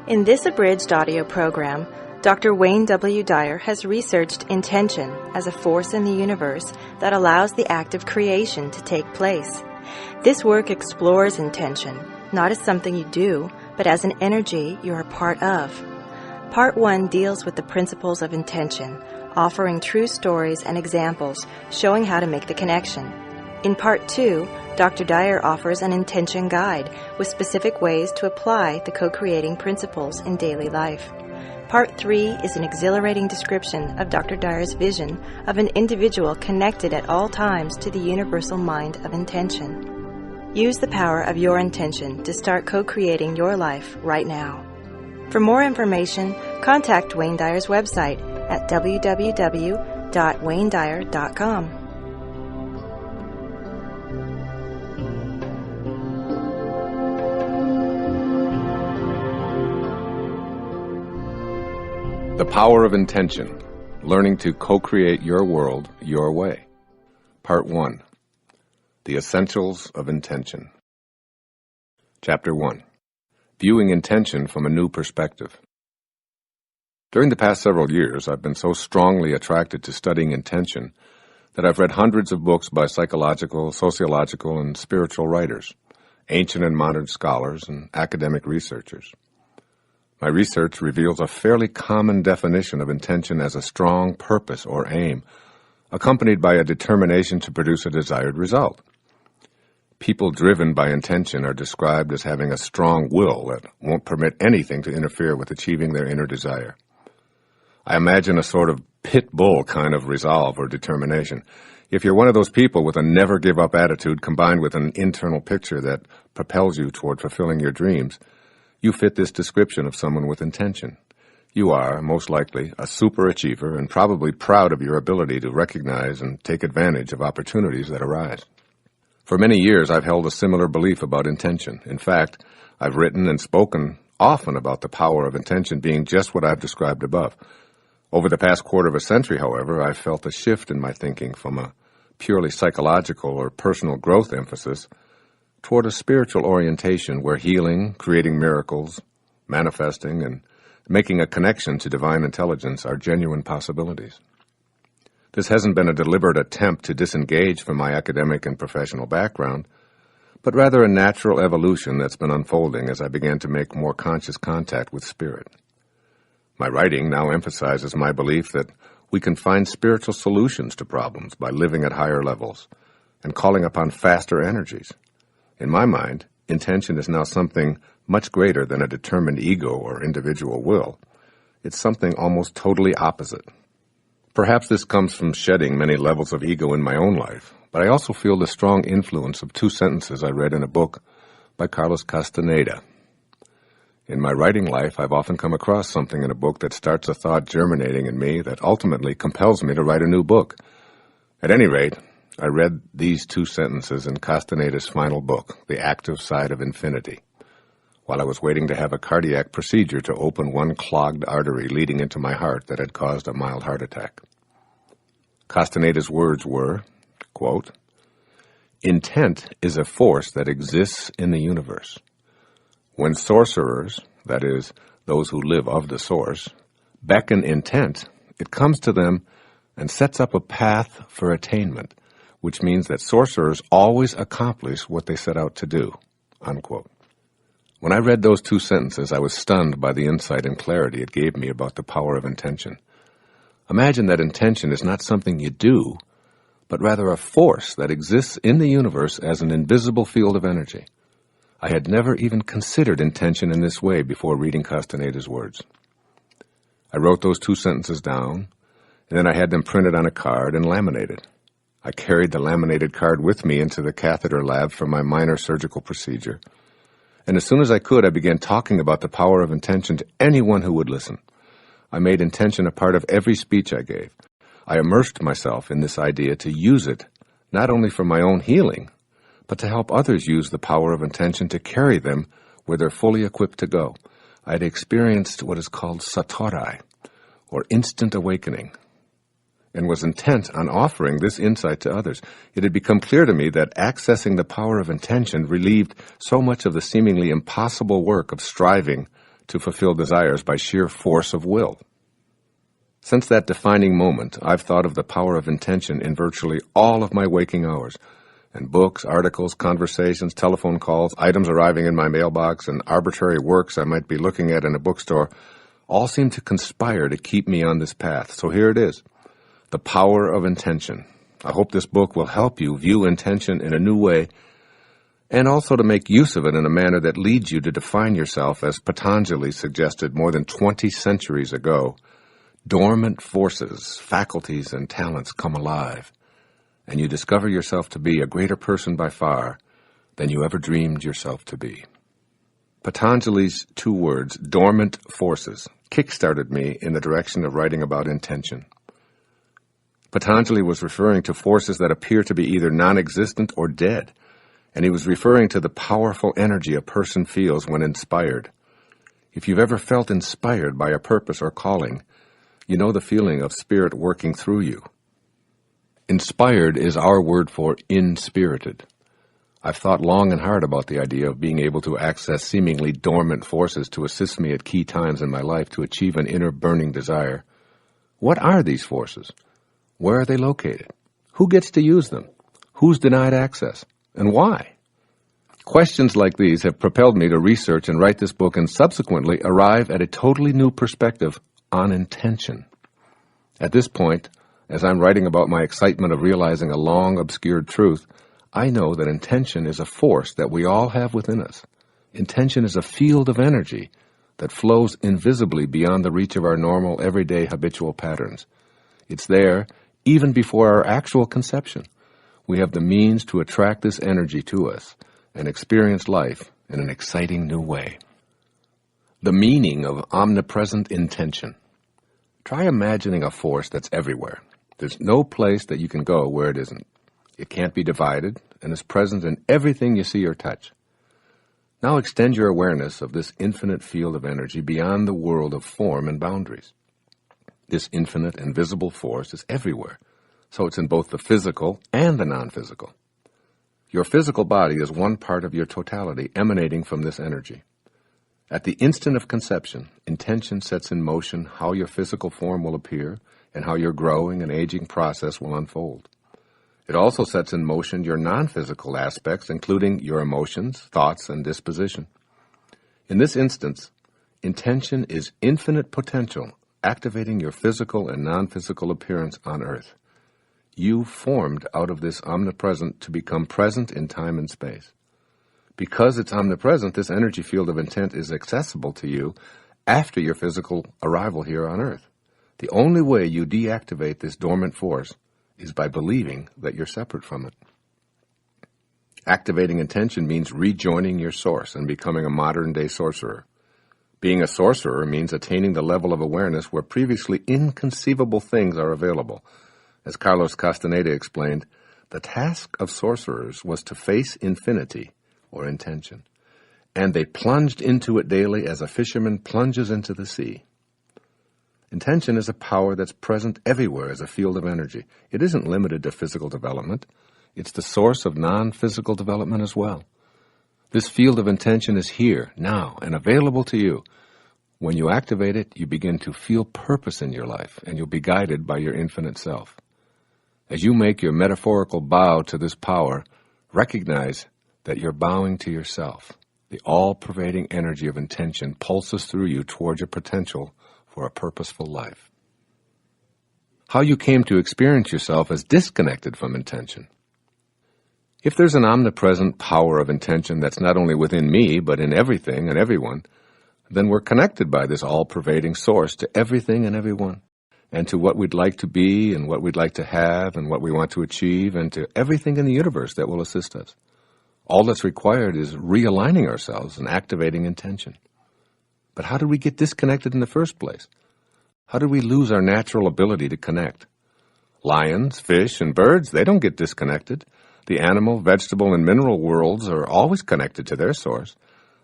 In this abridged audio program, Dr. Wayne W. Dyer has researched intention as a force in the universe that allows the act of creation to take place. This work explores intention, not as something you do, but as an energy you are part of. Part 1 deals with the principles of intention, offering true stories and examples showing how to make the connection. In Part 2, Dr. Dyer offers an intention guide with specific ways to apply the co-creating principles in daily life. Part 3 is an exhilarating description of Dr. Dyer's vision of an individual connected at all times to the universal mind of intention. Use the power of your intention to start co-creating your life right now. For more information, contact Wayne Dyer's website at www.waynedyer.com. The Power of Intention, Learning to Co-Create Your World Your Way. Part 1. The Essentials of Intention. Chapter 1. Viewing Intention from a New Perspective. During the past several years, I've been so strongly attracted to studying intention that I've read hundreds of books by psychological, sociological, and spiritual writers, ancient and modern scholars, and academic researchers. My research reveals a fairly common definition of intention as a strong purpose or aim, accompanied by a determination to produce a desired result. People driven by intention are described as having a strong will that won't permit anything to interfere with achieving their inner desire. I imagine a sort of pit bull kind of resolve or determination. If you're one of those people with a never-give-up attitude combined with an internal picture that propels you toward fulfilling your dreams, you fit this description of someone with intention. You are, most likely, a superachiever and probably proud of your ability to recognize and take advantage of opportunities that arise. For many years, I've held a similar belief about intention. In fact, I've written and spoken often about the power of intention being just what I've described above. Over the past quarter of a century, however, I've felt a shift in my thinking from a purely psychological or personal growth emphasis toward a spiritual orientation where healing, creating miracles, manifesting, and making a connection to divine intelligence are genuine possibilities. This hasn't been a deliberate attempt to disengage from my academic and professional background, but rather a natural evolution that's been unfolding as I began to make more conscious contact with spirit. My writing now emphasizes my belief that we can find spiritual solutions to problems by living at higher levels and calling upon faster energies. In my mind, intention is now something much greater than a determined ego or individual will. It's something almost totally opposite. Perhaps this comes from shedding many levels of ego in my own life, but I also feel the strong influence of two sentences I read in a book by Carlos Castaneda. In my writing life, I've often come across something in a book that starts a thought germinating in me that ultimately compels me to write a new book. At any rate, I read these two sentences in Castaneda's final book, The Active Side of Infinity, while I was waiting to have a cardiac procedure to open one clogged artery leading into my heart that had caused a mild heart attack. Castaneda's words were, quote, "Intent is a force that exists in the universe. When sorcerers, that is, those who live of the source, beckon intent, it comes to them and sets up a path for attainment, which means that sorcerers always accomplish what they set out to do," unquote. When I read those two sentences, I was stunned by the insight and clarity it gave me about the power of intention. Imagine that intention is not something you do, but rather a force that exists in the universe as an invisible field of energy. I had never even considered intention in this way before reading Castaneda's words. I wrote those two sentences down, and then I had them printed on a card and laminated. I carried the laminated card with me into the catheter lab for my minor surgical procedure, and as soon as I could, I began talking about the power of intention to anyone who would listen. I made intention a part of every speech I gave. I immersed myself in this idea to use it, not only for my own healing, but to help others use the power of intention to carry them where they're fully equipped to go. I had experienced what is called satori, or instant awakening, and was intent on offering this insight to others. It had become clear to me that accessing the power of intention relieved so much of the seemingly impossible work of striving to fulfill desires by sheer force of will. Since that defining moment, I've thought of the power of intention in virtually all of my waking hours, and books, articles, conversations, telephone calls, items arriving in my mailbox, and arbitrary works I might be looking at in a bookstore all seem to conspire to keep me on this path. So here it is, the power of intention. I hope this book will help you view intention in a new way, and also to make use of it in a manner that leads you to define yourself, as Patanjali suggested more than 20 centuries ago. Dormant forces, faculties, and talents come alive, and you discover yourself to be a greater person by far than you ever dreamed yourself to be. Patanjali's 2 words, dormant forces, kick-started me in the direction of writing about intention. Patanjali was referring to forces that appear to be either non-existent or dead, and he was referring to the powerful energy a person feels when inspired. If you've ever felt inspired by a purpose or calling, you know the feeling of spirit working through you. Inspired is our word for inspirited. I've thought long and hard about the idea of being able to access seemingly dormant forces to assist me at key times in my life to achieve an inner burning desire. What are these forces? Where are they located? Who gets to use them? Who's denied access? And why? Questions like these have propelled me to research and write this book and subsequently arrive at a totally new perspective on intention. At this point, as I'm writing about my excitement of realizing a long obscured truth, I know that intention is a force that we all have within us. Intention is a field of energy that flows invisibly beyond the reach of our normal, everyday, habitual patterns. It's there even before our actual conception. We have the means to attract this energy to us and experience life in an exciting new way. The meaning of omnipresent intention. Try imagining a force that's everywhere. There's no place that you can go where it isn't. It can't be divided and is present in everything you see or touch. Now extend your awareness of this infinite field of energy beyond the world of form and boundaries. This infinite and visible force is everywhere, so it's in both the physical and the non-physical. Your physical body is one part of your totality emanating from this energy. At the instant of conception, intention sets in motion how your physical form will appear and how your growing and aging process will unfold. It also sets in motion your non-physical aspects, including your emotions, thoughts, and disposition. In this instance, intention is infinite potential, activating your physical and non-physical appearance on earth. You formed out of this omnipresent to become present in time and space. Because it's omnipresent, this energy field of intent is accessible to you after your physical arrival here on earth. The only way you deactivate this dormant force is by believing that you're separate from it. Activating intention means rejoining your source and becoming a modern-day sorcerer. Being a sorcerer means attaining the level of awareness where previously inconceivable things are available. As Carlos Castaneda explained, the task of sorcerers was to face infinity, or intention, and they plunged into it daily as a fisherman plunges into the sea. Intention is a power that's present everywhere as a field of energy. It isn't limited to physical development. It's the source of non-physical development as well. This field of intention is here, now, and available to you. When you activate it, you begin to feel purpose in your life, and you'll be guided by your infinite self. As you make your metaphorical bow to this power, recognize that you're bowing to yourself. The all-pervading energy of intention pulses through you toward your potential for a purposeful life. How you came to experience yourself as disconnected from intention. If there's an omnipresent power of intention that's not only within me, but in everything and everyone, then we're connected by this all-pervading source to everything and everyone, and to what we'd like to be and what we'd like to have and what we want to achieve, and to everything in the universe that will assist us. All that's required is realigning ourselves and activating intention. But how did we get disconnected in the first place? How did we lose our natural ability to connect? Lions, fish, and birds, they don't get disconnected. The animal, vegetable, and mineral worlds are always connected to their source.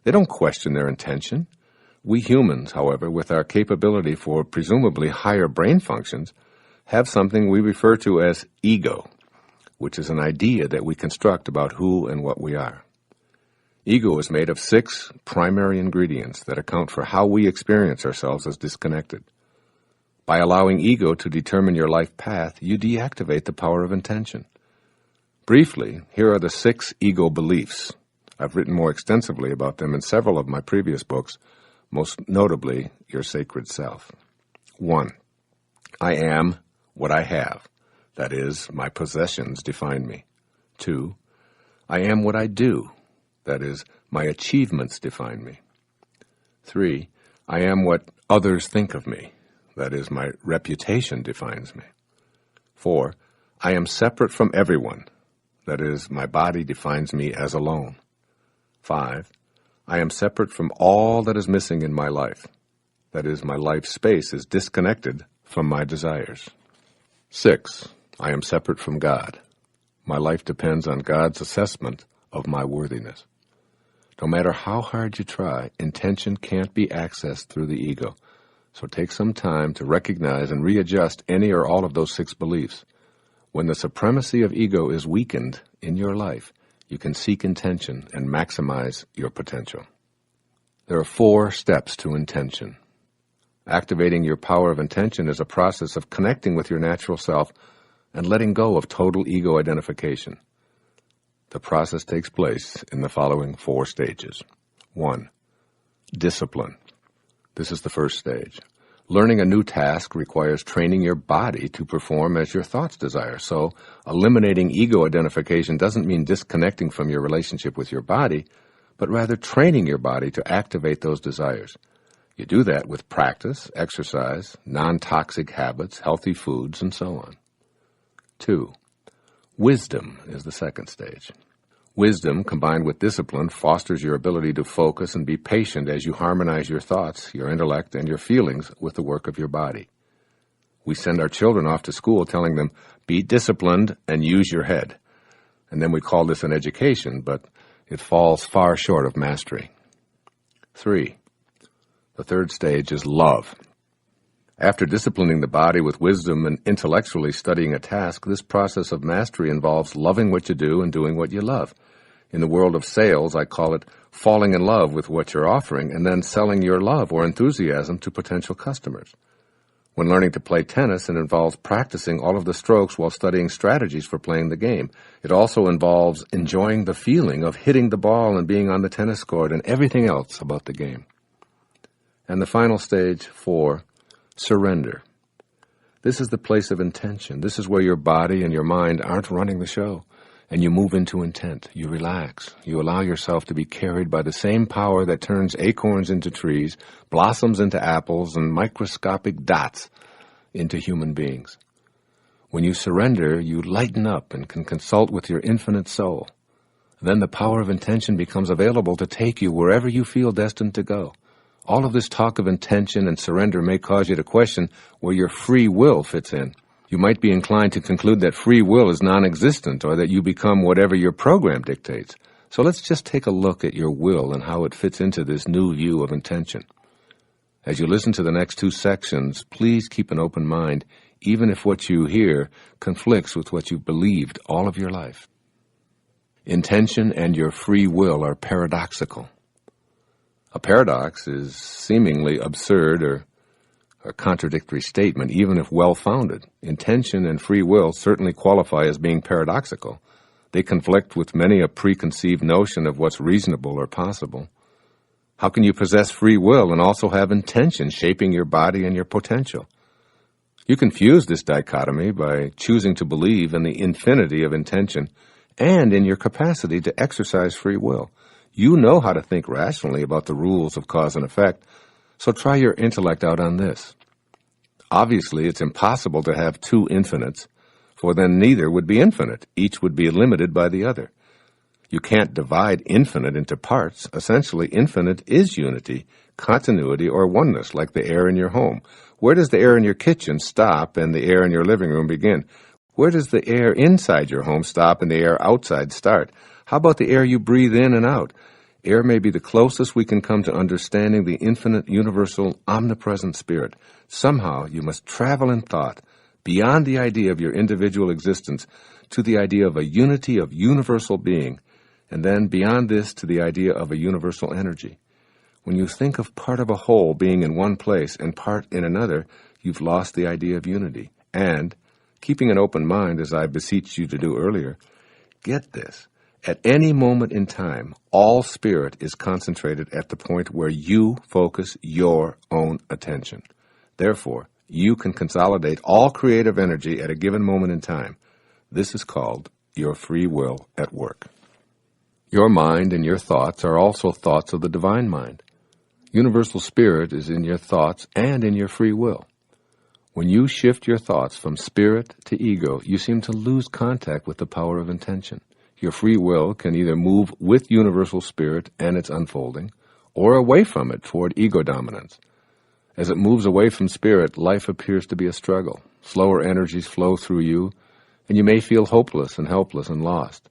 They don't question their intention. We humans, however, with our capability for presumably higher brain functions, have something we refer to as ego, which is an idea that we construct about who and what we are. Ego is made of 6 primary ingredients that account for how we experience ourselves as disconnected. By allowing ego to determine your life path, you deactivate the power of intention. Briefly, here are the 6 ego beliefs. I've written more extensively about them in several of my previous books, most notably Your Sacred Self. 1. I am what I have. That is, my possessions define me. 2. I am what I do. That is, my achievements define me. 3. I am what others think of me. That is, my reputation defines me. 4. I am separate from everyone. That is, my body defines me as alone. 5. I am separate from all that is missing in my life. That is, my life space is disconnected from my desires. 6. I am separate from God. My life depends on God's assessment of my worthiness. No matter how hard you try, intention can't be accessed through the ego. So take some time to recognize and readjust any or all of those 6 beliefs. When the supremacy of ego is weakened in your life, you can seek intention and maximize your potential. There are 4 steps to intention. Activating your power of intention is a process of connecting with your natural self and letting go of total ego identification. The process takes place in the following 4 stages. 1. Discipline. This is the first stage. Learning a new task requires training your body to perform as your thoughts desire. So, eliminating ego identification doesn't mean disconnecting from your relationship with your body, but rather training your body to activate those desires. You do that with practice, exercise, non-toxic habits, healthy foods, and so on. 2. Wisdom is the second stage. Wisdom, combined with discipline, fosters your ability to focus and be patient as you harmonize your thoughts, your intellect, and your feelings with the work of your body. We send our children off to school telling them, be disciplined and use your head. And then we call this an education, but it falls far short of mastery. 3. The third stage is love. After disciplining the body with wisdom and intellectually studying a task, this process of mastery involves loving what you do and doing what you love. In the world of sales, I call it falling in love with what you're offering and then selling your love or enthusiasm to potential customers. When learning to play tennis, it involves practicing all of the strokes while studying strategies for playing the game. It also involves enjoying the feeling of hitting the ball and being on the tennis court and everything else about the game. And the final stage, 4, surrender. This is the place of intention. This is where your body and your mind aren't running the show, and you move into intent. You relax. You allow yourself to be carried by the same power that turns acorns into trees, blossoms into apples, and microscopic dots into human beings. When you surrender, you lighten up and can consult with your infinite soul. Then the power of intention becomes available to take you wherever you feel destined to go. All of this talk of intention and surrender may cause you to question where your free will fits in. You might be inclined to conclude that free will is non-existent or that you become whatever your program dictates. So let's just take a look at your will and how it fits into this new view of intention. As you listen to the next 2 sections, please keep an open mind, even if what you hear conflicts with what you've believed all of your life. Intention and your free will are paradoxical. A paradox is seemingly absurd or a contradictory statement, even if well-founded. Intention and free will certainly qualify as being paradoxical. They conflict with many a preconceived notion of what's reasonable or possible. How can you possess free will and also have intention shaping your body and your potential? You confuse this dichotomy by choosing to believe in the infinity of intention and in your capacity to exercise free will. You know how to think rationally about the rules of cause and effect, so try your intellect out on this. Obviously, it's impossible to have 2 infinites, for then neither would be infinite. Each would be limited by the other. You can't divide infinite into parts. Essentially, infinite is unity, continuity, or oneness, like the air in your home. Where does the air in your kitchen stop and the air in your living room begin? Where does the air inside your home stop and the air outside start? How about the air you breathe in and out? Air may be the closest we can come to understanding the infinite, universal, omnipresent spirit. Somehow you must travel in thought beyond the idea of your individual existence to the idea of a unity of universal being and then beyond this to the idea of a universal energy. When you think of part of a whole being in one place and part in another, you've lost the idea of unity. And, keeping an open mind, as I beseeched you to do earlier, get this. At any moment in time, all spirit is concentrated at the point where you focus your own attention. Therefore, you can consolidate all creative energy at a given moment in time. This is called your free will at work. Your mind and your thoughts are also thoughts of the divine mind. Universal spirit is in your thoughts and in your free will. When you shift your thoughts from spirit to ego, you seem to lose contact with the power of intention. Your free will can either move with universal spirit and its unfolding, or away from it toward ego dominance. As it moves away from spirit, life appears to be a struggle. Slower energies flow through you, and you may feel hopeless and helpless and lost.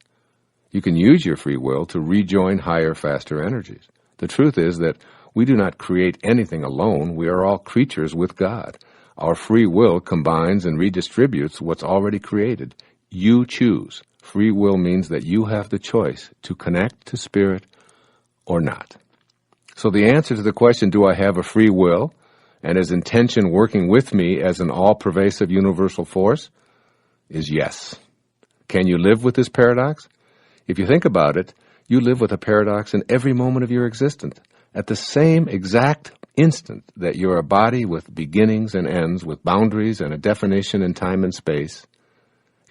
You can use your free will to rejoin higher, faster energies. The truth is that we do not create anything alone. We are all creatures with God. Our free will combines and redistributes what's already created. You choose. Free will means that you have the choice to connect to spirit or not. So the answer to the question, do I have a free will, and is intention working with me as an all-pervasive universal force, is yes. Can you live with this paradox? If you think about it, you live with a paradox in every moment of your existence. At the same exact instant that you're a body with beginnings and ends, with boundaries and a definition in time and space,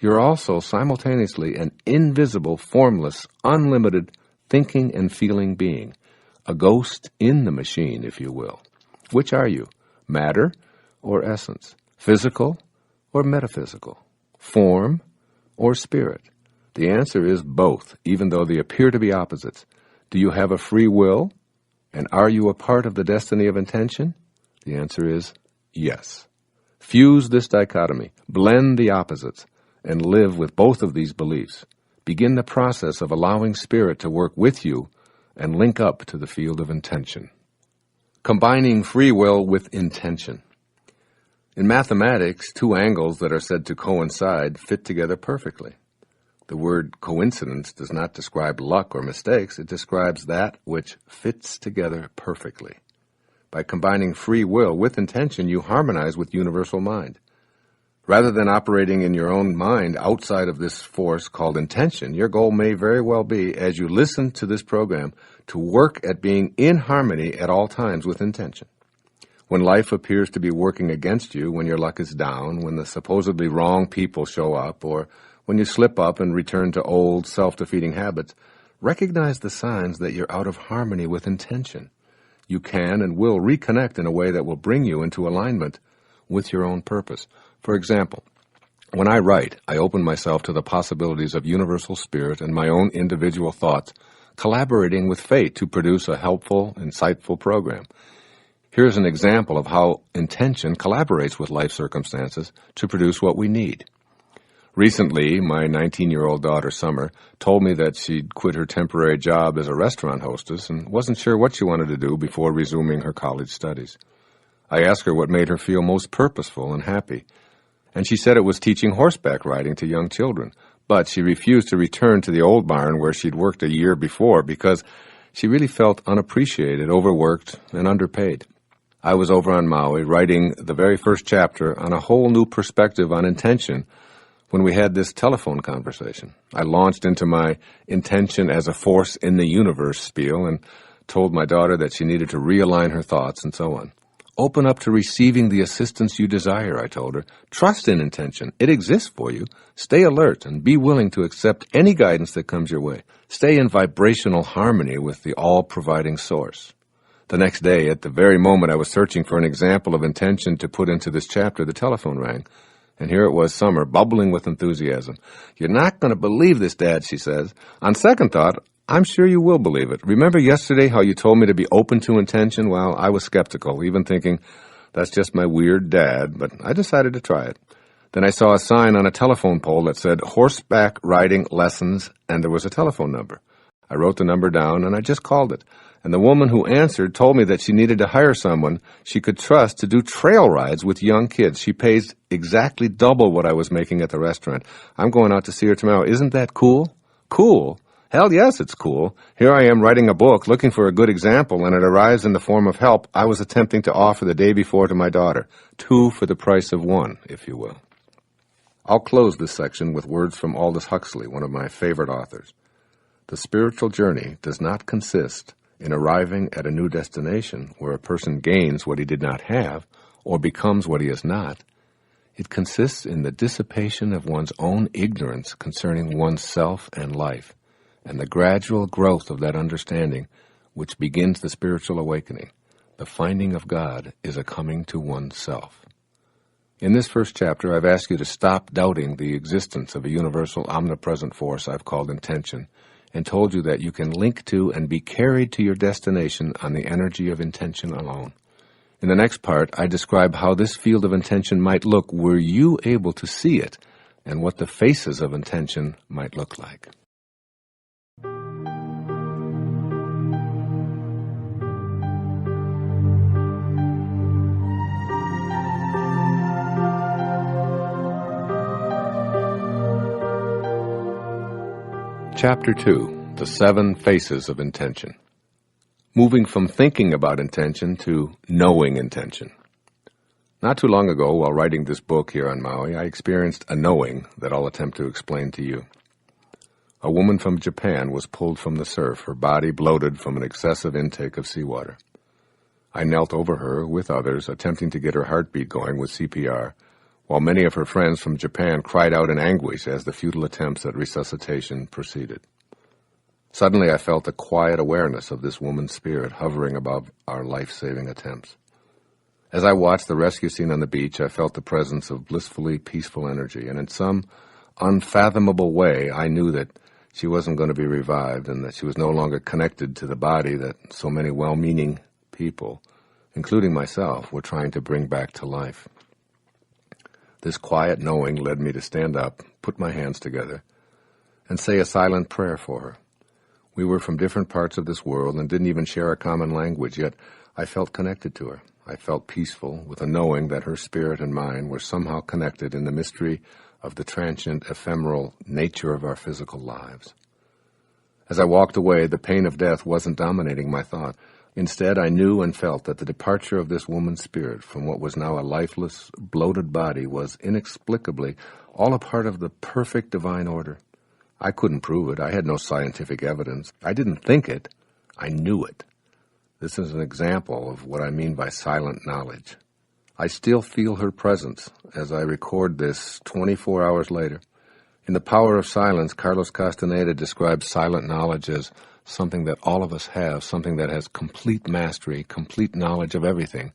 you're also simultaneously an invisible, formless, unlimited thinking and feeling being, a ghost in the machine, if you will. Which are you? Matter or essence? Physical or metaphysical? Form or spirit? The answer is both, even though they appear to be opposites. Do you have a free will? And are you a part of the destiny of intention? The answer is yes. Fuse this dichotomy, blend the opposites, and live with both of these beliefs. Begin the process of allowing spirit to work with you and link up to the field of intention. Combining free will with intention. In mathematics, two angles that are said to coincide fit together perfectly. The word coincidence does not describe luck or mistakes. It describes that which fits together perfectly. By combining free will with intention, you harmonize with universal mind. Rather than operating in your own mind outside of this force called intention, your goal may very well be, as you listen to this program, to work at being in harmony at all times with intention. When life appears to be working against you, when your luck is down, when the supposedly wrong people show up, or when you slip up and return to old, self-defeating habits, recognize the signs that you're out of harmony with intention. You can and will reconnect in a way that will bring you into alignment with your own purpose. For example, when I write, I open myself to the possibilities of universal spirit and my own individual thoughts, collaborating with fate to produce a helpful, insightful program. Here's an example of how intention collaborates with life circumstances to produce what we need. Recently, my 19-year-old daughter, Summer, told me that she'd quit her temporary job as a restaurant hostess and wasn't sure what she wanted to do before resuming her college studies. I asked her what made her feel most purposeful and happy, and she said it was teaching horseback riding to young children, but she refused to return to the old barn where she'd worked a year before because she really felt unappreciated, overworked, and underpaid. I was over on Maui writing the very first chapter on a whole new perspective on intention when we had this telephone conversation. I launched into my intention as a force in the universe spiel and told my daughter that she needed to realign her thoughts and so on. Open up to receiving the assistance you desire, I told her. Trust in intention. It exists for you. Stay alert and be willing to accept any guidance that comes your way. Stay in vibrational harmony with the all-providing source. The next day, at the very moment I was searching for an example of intention to put into this chapter, the telephone rang. And here it was, Summer, bubbling with enthusiasm. "You're not going to believe this, Dad," she says. "On second thought, I'm sure you will believe it. Remember yesterday how you told me to be open to intention? Well, I was skeptical, even thinking, that's just my weird dad, but I decided to try it. Then I saw a sign on a telephone pole that said horseback riding lessons, and there was a telephone number. I wrote the number down, and I just called it. And the woman who answered told me that she needed to hire someone she could trust to do trail rides with young kids. She pays exactly double what I was making at the restaurant. I'm going out to see her tomorrow. Isn't that cool?" Cool? Hell yes, it's cool. Here I am writing a book, looking for a good example, and it arrives in the form of help I was attempting to offer the day before to my daughter. 2 for the price of 1, if you will. I'll close this section with words from Aldous Huxley, one of my favorite authors. The spiritual journey does not consist in arriving at a new destination where a person gains what he did not have or becomes what he is not. It consists in the dissipation of one's own ignorance concerning one's self and life, and the gradual growth of that understanding which begins the spiritual awakening. The finding of God is a coming to oneself. In this first chapter, I've asked you to stop doubting the existence of a universal omnipresent force I've called intention, and told you that you can link to and be carried to your destination on the energy of intention alone. In the next part, I describe how this field of intention might look were you able to see it, and what the faces of intention might look like. Chapter 2, The 7 Faces of Intention. Moving from thinking about intention to knowing intention. Not too long ago, while writing this book here on Maui, I experienced a knowing that I'll attempt to explain to you. A woman from Japan was pulled from the surf, her body bloated from an excessive intake of seawater. I knelt over her with others, attempting to get her heartbeat going with CPR, while many of her friends from Japan cried out in anguish as the futile attempts at resuscitation proceeded. Suddenly I felt a quiet awareness of this woman's spirit hovering above our life-saving attempts. As I watched the rescue scene on the beach, I felt the presence of blissfully peaceful energy, and in some unfathomable way I knew that she wasn't going to be revived and that she was no longer connected to the body that so many well-meaning people, including myself, were trying to bring back to life. This quiet knowing led me to stand up, put my hands together, and say a silent prayer for her. We were from different parts of this world and didn't even share a common language, yet I felt connected to her. I felt peaceful with a knowing that her spirit and mine were somehow connected in the mystery of the transient, ephemeral nature of our physical lives. As I walked away, the pain of death wasn't dominating my thought. Instead, I knew and felt that the departure of this woman's spirit from what was now a lifeless, bloated body was inexplicably all a part of the perfect divine order. I couldn't prove it. I had no scientific evidence. I didn't think it. I knew it. This is an example of what I mean by silent knowledge. I still feel her presence as I record this 24 hours later. In The Power of Silence, Carlos Castaneda describes silent knowledge as something that all of us have, something that has complete mastery, complete knowledge of everything.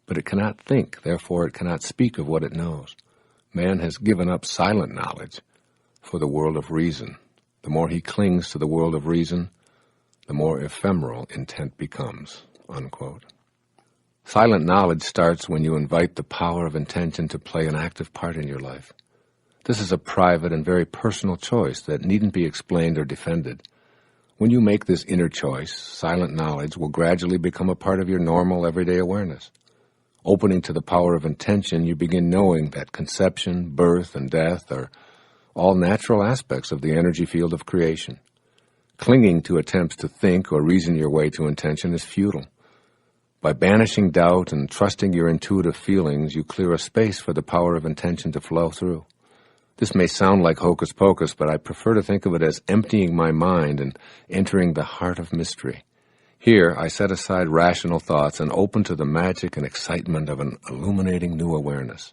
But it cannot think, therefore it cannot speak of what it knows. Man has given up silent knowledge for the world of reason. The more he clings to the world of reason, the more ephemeral intent becomes." Unquote. Silent knowledge starts when you invite the power of intention to play an active part in your life. This is a private and very personal choice that needn't be explained or defended. When you make this inner choice, silent knowledge will gradually become a part of your normal, everyday awareness. Opening to the power of intention, you begin knowing that conception, birth, and death are all natural aspects of the energy field of creation. Clinging to attempts to think or reason your way to intention is futile. By banishing doubt and trusting your intuitive feelings, you clear a space for the power of intention to flow through. This may sound like hocus pocus, but I prefer to think of it as emptying my mind and entering the heart of mystery. Here, I set aside rational thoughts and open to the magic and excitement of an illuminating new awareness.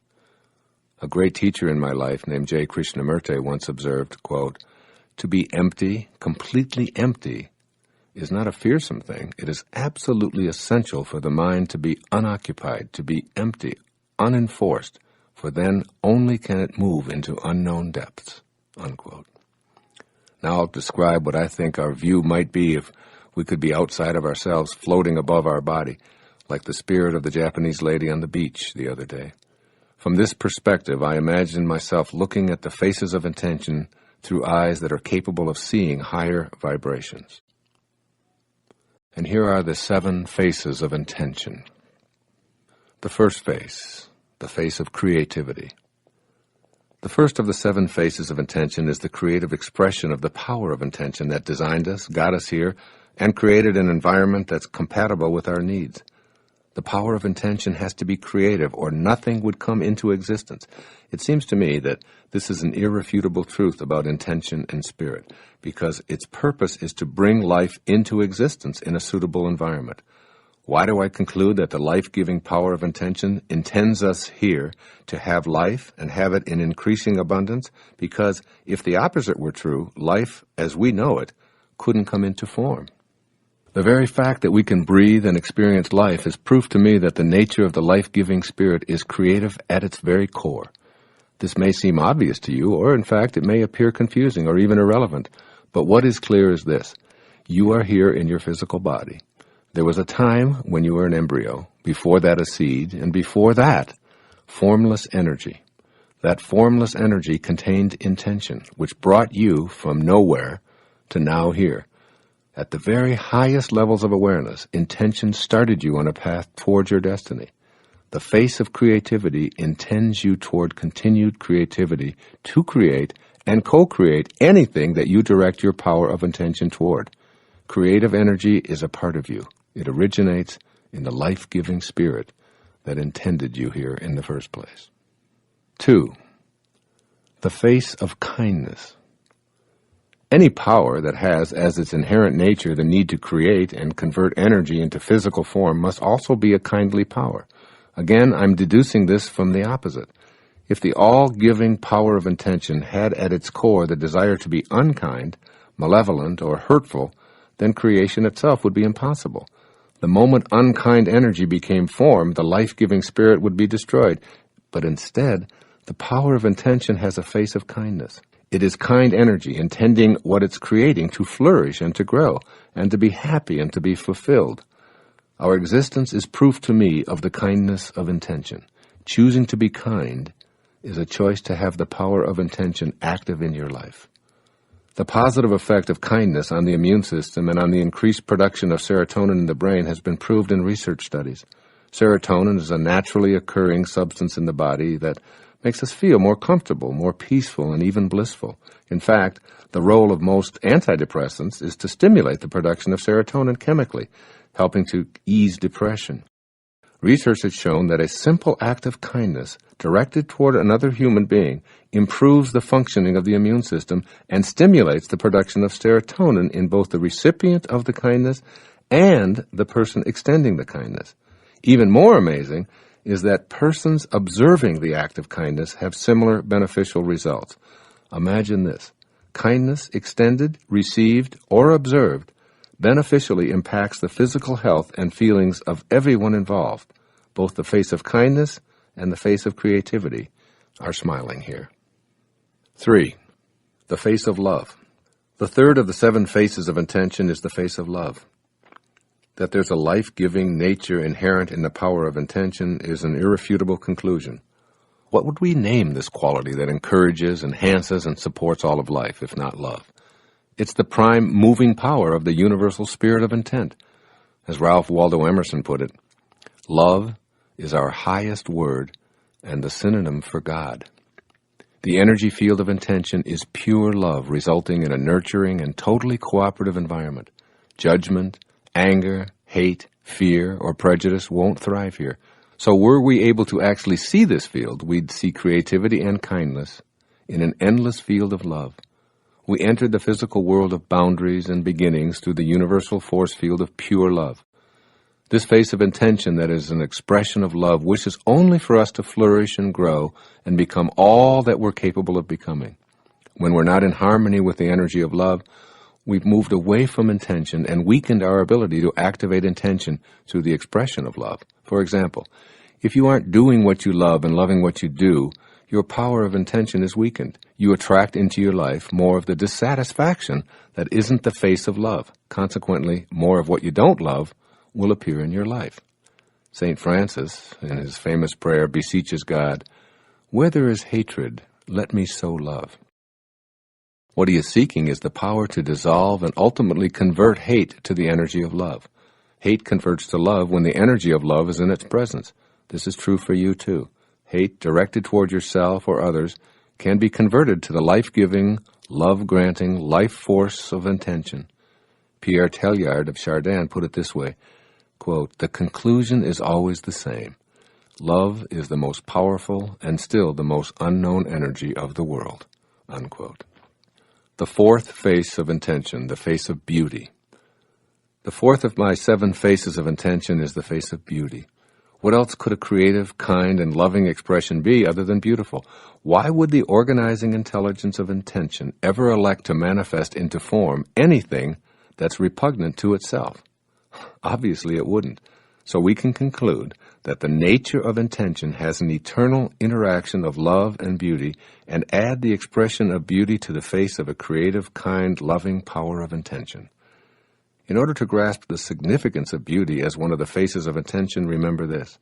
A great teacher in my life named J. Krishnamurti once observed, quote, "To be empty, completely empty, is not a fearsome thing. It is absolutely essential for the mind to be unoccupied, to be empty, unenforced, for then only can it move into unknown depths." Unquote. Now I'll describe what I think our view might be if we could be outside of ourselves, floating above our body, like the spirit of the Japanese lady on the beach the other day. From this perspective, I imagine myself looking at the faces of intention through eyes that are capable of seeing higher vibrations. And here are the 7 faces of intention. The first face, the face of creativity. The first of the 7 faces of intention is the creative expression of the power of intention that designed us, got us here, and created an environment that's compatible with our needs. The power of intention has to be creative, or nothing would come into existence. It seems to me that this is an irrefutable truth about intention and spirit, because its purpose is to bring life into existence in a suitable environment. Why do I conclude that the life-giving power of intention intends us here to have life and have it in increasing abundance? Because if the opposite were true, life as we know it couldn't come into form. The very fact that we can breathe and experience life is proof to me that the nature of the life-giving spirit is creative at its very core. This may seem obvious to you, or in fact it may appear confusing or even irrelevant, but what is clear is this: you are here in your physical body. There was a time when you were an embryo, before that a seed, and before that, formless energy. That formless energy contained intention, which brought you from nowhere to now here. At the very highest levels of awareness, intention started you on a path towards your destiny. The face of creativity intends you toward continued creativity to create and co-create anything that you direct your power of intention toward. Creative energy is a part of you. It originates in the life-giving spirit that intended you here in the first place. 2. The face of kindness. Any power that has as its inherent nature the need to create and convert energy into physical form must also be a kindly power. Again, I'm deducing this from the opposite. If the all-giving power of intention had at its core the desire to be unkind, malevolent, or hurtful, then creation itself would be impossible. The moment unkind energy became form, the life-giving spirit would be destroyed. But instead, the power of intention has a face of kindness. It is kind energy, intending what it's creating to flourish and to grow, and to be happy and to be fulfilled. Our existence is proof to me of the kindness of intention. Choosing to be kind is a choice to have the power of intention active in your life. The positive effect of kindness on the immune system and on the increased production of serotonin in the brain has been proved in research studies. Serotonin is a naturally occurring substance in the body that makes us feel more comfortable, more peaceful, and even blissful. In fact, the role of most antidepressants is to stimulate the production of serotonin chemically, helping to ease depression. Research has shown that a simple act of kindness directed toward another human being improves the functioning of the immune system and stimulates the production of serotonin in both the recipient of the kindness and the person extending the kindness. Even more amazing is that persons observing the act of kindness have similar beneficial results. Imagine this: kindness extended, received, or observed beneficially impacts the physical health and feelings of everyone involved. Both the face of kindness and the face of creativity are smiling here. 3. The face of love. The third of the 7 faces of intention is the face of love. That there's a life-giving nature inherent in the power of intention is an irrefutable conclusion. What would we name this quality that encourages, enhances, and supports all of life, if not love? It's the prime moving power of the universal spirit of intent. As Ralph Waldo Emerson put it, love is our highest word and the synonym for God. The energy field of intention is pure love, resulting in a nurturing and totally cooperative environment. Judgment, anger, hate, fear, or prejudice won't thrive here. So were we able to actually see this field, we'd see creativity and kindness in an endless field of love. We entered the physical world of boundaries and beginnings through the universal force field of pure love. This face of intention that is an expression of love wishes only for us to flourish and grow and become all that we're capable of becoming. When we're not in harmony with the energy of love, we've moved away from intention and weakened our ability to activate intention through the expression of love. For example, if you aren't doing what you love and loving what you do, your power of intention is weakened. You attract into your life more of the dissatisfaction that isn't the face of love. Consequently, more of what you don't love will appear in your life. St. Francis, in his famous prayer, beseeches God, "Where there is hatred, let me sow love." What he is seeking is the power to dissolve and ultimately convert hate to the energy of love. Hate converts to love when the energy of love is in its presence. This is true for you too. Hate directed toward yourself or others can be converted to the life-giving, love-granting life force of intention. Pierre Teilhard of Chardin put it this way, quote, "The conclusion is always the same. Love is the most powerful and still the most unknown energy of the world," unquote. The fourth face of intention, the face of beauty. The fourth of my 7 faces of intention is the face of beauty. What else could a creative, kind, and loving expression be other than beautiful? Why would the organizing intelligence of intention ever elect to manifest into form anything that's repugnant to itself? Obviously it wouldn't. So we can conclude that the nature of intention has an eternal interaction of love and beauty, and add the expression of beauty to the face of a creative, kind, loving power of intention. In order to grasp the significance of beauty as one of the faces of intention, remember this: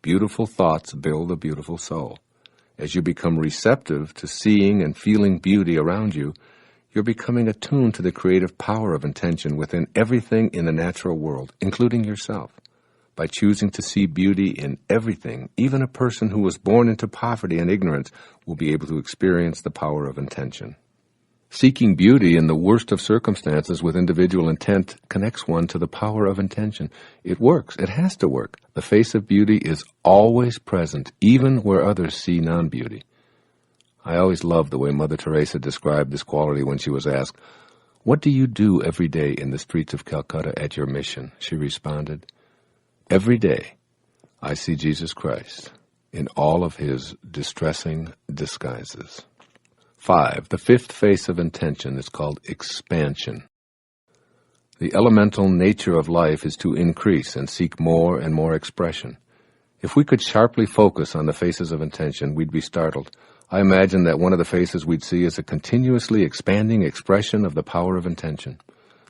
beautiful thoughts build a beautiful soul. As you become receptive to seeing and feeling beauty around you, you're becoming attuned to the creative power of intention within everything in the natural world, including yourself. By choosing to see beauty in everything, even a person who was born into poverty and ignorance will be able to experience the power of intention. Seeking beauty in the worst of circumstances with individual intent connects one to the power of intention. It works. It has to work. The face of beauty is always present, even where others see non-beauty. I always loved the way Mother Teresa described this quality when she was asked, "What do you do every day in the streets of Calcutta at your mission?" She responded, "Every day I see Jesus Christ in all of his distressing disguises." 5. The fifth face of intention is called expansion. The elemental nature of life is to increase and seek more and more expression. If we could sharply focus on the faces of intention, we'd be startled. I imagine that one of the faces we'd see is a continuously expanding expression of the power of intention.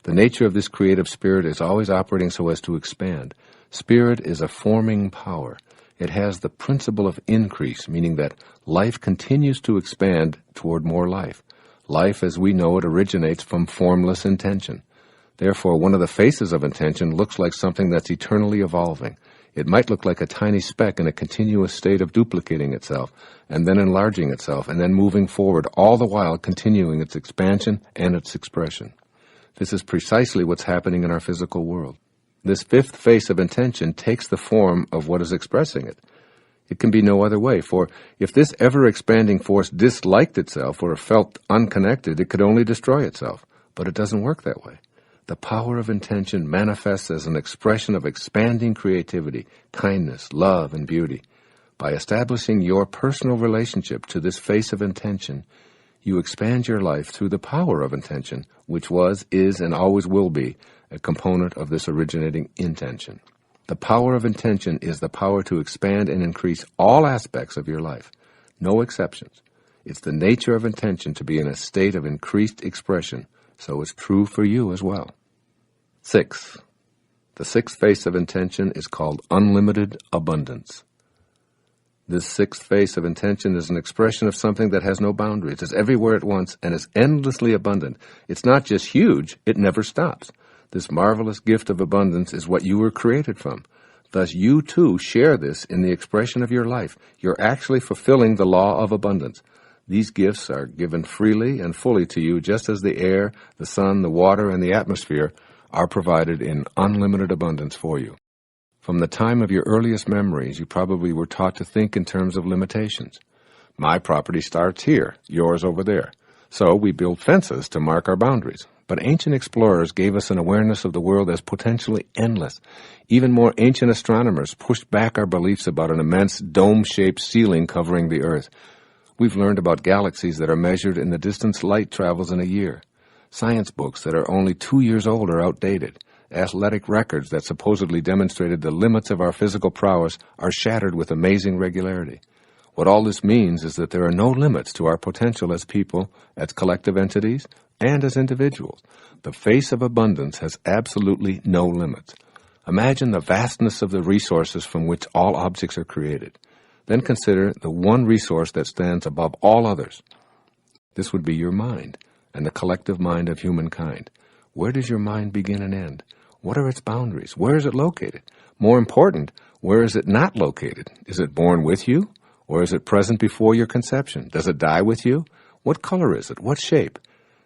The nature of this creative spirit is always operating so as to expand. Spirit is a forming power. It has the principle of increase, meaning that life continues to expand toward more life. Life as we know it originates from formless intention. Therefore, one of the faces of intention looks like something that's eternally evolving. It might look like a tiny speck in a continuous state of duplicating itself, and then enlarging itself, and then moving forward, all the while continuing its expansion and its expression. This is precisely what's happening in our physical world. This fifth face of intention takes the form of what is expressing it. It can be no other way, for if this ever-expanding force disliked itself or felt unconnected, it could only destroy itself. But it doesn't work that way. The power of intention manifests as an expression of expanding creativity, kindness, love, and beauty. By establishing your personal relationship to this face of intention, you expand your life through the power of intention, which was, is, and always will be a component of this originating intention. The power of intention is the power to expand and increase all aspects of your life, no exceptions. It's the nature of intention to be in a state of increased expression, so it's true for you as well. 6. The sixth face of intention is called unlimited abundance. This sixth face of intention is an expression of something that has no boundaries. It's everywhere at once and is endlessly abundant. It's not just huge, it never stops. This marvelous gift of abundance is what you were created from. Thus, you too share this in the expression of your life. You're actually fulfilling the law of abundance. These gifts are given freely and fully to you, just as the air, the sun, the water, and the atmosphere are provided in unlimited abundance for you. From the time of your earliest memories, you probably were taught to think in terms of limitations. My property starts here, yours over there. So we build fences to mark our boundaries. But ancient explorers gave us an awareness of the world as potentially endless. Even more ancient astronomers pushed back our beliefs about an immense dome-shaped ceiling covering the Earth. We've learned about galaxies that are measured in the distance light travels in a year. Science books that are only 2 years old are outdated. Athletic records that supposedly demonstrated the limits of our physical prowess are shattered with amazing regularity. What all this means is that there are no limits to our potential as people, as collective entities, and as individuals. The face of abundance has absolutely no limits. Imagine the vastness of the resources from which all objects are created. Then consider the one resource that stands above all others. This would be your mind, and the collective mind of humankind. Where does your mind begin and end? What are its boundaries? Where is it located? More important, where is it not located? Is it born with you, Or is it present before your conception? Does it die with you? What color is it? What shape?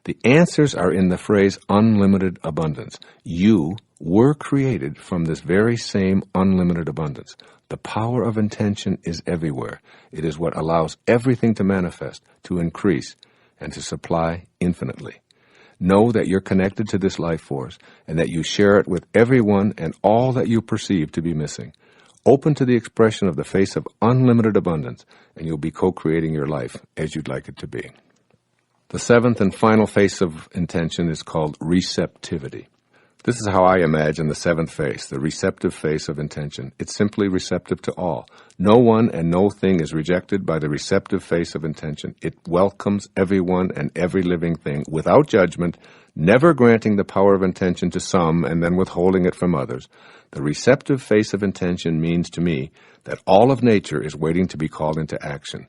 The answers are in the phrase unlimited abundance. You were created from this very same unlimited abundance. The power of intention is everywhere. It is what allows everything to manifest, to increase, and to supply infinitely. Know that you're connected to this life force and that you share it with everyone and all that you perceive to be missing. Open to the expression of the face of unlimited abundance, and you'll be co-creating your life as you'd like it to be. The seventh and final face of intention is called receptivity. This is how I imagine the seventh face, the receptive face of intention. It's simply receptive to all. No one and no thing is rejected by the receptive face of intention. It welcomes everyone and every living thing without judgment, never granting the power of intention to some and then withholding it from others. The receptive face of intention means to me that all of nature is waiting to be called into action.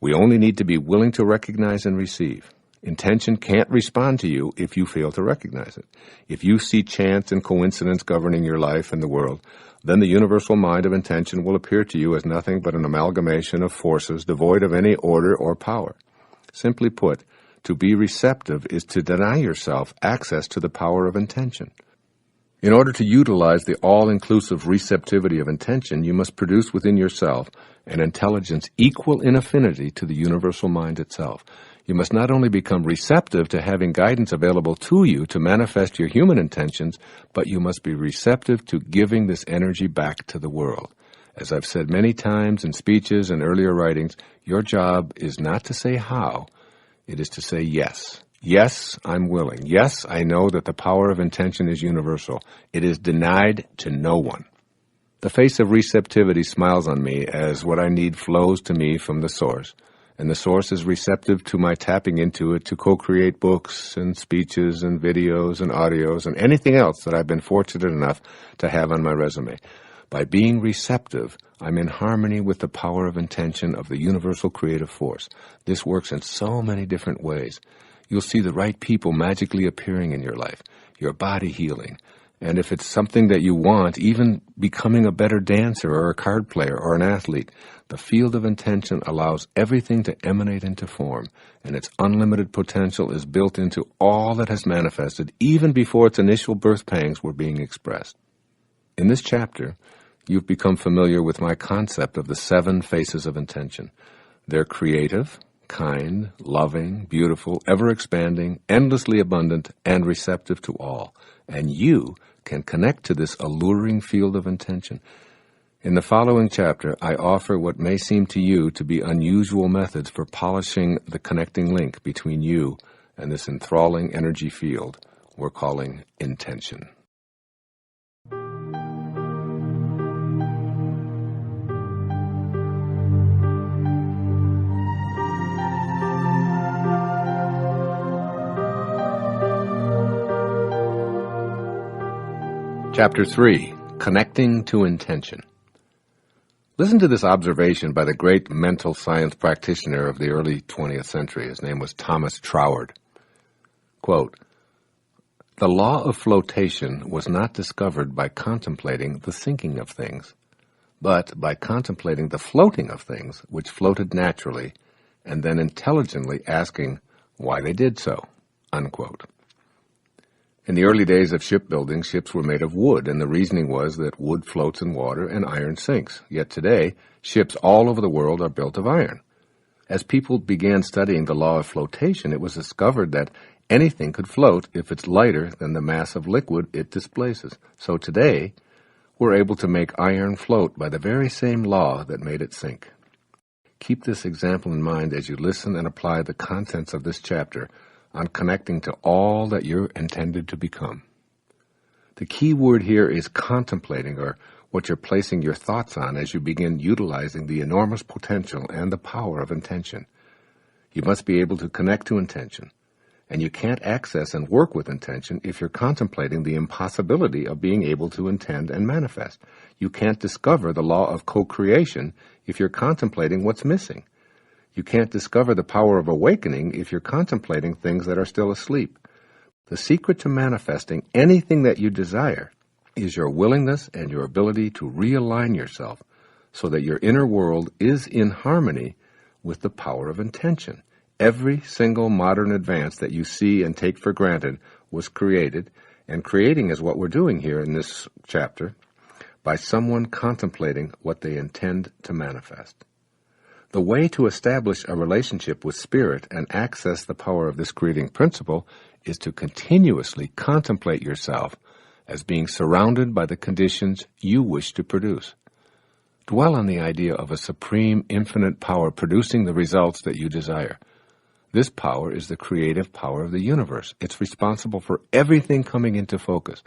We only need to be willing to recognize and receive. Intention can't respond to you if you fail to recognize it. If you see chance and coincidence governing your life and the world, then the universal mind of intention will appear to you as nothing but an amalgamation of forces devoid of any order or power. Simply put, to be receptive is to deny yourself access to the power of intention. In order to utilize the all-inclusive receptivity of intention, you must produce within yourself an intelligence equal in affinity to the universal mind itself. You must not only become receptive to having guidance available to you to manifest your human intentions, but you must be receptive to giving this energy back to the world. As I've said many times in speeches and earlier writings, your job is not to say how, it is to say yes. Yes, I'm willing. Yes, I know that the power of intention is universal. It is denied to no one. The face of receptivity smiles on me as what I need flows to me from the source, and the source is receptive to my tapping into it to co-create books and speeches and videos and audios and anything else that I've been fortunate enough to have on my resume. By being receptive, I'm in harmony with the power of intention of the universal creative force. This works in so many different ways. You'll see the right people magically appearing in your life, your body healing, and if it's something that you want, even becoming a better dancer or a card player or an athlete. The field of intention allows everything to emanate into form, and its unlimited potential is built into all that has manifested even before its initial birth pangs were being expressed. In this chapter, you've become familiar with my concept of the 7 faces of intention. They're creative, kind, loving, beautiful, ever-expanding, endlessly abundant, and receptive to all. And you can connect to this alluring field of intention. In the following chapter, I offer what may seem to you to be unusual methods for polishing the connecting link between you and this enthralling energy field we're calling intention. Chapter 3, Connecting to Intention. Listen to this observation by the great mental science practitioner of the early 20th century. His name was Thomas Troward. Quote, "The law of flotation was not discovered by contemplating the sinking of things, but by contemplating the floating of things which floated naturally, and then intelligently asking why they did so." Unquote. In the early days of shipbuilding, ships were made of wood, and the reasoning was that wood floats in water and iron sinks. Yet today, ships all over the world are built of iron. As people began studying the law of flotation, it was discovered that anything could float if it's lighter than the mass of liquid it displaces. So today, we're able to make iron float by the very same law that made it sink. Keep this example in mind as you listen and apply the contents of this chapter on connecting to all that you're intended to become. The key word here is contemplating, or what you're placing your thoughts on as you begin utilizing the enormous potential and the power of intention. You must be able to connect to intention, and you can't access and work with intention if you're contemplating the impossibility of being able to intend and manifest. You can't discover the law of co-creation if you're contemplating what's missing. You can't discover the power of awakening if you're contemplating things that are still asleep. The secret to manifesting anything that you desire is your willingness and your ability to realign yourself so that your inner world is in harmony with the power of intention. Every single modern advance that you see and take for granted was created, and creating is what we're doing here in this chapter, by someone contemplating what they intend to manifest. The way to establish a relationship with Spirit and access the power of this creating principle is to continuously contemplate yourself as being surrounded by the conditions you wish to produce. Dwell on the idea of a supreme, infinite power producing the results that you desire. This power is the creative power of the universe. It's responsible for everything coming into focus.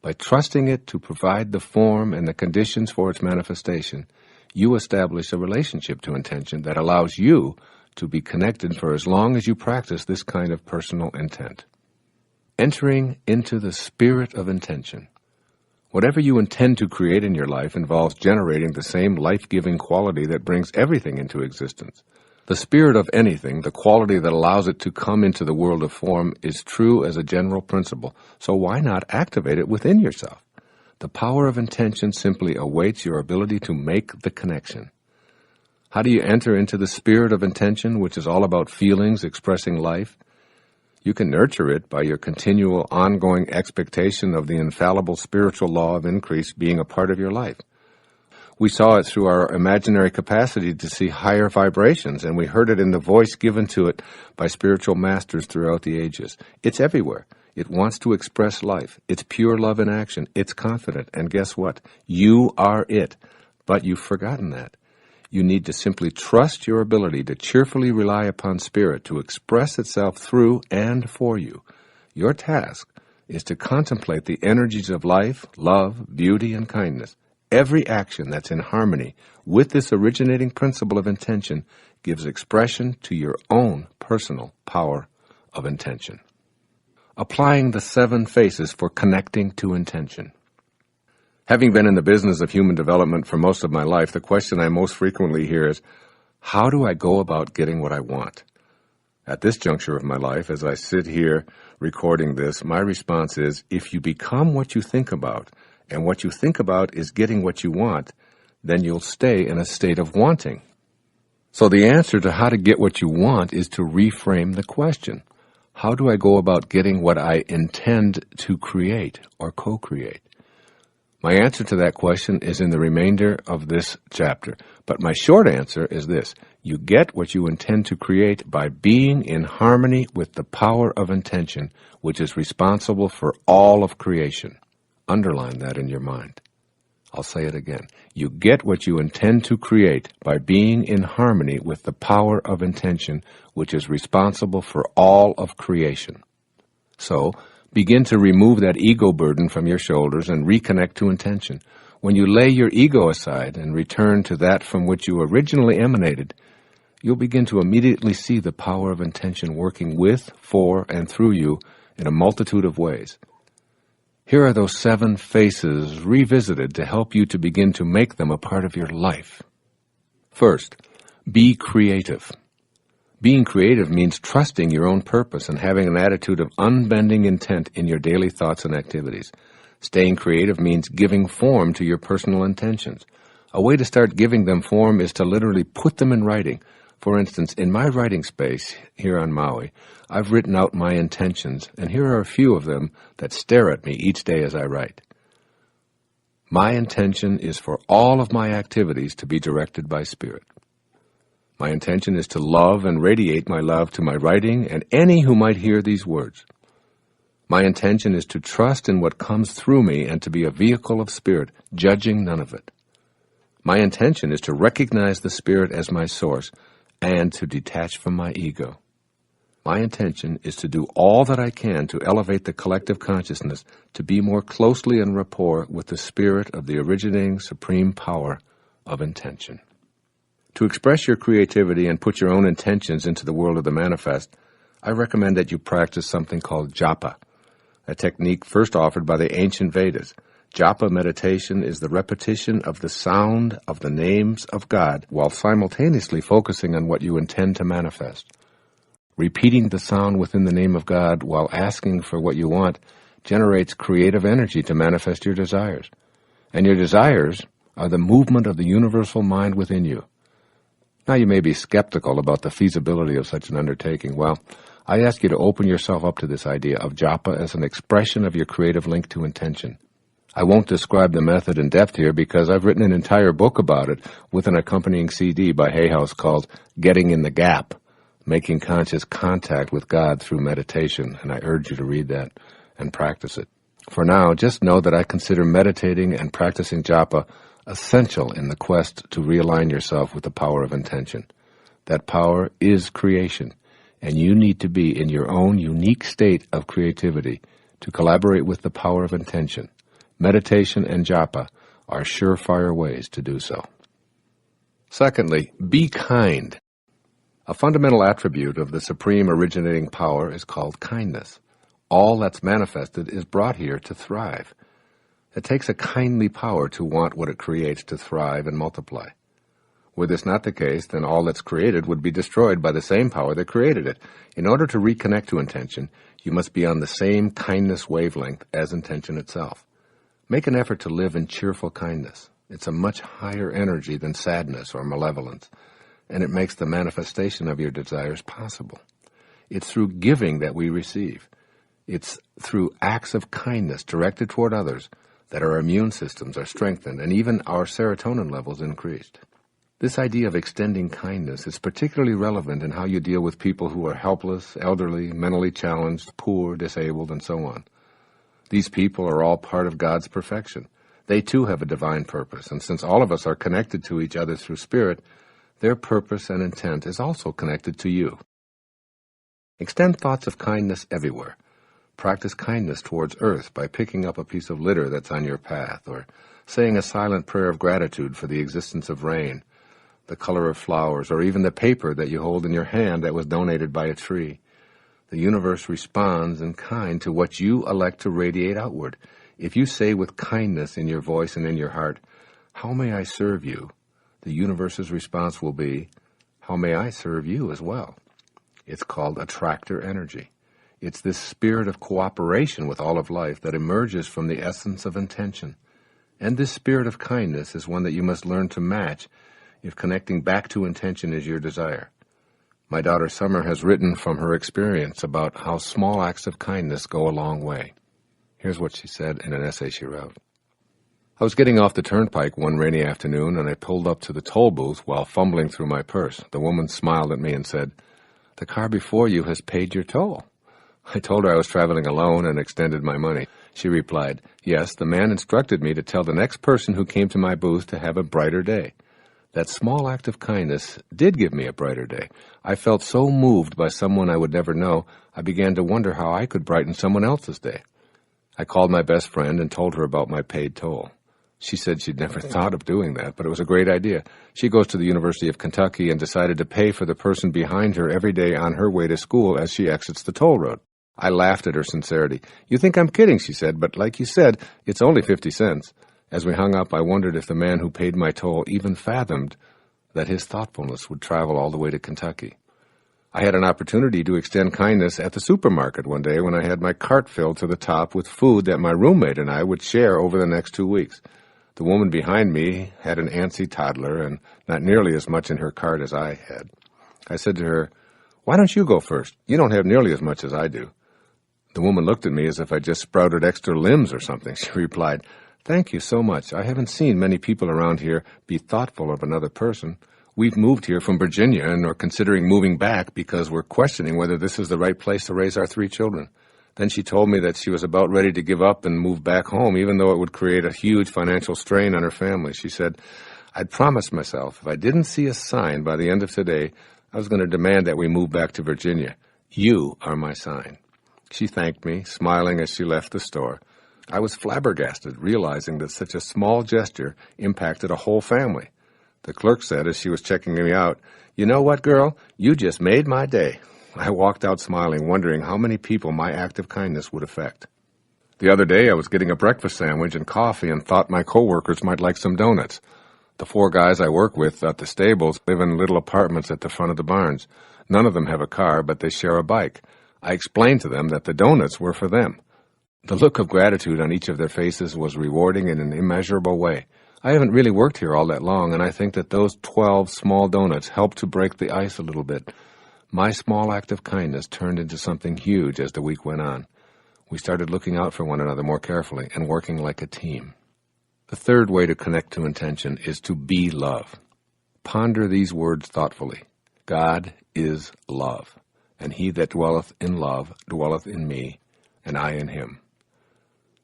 By trusting it to provide the form and the conditions for its manifestation, you establish a relationship to intention that allows you to be connected for as long as you practice this kind of personal intent. Entering into the spirit of intention. Whatever you intend to create in your life involves generating the same life-giving quality that brings everything into existence. The spirit of anything, the quality that allows it to come into the world of form, is true as a general principle, so why not activate it within yourself? The power of intention simply awaits your ability to make the connection. How do you enter into the spirit of intention, which is all about feelings expressing life? You can nurture it by your continual, ongoing expectation of the infallible spiritual law of increase being a part of your life. We saw it through our imaginary capacity to see higher vibrations, and we heard it in the voice given to it by spiritual masters throughout the ages. It's everywhere. It wants to express life. It's pure love in action. It's confident. And guess what? You are it. But you've forgotten that. You need to simply trust your ability to cheerfully rely upon Spirit to express itself through and for you. Your task is to contemplate the energies of life, love, beauty, and kindness. Every action that's in harmony with this originating principle of intention gives expression to your own personal power of intention. Applying the 7 phases for connecting to intention. Having been in the business of human development for most of my life, the question I most frequently hear is, how do I go about getting what I want? At this juncture of my life, as I sit here recording this, my response is, if you become what you think about, and what you think about is getting what you want, then you'll stay in a state of wanting. So the answer to how to get what you want is to reframe the question. How do I go about getting what I intend to create or co-create? My answer to that question is in the remainder of this chapter, but my short answer is this. You get what you intend to create by being in harmony with the power of intention, which is responsible for all of creation. Underline that in your mind. I'll say it again. You get what you intend to create by being in harmony with the power of intention, which is responsible for all of creation. So, begin to remove that ego burden from your shoulders and reconnect to intention. When you lay your ego aside and return to that from which you originally emanated, you'll begin to immediately see the power of intention working with, for, and through you in a multitude of ways. Here are those 7 phases revisited to help you to begin to make them a part of your life. First, be creative. Being creative means trusting your own purpose and having an attitude of unbending intent in your daily thoughts and activities. Staying creative means giving form to your personal intentions. A way to start giving them form is to literally put them in writing. For instance, in my writing space here on Maui, I've written out my intentions, and here are a few of them that stare at me each day as I write. My intention is for all of my activities to be directed by Spirit. My intention is to love and radiate my love to my writing and any who might hear these words. My intention is to trust in what comes through me and to be a vehicle of Spirit, judging none of it. My intention is to recognize the Spirit as my source and to detach from my ego. My intention is to do all that I can to elevate the collective consciousness to be more closely in rapport with the spirit of the originating supreme power of intention. To express your creativity and put your own intentions into the world of the manifest, I recommend that you practice something called japa, a technique first offered by the ancient Vedas. Japa meditation is the repetition of the sound of the names of God while simultaneously focusing on what you intend to manifest. Repeating the sound within the name of God while asking for what you want generates creative energy to manifest your desires. And your desires are the movement of the universal mind within you. Now you may be skeptical about the feasibility of such an undertaking. Well, I ask you to open yourself up to this idea of japa as an expression of your creative link to intention. I won't describe the method in depth here because I've written an entire book about it with an accompanying CD by Hay House called Getting in the Gap, Making Conscious Contact with God Through Meditation, and I urge you to read that and practice it. For now, just know that I consider meditating and practicing japa essential in the quest to realign yourself with the power of intention. That power is creation, and you need to be in your own unique state of creativity to collaborate with the power of intention. Meditation and japa are surefire ways to do so. Secondly, be kind. A fundamental attribute of the supreme originating power is called kindness. All that's manifested is brought here to thrive. It takes a kindly power to want what it creates to thrive and multiply. Were this not the case, then all that's created would be destroyed by the same power that created it. In order to reconnect to intention, you must be on the same kindness wavelength as intention itself. Make an effort to live in cheerful kindness. It's a much higher energy than sadness or malevolence, and it makes the manifestation of your desires possible. It's through giving that we receive. It's through acts of kindness directed toward others that our immune systems are strengthened and even our serotonin levels increased. This idea of extending kindness is particularly relevant in how you deal with people who are helpless, elderly, mentally challenged, poor, disabled, and so on. These people are all part of God's perfection. They too have a divine purpose, and since all of us are connected to each other through spirit, their purpose and intent is also connected to you. Extend thoughts of kindness everywhere. Practice kindness towards earth by picking up a piece of litter that's on your path, or saying a silent prayer of gratitude for the existence of rain, the color of flowers, or even the paper that you hold in your hand that was donated by a tree. The universe responds in kind to what you elect to radiate outward. If you say with kindness in your voice and in your heart, "How may I serve you?" the universe's response will be, "How may I serve you as well?" It's called attractor energy. It's this spirit of cooperation with all of life that emerges from the essence of intention. And this spirit of kindness is one that you must learn to match if connecting back to intention is your desire. My daughter Summer has written from her experience about how small acts of kindness go a long way. Here's what she said in an essay she wrote. I was getting off the turnpike one rainy afternoon, and I pulled up to the toll booth while fumbling through my purse. The woman smiled at me and said, "The car before you has paid your toll." I told her I was traveling alone and extended my money. She replied, "Yes, the man instructed me to tell the next person who came to my booth to have a brighter day." That small act of kindness did give me a brighter day. I felt so moved by someone I would never know, I began to wonder how I could brighten someone else's day. I called my best friend and told her about my paid toll. She said she'd never thought of doing that, but it was a great idea. She goes to the University of Kentucky and decided to pay for the person behind her every day on her way to school as she exits the toll road. I laughed at her sincerity. "You think I'm kidding," she said, "but like you said, it's only 50 cents. As we hung up, I wondered if the man who paid my toll even fathomed that his thoughtfulness would travel all the way to Kentucky. I had an opportunity to extend kindness at the supermarket one day when I had my cart filled to the top with food that my roommate and I would share over the next 2 weeks. The woman behind me had an antsy toddler and not nearly as much in her cart as I had. I said to her, "Why don't you go first? You don't have nearly as much as I do." The woman looked at me as if I just sprouted extra limbs or something. She replied, "Thank you so much. I haven't seen many people around here be thoughtful of another person. We've moved here from Virginia and are considering moving back because we're questioning whether this is the right place to raise our 3 children." Then she told me that she was about ready to give up and move back home, even though it would create a huge financial strain on her family. She said, "I'd promised myself if I didn't see a sign by the end of today, I was going to demand that we move back to Virginia. You are my sign." She thanked me, smiling as she left the store. I was flabbergasted, realizing that such a small gesture impacted a whole family. The clerk said as she was checking me out, "You know what, girl? You just made my day." I walked out smiling, wondering how many people my act of kindness would affect. The other day, I was getting a breakfast sandwich and coffee and thought my coworkers might like some donuts. The 4 guys I work with at the stables live in little apartments at the front of the barns. None of them have a car, but they share a bike. I explained to them that the donuts were for them. The look of gratitude on each of their faces was rewarding in an immeasurable way. I haven't really worked here all that long, and I think that those 12 small donuts helped to break the ice a little bit. My small act of kindness turned into something huge as the week went on. We started looking out for one another more carefully and working like a team. The third way to connect to intention is to be love. Ponder these words thoughtfully. God is love, and he that dwelleth in love dwelleth in me, and I in him.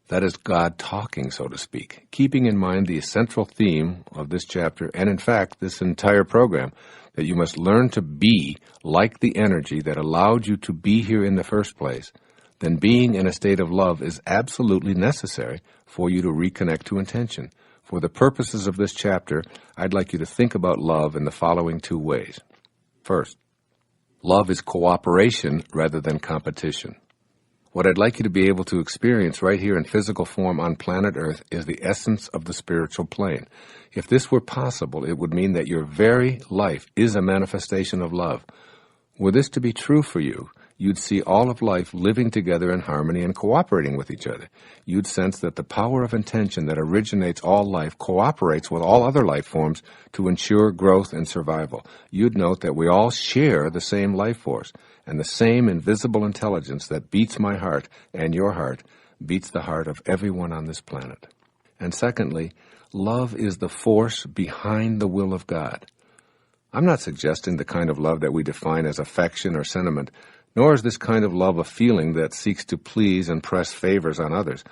That is God talking, so to speak, keeping in mind the central theme of this chapter, and in fact this entire program, that you must learn to be like the energy that allowed you to be here in the first place. Then being in a state of love is absolutely necessary for you to reconnect to intention. For the purposes of this chapter, I'd like you to think about love in the following two ways. First, love is cooperation rather than competition. What I'd like you to be able to experience right here in physical form on planet Earth is the essence of the spiritual plane. If this were possible, it would mean that your very life is a manifestation of love. Were this to be true for you, you'd see all of life living together in harmony and cooperating with each other. You'd sense that the power of intention that originates all life cooperates with all other life forms to ensure growth and survival. You'd note that we all share the same life force, and the same invisible intelligence that beats my heart and your heart beats the heart of everyone on this planet. And secondly, love is the force behind the will of God. I'm not suggesting the kind of love that we define as affection or sentiment, nor is this kind of love a feeling that seeks to please and press favors on others.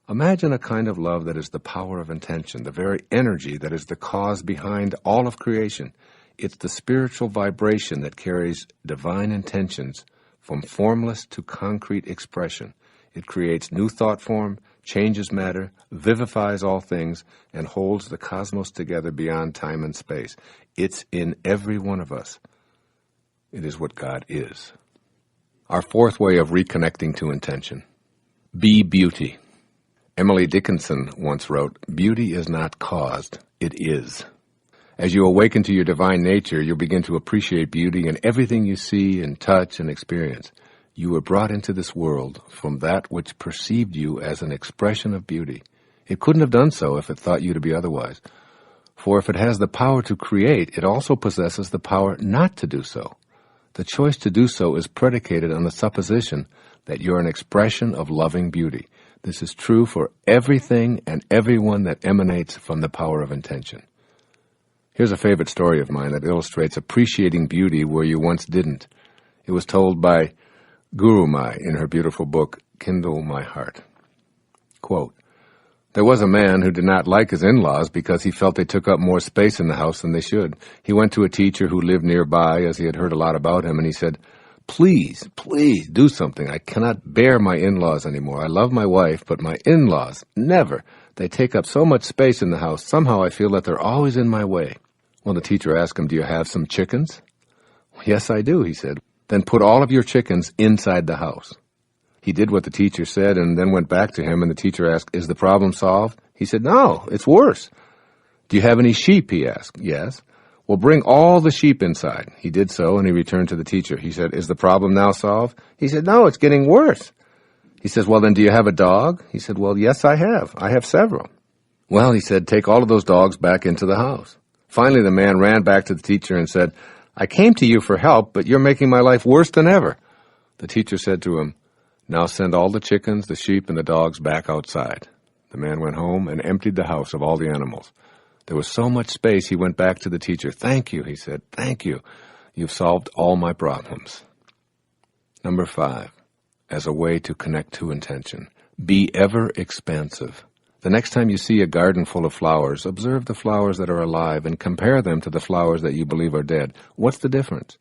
Imagine a kind of love that is the power of intention, the very energy that is the cause behind all of creation. It's the spiritual vibration that carries divine intentions from formless to concrete expression. It creates new thought form, changes matter, vivifies all things, and holds the cosmos together beyond time and space. It's in every one of us. It is what God is. Our fourth way of reconnecting to intention. Be beauty. Emily Dickinson once wrote, "Beauty is not caused, it is." As you awaken to your divine nature, you'll begin to appreciate beauty in everything you see and touch and experience. You were brought into this world from that which perceived you as an expression of beauty. It couldn't have done so if it thought you to be otherwise. For if it has the power to create, it also possesses the power not to do so. The choice to do so is predicated on the supposition that you're an expression of loving beauty. This is true for everything and everyone that emanates from the power of intention. Here's a favorite story of mine that illustrates appreciating beauty where you once didn't. It was told by Guru Mai in her beautiful book, Kindle My Heart. Quote, "There was a man who did not like his in-laws because he felt they took up more space in the house than they should. He went to a teacher who lived nearby as he had heard a lot about him, and he said, 'Please, please do something. I cannot bear my in-laws anymore. I love my wife, but my in-laws, never. They take up so much space in the house. Somehow I feel that they're always in my way.' Well, the teacher asked him, 'Do you have some chickens?' 'Yes, I do,' he said. 'Then put all of your chickens inside the house.' He did what the teacher said and then went back to him, and the teacher asked, 'Is the problem solved?' He said, 'No, it's worse.' 'Do you have any sheep?' he asked. 'Yes.' 'Well, bring all the sheep inside.' He did so, and he returned to the teacher. He said, 'Is the problem now solved?' He said, 'No, it's getting worse.' He says, 'Well, then do you have a dog?' He said, 'Well, yes, I have. I have several.' 'Well,' he said, 'take all of those dogs back into the house.' Finally, the man ran back to the teacher and said, 'I came to you for help, but you're making my life worse than ever.' The teacher said to him, 'Now send all the chickens, the sheep, and the dogs back outside.' The man went home and emptied the house of all the animals. There was so much space, he went back to the teacher. 'Thank you,' he said, 'thank you. You've solved all my problems.'" Number 5, as a way to connect to intention, be ever expansive. The next time you see a garden full of flowers, observe the flowers that are alive and compare them to the flowers that you believe are dead. What's the difference?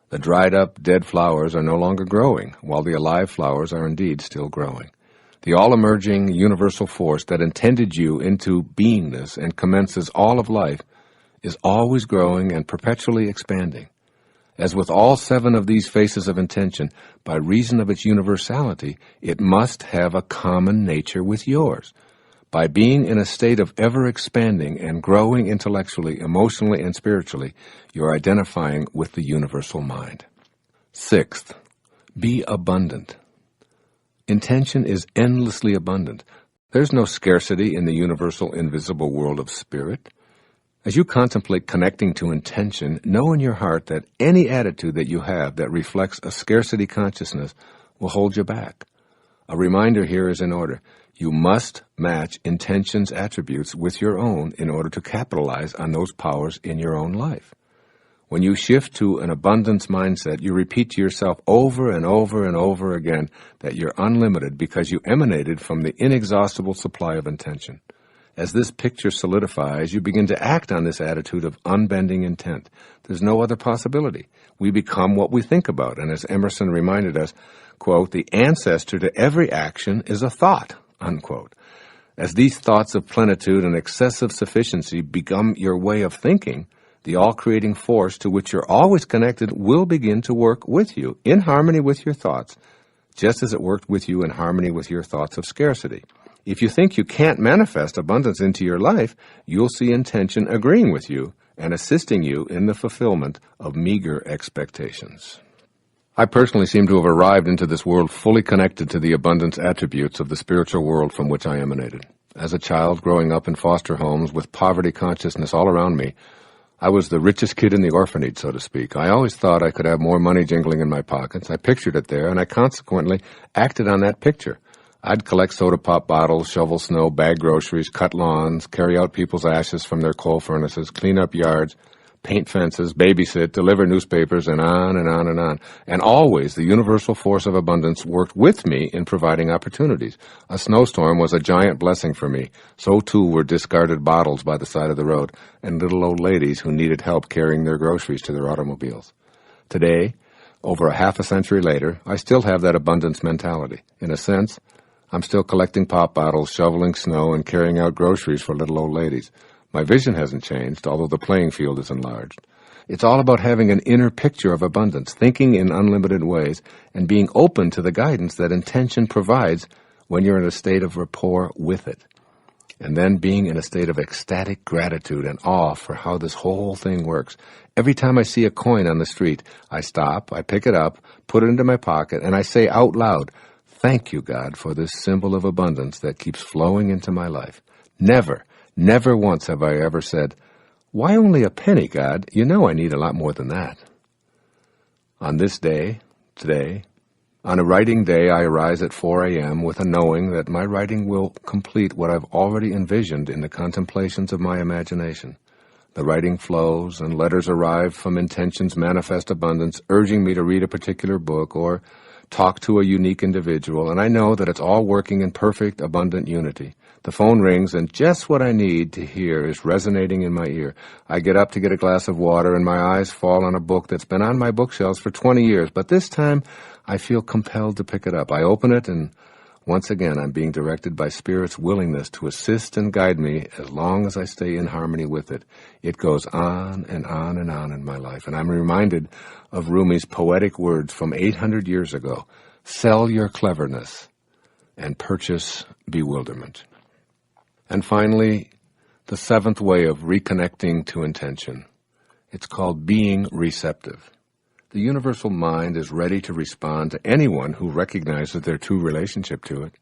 The dried-up, dead flowers are no longer growing, while the alive flowers are indeed still growing. The all-emerging universal force that intended you into beingness and commences all of life is always growing and perpetually expanding. As with all 7 of these faces of intention, by reason of its universality, it must have a common nature with yours. By being in a state of ever-expanding and growing intellectually, emotionally, and spiritually, you're identifying with the universal mind. 6th, be abundant. Intention is endlessly abundant. There's no scarcity in the universal invisible world of spirit. As you contemplate connecting to intention, know in your heart that any attitude that you have that reflects a scarcity consciousness will hold you back. A reminder here is in order. You must match intention's attributes with your own in order to capitalize on those powers in your own life. When you shift to an abundance mindset, you repeat to yourself over and over and over again that you're unlimited because you emanated from the inexhaustible supply of intention. As this picture solidifies, you begin to act on this attitude of unbending intent. There's no other possibility. We become what we think about, and as Emerson reminded us, quote, the ancestor to every action is a thought, unquote. As these thoughts of plenitude and excessive sufficiency become your way of thinking, the all-creating force to which you're always connected will begin to work with you in harmony with your thoughts, just as it worked with you in harmony with your thoughts of scarcity. If you think you can't manifest abundance into your life, you'll see intention agreeing with you and assisting you in the fulfillment of meager expectations. I personally seem to have arrived into this world fully connected to the abundance attributes of the spiritual world from which I emanated. As a child growing up in foster homes with poverty consciousness all around me, I was the richest kid in the orphanage, so to speak. I always thought I could have more money jingling in my pockets. I pictured it there, and I consequently acted on that picture. I'd collect soda pop bottles, shovel snow, bag groceries, cut lawns, carry out people's ashes from their coal furnaces, clean up yards, paint fences, babysit, deliver newspapers, and on and on and on. And always the universal force of abundance worked with me in providing opportunities. A snowstorm was a giant blessing for me. So too were discarded bottles by the side of the road and little old ladies who needed help carrying their groceries to their automobiles. Today, over a half a century later, I still have that abundance mentality. In a sense, I'm still collecting pop bottles, shoveling snow, and carrying out groceries for little old ladies. My vision hasn't changed, although the playing field is enlarged. It's all about having an inner picture of abundance, thinking in unlimited ways, and being open to the guidance that intention provides when you're in a state of rapport with it. And then being in a state of ecstatic gratitude and awe for how this whole thing works. Every time I see a coin on the street, I stop, I pick it up, put it into my pocket, and I say out loud, "Thank you, God, for this symbol of abundance that keeps flowing into my life." Never once have I ever said, "Why only a penny, God? You know I need a lot more than that." On this day, today, on a writing day, I arise at 4 a.m. with a knowing that my writing will complete what I've already envisioned in the contemplations of my imagination. The writing flows, and letters arrive from intention's manifest abundance, urging me to read a particular book or talk to a unique individual, and I know that it's all working in perfect, abundant unity. The phone rings, and just what I need to hear is resonating in my ear. I get up to get a glass of water, and my eyes fall on a book that's been on my bookshelves for 20 years, but this time I feel compelled to pick it up. I open it, and once again I'm being directed by Spirit's willingness to assist and guide me as long as I stay in harmony with it. It goes on and on and on in my life, and I'm reminded of Rumi's poetic words from 800 years ago: "Sell your cleverness and purchase bewilderment." And finally, the seventh way of reconnecting to intention. It's called being receptive. The universal mind is ready to respond to anyone who recognizes their true relationship to it.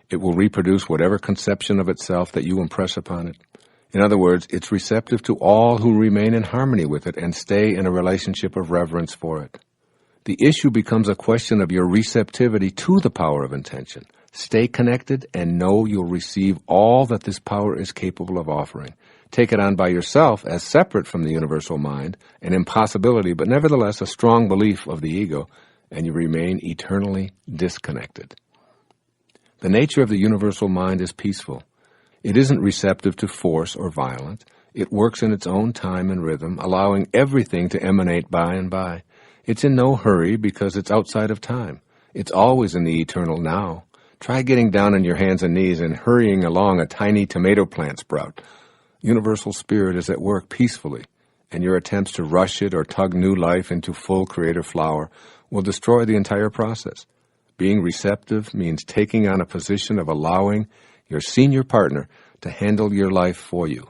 It will reproduce whatever conception of itself that you impress upon it. In other words, it's receptive to all who remain in harmony with it and stay in a relationship of reverence for it. The issue becomes a question of your receptivity to the power of intention. Stay connected and know you'll receive all that this power is capable of offering. Take it on by yourself as separate from the universal mind, an impossibility, but nevertheless a strong belief of the ego, and you remain eternally disconnected. The nature of the universal mind is peaceful. It isn't receptive to force or violence. It works in its own time and rhythm, allowing everything to emanate by and by. It's in no hurry because it's outside of time. It's always in the eternal now. Try getting down on your hands and knees and hurrying along a tiny tomato plant sprout. Universal Spirit is at work peacefully, and your attempts to rush it or tug new life into full creative flower will destroy the entire process. Being receptive means taking on a position of allowing your senior partner to handle your life for you.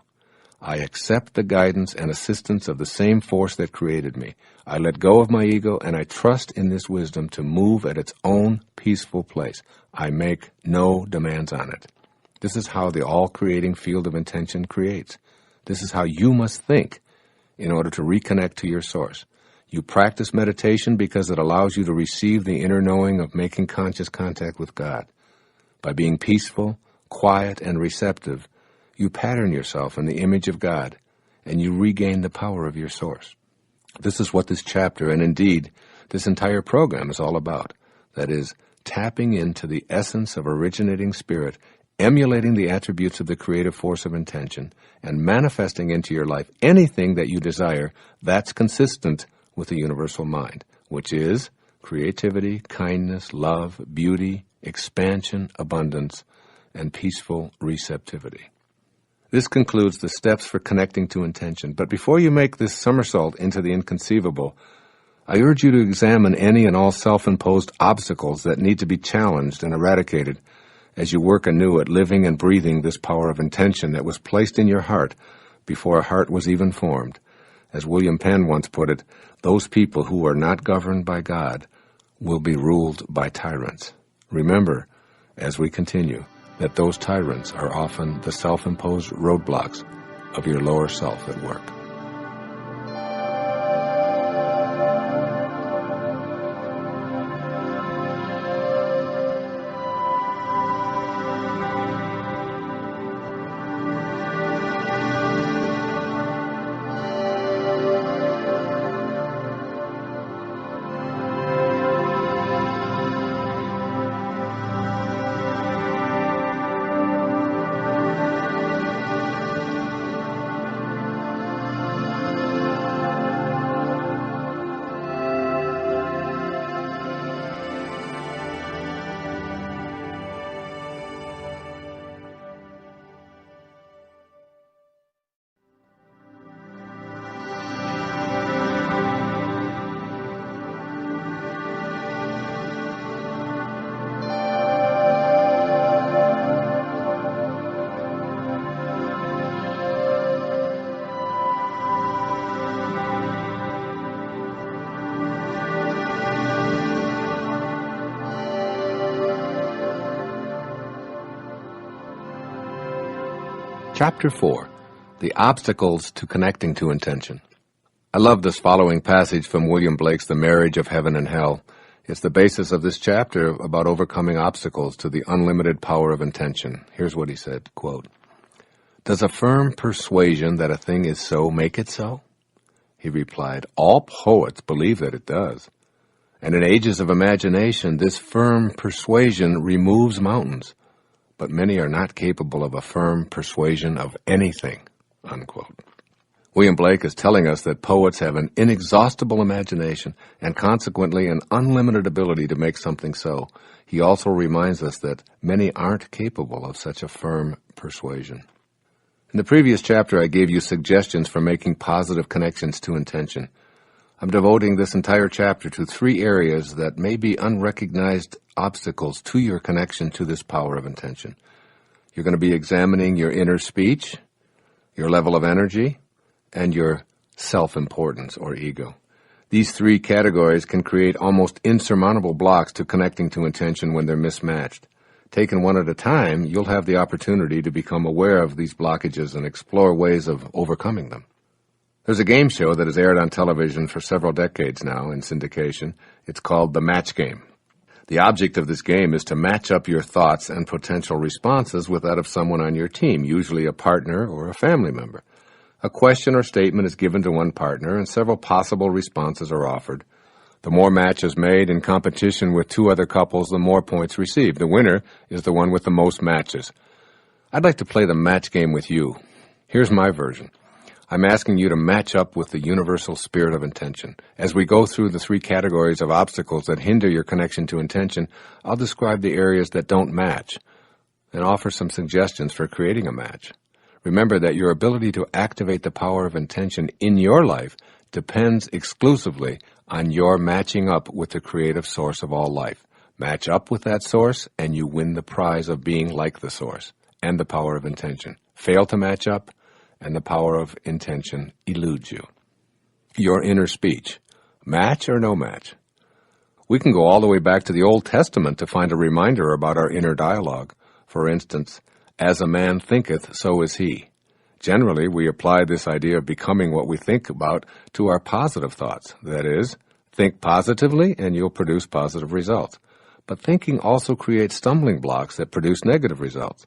I accept the guidance and assistance of the same force that created me. I let go of my ego, and I trust in this wisdom to move at its own peaceful place. I make no demands on it. This is how the all-creating field of intention creates. This is how you must think in order to reconnect to your source. You practice meditation because it allows you to receive the inner knowing of making conscious contact with God. By being peaceful, quiet, and receptive, you pattern yourself in the image of God, and you regain the power of your source. This is what this chapter, and indeed this entire program, is all about. That is, tapping into the essence of originating spirit, emulating the attributes of the creative force of intention, and manifesting into your life anything that you desire that's consistent with the universal mind, which is creativity, kindness, love, beauty, expansion, abundance, and peaceful receptivity. This concludes the steps for connecting to intention. But before you make this somersault into the inconceivable, I urge you to examine any and all self-imposed obstacles that need to be challenged and eradicated as you work anew at living and breathing this power of intention that was placed in your heart before a heart was even formed. As William Penn once put it, those people who are not governed by God will be ruled by tyrants. Remember, as we continue, that those tyrants are often the self-imposed roadblocks of your lower self at work. Chapter 4. The Obstacles to Connecting to Intention. I love this following passage from William Blake's The Marriage of Heaven and Hell. It's the basis of this chapter about overcoming obstacles to the unlimited power of intention. Here's what he said, quote, "Does a firm persuasion that a thing is so make it so?" He replied, "All poets believe that it does. And in ages of imagination, this firm persuasion removes mountains. But many are not capable of a firm persuasion of anything," unquote. William Blake is telling us that poets have an inexhaustible imagination and consequently an unlimited ability to make something so. He also reminds us that many aren't capable of such a firm persuasion. In the previous chapter, I gave you suggestions for making positive connections to intention. I'm devoting this entire chapter to 3 areas that may be unrecognized obstacles to your connection to this power of intention. You're going to be examining your inner speech, your level of energy, and your self-importance or ego. These 3 categories can create almost insurmountable blocks to connecting to intention when they're mismatched. Taken one at a time, you'll have the opportunity to become aware of these blockages and explore ways of overcoming them. There's a game show that has aired on television for several decades now in syndication. It's called The Match Game. The object of this game is to match up your thoughts and potential responses with that of someone on your team, usually a partner or a family member. A question or statement is given to one partner, and several possible responses are offered. The more matches made in competition with 2 other couples, the more points received. The winner is the one with the most matches. I'd like to play the match game with you. Here's my version. I'm asking you to match up with the universal spirit of intention. As we go through the 3 categories of obstacles that hinder your connection to intention, I'll describe the areas that don't match and offer some suggestions for creating a match. Remember that your ability to activate the power of intention in your life depends exclusively on your matching up with the creative source of all life. Match up with that source, and you win the prize of being like the source and the power of intention. Fail to match up, and the power of intention eludes you. Your inner speech. Match or no match? We can go all the way back to the Old Testament to find a reminder about our inner dialogue. For instance, As a man thinketh, so is he. Generally, we apply this idea of becoming what we think about to our positive thoughts. That is, think positively and you'll produce positive results. But thinking also creates stumbling blocks that produce negative results.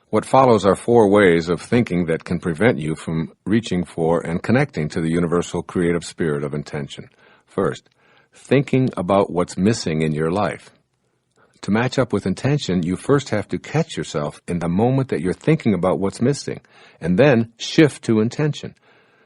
What follows are 4 ways of thinking that can prevent you from reaching for and connecting to the universal creative spirit of intention. First, thinking about what's missing in your life. To match up with intention, you first have to catch yourself in the moment that you're thinking about what's missing, and then shift to intention.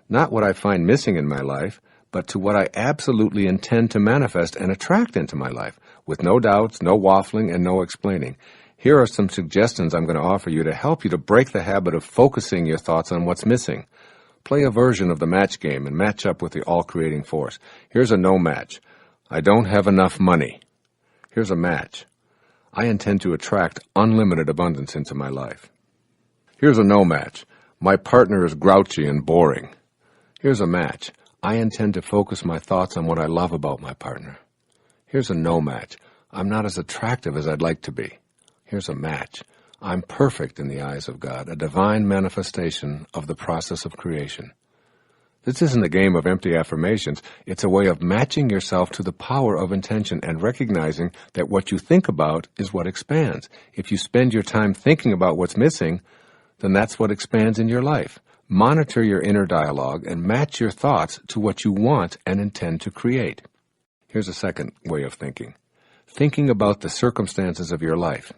Not what I find missing in my life, but to what I absolutely intend to manifest and attract into my life, with no doubts, no waffling, and no explaining. Here are some suggestions I'm going to offer you to help you to break the habit of focusing your thoughts on what's missing. Play a version of the match game and match up with the all-creating force. Here's a no match. I don't have enough money. Here's a match. I intend to attract unlimited abundance into my life. Here's a no match. My partner is grouchy and boring. Here's a match. I intend to focus my thoughts on what I love about my partner. Here's a no match. I'm not as attractive as I'd like to be. Here's a match. I'm perfect in the eyes of God, a divine manifestation of the process of creation. This isn't a game of empty affirmations. It's a way of matching yourself to the power of intention and recognizing that what you think about is what expands. If you spend your time thinking about what's missing, then that's what expands in your life. Monitor your inner dialogue and match your thoughts to what you want and intend to create. Here's a second way of thinking. Thinking about the circumstances of your life.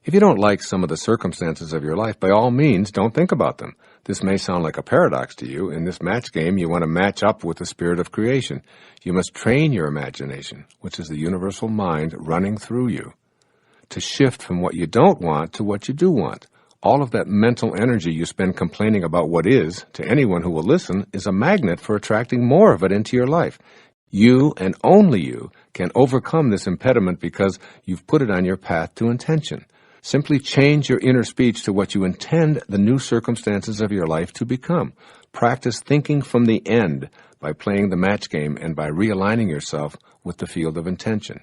If you don't like some of the circumstances of your life, by all means, don't think about them. This may sound like a paradox to you. In this match game, you want to match up with the spirit of creation. You must train your imagination, which is the universal mind running through you, to shift from what you don't want to what you do want. All of that mental energy you spend complaining about what is, to anyone who will listen, is a magnet for attracting more of it into your life. You, and only you, can overcome this impediment because you've put it on your path to intention. Simply change your inner speech to what you intend the new circumstances of your life to become. Practice thinking from the end by playing the match game and by realigning yourself with the field of intention.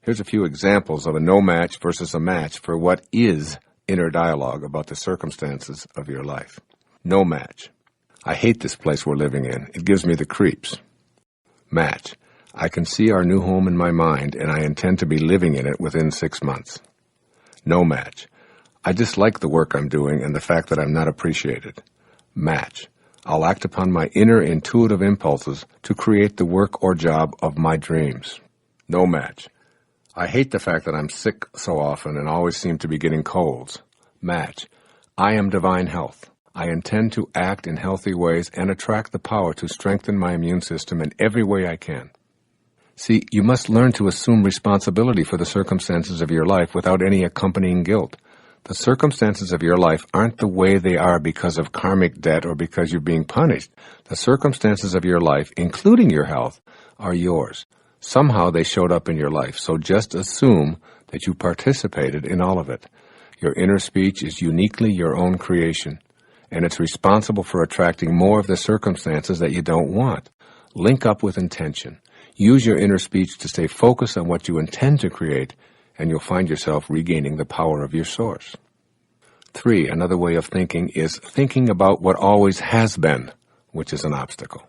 Here's a few examples of a no match versus a match for what is inner dialogue about the circumstances of your life. No match. I hate this place we're living in. It gives me the creeps. Match. I can see our new home in my mind, and I intend to be living in it within 6 months. No match. I dislike the work I'm doing and the fact that I'm not appreciated. Match. I'll act upon my inner intuitive impulses to create the work or job of my dreams. No match. I hate the fact that I'm sick so often and always seem to be getting colds. Match. I am divine health. I intend to act in healthy ways and attract the power to strengthen my immune system in every way I can. See, you must learn to assume responsibility for the circumstances of your life without any accompanying guilt. The circumstances of your life aren't the way they are because of karmic debt or because you're being punished. The circumstances of your life, including your health, are yours. Somehow they showed up in your life, so just assume that you participated in all of it. Your inner speech is uniquely your own creation, and it's responsible for attracting more of the circumstances that you don't want. Link up with intention. Use your inner speech to stay focused on what you intend to create, and you'll find yourself regaining the power of your source. 3, another way of thinking is thinking about what always has been, which is an obstacle.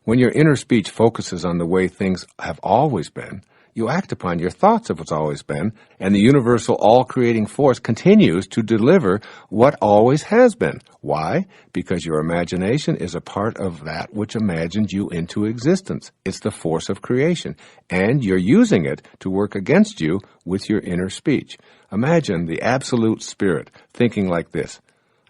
When your inner speech focuses on the way things have always been, you act upon your thoughts of what's always been, and the universal all-creating force continues to deliver what always has been. Why? Because your imagination is a part of that which imagined you into existence. It's the force of creation, and you're using it to work against you with your inner speech. Imagine the absolute spirit thinking like this.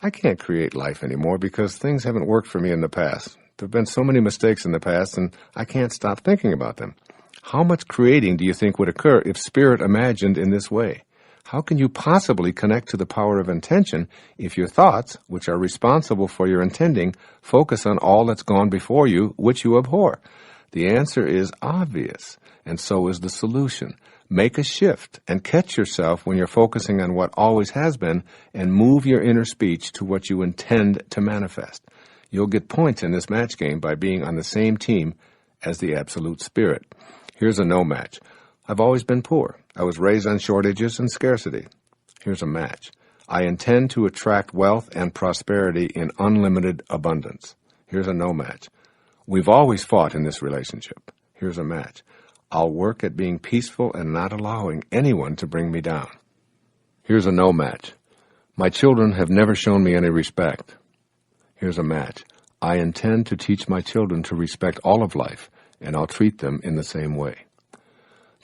I can't create life anymore because things haven't worked for me in the past. There have been so many mistakes in the past, and I can't stop thinking about them. How much creating do you think would occur if spirit imagined in this way? How can you possibly connect to the power of intention if your thoughts, which are responsible for your intending, focus on all that's gone before you, which you abhor? The answer is obvious, and so is the solution. Make a shift and catch yourself when you're focusing on what always has been and move your inner speech to what you intend to manifest. You'll get points in this match game by being on the same team as the absolute spirit. Here's a no match. I've always been poor. I was raised on shortages and scarcity. Here's a match. I intend to attract wealth and prosperity in unlimited abundance. Here's a no match. We've always fought in this relationship. Here's a match. I'll work at being peaceful and not allowing anyone to bring me down. Here's a no match. My children have never shown me any respect. Here's a match. I intend to teach my children to respect all of life, and I'll treat them in the same way.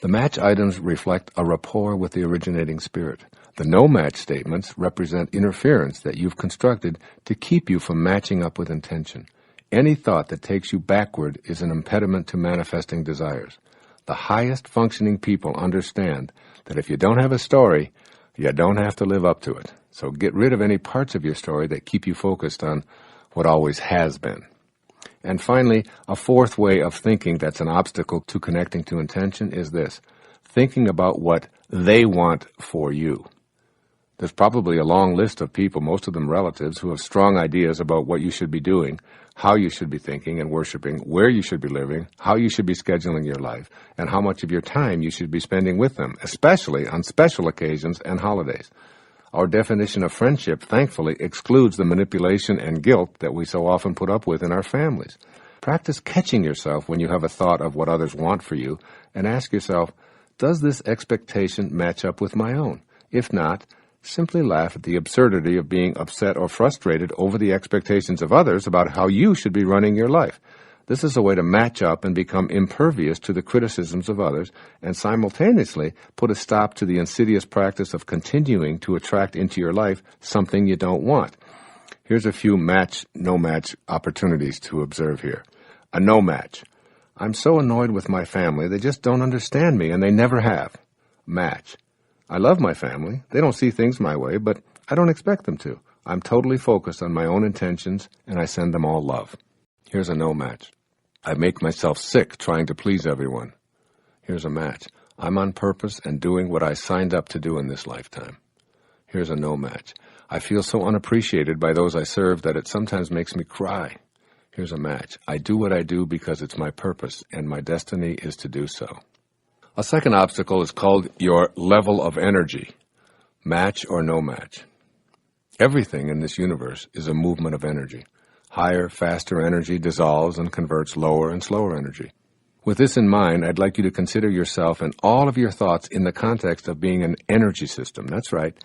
The match items reflect a rapport with the originating spirit. The no-match statements represent interference that you've constructed to keep you from matching up with intention. Any thought that takes you backward is an impediment to manifesting desires. The highest functioning people understand that if you don't have a story, you don't have to live up to it. So get rid of any parts of your story that keep you focused on what always has been. And finally, a fourth way of thinking that's an obstacle to connecting to intention is this: thinking about what they want for you. There's probably a long list of people, most of them relatives, who have strong ideas about what you should be doing, how you should be thinking and worshiping, where you should be living, how you should be scheduling your life, and how much of your time you should be spending with them, especially on special occasions and holidays. Our definition of friendship, thankfully, excludes the manipulation and guilt that we so often put up with in our families. Practice catching yourself when you have a thought of what others want for you, and ask yourself, does this expectation match up with my own? If not, simply laugh at the absurdity of being upset or frustrated over the expectations of others about how you should be running your life. This is a way to match up and become impervious to the criticisms of others, and simultaneously put a stop to the insidious practice of continuing to attract into your life something you don't want. Here's a few match, no match opportunities to observe here. A no match. I'm so annoyed with my family, they just don't understand me, and they never have. Match. I love my family. They don't see things my way, but I don't expect them to. I'm totally focused on my own intentions, and I send them all love. Here's a no match. I make myself sick trying to please everyone. Here's a match. I'm on purpose and doing what I signed up to do in this lifetime. Here's a no match. I feel so unappreciated by those I serve that it sometimes makes me cry. Here's a match. I do what I do because it's my purpose, and my destiny is to do so. A second obstacle is called your level of energy. Match or no match. Everything in this universe is a movement of energy. Higher, faster energy dissolves and converts lower and slower energy. With this in mind, I'd like you to consider yourself and all of your thoughts in the context of being an energy system. That's right.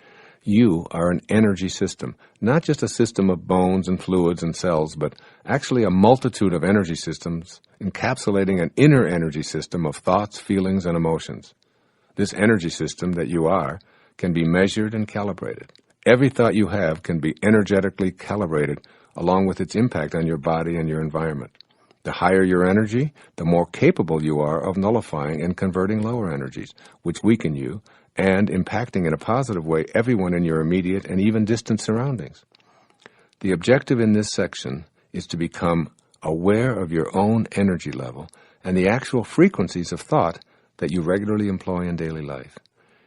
You are an energy system, not just a system of bones and fluids and cells, but actually a multitude of energy systems encapsulating an inner energy system of thoughts, feelings, and emotions. This energy system that you are can be measured and calibrated. Every thought you have can be energetically calibrated along with its impact on your body and your environment. The higher your energy, the more capable you are of nullifying and converting lower energies, which weaken you, and impacting in a positive way everyone in your immediate and even distant surroundings. The objective in this section is to become aware of your own energy level and the actual frequencies of thought that you regularly employ in daily life.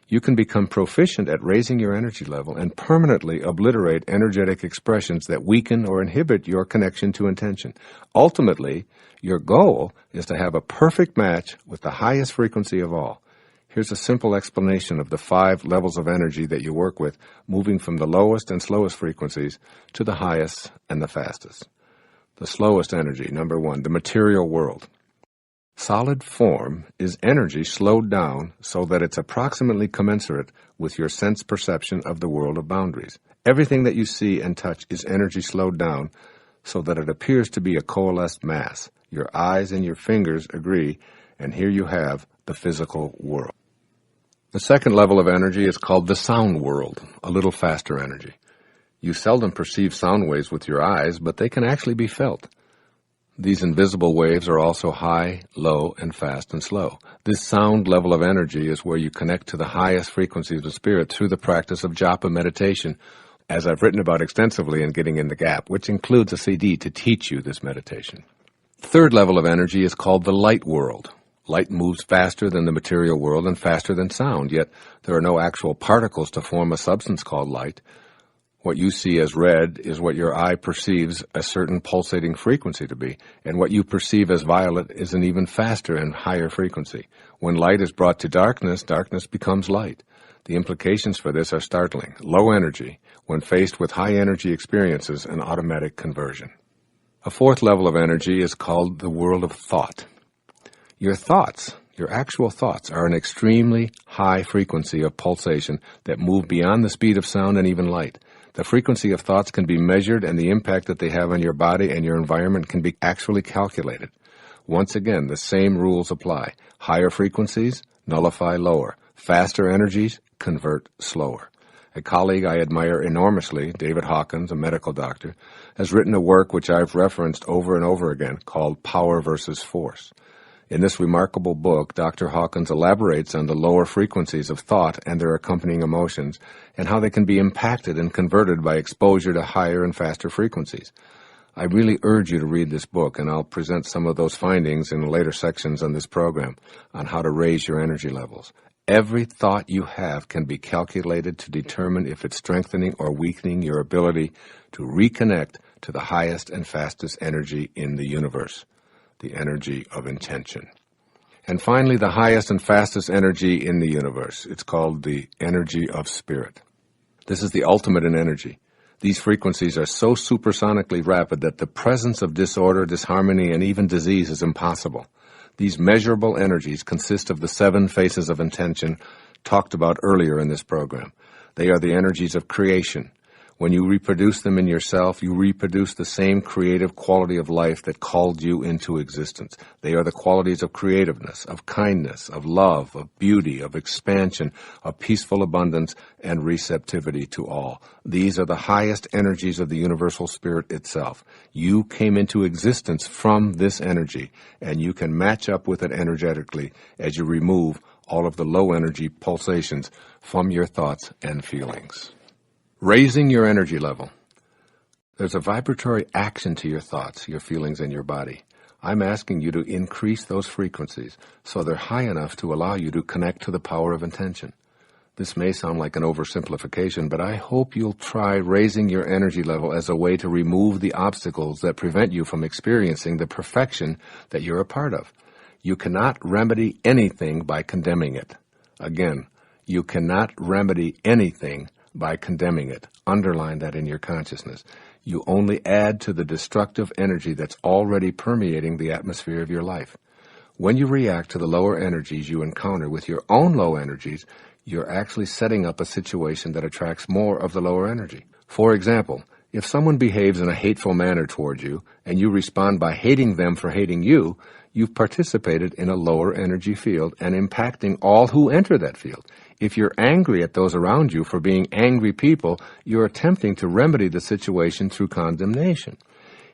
You can become proficient at raising your energy level and permanently obliterate energetic expressions that weaken or inhibit your connection to intention. Ultimately, your goal is to have a perfect match with the highest frequency of all. Here's a simple explanation of the 5 levels of energy that you work with, moving from the lowest and slowest frequencies to the highest and the fastest. The slowest energy, number 1, the material world. Solid form is energy slowed down so that it's approximately commensurate with your sense perception of the world of boundaries. Everything that you see and touch is energy slowed down so that it appears to be a coalesced mass. Your eyes and your fingers agree, and here you have the physical world. The second level of energy is called the sound world, a little faster energy. You seldom perceive sound waves with your eyes, but they can actually be felt. These invisible waves are also high, low, and fast and slow. This sound level of energy is where you connect to the highest frequencies of spirit through the practice of japa meditation, as I've written about extensively in Getting in the Gap, which includes a CD to teach you this meditation. The third level of energy is called the light world. Light moves faster than the material world and faster than sound, yet there are no actual particles to form a substance called light. What you see as red is what your eye perceives a certain pulsating frequency to be, and what you perceive as violet is an even faster and higher frequency. When light is brought to darkness, darkness becomes light. The implications for this are startling. Low energy, when faced with high energy experiences, an automatic conversion. A fourth level of energy is called the world of thought. Your thoughts, your actual thoughts, are an extremely high frequency of pulsation that move beyond the speed of sound and even light. The frequency of thoughts can be measured, and the impact that they have on your body and your environment can be actually calculated. Once again, the same rules apply. Higher frequencies nullify lower. Faster energies convert slower. A colleague I admire enormously, David Hawkins, a medical doctor, has written a work which I've referenced over and over again called Power versus Force. In this remarkable book, Dr. Hawkins elaborates on the lower frequencies of thought and their accompanying emotions, and how they can be impacted and converted by exposure to higher and faster frequencies. I really urge you to read this book, and I'll present some of those findings in later sections on this program on how to raise your energy levels. Every thought you have can be calculated to determine if it's strengthening or weakening your ability to reconnect to the highest and fastest energy in the universe, the energy of intention. And finally, the highest and fastest energy in the universe. It's called the energy of spirit. This is the ultimate in energy. These frequencies are so supersonically rapid that the presence of disorder, disharmony, and even disease is impossible. These measurable energies consist of the 7 faces of intention talked about earlier in this program. They are the energies of creation. When you reproduce them in yourself, you reproduce the same creative quality of life that called you into existence. They are the qualities of creativeness, of kindness, of love, of beauty, of expansion, of peaceful abundance, and receptivity to all. These are the highest energies of the universal spirit itself. You came into existence from this energy, and you can match up with it energetically as you remove all of the low energy pulsations from your thoughts and feelings. Raising your energy level. There's a vibratory action to your thoughts, your feelings, and your body. I'm asking you to increase those frequencies so they're high enough to allow you to connect to the power of intention. This may sound like an oversimplification, but I hope you'll try raising your energy level as a way to remove the obstacles that prevent you from experiencing the perfection that you're a part of. You cannot remedy anything by condemning it. Again, you cannot remedy anything by condemning it. Underline that in your consciousness. You only add to the destructive energy that's already permeating the atmosphere of your life. When you react to the lower energies you encounter with your own low energies, you're actually setting up a situation that attracts more of the lower energy. For example, if someone behaves in a hateful manner toward you, and you respond by hating them for hating you, you've participated in a lower energy field and impacting all who enter that field. If you're angry at those around you for being angry people, you're attempting to remedy the situation through condemnation.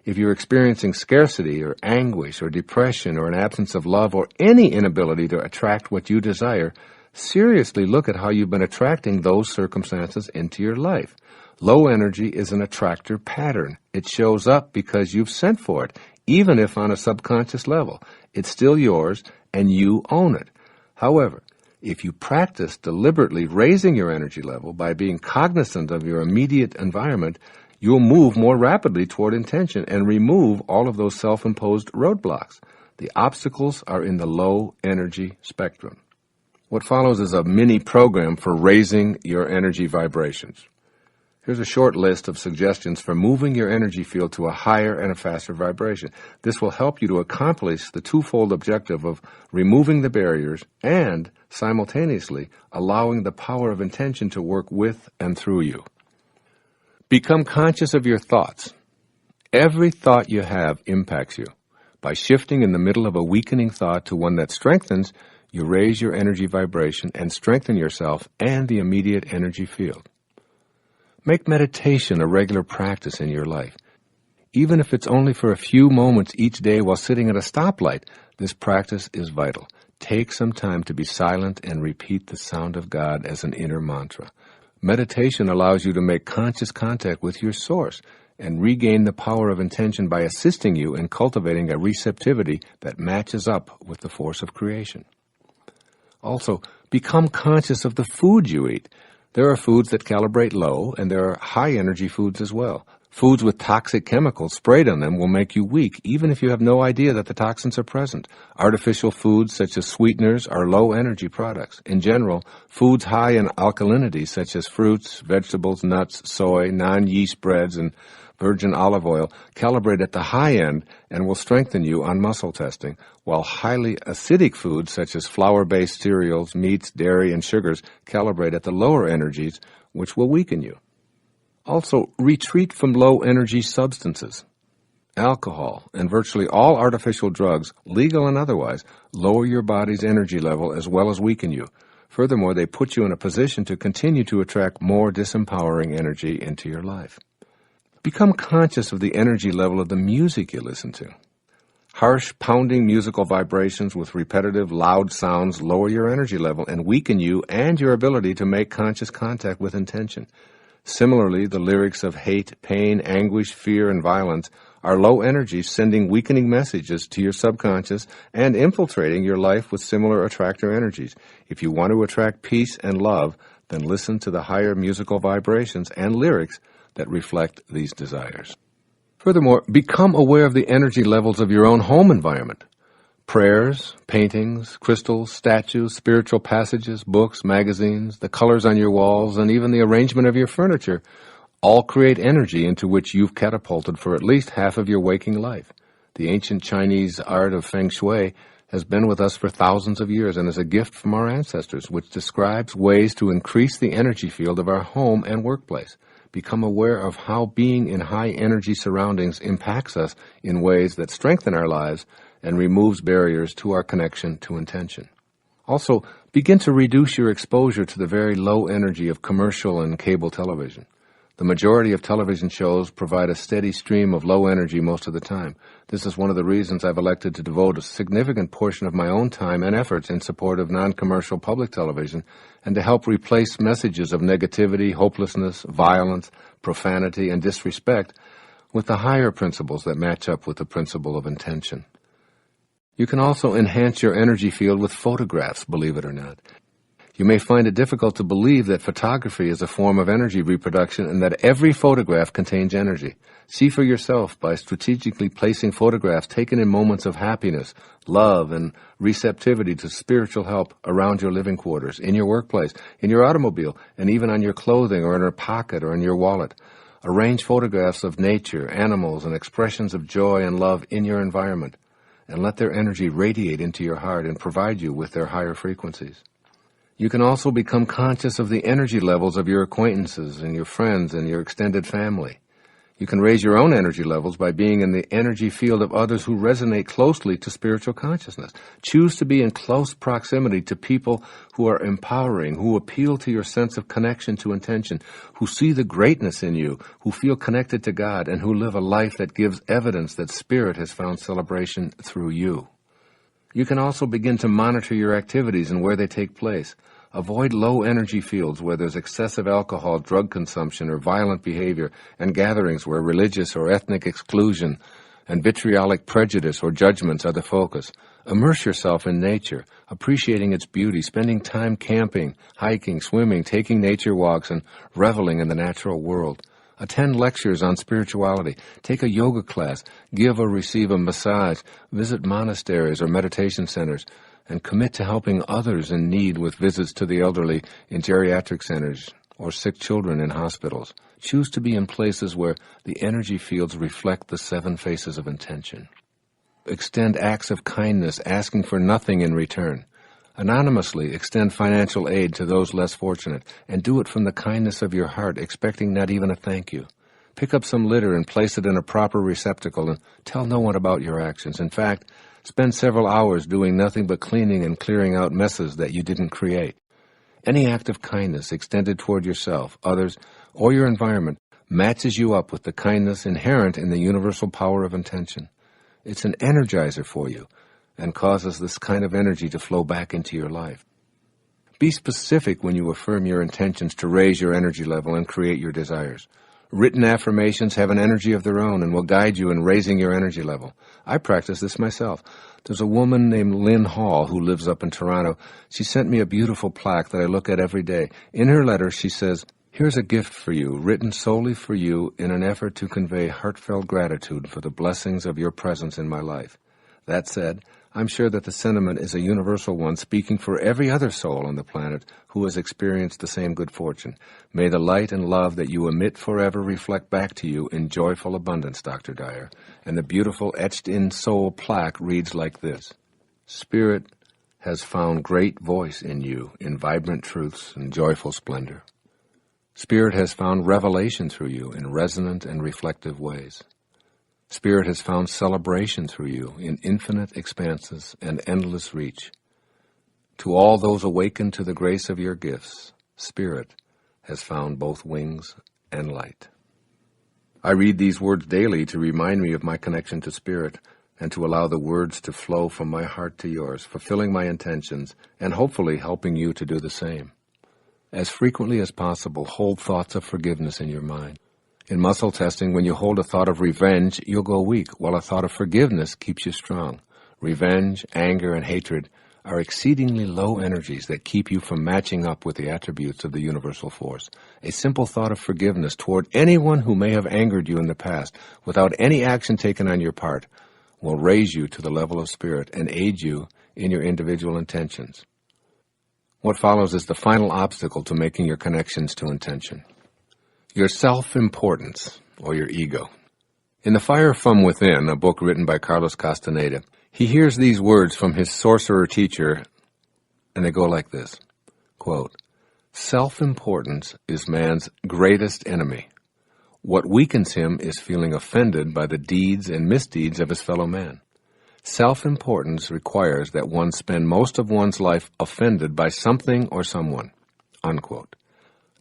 If you're experiencing scarcity or anguish or depression or an absence of love or any inability to attract what you desire, seriously look at how you've been attracting those circumstances into your life. Low energy is an attractor pattern. It shows up because you've sent for it, even if on a subconscious level. It's still yours, and you own it. However, if you practice deliberately raising your energy level by being cognizant of your immediate environment, you'll move more rapidly toward intention and remove all of those self-imposed roadblocks. The obstacles are in the low energy spectrum. What follows is a mini program for raising your energy vibrations. Here's a short list of suggestions for moving your energy field to a higher and a faster vibration. This will help you to accomplish the twofold objective of removing the barriers and simultaneously allowing the power of intention to work with and through you. Become conscious of your thoughts. Every thought you have impacts you. By shifting in the middle of a weakening thought to one that strengthens, you raise your energy vibration and strengthen yourself and the immediate energy field. Make meditation a regular practice in your life. Even if it's only for a few moments each day while sitting at a stoplight, this practice is vital. Take some time to be silent and repeat the sound of God as an inner mantra. Meditation allows you to make conscious contact with your source and regain the power of intention by assisting you in cultivating a receptivity that matches up with the force of creation. Also, become conscious of the food you eat. There are foods that calibrate low, and there are high-energy foods as well. Foods with toxic chemicals sprayed on them will make you weak, even if you have no idea that the toxins are present. Artificial foods such as sweeteners are low-energy products. In general, foods high in alkalinity such as fruits, vegetables, nuts, soy, non-yeast breads, and virgin olive oil calibrate at the high end and will strengthen you on muscle testing, while highly acidic foods such as flour-based cereals, meats, dairy, and sugars calibrate at the lower energies, which will weaken you. Also, retreat from low-energy substances. Alcohol and virtually all artificial drugs, legal and otherwise, lower your body's energy level as well as weaken you. Furthermore, they put you in a position to continue to attract more disempowering energy into your life. Become conscious of the energy level of the music you listen to. Harsh, pounding musical vibrations with repetitive, loud sounds lower your energy level and weaken you and your ability to make conscious contact with intention. Similarly, the lyrics of hate, pain, anguish, fear, and violence are low energy, sending weakening messages to your subconscious and infiltrating your life with similar attractor energies. If you want to attract peace and love, then listen to the higher musical vibrations and lyrics that reflect these desires. Furthermore, become aware of the energy levels of your own home environment. Prayers, paintings, crystals, statues, spiritual passages, books, magazines, the colors on your walls, and even the arrangement of your furniture all create energy into which you've catapulted for at least half of your waking life. The ancient Chinese art of feng shui has been with us for thousands of years and is a gift from our ancestors, which describes ways to increase the energy field of our home and workplace. Become aware of how being in high-energy surroundings impacts us in ways that strengthen our lives and removes barriers to our connection to intention. Also, begin to reduce your exposure to the very low energy of commercial and cable television. The majority of television shows provide a steady stream of low energy most of the time. This is one of the reasons I've elected to devote a significant portion of my own time and efforts in support of non-commercial public television and to help replace messages of negativity, hopelessness, violence, profanity, and disrespect with the higher principles that match up with the principle of intention. You can also enhance your energy field with photographs, believe it or not. You may find it difficult to believe that photography is a form of energy reproduction and that every photograph contains energy. See for yourself by strategically placing photographs taken in moments of happiness, love, and receptivity to spiritual help around your living quarters, in your workplace, in your automobile, and even on your clothing or in your pocket or in your wallet. Arrange photographs of nature, animals, and expressions of joy and love in your environment, and let their energy radiate into your heart and provide you with their higher frequencies. You can also become conscious of the energy levels of your acquaintances and your friends and your extended family. You can raise your own energy levels by being in the energy field of others who resonate closely to spiritual consciousness. Choose to be in close proximity to people who are empowering, who appeal to your sense of connection to intention, who see the greatness in you, who feel connected to God, and who live a life that gives evidence that Spirit has found celebration through you. You can also begin to monitor your activities and where they take place. Avoid low energy fields where there's excessive alcohol, drug consumption, or violent behavior, and gatherings where religious or ethnic exclusion and vitriolic prejudice or judgments are the focus. Immerse yourself in nature, appreciating its beauty, spending time camping, hiking, swimming, taking nature walks, and reveling in the natural world. Attend lectures on spirituality, take a yoga class, give or receive a massage, visit monasteries or meditation centers, and commit to helping others in need with visits to the elderly in geriatric centers or sick children in hospitals. Choose to be in places where the energy fields reflect the 7 faces of intention. Extend acts of kindness, asking for nothing in return. Anonymously extend financial aid to those less fortunate, and do it from the kindness of your heart, expecting not even a thank you. Pick up some litter and place it in a proper receptacle, and tell no one about your actions. In fact, spend several hours doing nothing but cleaning and clearing out messes that you didn't create. Any act of kindness extended toward yourself, others, or your environment matches you up with the kindness inherent in the universal power of intention. It's an energizer for you, and causes this kind of energy to flow back into your life. Be specific when you affirm your intentions to raise your energy level and create your desires. Written affirmations have an energy of their own and will guide you in raising your energy level. I practice this myself. There's a woman named Lynn Hall who lives up in Toronto. She sent me a beautiful plaque that I look at every day. In her letter, she says, Here's a gift for you, written solely for you in an effort to convey heartfelt gratitude for the blessings of your presence in my life. That said, I'm sure that the sentiment is a universal one, speaking for every other soul on the planet who has experienced the same good fortune. May the light and love that you emit forever reflect back to you in joyful abundance, Dr. Dyer. And the beautiful etched-in soul plaque reads like this: Spirit has found great voice in you in vibrant truths and joyful splendor. Spirit has found revelation through you in resonant and reflective ways. Spirit has found celebration through you in infinite expanses and endless reach. To all those awakened to the grace of your gifts, Spirit has found both wings and light. I read these words daily to remind me of my connection to Spirit and to allow the words to flow from my heart to yours, fulfilling my intentions and hopefully helping you to do the same. As frequently as possible, hold thoughts of forgiveness in your mind. In muscle testing, when you hold a thought of revenge, you'll go weak, while a thought of forgiveness keeps you strong. Revenge, anger, and hatred are exceedingly low energies that keep you from matching up with the attributes of the universal force. A simple thought of forgiveness toward anyone who may have angered you in the past, without any action taken on your part, will raise you to the level of Spirit and aid you in your individual intentions. What follows is the final obstacle to making your connections to intention: your self-importance, or your ego. In The Fire from Within, a book written by Carlos Castaneda, he hears these words from his sorcerer teacher, and they go like this, quote, "Self-importance is man's greatest enemy. What weakens him is feeling offended by the deeds and misdeeds of his fellow man. Self-importance requires that one spend most of one's life offended by something or someone," unquote.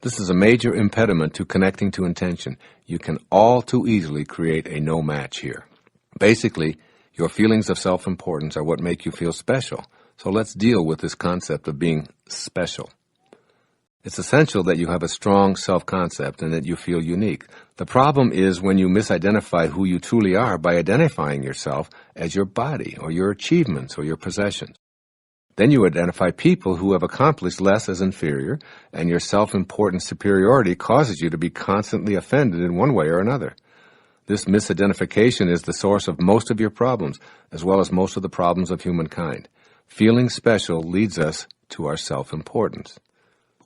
This is a major impediment to connecting to intention. You can all too easily create a no match here. Basically, your feelings of self-importance are what make you feel special. So let's deal with this concept of being special. It's essential that you have a strong self-concept and that you feel unique. The problem is when you misidentify who you truly are by identifying yourself as your body or your achievements or your possessions. Then you identify people who have accomplished less as inferior, and your self-important superiority causes you to be constantly offended in one way or another. This misidentification is the source of most of your problems, as well as most of the problems of humankind. Feeling special leads us to our self-importance.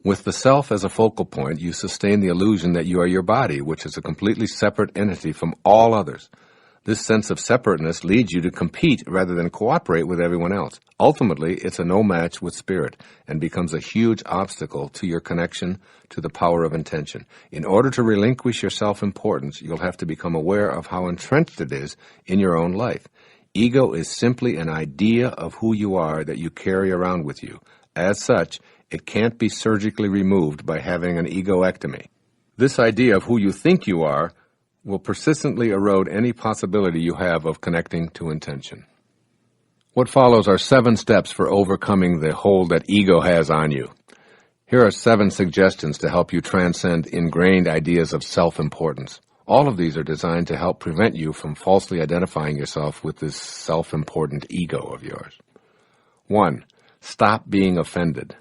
With the self as a focal point, you sustain the illusion that you are your body, which is a completely separate entity from all others. This sense of separateness leads you to compete rather than cooperate with everyone else. Ultimately, it's a no match with Spirit and becomes a huge obstacle to your connection to the power of intention. In order to relinquish your self-importance, you'll have to become aware of how entrenched it is in your own life. Ego is simply an idea of who you are that you carry around with you. As such, it can't be surgically removed by having an egoectomy. This idea of who you think you are will persistently erode any possibility you have of connecting to intention. What follows are 7 steps for overcoming the hold that ego has on you. Here are 7 suggestions to help you transcend ingrained ideas of self-importance. All of these are designed to help prevent you from falsely identifying yourself with this self-important ego of yours. 1. Stop being offended.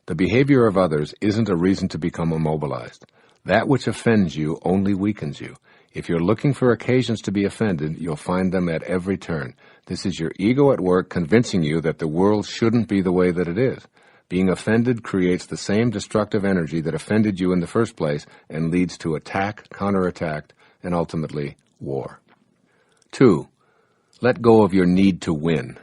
The behavior of others isn't a reason to become immobilized. That which offends you only weakens you. If you're looking for occasions to be offended, you'll find them at every turn. This is your ego at work convincing you that the world shouldn't be the way that it is. Being offended creates the same destructive energy that offended you in the first place and leads to attack, counterattack, and ultimately war. 2. Let go of your need to win.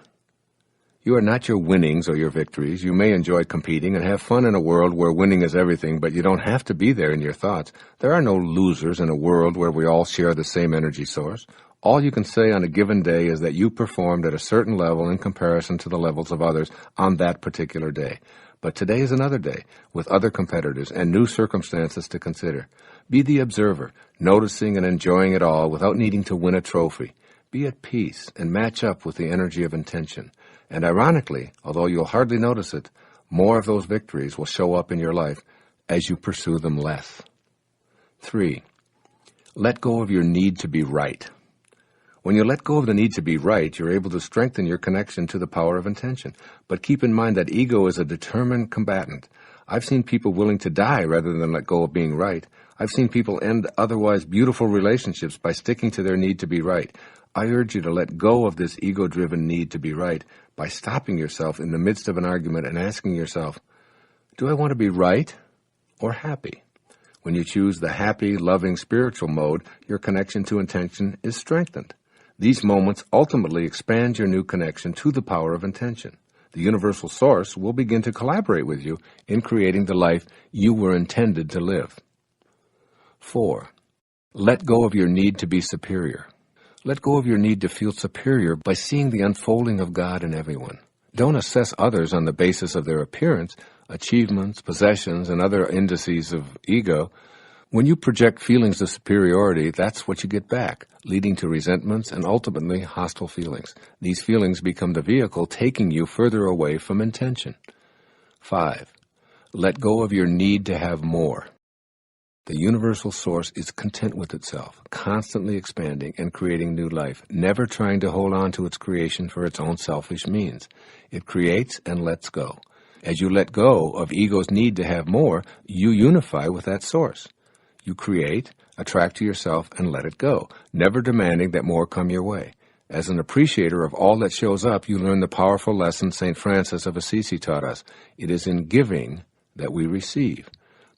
You are not your winnings or your victories. You may enjoy competing and have fun in a world where winning is everything, but you don't have to be there in your thoughts. There are no losers in a world where we all share the same energy source. All you can say on a given day is that you performed at a certain level in comparison to the levels of others on that particular day. But today is another day, with other competitors and new circumstances to consider. Be the observer, noticing and enjoying it all without needing to win a trophy. Be at peace and match up with the energy of intention. And ironically, although you'll hardly notice it, more of those victories will show up in your life as you pursue them less. 3. Let go of your need to be right. When you let go of the need to be right, you're able to strengthen your connection to the power of intention. But keep in mind that ego is a determined combatant. I've seen people willing to die rather than let go of being right. I've seen people end otherwise beautiful relationships by sticking to their need to be right. I urge you to let go of this ego-driven need to be right by stopping yourself in the midst of an argument and asking yourself, do I want to be right or happy? When you choose the happy, loving, spiritual mode, your connection to intention is strengthened. These moments ultimately expand your new connection to the power of intention. The universal source will begin to collaborate with you in creating the life you were intended to live. 4. Let go of your need to be superior. Let go of your need to feel superior by seeing the unfolding of God in everyone. Don't assess others on the basis of their appearance, achievements, possessions, and other indices of ego. When you project feelings of superiority, that's what you get back, leading to resentments and ultimately hostile feelings. These feelings become the vehicle taking you further away from intention. 5. Let go of your need to have more. The universal source is content with itself, constantly expanding and creating new life, never trying to hold on to its creation for its own selfish means. It creates and lets go. As you let go of ego's need to have more, you unify with that source. You create, attract to yourself, and let it go, never demanding that more come your way. As an appreciator of all that shows up, you learn the powerful lesson St. Francis of Assisi taught us. It is in giving that we receive.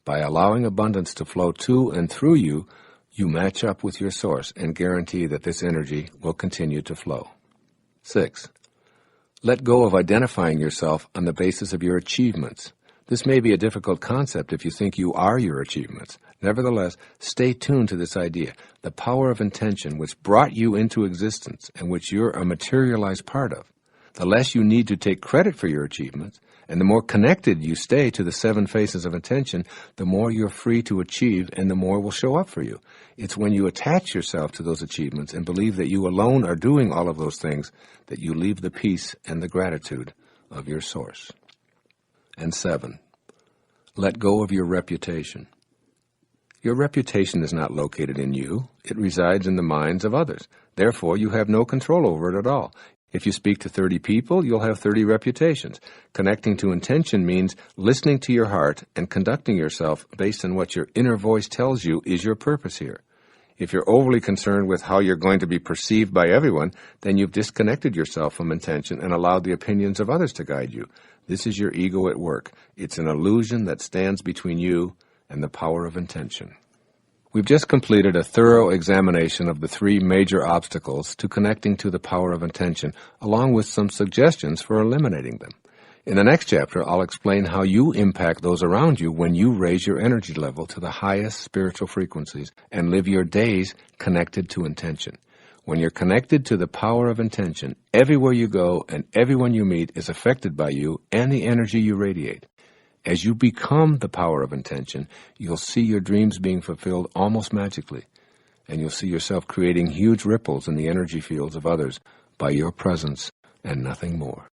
By allowing abundance to flow to and through you, you match up with your source and guarantee that this energy will continue to flow. 6. Let go of identifying yourself on the basis of your achievements. This may be a difficult concept if you think you are your achievements. Nevertheless, stay tuned to this idea. The power of intention which brought you into existence and which you're a materialized part of. The less you need to take credit for your achievements, and the more connected you stay to the 7 faces of intention, the more you're free to achieve and the more will show up for you. It's when you attach yourself to those achievements and believe that you alone are doing all of those things that you leave the peace and the gratitude of your source. And 7. Let go of your reputation. Your reputation is not located in you. It resides in the minds of others. Therefore, you have no control over it at all. If you speak to 30 people, you'll have 30 reputations. Connecting to intention means listening to your heart and conducting yourself based on what your inner voice tells you is your purpose here. If you're overly concerned with how you're going to be perceived by everyone, then you've disconnected yourself from intention and allowed the opinions of others to guide you. This is your ego at work. It's an illusion that stands between you and the power of intention. We've just completed a thorough examination of the 3 major obstacles to connecting to the power of intention, along with some suggestions for eliminating them. In the next chapter, I'll explain how you impact those around you when you raise your energy level to the highest spiritual frequencies and live your days connected to intention. When you're connected to the power of intention, everywhere you go and everyone you meet is affected by you and the energy you radiate. As you become the power of intention, you'll see your dreams being fulfilled almost magically, and you'll see yourself creating huge ripples in the energy fields of others by your presence and nothing more.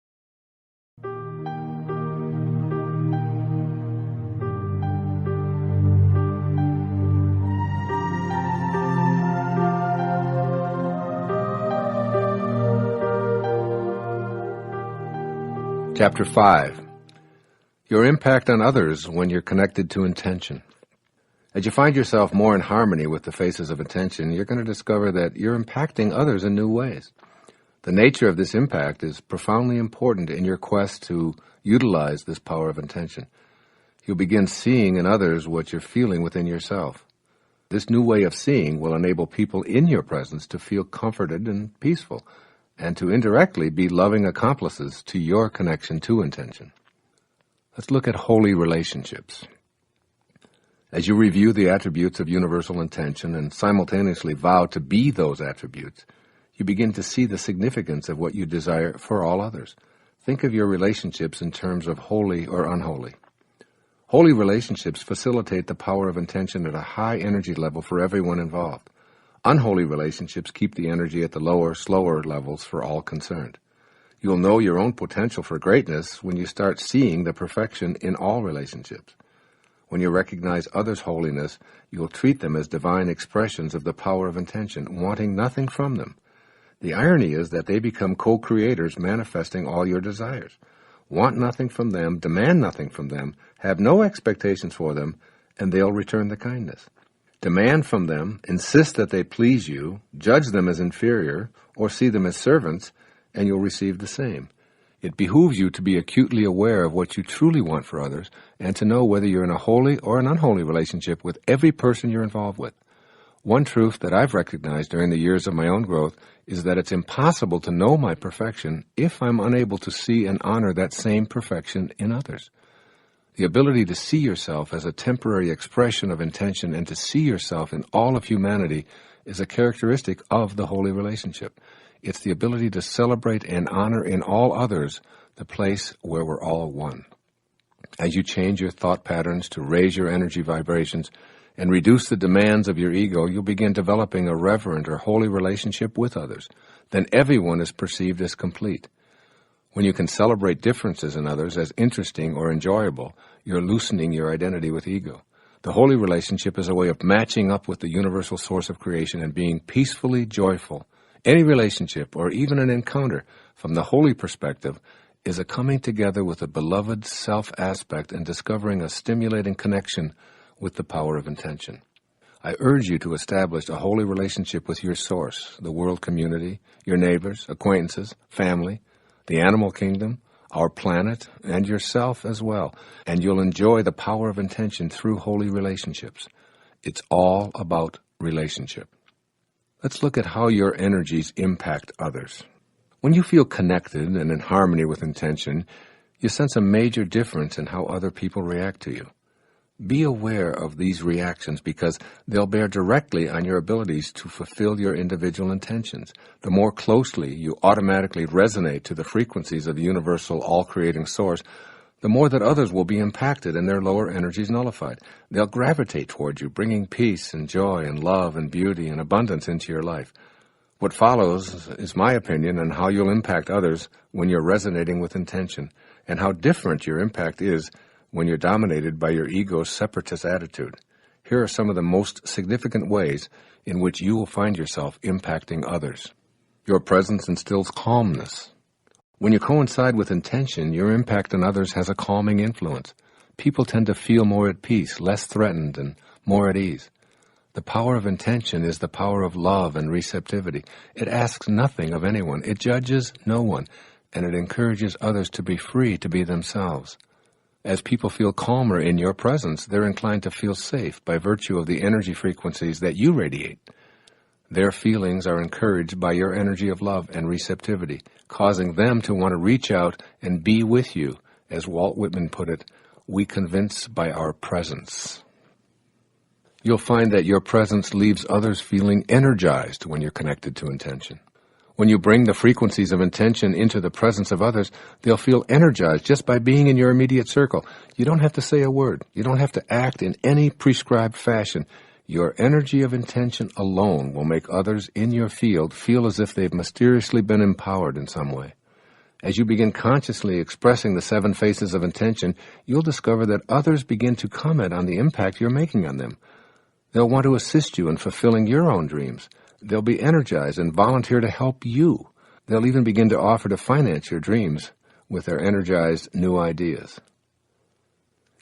Chapter 5. Your impact on others when you're connected to intention. As you find yourself more in harmony with the faces of intention, you're going to discover that you're impacting others in new ways. The nature of this impact is profoundly important in your quest to utilize this power of intention. You'll begin seeing in others what you're feeling within yourself. This new way of seeing will enable people in your presence to feel comforted and peaceful, and to indirectly be loving accomplices to your connection to intention. Let's look at holy relationships. As you review the attributes of universal intention and simultaneously vow to be those attributes, you begin to see the significance of what you desire for all others. Think of your relationships in terms of holy or unholy. Holy relationships facilitate the power of intention at a high energy level for everyone involved. Unholy relationships keep the energy at the lower, slower levels for all concerned. You'll know your own potential for greatness when you start seeing the perfection in all relationships. When you recognize others' holiness, you'll treat them as divine expressions of the power of intention, wanting nothing from them. The irony is that they become co-creators manifesting all your desires. want nothing from them, demand nothing from them, have no expectations for them, and they'll return the kindness. Demand from them, insist that they please you, judge them as inferior, or see them as servants, and you'll receive the same. It behooves you to be acutely aware of what you truly want for others, and to know whether you're in a holy or an unholy relationship with every person you're involved with. One truth that I've recognized during the years of my own growth is that it's impossible to know my perfection if I'm unable to see and honor that same perfection in others. The ability to see yourself as a temporary expression of intention and to see yourself in all of humanity is a characteristic of the holy relationship. It's the ability to celebrate and honor in all others the place where we're all one. As you change your thought patterns to raise your energy vibrations and reduce the demands of your ego, you'll begin developing a reverent or holy relationship with others. Then everyone is perceived as complete. When you can celebrate differences in others as interesting or enjoyable, you're loosening your identity with ego. The holy relationship is a way of matching up with the universal source of creation and being peacefully joyful. Any relationship, or even an encounter, from the holy perspective, is a coming together with a beloved self aspect and discovering a stimulating connection with the power of intention. I urge you to establish a holy relationship with your source, the world community, your neighbors, acquaintances, family, the animal kingdom, our planet, and yourself as well, and you'll enjoy the power of intention through holy relationships. It's all about relationship. Let's look at how your energies impact others. When you feel connected and in harmony with intention, you sense a major difference in how other people react to you. Be aware of these reactions because they'll bear directly on your abilities to fulfill your individual intentions. The more closely you automatically resonate to the frequencies of the universal all-creating source, the more that others will be impacted and their lower energies nullified. They'll gravitate toward you, bringing peace and joy and love and beauty and abundance into your life. What follows is my opinion on how you'll impact others when you're resonating with intention, and how different your impact is when you're dominated by your ego's separatist attitude. Here are some of the most significant ways in which you will find yourself impacting others. Your presence instills calmness. When you coincide with intention, your impact on others has a calming influence. People tend to feel more at peace, less threatened, and more at ease. The power of intention is the power of love and receptivity. It asks nothing of anyone. It judges no one, and it encourages others to be free to be themselves. As people feel calmer in your presence, they're inclined to feel safe by virtue of the energy frequencies that you radiate. Their feelings are encouraged by your energy of love and receptivity, causing them to want to reach out and be with you. As Walt Whitman put it, we convince by our presence. You'll find that your presence leaves others feeling energized when you're connected to intention. When you bring the frequencies of intention into the presence of others, they'll feel energized just by being in your immediate circle. You don't have to say a word. You don't have to act in any prescribed fashion. Your energy of intention alone will make others in your field feel as if they've mysteriously been empowered in some way. As you begin consciously expressing the 7 faces of intention, you'll discover that others begin to comment on the impact you're making on them. They'll want to assist you in fulfilling your own dreams. They'll be energized and volunteer to help you. They'll even begin to offer to finance your dreams with their energized new ideas.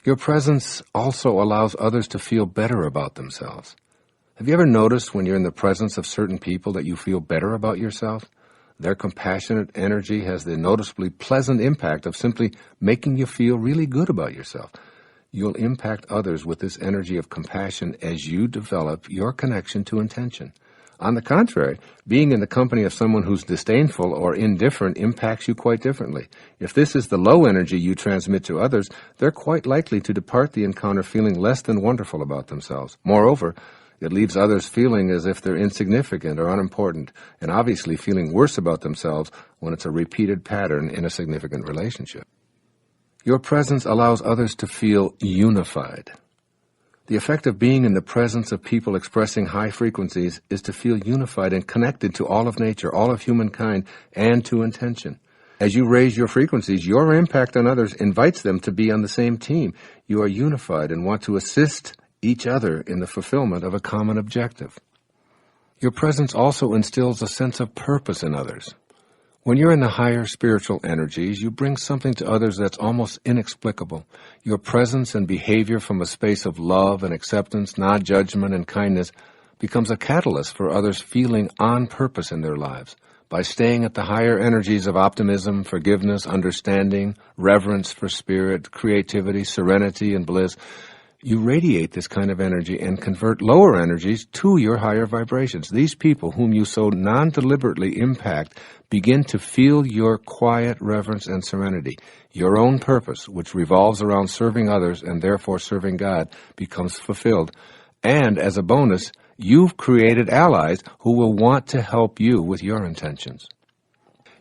Your presence also allows others to feel better about themselves. Have you ever noticed when you're in the presence of certain people that you feel better about yourself? Their compassionate energy has the noticeably pleasant impact of simply making you feel really good about yourself. You'll impact others with this energy of compassion as you develop your connection to intention. On the contrary, being in the company of someone who's disdainful or indifferent impacts you quite differently. If this is the low energy you transmit to others, they're quite likely to depart the encounter feeling less than wonderful about themselves. Moreover, it leaves others feeling as if they're insignificant or unimportant, and obviously feeling worse about themselves when it's a repeated pattern in a significant relationship. Your presence allows others to feel unified. The effect of being in the presence of people expressing high frequencies is to feel unified and connected to all of nature, all of humankind, and to intention. As you raise your frequencies, your impact on others invites them to be on the same team. You are unified and want to assist each other in the fulfillment of a common objective. Your presence also instills a sense of purpose in others. When you're in the higher spiritual energies, you bring something to others that's almost inexplicable. Your presence and behavior from a space of love and acceptance, non-judgment and kindness becomes a catalyst for others feeling on purpose in their lives. By staying at the higher energies of optimism, forgiveness, understanding, reverence for spirit, creativity, serenity, and bliss, you radiate this kind of energy and convert lower energies to your higher vibrations. These people whom you so non-deliberately impact begin to feel your quiet reverence and serenity. Your own purpose, which revolves around serving others and therefore serving God, becomes fulfilled. And as a bonus, you've created allies who will want to help you with your intentions.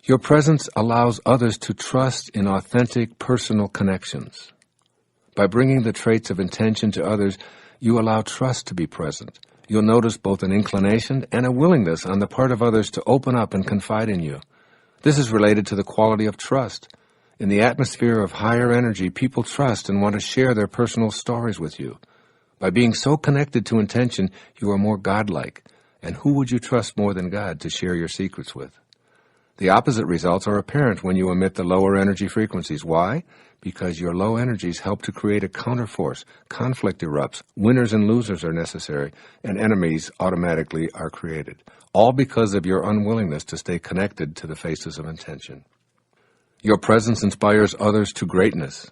Your presence allows others to trust in authentic personal connections. By bringing the traits of intention to others, you allow trust to be present. You'll notice both an inclination and a willingness on the part of others to open up and confide in you. This is related to the quality of trust. In the atmosphere of higher energy, people trust and want to share their personal stories with you. By being so connected to intention, you are more godlike. And who would you trust more than God to share your secrets with? The opposite results are apparent when you emit the lower energy frequencies. Why? Because your low energies help to create a counterforce. Conflict erupts, winners and losers are necessary, and enemies automatically are created. All because of your unwillingness to stay connected to the faces of intention. Your presence inspires others to greatness.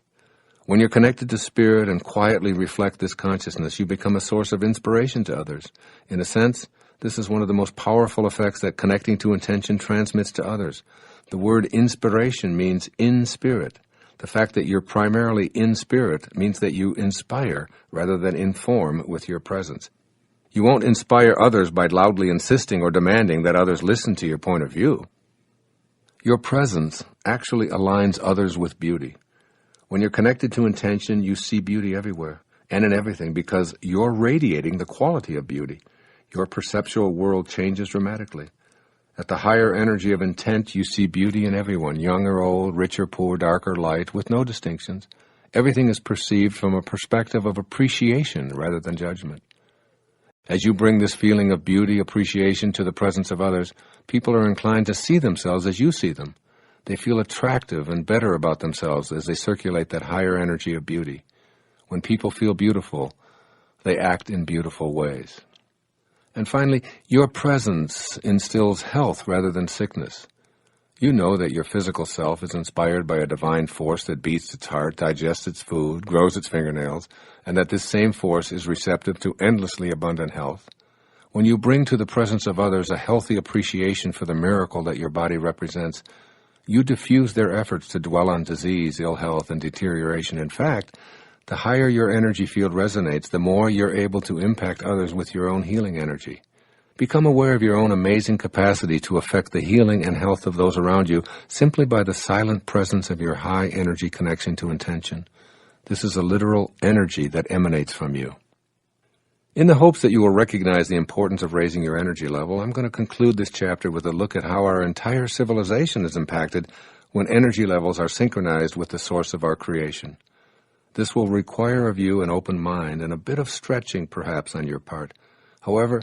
When you're connected to spirit and quietly reflect this consciousness, you become a source of inspiration to others. In a sense, this is one of the most powerful effects that connecting to intention transmits to others. The word inspiration means in spirit. The fact that you're primarily in spirit means that you inspire rather than inform with your presence. You won't inspire others by loudly insisting or demanding that others listen to your point of view. Your presence actually aligns others with beauty. When you're connected to intention, you see beauty everywhere and in everything because you're radiating the quality of beauty. Your perceptual world changes dramatically. At the higher energy of intent, you see beauty in everyone, young or old, rich or poor, dark or light, with no distinctions. Everything is perceived from a perspective of appreciation rather than judgment. As you bring this feeling of beauty, appreciation to the presence of others, people are inclined to see themselves as you see them. They feel attractive and better about themselves as they circulate that higher energy of beauty. When people feel beautiful, they act in beautiful ways. And finally, your presence instills health rather than sickness. You know that your physical self is inspired by a divine force that beats its heart, digests its food, grows its fingernails, and that this same force is receptive to endlessly abundant health. When you bring to the presence of others a healthy appreciation for the miracle that your body represents, you diffuse their efforts to dwell on disease, ill health, and deterioration. In fact, the higher your energy field resonates, the more you're able to impact others with your own healing energy. Become aware of your own amazing capacity to affect the healing and health of those around you simply by the silent presence of your high energy connection to intention. This is a literal energy that emanates from you. In the hopes that you will recognize the importance of raising your energy level, I'm going to conclude this chapter with a look at how our entire civilization is impacted when energy levels are synchronized with the source of our creation. This will require of you an open mind and a bit of stretching, perhaps, on your part. However,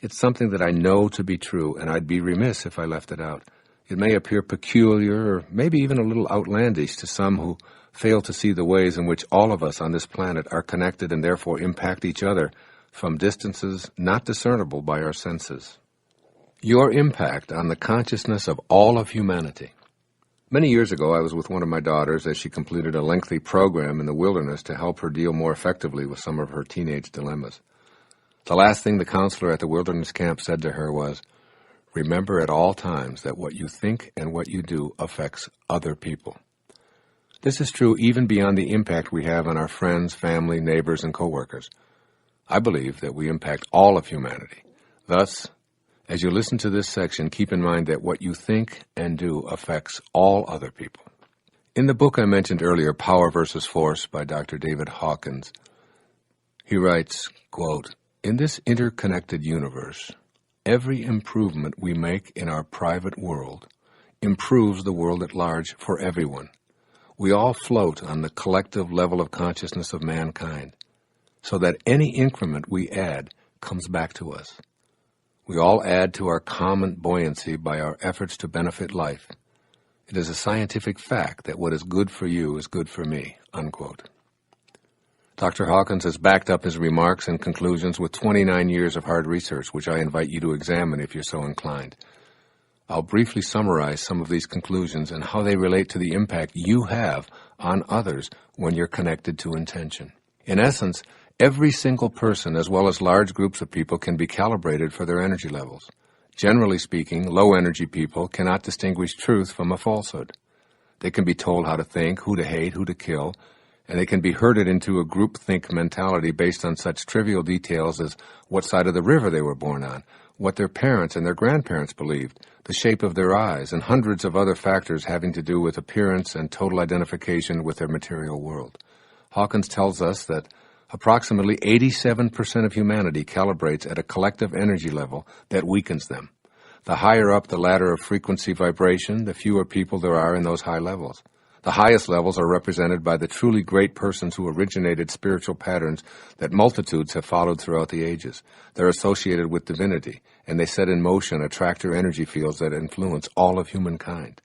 it's something that I know to be true, and I'd be remiss if I left it out. It may appear peculiar or maybe even a little outlandish to some who fail to see the ways in which all of us on this planet are connected and therefore impact each other from distances not discernible by our senses. Your impact on the consciousness of all of humanity. Many years ago, I was with one of my daughters as she completed a lengthy program in the wilderness to help her deal more effectively with some of her teenage dilemmas. The last thing the counselor at the wilderness camp said to her was, "Remember at all times that what you think and what you do affects other people." This is true even beyond the impact we have on our friends, family, neighbors, and coworkers. I believe that we impact all of humanity. Thus, as you listen to this section, keep in mind that what you think and do affects all other people. In the book I mentioned earlier, Power versus Force by Dr. David Hawkins, he writes, quote, "In this interconnected universe, every improvement we make in our private world improves the world at large for everyone. We all float on the collective level of consciousness of mankind, so that any increment we add comes back to us. We all add to our common buoyancy by our efforts to benefit life. It is a scientific fact that what is good for you is good for me, unquote. Dr. Hawkins has backed up his remarks and conclusions with 29 years of hard research, which I invite you to examine if you're so inclined. I'll briefly summarize some of these conclusions and how they relate to the impact you have on others when you're connected to intention. In essence, every single person, as well as large groups of people, can be calibrated for their energy levels. Generally speaking, low-energy people cannot distinguish truth from a falsehood. They can be told how to think, who to hate, who to kill, and they can be herded into a groupthink mentality based on such trivial details as what side of the river they were born on, what their parents and their grandparents believed, the shape of their eyes, and hundreds of other factors having to do with appearance and total identification with their material world. Hawkins tells us that approximately 87% of humanity calibrates at a collective energy level that weakens them. The higher up the ladder of frequency vibration, the fewer people there are in those high levels. The highest levels are represented by the truly great persons who originated spiritual patterns that multitudes have followed throughout the ages. They're associated with divinity, and they set in motion attractor energy fields that influence all of humankind.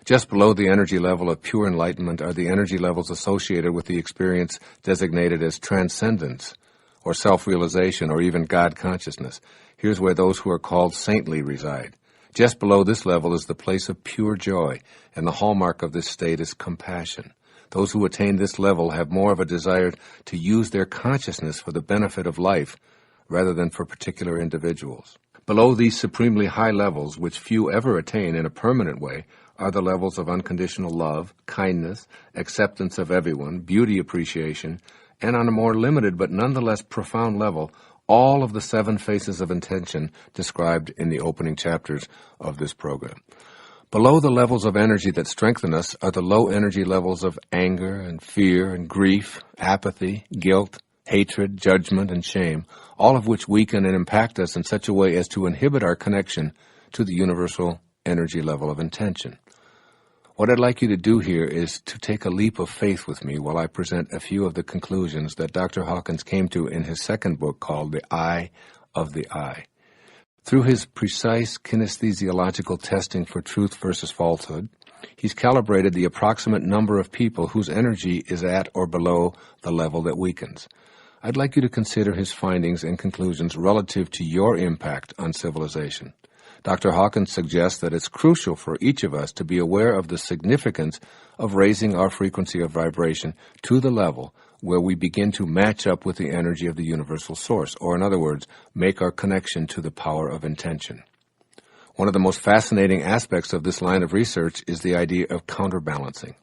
Just below the energy level of pure enlightenment are the energy levels associated with the experience designated as transcendence, or self-realization, or even God consciousness. Here's where those who are called saintly reside. Just below this level is the place of pure joy, and the hallmark of this state is compassion. Those who attain this level have more of a desire to use their consciousness for the benefit of life rather than for particular individuals. Below these supremely high levels, which few ever attain in a permanent way, are the levels of unconditional love, kindness, acceptance of everyone, beauty appreciation, and on a more limited but nonetheless profound level, all of the 7 phases of intention described in the opening chapters of this program. Below the levels of energy that strengthen us are the low energy levels of anger and fear and grief, apathy, guilt, hatred, judgment, and shame, all of which weaken and impact us in such a way as to inhibit our connection to the universal energy level of intention. What I'd like you to do here is to take a leap of faith with me while I present a few of the conclusions that Dr. Hawkins came to in his second book called The Eye of the Eye. Through his precise kinesthesiological testing for truth versus falsehood, he's calibrated the approximate number of people whose energy is at or below the level that weakens. I'd like you to consider his findings and conclusions relative to your impact on civilization. Dr. Hawkins suggests that it's crucial for each of us to be aware of the significance of raising our frequency of vibration to the level where we begin to match up with the energy of the universal source, or in other words, make our connection to the power of intention. One of the most fascinating aspects of this line of research is the idea of counterbalancing.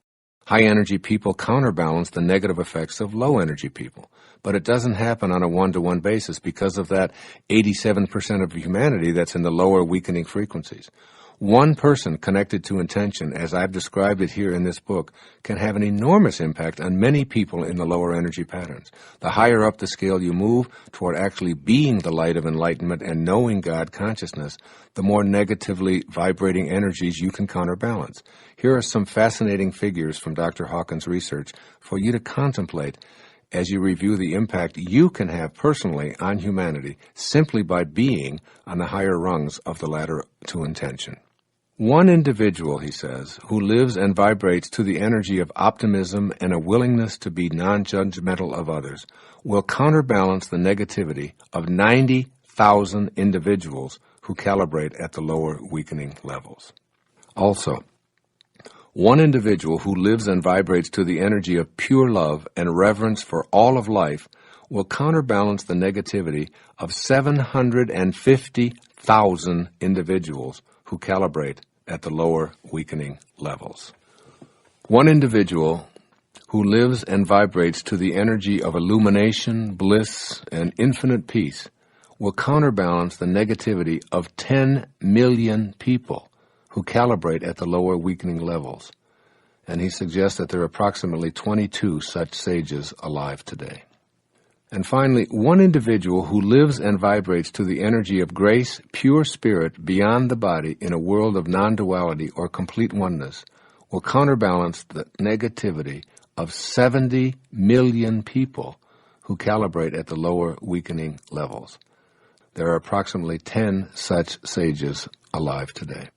High-energy people counterbalance the negative effects of low-energy people, but it doesn't happen on a one-to-one basis because of that 87% of humanity that's in the lower weakening frequencies. One person connected to intention, as I've described it here in this book, can have an enormous impact on many people in the lower energy patterns. The higher up the scale you move toward actually being the light of enlightenment and knowing God consciousness, the more negatively vibrating energies you can counterbalance. Here are some fascinating figures from Dr. Hawkins' research for you to contemplate as you review the impact you can have personally on humanity simply by being on the higher rungs of the ladder to intention. One individual, he says, who lives and vibrates to the energy of optimism and a willingness to be non-judgmental of others will counterbalance the negativity of 90,000 individuals who calibrate at the lower weakening levels. Also, one individual who lives and vibrates to the energy of pure love and reverence for all of life will counterbalance the negativity of 750,000 individuals who calibrate at the lower weakening levels. One individual who lives and vibrates to the energy of illumination, bliss, and infinite peace will counterbalance the negativity of 10 million people who calibrate at the lower weakening levels. And he suggests that there are approximately 22 such sages alive today. And finally, one individual who lives and vibrates to the energy of grace, pure spirit, beyond the body, in a world of non-duality or complete oneness, will counterbalance the negativity of 70 million people who calibrate at the lower weakening levels. There are approximately 10 such sages alive today.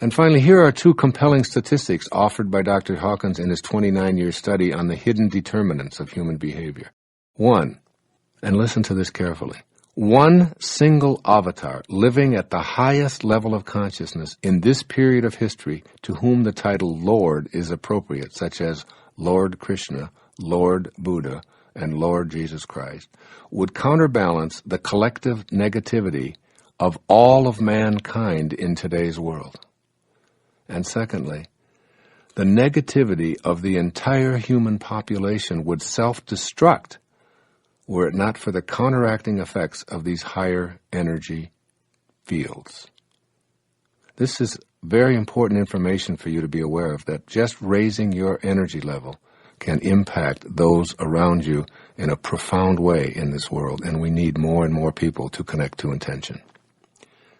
And finally, here are two compelling statistics offered by Dr. Hawkins in his 29-year study on the hidden determinants of human behavior. One, and listen to this carefully, one single avatar living at the highest level of consciousness in this period of history to whom the title Lord is appropriate, such as Lord Krishna, Lord Buddha, and Lord Jesus Christ, would counterbalance the collective negativity of all of mankind in today's world. And secondly, the negativity of the entire human population would self-destruct were it not for the counteracting effects of these higher energy fields. This is very important information for you to be aware of, that just raising your energy level can impact those around you in a profound way in this world, and we need more and more people to connect to intention.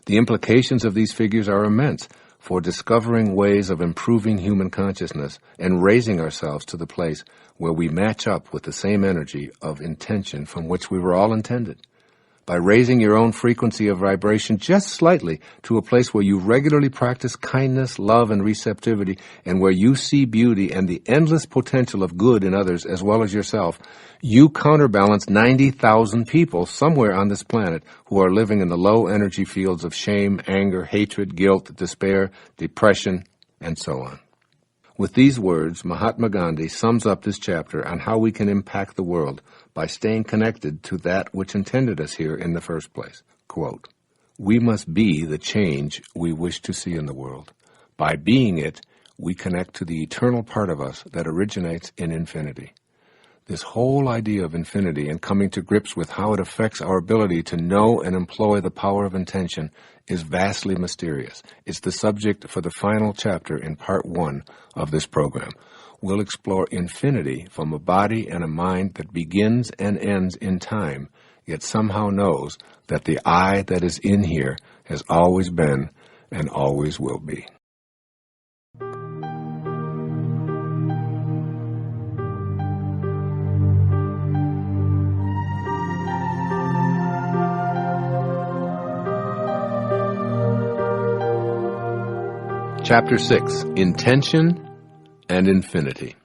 The implications of these figures are immense for discovering ways of improving human consciousness and raising ourselves to the place where we match up with the same energy of intention from which we were all intended. By raising your own frequency of vibration just slightly to a place where you regularly practice kindness, love, and receptivity, and where you see beauty and the endless potential of good in others as well as yourself, you counterbalance 90,000 people somewhere on this planet who are living in the low energy fields of shame, anger, hatred, guilt, despair, depression, and so on. With these words, Mahatma Gandhi sums up this chapter on how we can impact the world by staying connected to that which intended us here in the first place. Quote, "We must be the change we wish to see in the world. By being it, we connect to the eternal part of us that originates in infinity." This whole idea of infinity and coming to grips with how it affects our ability to know and employ the power of intention is vastly mysterious. It's the subject for the final chapter in part 1 of this program. We'll explore infinity from a body and a mind that begins and ends in time, yet somehow knows that the I that is in here has always been and always will be. Chapter 6, Intention and Infinity.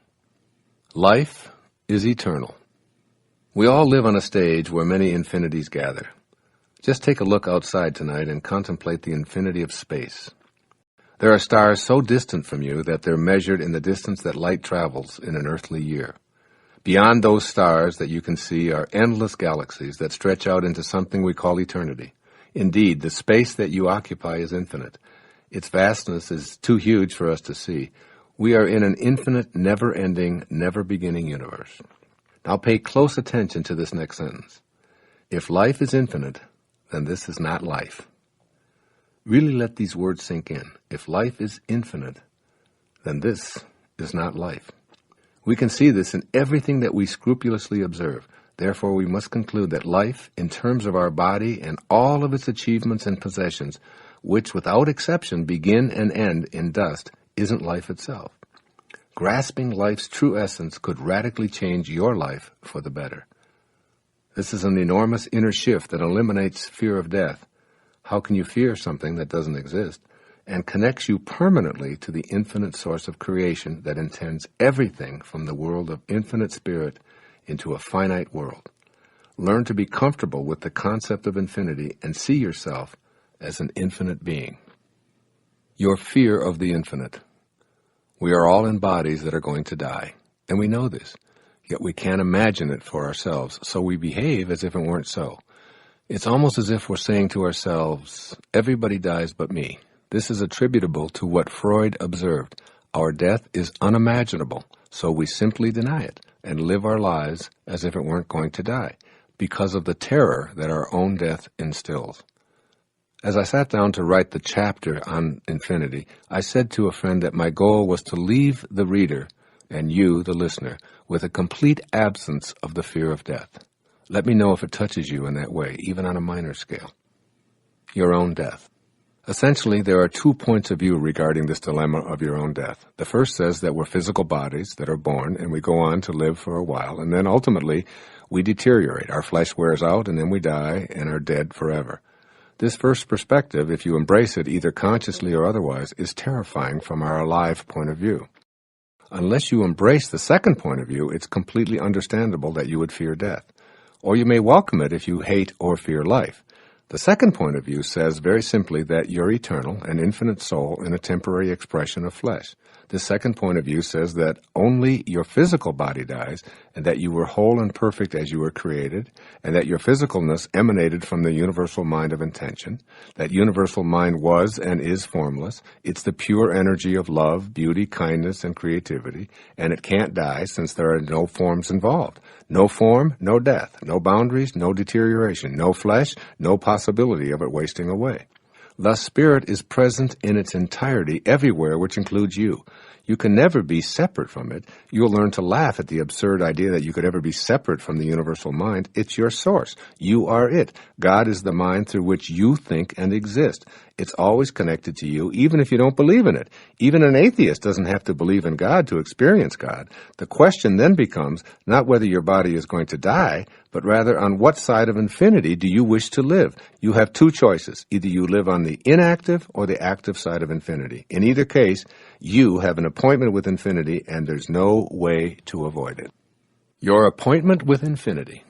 Life is eternal. We all live on a stage where many infinities gather. Just take a look outside tonight and contemplate the infinity of space. There are stars so distant from you that they're measured in the distance that light travels in an earthly year. Beyond those stars that you can see are endless galaxies that stretch out into something we call eternity. Indeed, the space that you occupy is infinite. Its vastness is too huge for us to see. We are in an infinite, never-ending, never-beginning universe. Now pay close attention to this next sentence. If life is infinite, then this is not life. Really let these words sink in. If life is infinite, then this is not life. We can see this in everything that we scrupulously observe. Therefore, we must conclude that life, in terms of our body and all of its achievements and possessions, which without exception begin and end in dust, isn't life itself. Grasping life's true essence could radically change your life for the better. This is an enormous inner shift that eliminates fear of death. How can you fear something that doesn't exist? And connects you permanently to the infinite source of creation that intends everything from the world of infinite spirit into a finite world. Learn to be comfortable with the concept of infinity and see yourself as an infinite being. Your fear of the infinite. We are all in bodies that are going to die, and we know this, yet we can't imagine it for ourselves, so we behave as if it weren't so. It's almost as if we're saying to ourselves, everybody dies but me. This is attributable to what Freud observed. Our death is unimaginable, so we simply deny it and live our lives as if it weren't going to die, because of the terror that our own death instills. As I sat down to write the chapter on infinity, I said to a friend that my goal was to leave the reader, and you, the listener, with a complete absence of the fear of death. Let me know if it touches you in that way, even on a minor scale. Your own death. Essentially, there are 2 points of view regarding this dilemma of your own death. The first says that we're physical bodies that are born, and we go on to live for a while, and then ultimately we deteriorate. Our flesh wears out, and then we die and are dead forever. This first perspective, if you embrace it either consciously or otherwise, is terrifying from our alive point of view. Unless you embrace the second point of view, it's completely understandable that you would fear death. Or you may welcome it if you hate or fear life. The second point of view says very simply that you're eternal, an infinite soul in a temporary expression of flesh. The second point of view says that only your physical body dies, and that you were whole and perfect as you were created, and that your physicalness emanated from the universal mind of intention. That universal mind was and is formless. It's the pure energy of love, beauty, kindness, and creativity, and it can't die since there are no forms involved. No form, no death. No boundaries, no deterioration. No flesh, no possibility of it wasting away. Thus, spirit is present in its entirety everywhere, which includes you. You can never be separate from it. You'll learn to laugh at the absurd idea that you could ever be separate from the universal mind. It's your source. You are it. God is the mind through which you think and exist. It's always connected to you, even if you don't believe in it. Even an atheist doesn't have to believe in God to experience God. The question then becomes not whether your body is going to die, but rather on what side of infinity do you wish to live? You have two choices. Either you live on the inactive or the active side of infinity. In either case, you have an appointment with infinity, and there's no way to avoid it. Your appointment with infinity.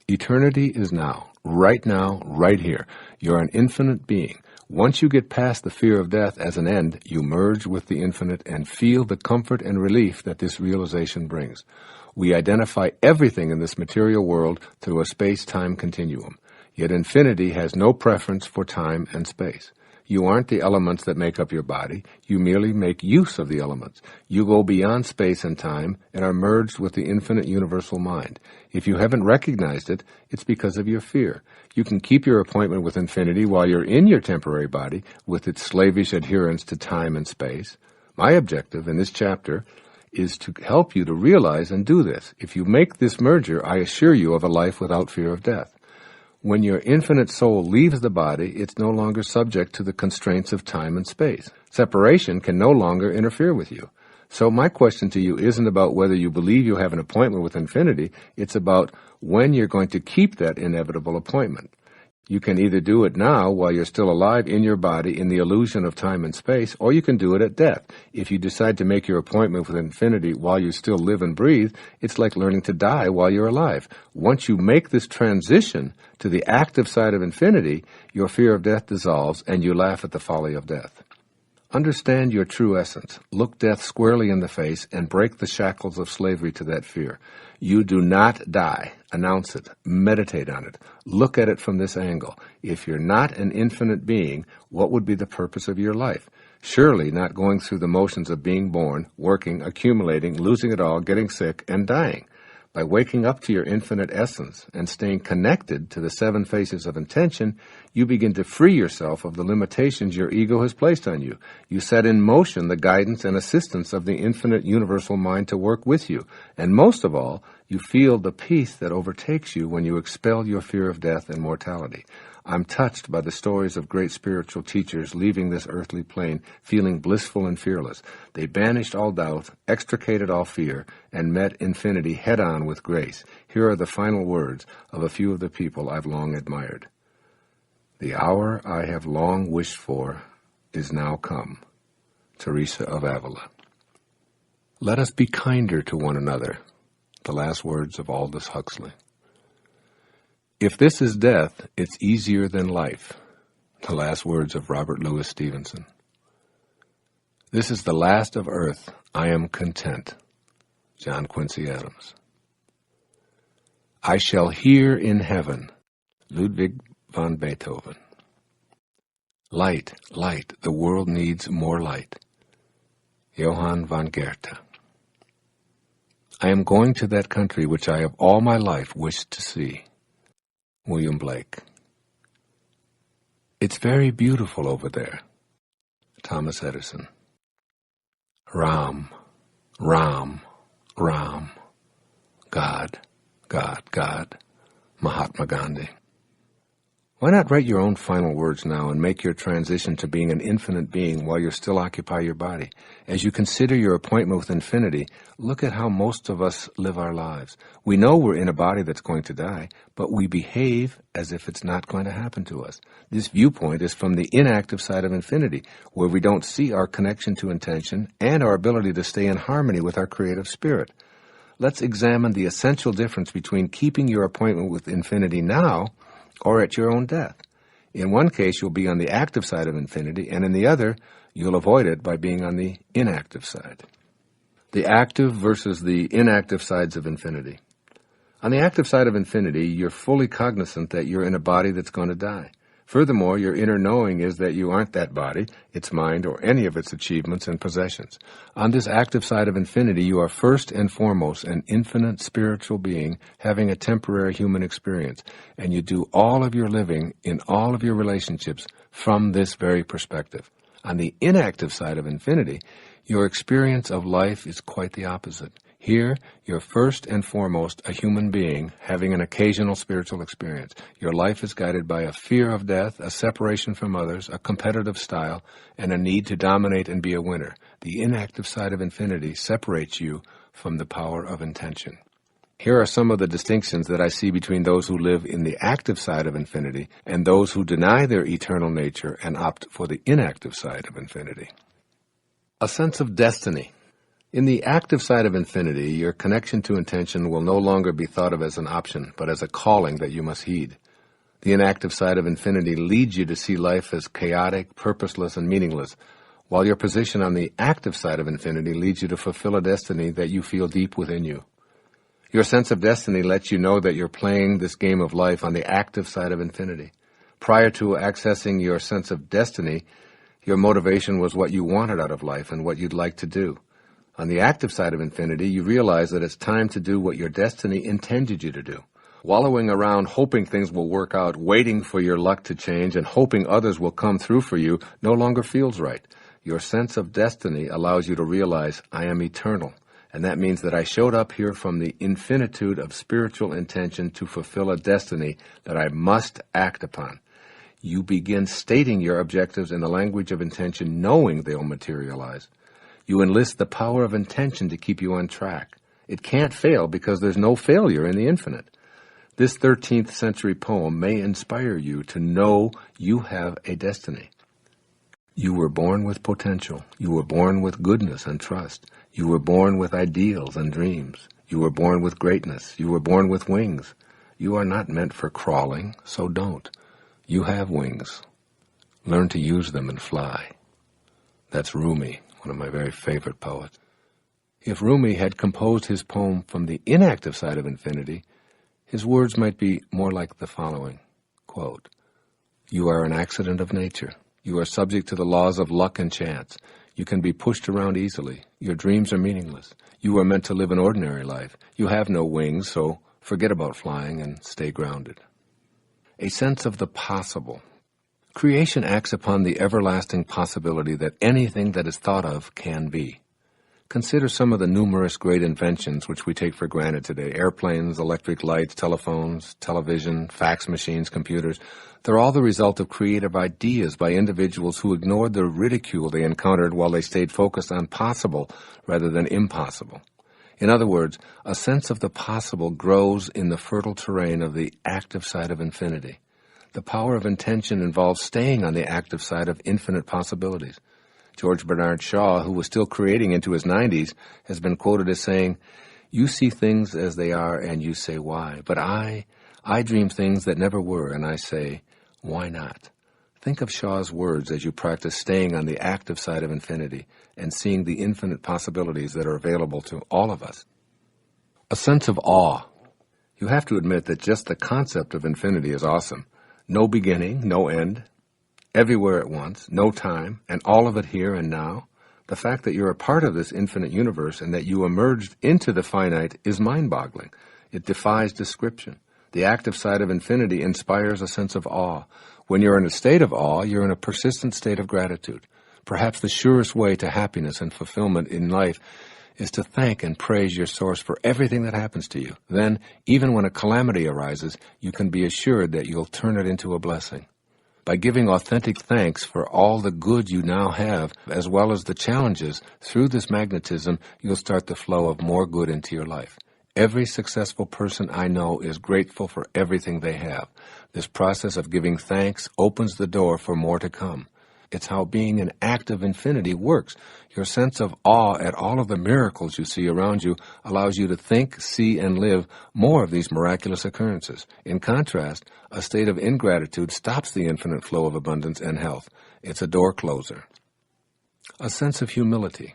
Eternity is now, right here. You're an infinite being. Once you get past the fear of death as an end, you merge with the infinite and feel the comfort and relief that this realization brings. We identify everything in this material world through a space-time continuum. Yet infinity has no preference for time and space. You aren't the elements that make up your body. You merely make use of the elements. You go beyond space and time and are merged with the infinite universal mind. If you haven't recognized it, it's because of your fear. You can keep your appointment with infinity while you're in your temporary body with its slavish adherence to time and space. My objective in this chapter is to help you to realize and do this. If you make this merger, I assure you of a life without fear of death. When your infinite soul leaves the body, it's no longer subject to the constraints of time and space. Separation can no longer interfere with you. So my question to you isn't about whether you believe you have an appointment with infinity. It's about when you're going to keep that inevitable appointment. You can either do it now while you're still alive in your body in the illusion of time and space, or you can do it at death. If you decide to make your appointment with infinity while you still live and breathe, it's like learning to die while you're alive. Once you make this transition to the active side of infinity, your fear of death dissolves and you laugh at the folly of death. Understand your true essence. Look death squarely in the face and break the shackles of slavery to that fear. You do not die. Announce it. Meditate on it. Look at it from this angle. If you're not an infinite being, what would be the purpose of your life? Surely not going through the motions of being born, working, accumulating, losing it all, getting sick, and dying. By waking up to your infinite essence and staying connected to the seven faces of intention, you begin to free yourself of the limitations your ego has placed on you. You set in motion the guidance and assistance of the infinite universal mind to work with you. And most of all, you feel the peace that overtakes you when you expel your fear of death and mortality. I'm touched by the stories of great spiritual teachers leaving this earthly plane feeling blissful and fearless. They banished all doubt, extricated all fear, and met infinity head-on with grace. Here are the final words of a few of the people I've long admired. The hour I have long wished for is now come. Teresa of Avila. Let us be kinder to one another. The last words of Aldous Huxley. If this is death, it's easier than life. The last words of Robert Louis Stevenson. This is the last of earth. I am content. John Quincy Adams. I shall hear in heaven. Ludwig van Beethoven. Light, light. The world needs more light. Johann von Goethe. I am going to that country which I have all my life wished to see. William Blake. It's very beautiful over there. Thomas Edison. Ram, Ram, Ram. God, God, God. Mahatma Gandhi. Why not write your own final words now and make your transition to being an infinite being while you still occupy your body? As you consider your appointment with infinity, look at how most of us live our lives. We know we're in a body that's going to die, but we behave as if it's not going to happen to us. This viewpoint is from the inactive side of infinity, where we don't see our connection to intention and our ability to stay in harmony with our creative spirit. Let's examine the essential difference between keeping your appointment with infinity now or at your own death. In one case, you'll be on the active side of infinity, and in the other, you'll avoid it by being on the inactive side. The active versus the inactive sides of infinity. On the active side of infinity, you're fully cognizant that you're in a body that's going to die. Furthermore, your inner knowing is that you aren't that body, its mind, or any of its achievements and possessions. On this active side of infinity, you are first and foremost an infinite spiritual being having a temporary human experience, and you do all of your living in all of your relationships from this very perspective. On the inactive side of infinity, your experience of life is quite the opposite. Here, you're first and foremost a human being having an occasional spiritual experience. Your life is guided by a fear of death, a separation from others, a competitive style, and a need to dominate and be a winner. The inactive side of infinity separates you from the power of intention. Here are some of the distinctions that I see between those who live in the active side of infinity and those who deny their eternal nature and opt for the inactive side of infinity. A sense of destiny. In the active side of infinity, your connection to intention will no longer be thought of as an option, but as a calling that you must heed. The inactive side of infinity leads you to see life as chaotic, purposeless, and meaningless, while your position on the active side of infinity leads you to fulfill a destiny that you feel deep within you. Your sense of destiny lets you know that you're playing this game of life on the active side of infinity. Prior to accessing your sense of destiny, your motivation was what you wanted out of life and what you'd like to do. On the active side of infinity, you realize that it's time to do what your destiny intended you to do. Wallowing around hoping things will work out, waiting for your luck to change, and hoping others will come through for you no longer feels right. Your sense of destiny allows you to realize, I am eternal, and that means that I showed up here from the infinitude of spiritual intention to fulfill a destiny that I must act upon. You begin stating your objectives in the language of intention, knowing they'll materialize. You enlist the power of intention to keep you on track. It can't fail because there's no failure in the infinite. This 13th century poem may inspire you to know you have a destiny. You were born with potential. You were born with goodness and trust. You were born with ideals and dreams. You were born with greatness. You were born with wings. You are not meant for crawling, so don't. You have wings. Learn to use them and fly. That's Rumi, one of my very favorite poets. If Rumi had composed his poem from the inactive side of infinity, his words might be more like the following, quote, You are an accident of nature. You are subject to the laws of luck and chance. You can be pushed around easily. Your dreams are meaningless. You are meant to live an ordinary life. You have no wings, so forget about flying and stay grounded. A sense of the possible. Creation acts upon the everlasting possibility that anything that is thought of can be. Consider some of the numerous great inventions which we take for granted today. Airplanes, electric lights, telephones, television, fax machines, computers. They're all the result of creative ideas by individuals who ignored the ridicule they encountered while they stayed focused on possible rather than impossible. In other words, a sense of the possible grows in the fertile terrain of the active side of infinity. The power of intention involves staying on the active side of infinite possibilities. George Bernard Shaw, who was still creating into his 90s, has been quoted as saying, You see things as they are and you say why, but I dream things that never were and I say, why not? Think of Shaw's words as you practice staying on the active side of infinity and seeing the infinite possibilities that are available to all of us. A sense of awe. You have to admit that just the concept of infinity is awesome. No beginning, no end, everywhere at once, no time, and all of it here and now. The fact that you're a part of this infinite universe and that you emerged into the finite is mind-boggling. It defies description. The active side of infinity inspires a sense of awe. When you're in a state of awe, you're in a persistent state of gratitude. Perhaps the surest way to happiness and fulfillment in life is to thank and praise your source for everything that happens to you. Then, even when a calamity arises, you can be assured that you'll turn it into a blessing. By giving authentic thanks for all the good you now have, as well as the challenges, through this magnetism, you'll start the flow of more good into your life. Every successful person I know is grateful for everything they have. This process of giving thanks opens the door for more to come. It's how being an act of infinity works. Your sense of awe at all of the miracles you see around you allows you to think, see, and live more of these miraculous occurrences. In contrast, a state of ingratitude stops the infinite flow of abundance and health. It's a door closer. A sense of humility.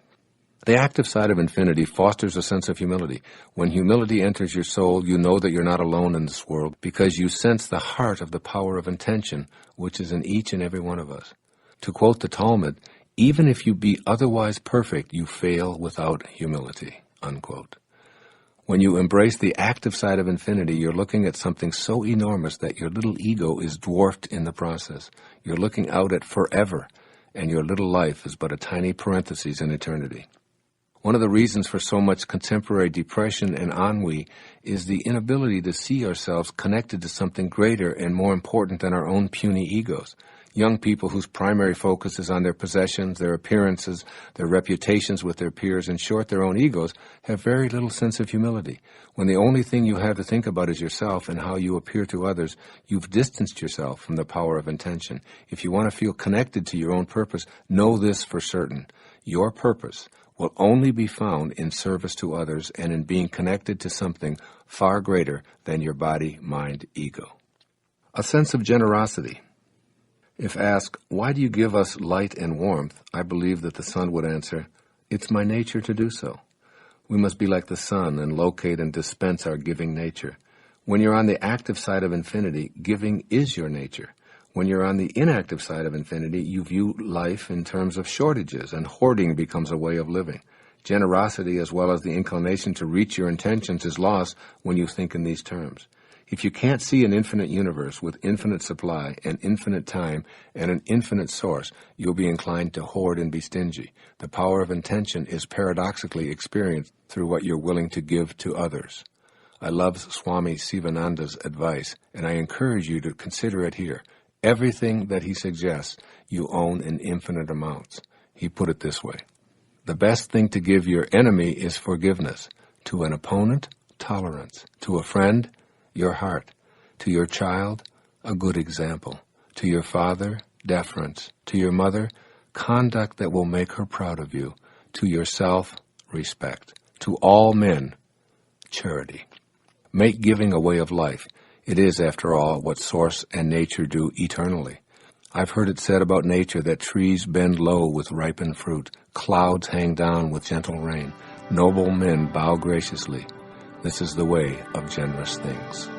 The active side of infinity fosters a sense of humility. When humility enters your soul, you know that you're not alone in this world because you sense the heart of the power of intention, which is in each and every one of us. To quote the Talmud, even if you be otherwise perfect, you fail without humility, unquote. When you embrace the active side of infinity, you're looking at something so enormous that your little ego is dwarfed in the process. You're looking out at forever, and your little life is but a tiny parenthesis in eternity. One of the reasons for so much contemporary depression and ennui is the inability to see ourselves connected to something greater and more important than our own puny egos. Young people whose primary focus is on their possessions, their appearances, their reputations with their peers, in short, their own egos, have very little sense of humility. When the only thing you have to think about is yourself and how you appear to others, you've distanced yourself from the power of intention. If you want to feel connected to your own purpose, know this for certain. Your purpose will only be found in service to others and in being connected to something far greater than your body, mind, ego. A sense of generosity. If asked, why do you give us light and warmth, I believe that the sun would answer, it's my nature to do so. We must be like the sun and locate and dispense our giving nature. When you're on the active side of infinity, giving is your nature. When you're on the inactive side of infinity, you view life in terms of shortages, and hoarding becomes a way of living. Generosity, as well as the inclination to reach your intentions, is lost when you think in these terms. If you can't see an infinite universe with infinite supply and infinite time and an infinite source, you'll be inclined to hoard and be stingy. The power of intention is paradoxically experienced through what you're willing to give to others. I love Swami Sivananda's advice, and I encourage you to consider it here. Everything that he suggests, you own in infinite amounts. He put it this way. The best thing to give your enemy is forgiveness. To an opponent, tolerance. To a friend, your heart. To your child, a good example. To your father, deference. To your mother, conduct that will make her proud of you. To yourself, respect. To all men, charity. Make giving a way of life. It is, after all, what source and nature do eternally. I've heard it said about nature that trees bend low with ripened fruit, clouds hang down with gentle rain, noble men bow graciously. This is the way of generous things.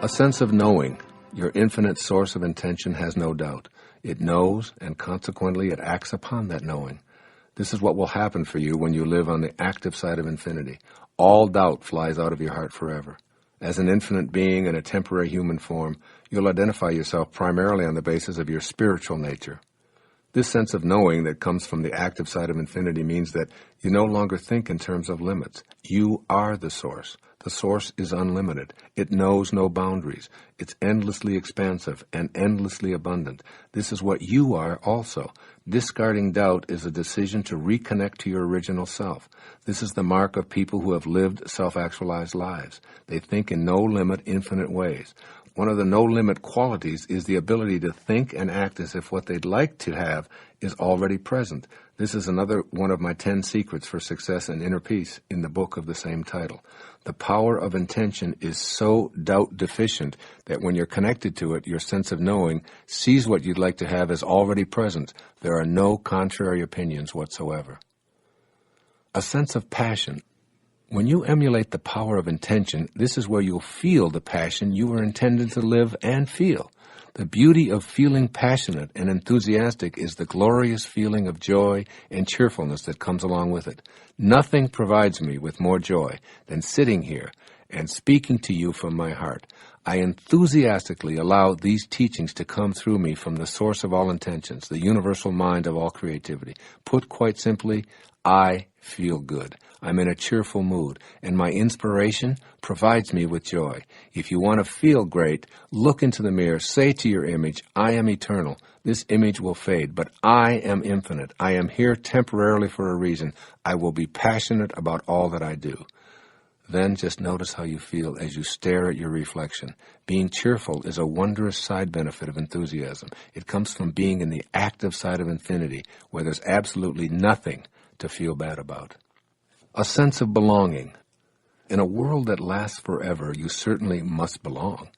A sense of knowing. Your infinite source of intention has no doubt. It knows, and consequently it acts upon that knowing. This is what will happen for you when you live on the active side of infinity. All doubt flies out of your heart forever. As an infinite being in a temporary human form, you'll identify yourself primarily on the basis of your spiritual nature. This sense of knowing that comes from the active side of infinity means that you no longer think in terms of limits. You are the source. The source is unlimited. It knows no boundaries. It's endlessly expansive and endlessly abundant. This is what you are also. Discarding doubt is a decision to reconnect to your original self. This is the mark of people who have lived self-actualized lives. They think in no-limit, infinite ways. One of the no-limit qualities is the ability to think and act as if what they'd like to have is already present. This is another one of my 10 secrets for success and inner peace in the book of the same title. The power of intention is so doubt deficient that when you're connected to it, your sense of knowing sees what you'd like to have as already present. There are no contrary opinions whatsoever. A sense of passion. When you emulate the power of intention, this is where you'll feel the passion you were intended to live and feel. The beauty of feeling passionate and enthusiastic is the glorious feeling of joy and cheerfulness that comes along with it. Nothing provides me with more joy than sitting here and speaking to you from my heart. I enthusiastically allow these teachings to come through me from the source of all intentions, the universal mind of all creativity. Put quite simply, I feel good. I'm in a cheerful mood, and my inspiration provides me with joy. If you want to feel great, look into the mirror, say to your image, I am eternal. This image will fade, but I am infinite. I am here temporarily for a reason. I will be passionate about all that I do. Then just notice how you feel as you stare at your reflection. Being cheerful is a wondrous side benefit of enthusiasm. It comes from being in the active side of infinity, where there's absolutely nothing to feel bad about. A sense of belonging. In a world that lasts forever, you certainly must belong.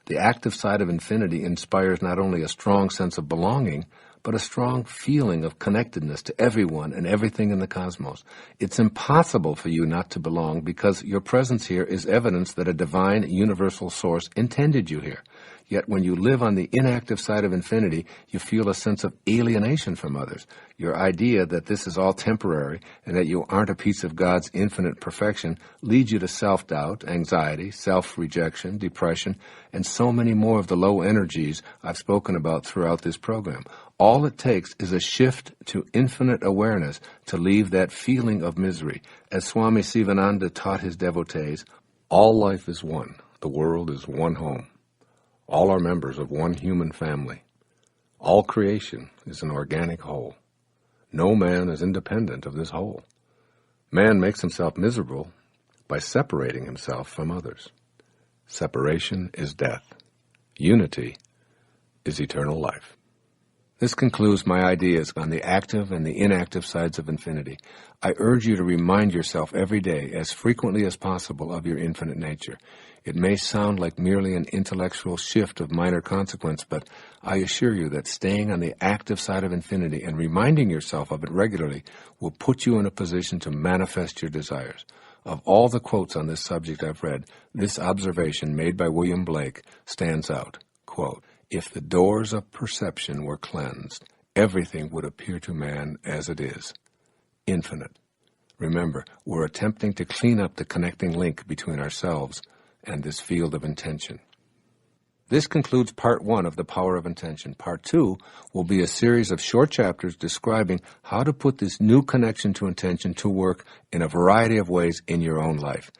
The active side of infinity inspires not only a strong sense of belonging, but a strong feeling of connectedness to everyone and everything in the cosmos. It's impossible for you not to belong because your presence here is evidence that a divine universal source intended you here. Yet when you live on the inactive side of infinity, you feel a sense of alienation from others. Your idea that this is all temporary and that you aren't a piece of God's infinite perfection leads you to self-doubt, anxiety, self-rejection, depression, and so many more of the low energies I've spoken about throughout this program. All it takes is a shift to infinite awareness to leave that feeling of misery. As Swami Sivananda taught his devotees, all life is one. The world is one home. All are members of one human family. All creation is an organic whole. No man is independent of this whole. Man makes himself miserable by separating himself from others. Separation is death. Unity is eternal life. This concludes my ideas on the active and the inactive sides of infinity. I urge you to remind yourself every day, as frequently as possible, of your infinite nature. It may sound like merely an intellectual shift of minor consequence, but I assure you that staying on the active side of infinity and reminding yourself of it regularly will put you in a position to manifest your desires. Of all the quotes on this subject I've read, this observation made by William Blake stands out. Quote, "If the doors of perception were cleansed, everything would appear to man as it is, infinite." Remember, we're attempting to clean up the connecting link between ourselves and this field of intention. This concludes Part 1 of The Power of Intention. Part 2 will be a series of short chapters describing how to put this new connection to intention to work in a variety of ways in your own life.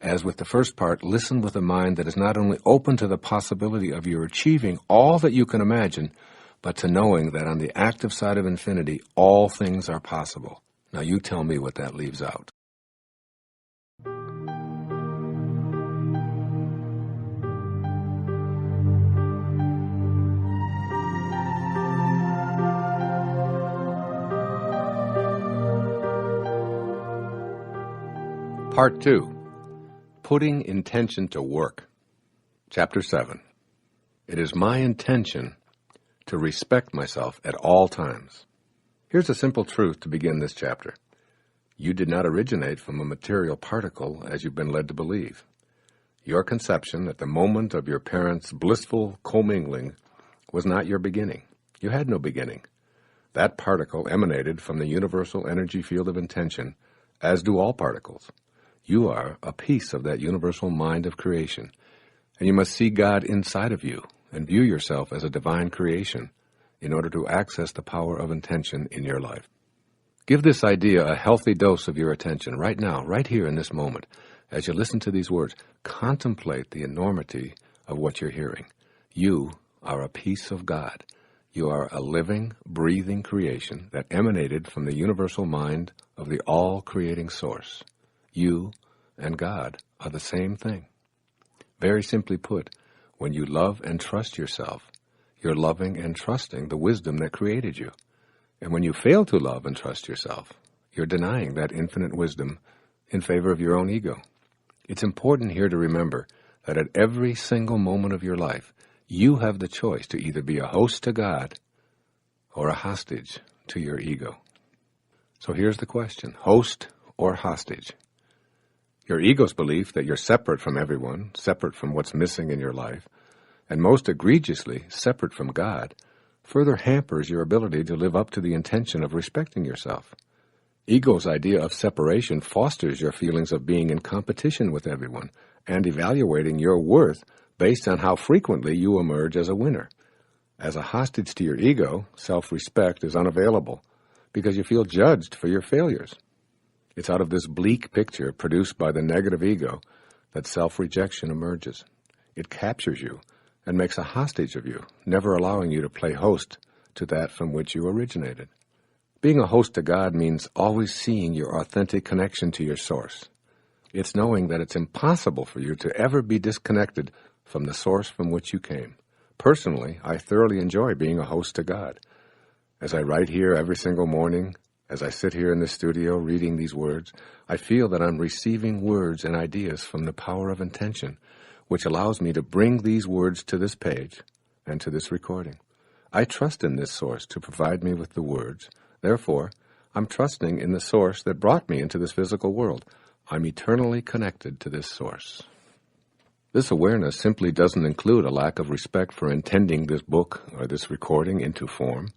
As with the first part, listen with a mind that is not only open to the possibility of your achieving all that you can imagine, but to knowing that on the active side of infinity, all things are possible. Now you tell me what that leaves out. Part 2. Putting Intention to Work. Chapter 7. It is my intention to respect myself at all times. Here's a simple truth to begin this chapter. You did not originate from a material particle as you've been led to believe. Your conception at the moment of your parents' blissful commingling was not your beginning. You had no beginning. That particle emanated from the universal energy field of intention, as do all particles. You are a piece of that universal mind of creation, and you must see God inside of you and view yourself as a divine creation in order to access the power of intention in your life. Give this idea a healthy dose of your attention right now, right here in this moment, As you listen to these words, contemplate the enormity of what you're hearing. You are a piece of God. You are a living, breathing creation that emanated from the universal mind of the all-creating source. You and God are the same thing. Very simply put, when you love and trust yourself, you're loving and trusting the wisdom that created you. And when you fail to love and trust yourself, you're denying that infinite wisdom in favor of your own ego. It's important here to remember that at every single moment of your life, you have the choice to either be a host to God or a hostage to your ego. So here's the question, host or hostage? Your ego's belief that you're separate from everyone, separate from what's missing in your life, and most egregiously, separate from God, further hampers your ability to live up to the intention of respecting yourself. Ego's idea of separation fosters your feelings of being in competition with everyone and evaluating your worth based on how frequently you emerge as a winner. As a hostage to your ego, self-respect is unavailable because you feel judged for your failures. It's out of this bleak picture produced by the negative ego that self-rejection emerges. It captures you and makes a hostage of you, never allowing you to play host to that from which you originated. Being a host to God means always seeing your authentic connection to your source. It's knowing that it's impossible for you to ever be disconnected from the source from which you came. Personally, I thoroughly enjoy being a host to God. As I write here every single morning, as I sit here in the studio reading these words, I feel that I'm receiving words and ideas from the power of intention, which allows me to bring these words to this page and to this recording. I trust in this source to provide me with the words. Therefore, I'm trusting in the source that brought me into this physical world. I'm eternally connected to this source. This awareness simply doesn't include a lack of respect for intending this book or this recording into form.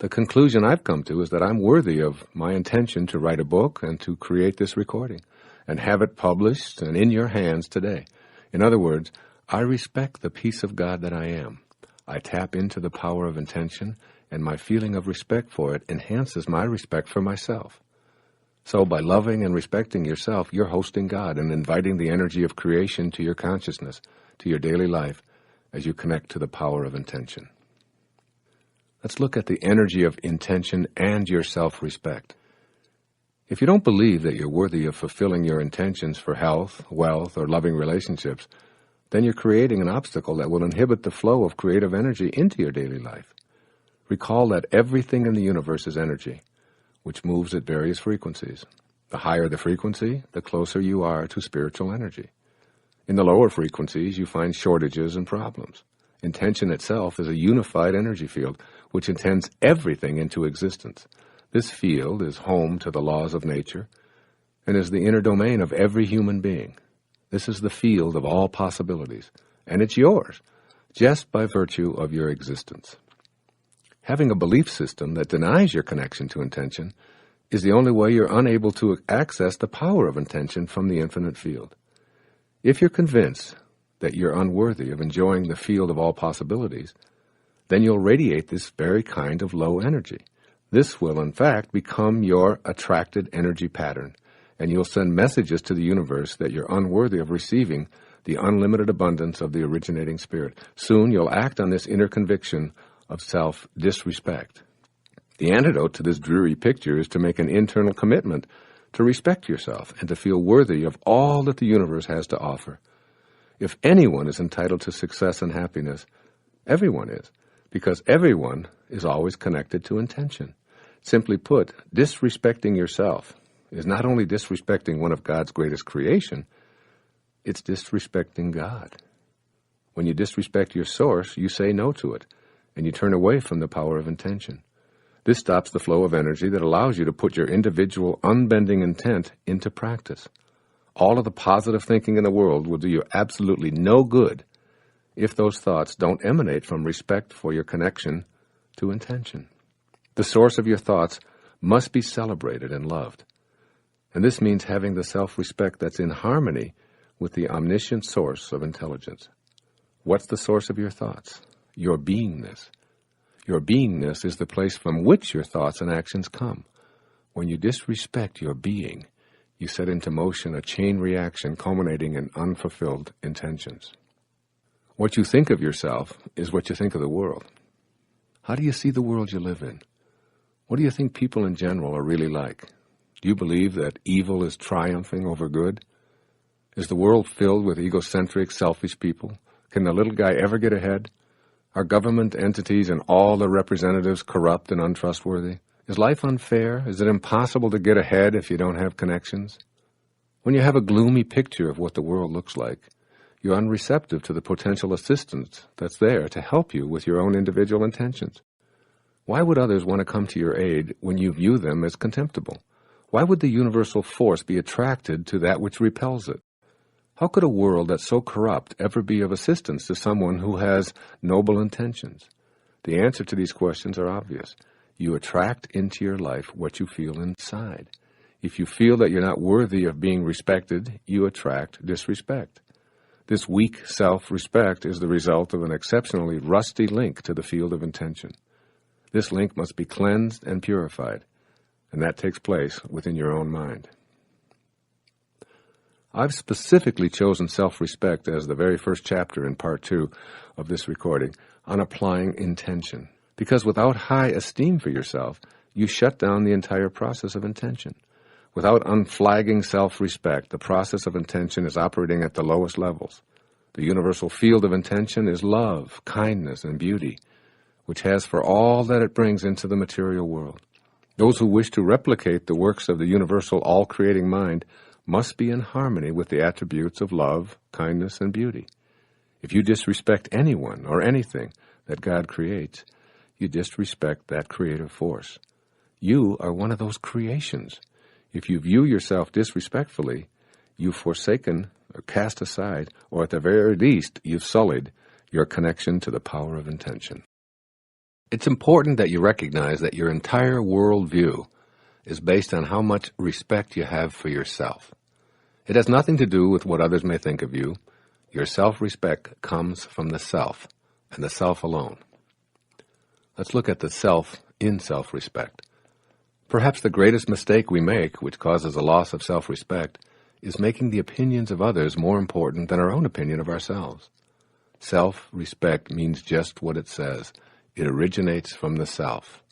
The conclusion I've come to is that I'm worthy of my intention to write a book and to create this recording and have it published and in your hands today. In other words, I respect the piece of God that I am. I tap into the power of intention, and my feeling of respect for it enhances my respect for myself. So by loving and respecting yourself, you're hosting God and inviting the energy of creation to your consciousness, to your daily life, as you connect to the power of intention. Let's look at the energy of intention and your self-respect. If you don't believe that you're worthy of fulfilling your intentions for health, wealth, or loving relationships, then you're creating an obstacle that will inhibit the flow of creative energy into your daily life. Recall that everything in the universe is energy, which moves at various frequencies. The higher the frequency, the closer you are to spiritual energy. In the lower frequencies, you find shortages and problems. Intention itself is a unified energy field, which intends everything into existence. This field is home to the laws of nature and is the inner domain of every human being. This is the field of all possibilities, and it's yours, just by virtue of your existence. Having a belief system that denies your connection to intention is the only way you're unable to access the power of intention from the infinite field. If you're convinced that you're unworthy of enjoying the field of all possibilities, then you'll radiate this very kind of low energy. This will, in fact, become your attracted energy pattern, and you'll send messages to the universe that you're unworthy of receiving the unlimited abundance of the originating spirit. Soon you'll act on this inner conviction of self-disrespect. The antidote to this dreary picture is to make an internal commitment to respect yourself and to feel worthy of all that the universe has to offer. If anyone is entitled to success and happiness, everyone is, because everyone is always connected to intention. Simply put, disrespecting yourself is not only disrespecting one of God's greatest creation, it's disrespecting God. When you disrespect your source, you say no to it, and you turn away from the power of intention. This stops the flow of energy that allows you to put your individual unbending intent into practice. All of the positive thinking in the world will do you absolutely no good if those thoughts don't emanate from respect for your connection to intention. The source of your thoughts must be celebrated and loved. And this means having the self-respect that's in harmony with the omniscient source of intelligence. What's the source of your thoughts? Your beingness. Your beingness is the place from which your thoughts and actions come. When you disrespect your being, you set into motion a chain reaction culminating in unfulfilled intentions. What you think of yourself is what you think of the world. How do you see the world you live in? What do you think people in general are really like? Do you believe that evil is triumphing over good? Is the world filled with egocentric, selfish people? Can the little guy ever get ahead? Are government entities and all their representatives corrupt and untrustworthy? Is life unfair? Is it impossible to get ahead if you don't have connections? When you have a gloomy picture of what the world looks like, you're unreceptive to the potential assistance that's there to help you with your own individual intentions. Why would others want to come to your aid when you view them as contemptible? Why would the universal force be attracted to that which repels it? How could a world that's so corrupt ever be of assistance to someone who has noble intentions? The answer to these questions are obvious. You attract into your life what you feel inside. If you feel that you're not worthy of being respected, you attract disrespect. This weak self-respect is the result of an exceptionally rusty link to the field of intention. This link must be cleansed and purified, and that takes place within your own mind. I've specifically chosen self-respect as the very first chapter in part 2 of this recording on applying intention, because without high esteem for yourself, you shut down the entire process of intention. Without unflagging self-respect, the process of intention is operating at the lowest levels. The universal field of intention is love, kindness, and beauty, which has for all that it brings into the material world. Those who wish to replicate the works of the universal all-creating mind must be in harmony with the attributes of love, kindness, and beauty. If you disrespect anyone or anything that God creates, you disrespect that creative force. You are one of those creations. If you view yourself disrespectfully, you've forsaken or cast aside, or at the very least, you've sullied your connection to the power of intention. It's important that you recognize that your entire worldview is based on how much respect you have for yourself. It has nothing to do with what others may think of you. Your self-respect comes from the self, and the self alone. Let's look at the self in self-respect. Perhaps the greatest mistake we make, which causes a loss of self-respect, is making the opinions of others more important than our own opinion of ourselves. Self-respect means just what it says. It originates from the self.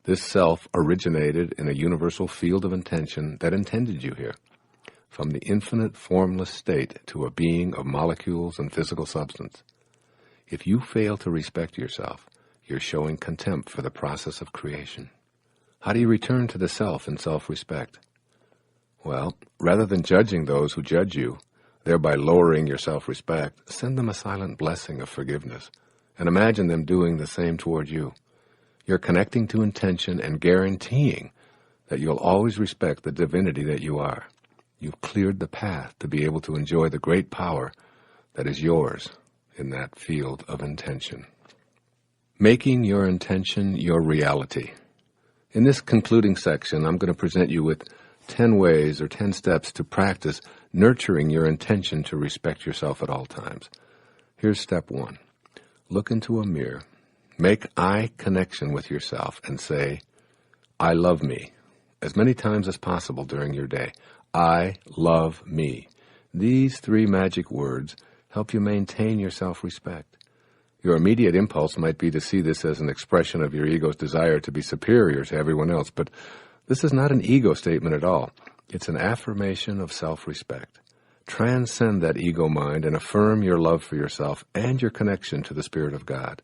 This self originated in a universal field of intention that intended you here, from the infinite formless state to a being of molecules and physical substance. If you fail to respect yourself, you're showing contempt for the process of creation. How do you return to the self in self-respect? Well, rather than judging those who judge you, thereby lowering your self-respect, send them a silent blessing of forgiveness, and imagine them doing the same toward you. You're connecting to intention and guaranteeing that you'll always respect the divinity that you are. You've cleared the path to be able to enjoy the great power that is yours in that field of intention. Making your intention your reality. In this concluding section, I'm going to present you with 10 ways or 10 steps to practice nurturing your intention to respect yourself at all times. Here's step 1. Look into a mirror. Make eye connection with yourself and say, I love me, as many times as possible during your day. I love me. These 3 magic words help you maintain your self-respect. Your immediate impulse might be to see this as an expression of your ego's desire to be superior to everyone else, but this is not an ego statement at all. It's an affirmation of self-respect. Transcend that ego mind and affirm your love for yourself and your connection to the Spirit of God.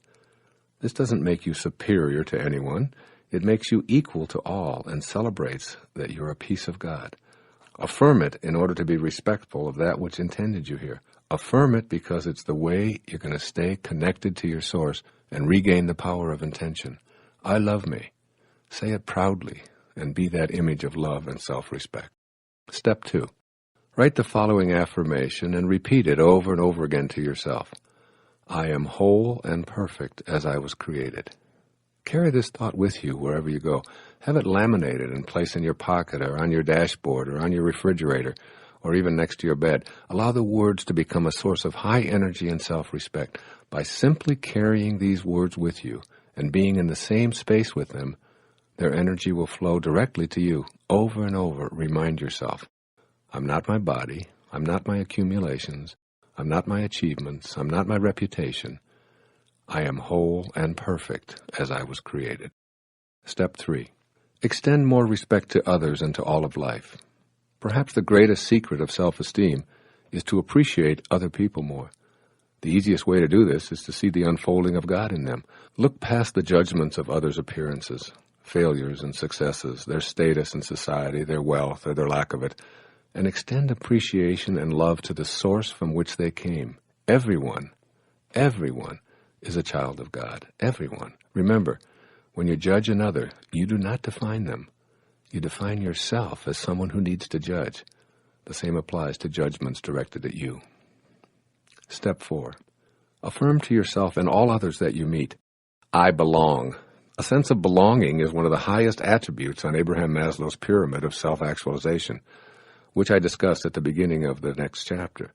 This doesn't make you superior to anyone. It makes you equal to all and celebrates that you're a piece of God. Affirm it in order to be respectful of that which intended you here. Affirm it because it's the way you're going to stay connected to your source and regain the power of intention. I love me. Say it proudly and be that image of love and self-respect. Step 2. Write the following affirmation and repeat it over and over again to yourself. I am whole and perfect as I was created. Carry this thought with you wherever you go. Have it laminated and placed in your pocket or on your dashboard or on your refrigerator or even next to your bed. Allow the words to become a source of high energy and self-respect. By simply carrying these words with you and being in the same space with them, their energy will flow directly to you. Over and over, remind yourself, I'm not my body. I'm not my accumulations. I'm not my achievements. I'm not my reputation. I am whole and perfect as I was created. Step 3. Extend more respect to others and to all of life. Perhaps the greatest secret of self-esteem is to appreciate other people more. The easiest way to do this is to see the unfolding of God in them. Look past the judgments of others' appearances, failures and successes, their status in society, their wealth or their lack of it, and extend appreciation and love to the source from which they came. Everyone is a child of God. Everyone. Remember, when you judge another, you do not define them. You define yourself as someone who needs to judge. The same applies to judgments directed at you. Step 4. Affirm to yourself and all others that you meet, I belong. A sense of belonging is one of the highest attributes on Abraham Maslow's pyramid of self-actualization, which I discussed at the beginning of the next chapter.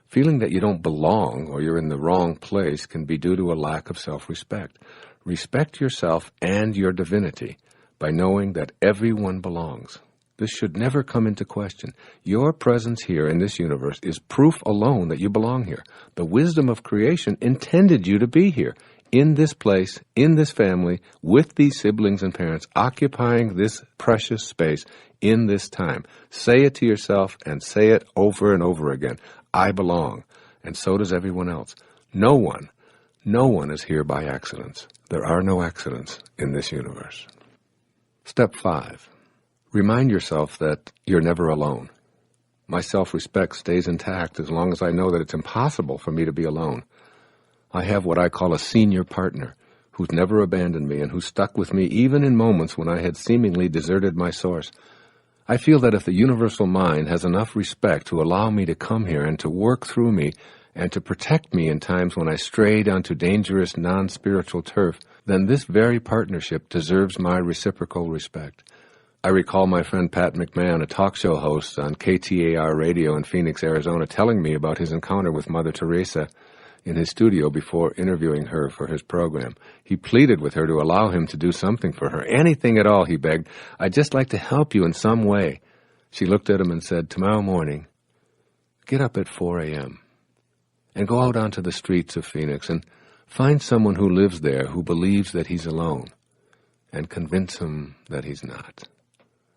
Feeling that you don't belong or you're in the wrong place can be due to a lack of self-respect. Respect yourself and your divinity by knowing that everyone belongs. This should never come into question. Your presence here in this universe is proof alone that you belong here. The wisdom of creation intended you to be here, in this place, in this family, with these siblings and parents, occupying this precious space in this time. Say it to yourself and say it over and over again. I belong, and so does everyone else. No one is here by accidents. There are no accidents in this universe. Step 5. Remind yourself that you're never alone. My self-respect stays intact as long as I know that it's impossible for me to be alone. I have what I call a senior partner who's never abandoned me and who stuck with me even in moments when I had seemingly deserted my source. I feel that if the universal mind has enough respect to allow me to come here and to work through me and to protect me in times when I strayed onto dangerous non-spiritual turf, then this very partnership deserves my reciprocal respect. I recall my friend Pat McMahon, a talk show host on KTAR radio in Phoenix, Arizona, telling me about his encounter with Mother Teresa in his studio before interviewing her for his program. He pleaded with her to allow him to do something for her. Anything at all, he begged. I'd just like to help you in some way. She looked at him and said, tomorrow morning, get up at 4 a.m. and go out onto the streets of Phoenix and find someone who lives there who believes that he's alone and convince him that he's not.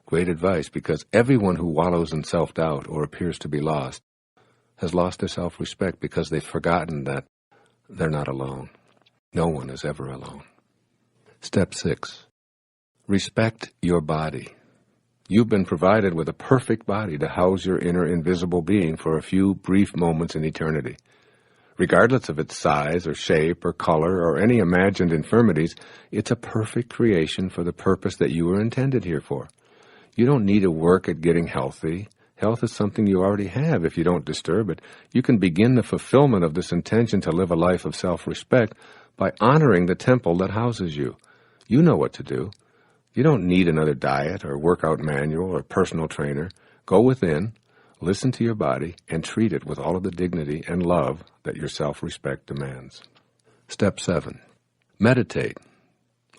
Great advice, because everyone who wallows in self-doubt or appears to be lost has lost their self-respect because they've forgotten that they're not alone. No one is ever alone. Step 6. Respect your body. You've been provided with a perfect body to house your inner invisible being for a few brief moments in eternity. Regardless of its size or shape or color or any imagined infirmities, it's a perfect creation for the purpose that you were intended here for. You don't need to work at getting healthy. Health is something you already have if you don't disturb it. You can begin the fulfillment of this intention to live a life of self-respect by honoring the temple that houses you. You know what to do. You don't need another diet or workout manual or personal trainer. Go within, listen to your body, and treat it with all of the dignity and love that your self-respect demands. Step 7. Meditate.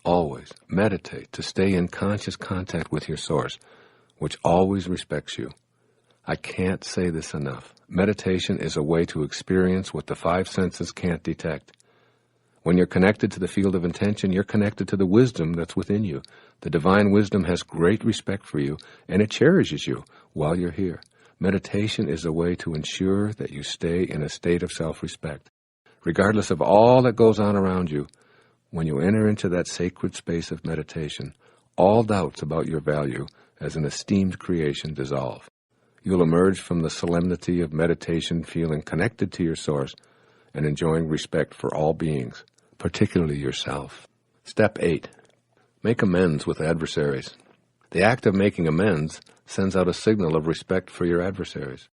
Always meditate to stay in conscious contact with your source, which always respects you. I can't say this enough. Meditation is a way to experience what the 5 senses can't detect. When you're connected to the field of intention, you're connected to the wisdom that's within you. The divine wisdom has great respect for you, and it cherishes you while you're here. Meditation is a way to ensure that you stay in a state of self-respect. Regardless of all that goes on around you, when you enter into that sacred space of meditation, all doubts about your value as an esteemed creation dissolve. You'll emerge from the solemnity of meditation feeling connected to your source and enjoying respect for all beings, particularly yourself. Step 8. Make amends with adversaries. The act of making amends sends out a signal of respect for your adversaries.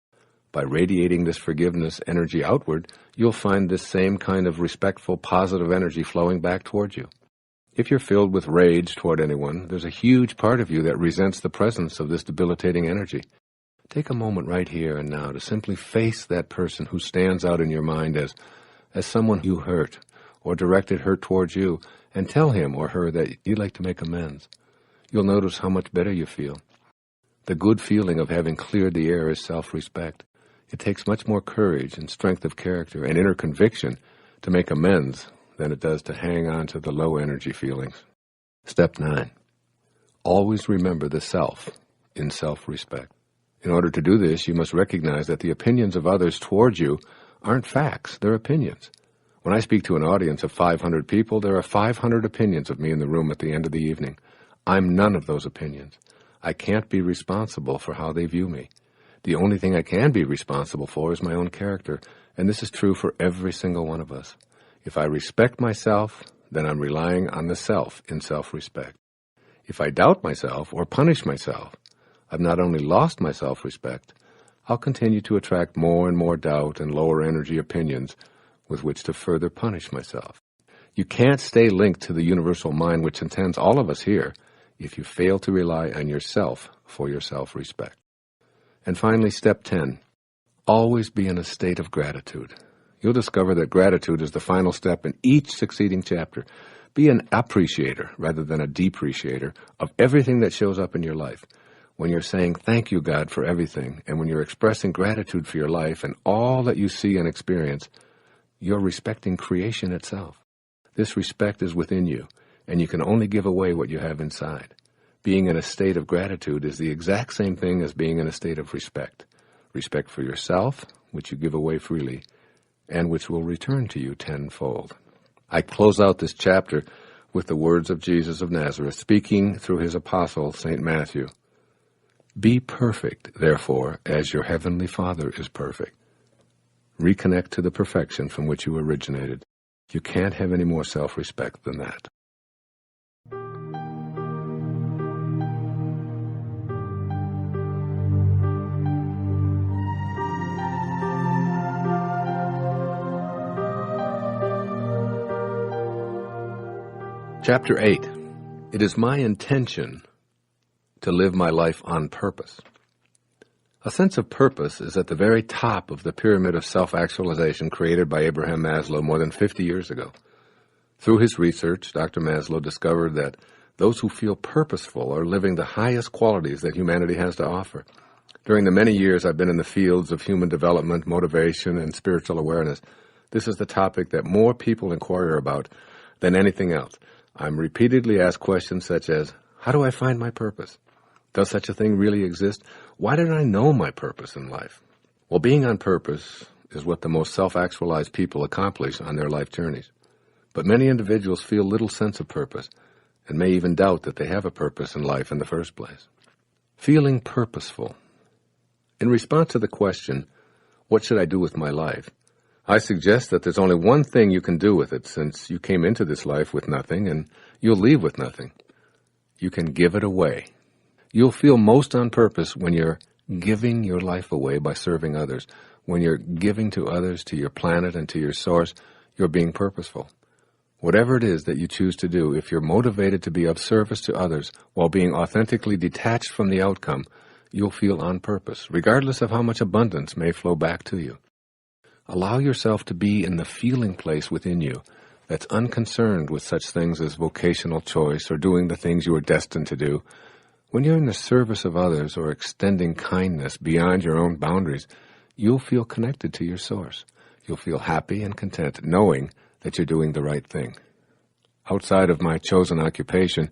By radiating this forgiveness energy outward, you'll find this same kind of respectful, positive energy flowing back towards you. If you're filled with rage toward anyone, there's a huge part of you that resents the presence of this debilitating energy. Take a moment right here and now to simply face that person who stands out in your mind as someone you hurt or directed hurt towards you, and tell him or her that you'd like to make amends. You'll notice how much better you feel. The good feeling of having cleared the air is self-respect. It takes much more courage and strength of character and inner conviction to make amends than it does to hang on to the low-energy feelings. Step 9. Always remember the self in self-respect. In order to do this, you must recognize that the opinions of others towards you aren't facts, they're opinions. When I speak to an audience of 500 people, there are 500 opinions of me in the room at the end of the evening. I'm none of those opinions. I can't be responsible for how they view me. The only thing I can be responsible for is my own character, and this is true for every single one of us. If I respect myself, then I'm relying on the self in self-respect. If I doubt myself or punish myself, I've not only lost my self-respect, I'll continue to attract more and more doubt and lower energy opinions with which to further punish myself. You can't stay linked to the universal mind which intends all of us here if you fail to rely on yourself for your self-respect. And finally, step 10, always be in a state of gratitude. You'll discover that gratitude is the final step in each succeeding chapter. Be an appreciator rather than a depreciator of everything that shows up in your life. When you're saying thank you, God, for everything, and when you're expressing gratitude for your life and all that you see and experience, you're respecting creation itself. This respect is within you, and you can only give away what you have inside. Being in a state of gratitude is the exact same thing as being in a state of respect. Respect for yourself, which you give away freely, and which will return to you tenfold. I close out this chapter with the words of Jesus of Nazareth, speaking through his apostle, St. Matthew. Be perfect, therefore, as your heavenly Father is perfect. Reconnect to the perfection from which you originated. You can't have any more self-respect than that. Chapter 8. It is my intention to live my life on purpose. A sense of purpose is at the very top of the pyramid of self-actualization created by Abraham Maslow more than 50 years ago. Through his research, Dr. Maslow discovered that those who feel purposeful are living the highest qualities that humanity has to offer. During the many years I've been in the fields of human development, motivation, and spiritual awareness, this is the topic that more people inquire about than anything else. I'm repeatedly asked questions such as, how do I find my purpose? Does such a thing really exist? Why didn't I know my purpose in life? Well, being on purpose is what the most self-actualized people accomplish on their life journeys. But many individuals feel little sense of purpose and may even doubt that they have a purpose in life in the first place. Feeling purposeful. In response to the question, what should I do with my life? I suggest that there's only one thing you can do with it, since you came into this life with nothing and you'll leave with nothing. You can give it away. You'll feel most on purpose when you're giving your life away by serving others. When you're giving to others, to your planet, and to your source, you're being purposeful. Whatever it is that you choose to do, if you're motivated to be of service to others while being authentically detached from the outcome, you'll feel on purpose, regardless of how much abundance may flow back to you. Allow yourself to be in the feeling place within you that's unconcerned with such things as vocational choice or doing the things you are destined to do. When you're in the service of others or extending kindness beyond your own boundaries, you'll feel connected to your source. You'll feel happy and content knowing that you're doing the right thing. Outside of my chosen occupation,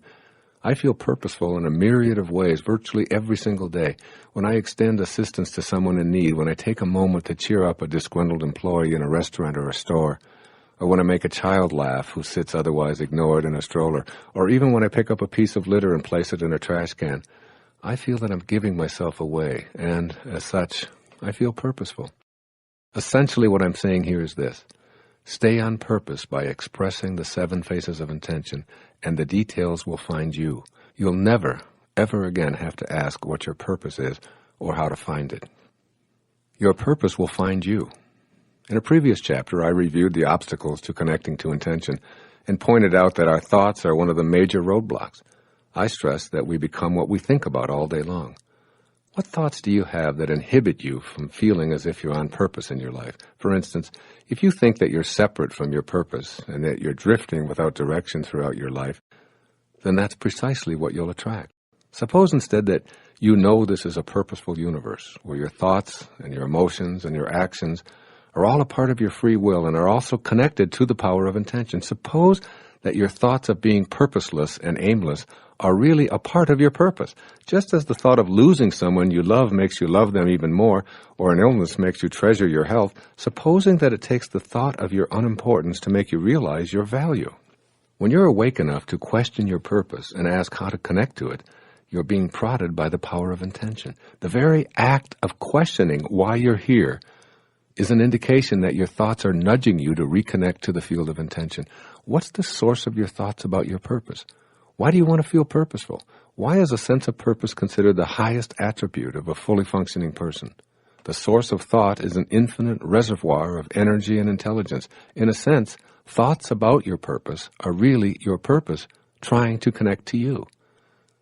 I feel purposeful in a myriad of ways virtually every single day. When I extend assistance to someone in need, when I take a moment to cheer up a disgruntled employee in a restaurant or a store, or when I make a child laugh who sits otherwise ignored in a stroller, or even when I pick up a piece of litter and place it in a trash can, I feel that I'm giving myself away, and as such, I feel purposeful. Essentially what I'm saying here is this. Stay on purpose by expressing the 7 phases of intention, and the details will find you. You'll never, ever again have to ask what your purpose is or how to find it. Your purpose will find you. In a previous chapter, I reviewed the obstacles to connecting to intention and pointed out that our thoughts are one of the major roadblocks. I stressed that we become what we think about all day long. What thoughts do you have that inhibit you from feeling as if you're on purpose in your life? For instance, if you think that you're separate from your purpose and that you're drifting without direction throughout your life, then that's precisely what you'll attract. Suppose instead that You know this is a purposeful universe where your thoughts and your emotions and your actions are all a part of your free will and are also connected to the power of intention. Suppose that your thoughts of being purposeless and aimless are really a part of your purpose. Just as the thought of losing someone you love makes you love them even more, or an illness makes you treasure your health, supposing that it takes the thought of your unimportance to make you realize your value. When you're awake enough to question your purpose and ask how to connect to it, you're being prodded by the power of intention. The very act of questioning why you're here is an indication that your thoughts are nudging you to reconnect to the field of intention. What's the source of your thoughts about your purpose? Why do you want to feel purposeful? Why is a sense of purpose considered the highest attribute of a fully functioning person? The source of thought is an infinite reservoir of energy and intelligence. In a sense, thoughts about your purpose are really your purpose trying to connect to you.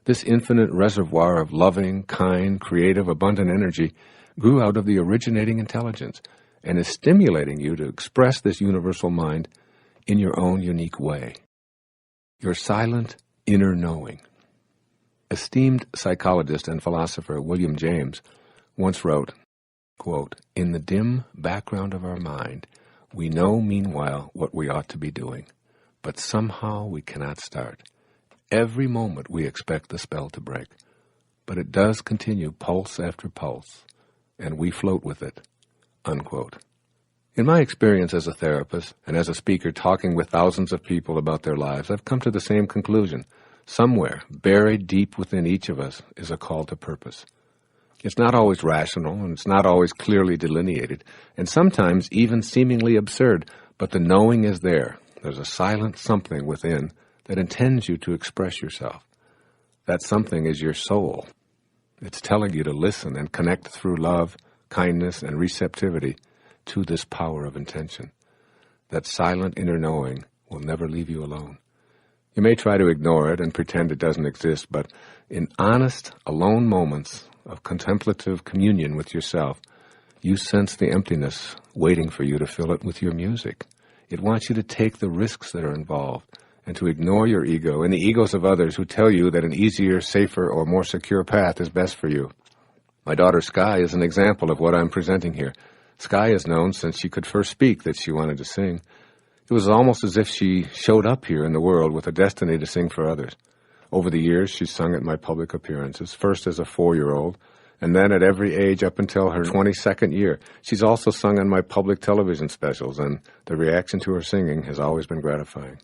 This infinite reservoir of loving, kind, creative, abundant energy grew out of the originating intelligence and is stimulating you to express this universal mind in your own unique way. Your silent inner knowing. Esteemed psychologist and philosopher William James once wrote, quote, "In the dim background of our mind, we know meanwhile what we ought to be doing, but somehow we cannot start. Every moment we expect the spell to break, but it does continue pulse after pulse, and we float with it." Unquote. In my experience as a therapist and as a speaker talking with thousands of people about their lives, I've come to the same conclusion. Somewhere, buried deep within each of us, is a call to purpose. It's not always rational, and it's not always clearly delineated, and sometimes even seemingly absurd, but the knowing is there. There's a silent something within that intends you to express yourself. That something is your soul. It's telling you to listen and connect through love, kindness, and receptivity to this power of intention. That silent inner knowing will never leave you alone. You may try to ignore it and pretend it doesn't exist, but in honest, alone moments of contemplative communion with yourself, you sense the emptiness waiting for you to fill it with your music. It wants you to take the risks that are involved and to ignore your ego and the egos of others who tell you that an easier, safer, or more secure path is best for you. My daughter Sky is an example of what I'm presenting here. Sky has known since she could first speak that she wanted to sing. It was almost as if she showed up here in the world with a destiny to sing for others. Over the years, she's sung at my public appearances, first as a 4-year-old, and then at every age up until her 22nd year. She's also sung on my public television specials, and the reaction to her singing has always been gratifying.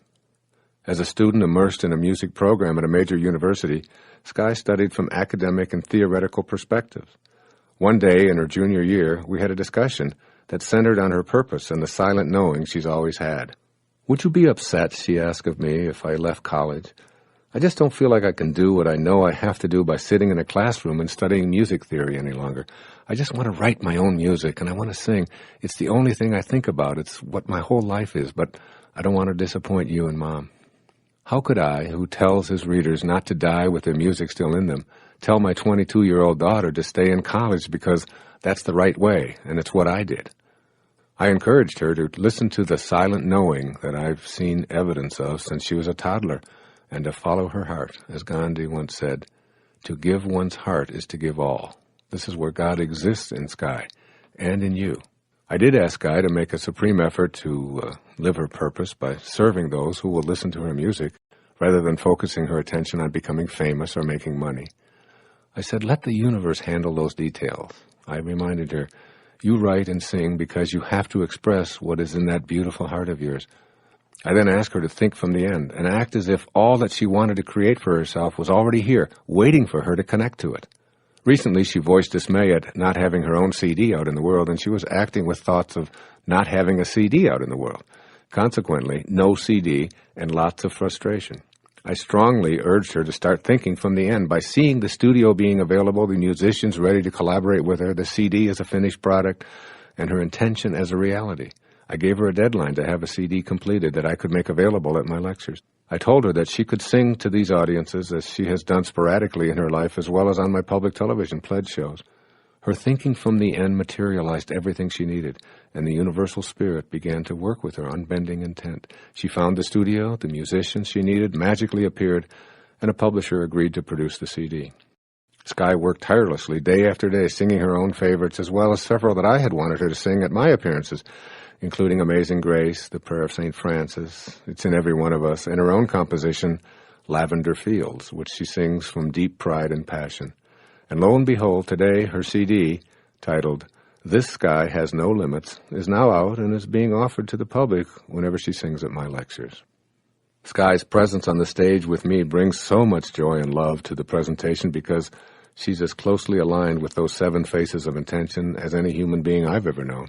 As a student immersed in a music program at a major university, Sky studied from academic and theoretical perspectives. One day in her junior year, we had a discussion that centered on her purpose and the silent knowing she's always had. "Would you be upset," she asked of me, "if I left college? I just don't feel like I can do what I know I have to do by sitting in a classroom and studying music theory any longer. I just want to write my own music, and I want to sing. It's the only thing I think about. It's what my whole life is, but I don't want to disappoint you and Mom." How could I, who tells his readers not to die with their music still in them, tell my 22-year-old daughter to stay in college because that's the right way, and it's what I did? I encouraged her to listen to the silent knowing that I've seen evidence of since she was a toddler, and to follow her heart. As Gandhi once said, "To give one's heart is to give all." This is where God exists in Sky, and in you. I did ask Sky to make a supreme effort to live her purpose by serving those who will listen to her music, rather than focusing her attention on becoming famous or making money. I said, "Let the universe handle those details." I reminded her, "You write and sing because you have to express what is in that beautiful heart of yours." I then asked her to think from the end and act as if all that she wanted to create for herself was already here, waiting for her to connect to it. Recently, she voiced dismay at not having her own CD out in the world, and she was acting with thoughts of not having a CD out in the world. Consequently, no CD and lots of frustration. I strongly urged her to start thinking from the end by seeing the studio being available, the musicians ready to collaborate with her, the CD as a finished product, and her intention as a reality. I gave her a deadline to have a CD completed that I could make available at my lectures. I told her that she could sing to these audiences as she has done sporadically in her life, as well as on my public television pledge shows. Her thinking from the end materialized everything she needed, and the universal spirit began to work with her unbending intent. She found the studio, the musicians she needed magically appeared, and a publisher agreed to produce the CD. Sky worked tirelessly day after day, singing her own favorites, as well as several that I had wanted her to sing at my appearances, including Amazing Grace, the Prayer of St. Francis, It's in Every One of Us, and her own composition, Lavender Fields, which she sings from deep pride and passion. And lo and behold, today her CD, titled This Sky Has No Limits, is now out and is being offered to the public whenever she sings at my lectures. Sky's presence on the stage with me brings so much joy and love to the presentation because she's as closely aligned with those 7 faces of intention as any human being I've ever known.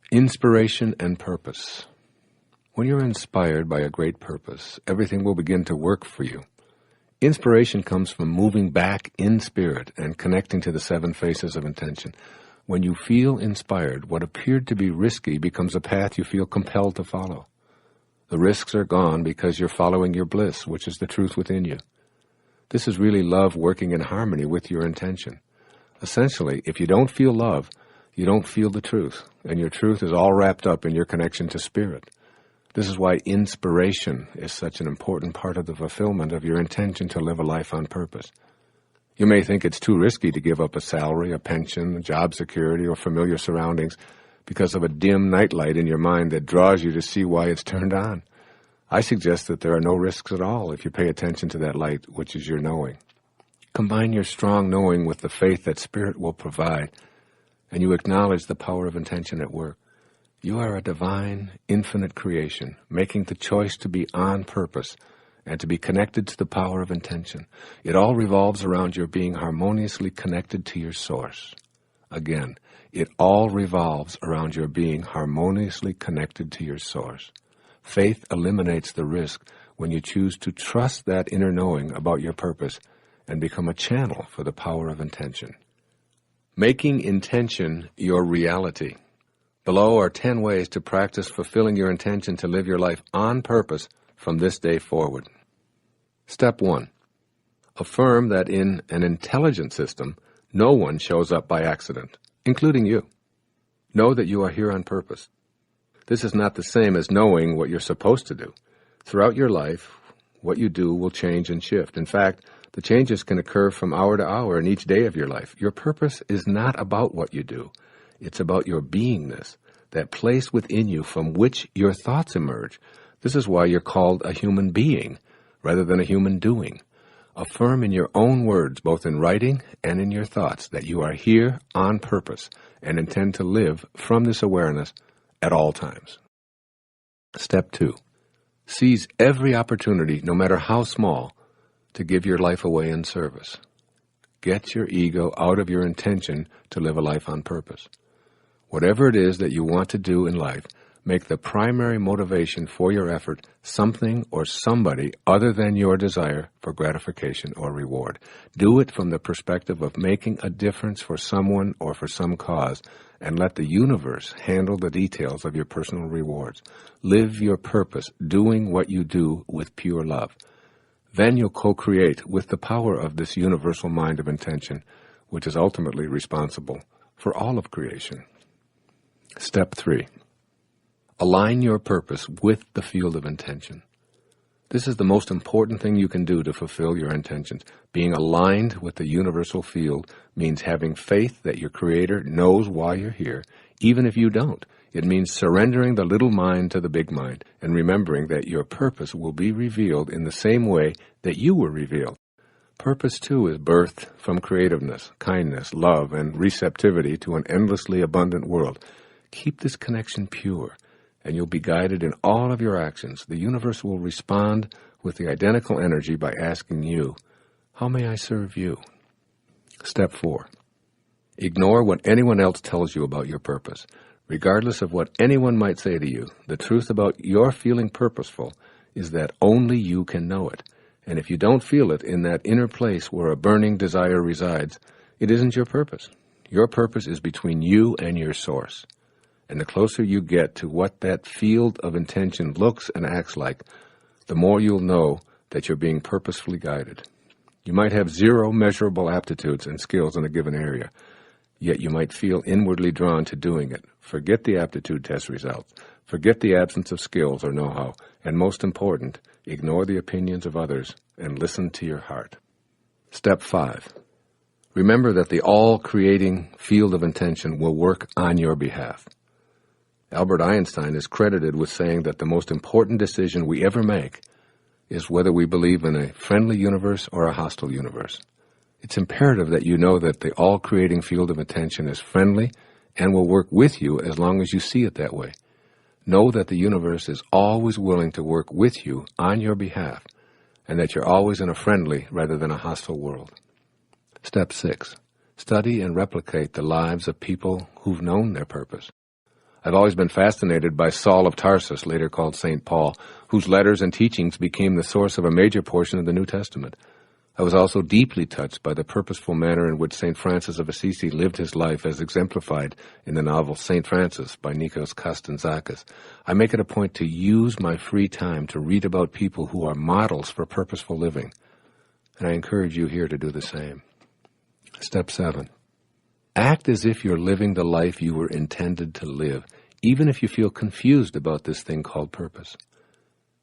Inspiration and purpose. When you're inspired by a great purpose, everything will begin to work for you. Inspiration comes from moving back in spirit and connecting to the 7 faces of intention. When you feel inspired, what appeared to be risky becomes a path you feel compelled to follow. The risks are gone because you're following your bliss, which is the truth within you. This is really love working in harmony with your intention. Essentially, if you don't feel love, you don't feel the truth, and your truth is all wrapped up in your connection to spirit. This is why inspiration is such an important part of the fulfillment of your intention to live a life on purpose. You may think it's too risky to give up a salary, a pension, job security, or familiar surroundings because of a dim nightlight in your mind that draws you to see why it's turned on. I suggest that there are no risks at all if you pay attention to that light, which is your knowing. Combine your strong knowing with the faith that Spirit will provide, and you acknowledge the power of intention at work. You are a divine, infinite creation, making the choice to be on purpose and to be connected to the power of intention. It all revolves around your being harmoniously connected to your source. Again, it all revolves around your being harmoniously connected to your source. Faith eliminates the risk when you choose to trust that inner knowing about your purpose and become a channel for the power of intention. Making intention your reality. Below are 10 ways to practice fulfilling your intention to live your life on purpose from this day forward. Step 1. Affirm that in an intelligent system, no one shows up by accident, including you. Know that you are here on purpose. This is not the same as knowing what you're supposed to do. Throughout your life, what you do will change and shift. In fact, the changes can occur from hour to hour in each day of your life. Your purpose is not about what you do. It's about your beingness, that place within you from which your thoughts emerge. This is why you're called a human being rather than a human doing. Affirm in your own words, both in writing and in your thoughts, that you are here on purpose and intend to live from this awareness at all times. Step 2. Seize every opportunity, no matter how small, to give your life away in service. Get your ego out of your intention to live a life on purpose. Whatever it is that you want to do in life, make the primary motivation for your effort something or somebody other than your desire for gratification or reward. Do it from the perspective of making a difference for someone or for some cause, and let the universe handle the details of your personal rewards. Live your purpose, doing what you do with pure love. Then you'll co-create with the power of this universal mind of intention, which is ultimately responsible for all of creation. Step 3. Align your purpose with the field of intention. This is the most important thing you can do to fulfill your intentions. Being aligned with the universal field means having faith that your Creator knows why you're here, even if you don't. It means surrendering the little mind to the big mind and remembering that your purpose will be revealed in the same way that you were revealed. Purpose, too, is birthed from creativeness, kindness, love, and receptivity to an endlessly abundant world. Keep this connection pure, and you'll be guided in all of your actions. The universe will respond with the identical energy by asking you, "How may I serve you?" Step 4. Ignore what anyone else tells you about your purpose. Regardless of what anyone might say to you, the truth about your feeling purposeful is that only you can know it. And if you don't feel it in that inner place where a burning desire resides, it isn't your purpose. Your purpose is between you and your source. And the closer you get to what that field of intention looks and acts like, the more you'll know that you're being purposefully guided. You might have 0 measurable aptitudes and skills in a given area, yet you might feel inwardly drawn to doing it. Forget the aptitude test results. Forget the absence of skills or know-how. And most important, ignore the opinions of others and listen to your heart. Step 5. Remember that the all-creating field of intention will work on your behalf. Albert Einstein is credited with saying that the most important decision we ever make is whether we believe in a friendly universe or a hostile universe. It's imperative that you know that the all-creating field of intention is friendly and will work with you as long as you see it that way. Know that the universe is always willing to work with you on your behalf, and that you're always in a friendly rather than a hostile world. Step 6. Study and replicate the lives of people who've known their purpose. I've always been fascinated by Saul of Tarsus, later called St. Paul, whose letters and teachings became the source of a major portion of the New Testament. I was also deeply touched by the purposeful manner in which St. Francis of Assisi lived his life as exemplified in the novel St. Francis by Nikos Kazantzakis. I make it a point to use my free time to read about people who are models for purposeful living, and I encourage you here to do the same. Step 7. Act as if you're living the life you were intended to live, even if you feel confused about this thing called purpose.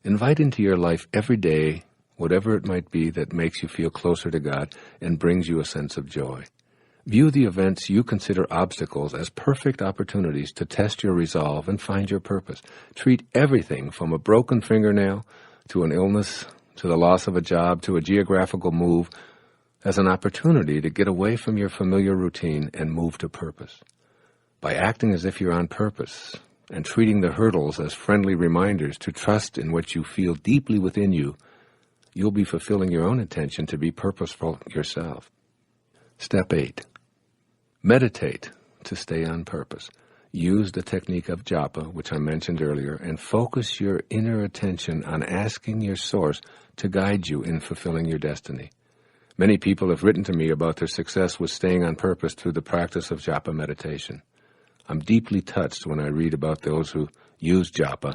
Invite into your life every day whatever it might be that makes you feel closer to God and brings you a sense of joy. View the events you consider obstacles as perfect opportunities to test your resolve and find your purpose. Treat everything from a broken fingernail to an illness, to the loss of a job, to a geographical move, as an opportunity to get away from your familiar routine and move to purpose. By acting as if you're on purpose and treating the hurdles as friendly reminders to trust in what you feel deeply within you, you'll be fulfilling your own intention to be purposeful yourself. Step 8. Meditate to stay on purpose. Use the technique of japa, which I mentioned earlier, and focus your inner attention on asking your source to guide you in fulfilling your destiny. Many people have written to me about their success with staying on purpose through the practice of japa meditation. I'm deeply touched when I read about those who use japa,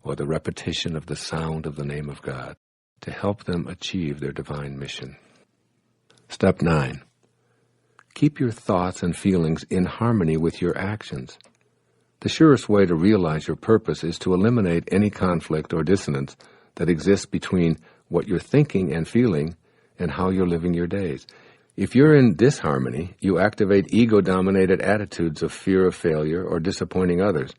or the repetition of the sound of the name of God, to help them achieve their divine mission. Step 9. Keep your thoughts and feelings in harmony with your actions. The surest way to realize your purpose is to eliminate any conflict or dissonance that exists between what you're thinking and feeling and how you're living your days. If you're in disharmony, you activate ego-dominated attitudes of fear of failure or disappointing others,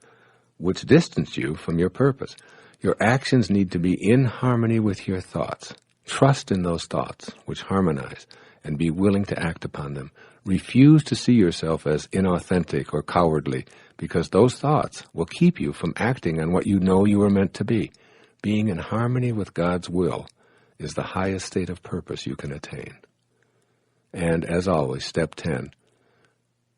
which distance you from your purpose. Your actions need to be in harmony with your thoughts. Trust in those thoughts, which harmonize, and be willing to act upon them. Refuse to see yourself as inauthentic or cowardly, because those thoughts will keep you from acting on what you know you are meant to be. Being in harmony with God's will is the highest state of purpose you can attain. And as always, step 10,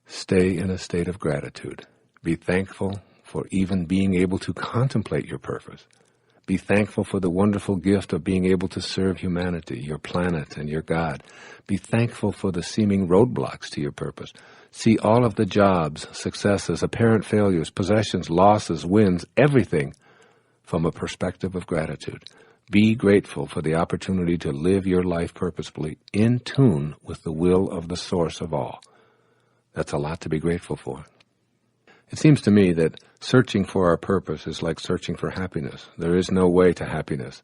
stay in a state of gratitude. Be thankful for even being able to contemplate your purpose. Be thankful for the wonderful gift of being able to serve humanity, your planet, and your God. Be thankful for the seeming roadblocks to your purpose. See all of the jobs, successes, apparent failures, possessions, losses, wins, everything from a perspective of gratitude. Be grateful for the opportunity to live your life purposefully, in tune with the will of the source of all. That's a lot to be grateful for. It seems to me that searching for our purpose is like searching for happiness. There is no way to happiness.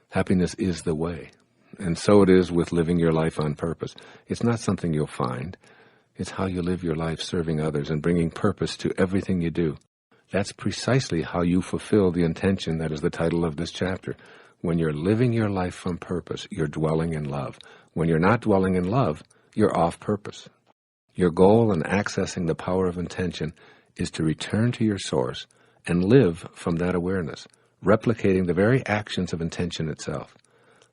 Happiness is the way. And so it is with living your life on purpose. It's not something you'll find. It's how you live your life serving others and bringing purpose to everything you do. That's precisely how you fulfill the intention that is the title of this chapter. When you're living your life from purpose, you're dwelling in love. When you're not dwelling in love, you're off purpose. Your goal in accessing the power of intention is to return to your source and live from that awareness, replicating the very actions of intention itself.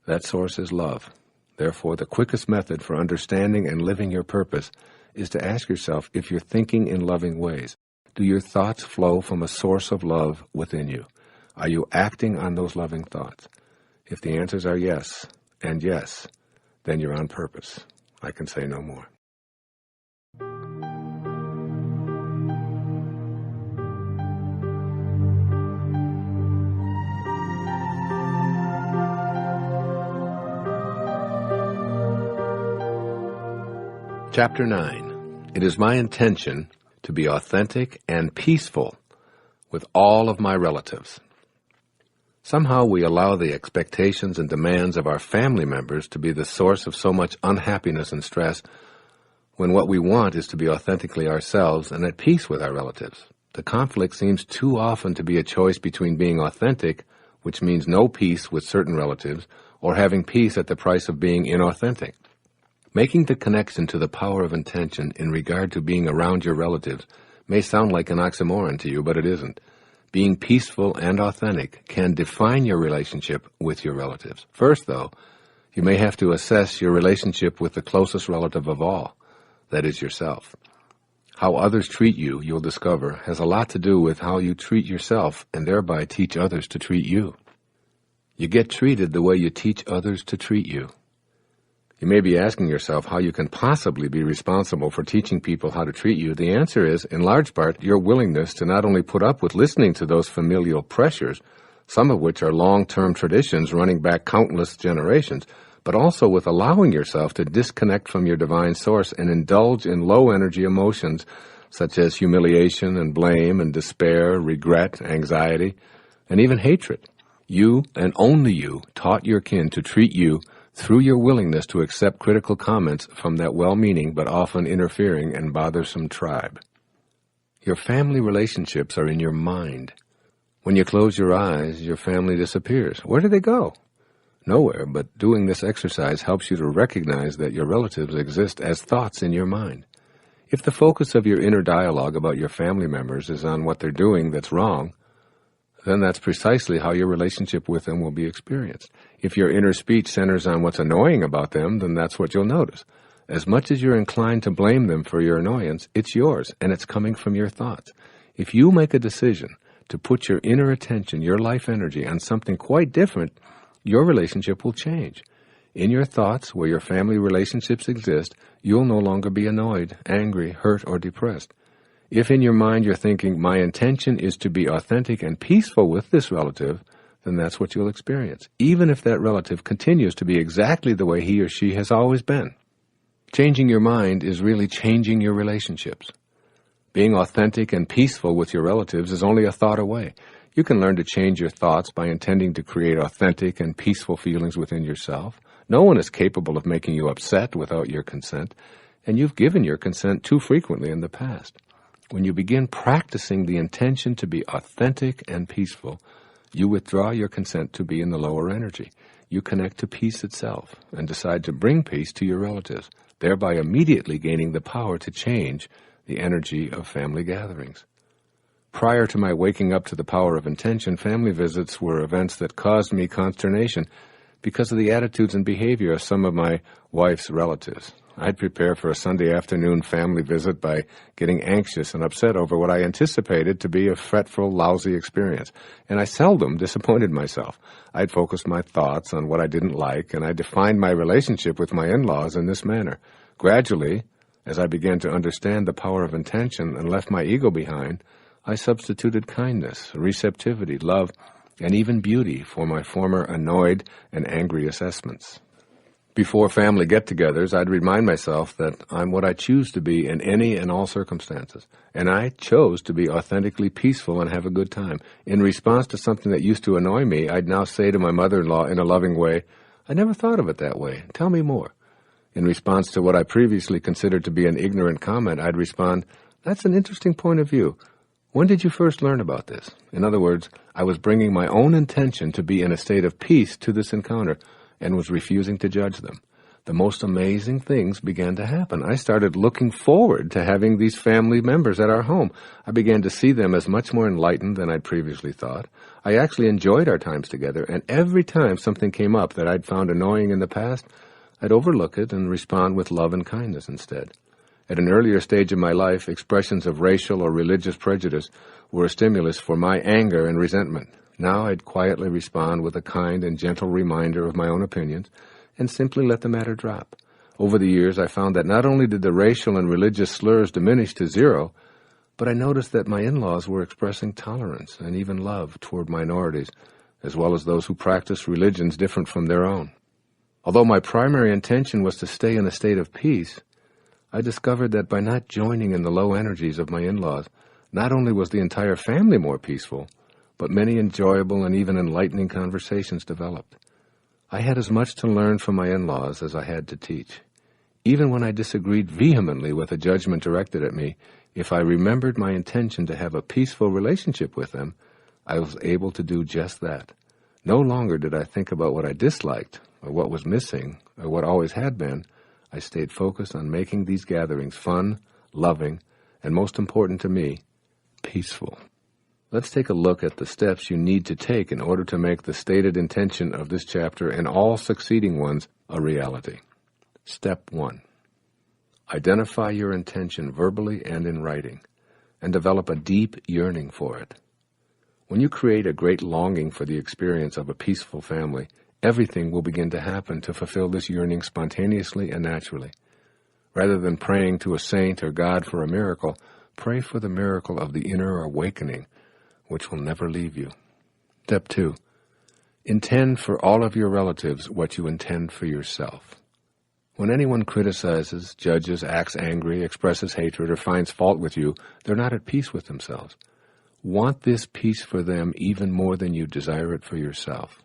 That source is love. Therefore, the quickest method for understanding and living your purpose is to ask yourself if you're thinking in loving ways. Do your thoughts flow from a source of love within you? Are you acting on those loving thoughts? If the answers are yes and yes, then you're on purpose. I can say no more. Chapter 9. It is my intention to be authentic and peaceful with all of my relatives. Somehow we allow the expectations and demands of our family members to be the source of so much unhappiness and stress, when what we want is to be authentically ourselves and at peace with our relatives. The conflict seems too often to be a choice between being authentic, which means no peace with certain relatives, or having peace at the price of being inauthentic. Making the connection to the power of intention in regard to being around your relatives may sound like an oxymoron to you, but it isn't. Being peaceful and authentic can define your relationship with your relatives. First, though, you may have to assess your relationship with the closest relative of all, that is yourself. How others treat you, you'll discover, has a lot to do with how you treat yourself and thereby teach others to treat you. You get treated the way you teach others to treat you. You may be asking yourself how you can possibly be responsible for teaching people how to treat you. The answer is, in large part, your willingness to not only put up with listening to those familial pressures, some of which are long-term traditions running back countless generations, but also with allowing yourself to disconnect from your divine source and indulge in low-energy emotions such as humiliation and blame and despair, regret, anxiety, and even hatred. You, and only you, taught your kin to treat you through your willingness to accept critical comments from that well-meaning but often interfering and bothersome tribe. Your family relationships are in your mind. When you close your eyes, your family disappears. Where do they go? Nowhere, but doing this exercise helps you to recognize that your relatives exist as thoughts in your mind. If the focus of your inner dialogue about your family members is on what they're doing that's wrong, then that's precisely how your relationship with them will be experienced. If your inner speech centers on what's annoying about them, then that's what you'll notice. As much as you're inclined to blame them for your annoyance, it's yours, and it's coming from your thoughts. If you make a decision to put your inner attention, your life energy, on something quite different, your relationship will change. In your thoughts, where your family relationships exist, you'll no longer be annoyed, angry, hurt, or depressed. If in your mind you're thinking, my intention is to be authentic and peaceful with this relative, then that's what you'll experience, even if that relative continues to be exactly the way he or she has always been. Changing your mind is really changing your relationships. Being authentic and peaceful with your relatives is only a thought away. You can learn to change your thoughts by intending to create authentic and peaceful feelings within yourself. No one is capable of making you upset without your consent, and you've given your consent too frequently in the past. When you begin practicing the intention to be authentic and peaceful, you withdraw your consent to be in the lower energy. You connect to peace itself and decide to bring peace to your relatives, thereby immediately gaining the power to change the energy of family gatherings. Prior to my waking up to the power of intention, family visits were events that caused me consternation because of the attitudes and behavior of some of my wife's relatives. I'd prepare for a Sunday afternoon family visit by getting anxious and upset over what I anticipated to be a fretful, lousy experience, and I seldom disappointed myself. I'd focused my thoughts on what I didn't like, and I defined my relationship with my in-laws in this manner. Gradually, as I began to understand the power of intention and left my ego behind, I substituted kindness, receptivity, love, and even beauty for my former annoyed and angry assessments. Before family get-togethers, I'd remind myself that I'm what I choose to be in any and all circumstances, and I chose to be authentically peaceful and have a good time. In response to something that used to annoy me, I'd now say to my mother-in-law in a loving way, I never thought of it that way. Tell me more. In response to what I previously considered to be an ignorant comment, I'd respond, that's an interesting point of view. When did you first learn about this? In other words, I was bringing my own intention to be in a state of peace to this encounter, and was refusing to judge them. The most amazing things began to happen. I started looking forward to having these family members at our home. I began to see them as much more enlightened than I'd previously thought. I actually enjoyed our times together, and every time something came up that I'd found annoying in the past, I'd overlook it and respond with love and kindness instead. At an earlier stage of my life, expressions of racial or religious prejudice were a stimulus for my anger and resentment. Now I'd quietly respond with a kind and gentle reminder of my own opinions and simply let the matter drop. Over the years, I found that not only did the racial and religious slurs diminish to zero, but I noticed that my in-laws were expressing tolerance and even love toward minorities, as well as those who practiced religions different from their own. Although my primary intention was to stay in a state of peace, I discovered that by not joining in the low energies of my in-laws, not only was the entire family more peaceful, but many enjoyable and even enlightening conversations developed. I had as much to learn from my in-laws as I had to teach. Even when I disagreed vehemently with a judgment directed at me, if I remembered my intention to have a peaceful relationship with them, I was able to do just that. No longer did I think about what I disliked, or what was missing, or what always had been. I stayed focused on making these gatherings fun, loving, and most important to me, peaceful. Let's take a look at the steps you need to take in order to make the stated intention of this chapter and all succeeding ones a reality. Step 1. Identify your intention verbally and in writing, and develop a deep yearning for it. When you create a great longing for the experience of a peaceful family, everything will begin to happen to fulfill this yearning spontaneously and naturally. Rather than praying to a saint or God for a miracle, pray for the miracle of the inner awakening, which will never leave you. Step 2. Intend for all of your relatives what you intend for yourself. When anyone criticizes, judges, acts angry, expresses hatred, or finds fault with you, they're not at peace with themselves. Want this peace for them even more than you desire it for yourself.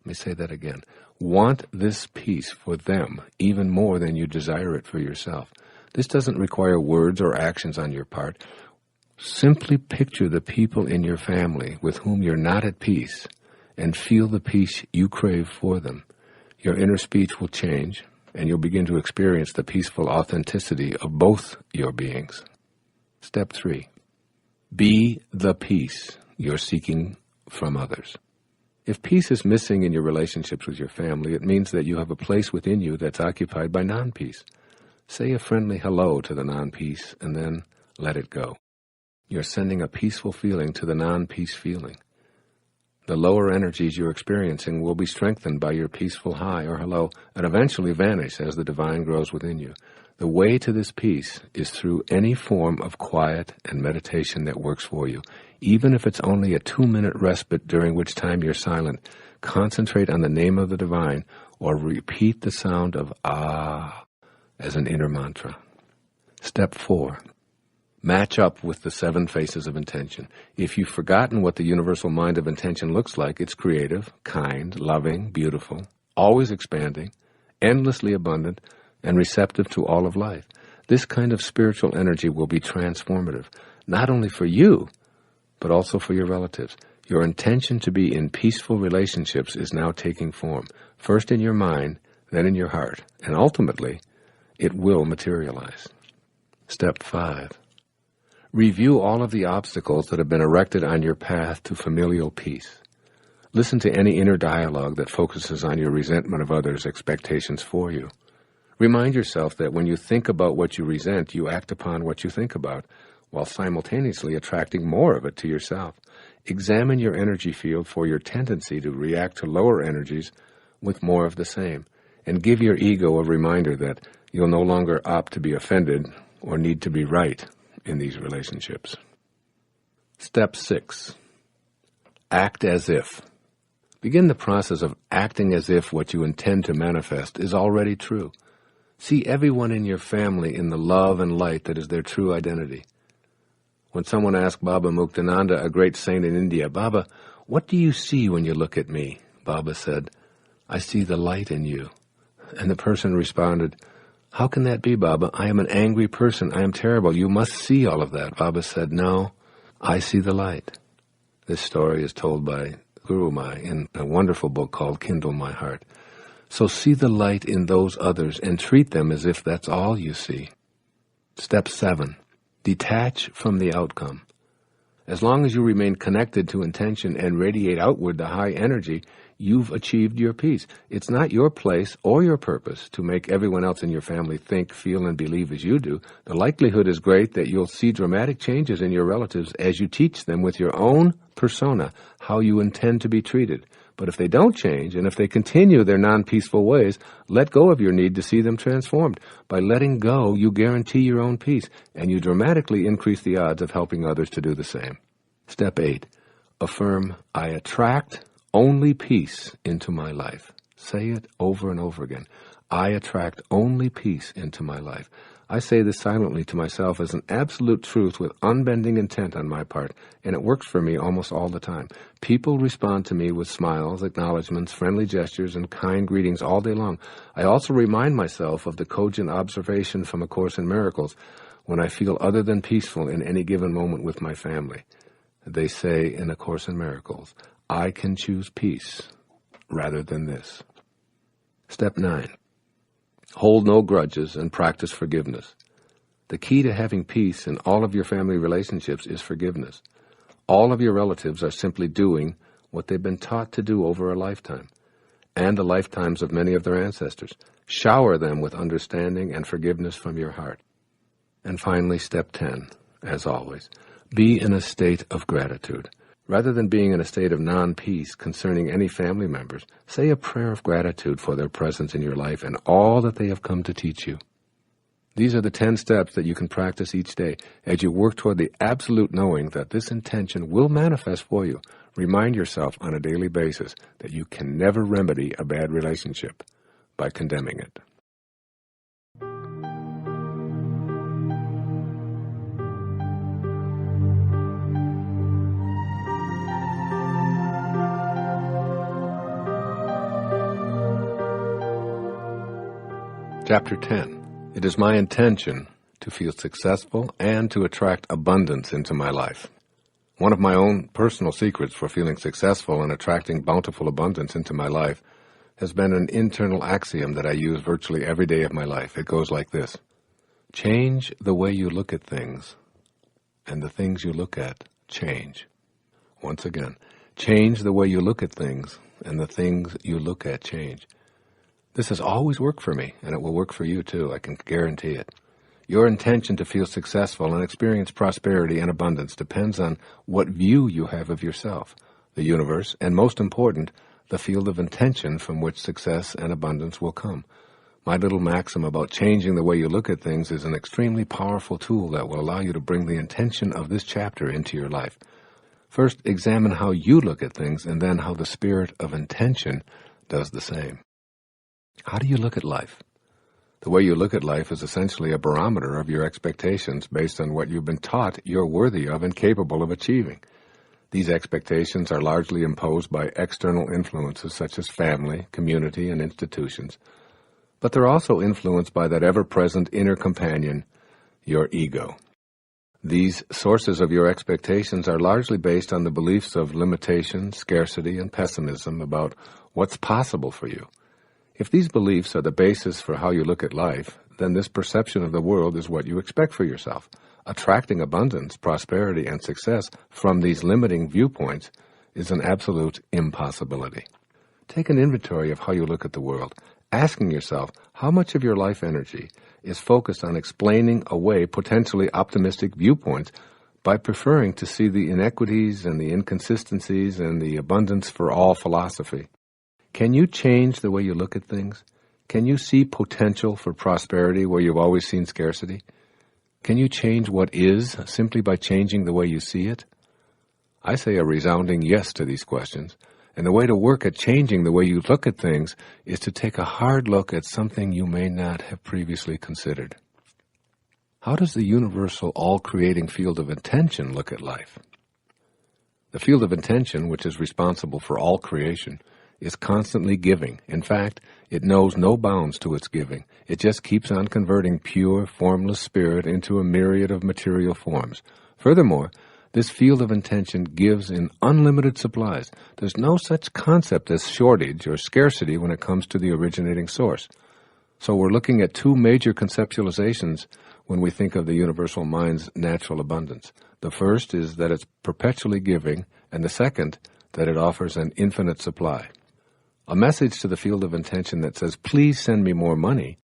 Let me say that again. Want this peace for them even more than you desire it for yourself. This doesn't require words or actions on your part. Simply picture the people in your family with whom you're not at peace and feel the peace you crave for them. Your inner speech will change, and you'll begin to experience the peaceful authenticity of both your beings. Step 3. Be the peace you're seeking from others. If peace is missing in your relationships with your family, it means that you have a place within you that's occupied by non-peace. Say a friendly hello to the non-peace and then let it go. You're sending a peaceful feeling to the non-peace feeling. The lower energies you're experiencing will be strengthened by your peaceful hi or hello and eventually vanish as the divine grows within you. The way to this peace is through any form of quiet and meditation that works for you. Even if it's only a 2-minute respite during which time you're silent, concentrate on the name of the divine or repeat the sound of ah as an inner mantra. Step 4. Match up with the 7 faces of intention. If you've forgotten what the universal mind of intention looks like, it's creative, kind, loving, beautiful, always expanding, endlessly abundant, and receptive to all of life. This kind of spiritual energy will be transformative, not only for you, but also for your relatives. Your intention to be in peaceful relationships is now taking form, first in your mind, then in your heart, and ultimately, it will materialize. Step 5. Review all of the obstacles that have been erected on your path to familial peace. Listen to any inner dialogue that focuses on your resentment of others' expectations for you. Remind yourself that when you think about what you resent, you act upon what you think about, while simultaneously attracting more of it to yourself. Examine your energy field for your tendency to react to lower energies with more of the same, and give your ego a reminder that you'll no longer opt to be offended or need to be right in these relationships. Step 6. Act as if. Begin the process of acting as if what you intend to manifest is already true. See everyone in your family in the love and light that is their true identity. When someone asked Baba Muktananda, a great saint in India, "Baba, what do you see when you look at me?" Baba said, "I see the light in you." And the person responded, "How can that be, Baba? I am an angry person. I am terrible. You must see all of that." Baba said, "No, I see the light." This story is told by Guru Mai in a wonderful book called Kindle My Heart. So see the light in those others and treat them as if that's all you see. Step 7. Detach from the outcome. As long as you remain connected to intention and radiate outward the high energy, you've achieved your peace. It's not your place or your purpose to make everyone else in your family think, feel, and believe as you do. The likelihood is great that you'll see dramatic changes in your relatives as you teach them with your own persona how you intend to be treated. But if they don't change, and if they continue their non-peaceful ways, let go of your need to see them transformed. By letting go, you guarantee your own peace, and you dramatically increase the odds of helping others to do the same. Step 8. Affirm, "I attract only peace into my life." Say it over and over again. I attract only peace into my life. I say this silently to myself as an absolute truth with unbending intent on my part, and it works for me almost all the time. People respond to me with smiles, acknowledgments, friendly gestures, and kind greetings all day long. I also remind myself of the cogent observation from A Course in Miracles when I feel other than peaceful in any given moment with my family. They say in A Course in Miracles, I can choose peace rather than this. Step 9. Hold no grudges and practice forgiveness. The key to having peace in all of your family relationships is forgiveness. All of your relatives are simply doing what they've been taught to do over a lifetime, and the lifetimes of many of their ancestors. Shower them with understanding and forgiveness from your heart. And finally, step 10, as always, be in a state of gratitude. Rather than being in a state of non-peace concerning any family members, say a prayer of gratitude for their presence in your life and all that they have come to teach you. These are the 10 steps that you can practice each day as you work toward the absolute knowing that this intention will manifest for you. Remind yourself on a daily basis that you can never remedy a bad relationship by condemning it. Chapter 10. It is my intention to feel successful and to attract abundance into my life. One of my own personal secrets for feeling successful and attracting bountiful abundance into my life has been an internal axiom that I use virtually every day of my life. It goes like this: change the way you look at things, and the things you look at change. Once again, change the way you look at things, and the things you look at change. This has always worked for me, and it will work for you too, I can guarantee it. Your intention to feel successful and experience prosperity and abundance depends on what view you have of yourself, the universe, and most important, the field of intention from which success and abundance will come. My little maxim about changing the way you look at things is an extremely powerful tool that will allow you to bring the intention of this chapter into your life. First, examine how you look at things, and then how the spirit of intention does the same. How do you look at life? The way you look at life is essentially a barometer of your expectations based on what you've been taught you're worthy of and capable of achieving. These expectations are largely imposed by external influences such as family, community, and institutions, but they're also influenced by that ever-present inner companion, your ego. These sources of your expectations are largely based on the beliefs of limitation, scarcity, and pessimism about what's possible for you. If these beliefs are the basis for how you look at life, then this perception of the world is what you expect for yourself. Attracting abundance, prosperity, and success from these limiting viewpoints is an absolute impossibility. Take an inventory of how you look at the world, asking yourself how much of your life energy is focused on explaining away potentially optimistic viewpoints by preferring to see the inequities and the inconsistencies and the abundance for all philosophy. Can you change the way you look at things? Can you see potential for prosperity where you've always seen scarcity? Can you change what is simply by changing the way you see it? I say a resounding yes to these questions, and the way to work at changing the way you look at things is to take a hard look at something you may not have previously considered. How does the universal, all-creating field of intention look at life? The field of intention, which is responsible for all creation, is constantly giving. In fact, it knows no bounds to its giving. It just keeps on converting pure, formless spirit into a myriad of material forms. Furthermore, this field of intention gives in unlimited supplies. There's no such concept as shortage or scarcity when it comes to the originating source. So we're looking at two major conceptualizations when we think of the universal mind's natural abundance. The first is that it's perpetually giving, and the second, that it offers an infinite supply. A message to the field of intention that says, please send me more money,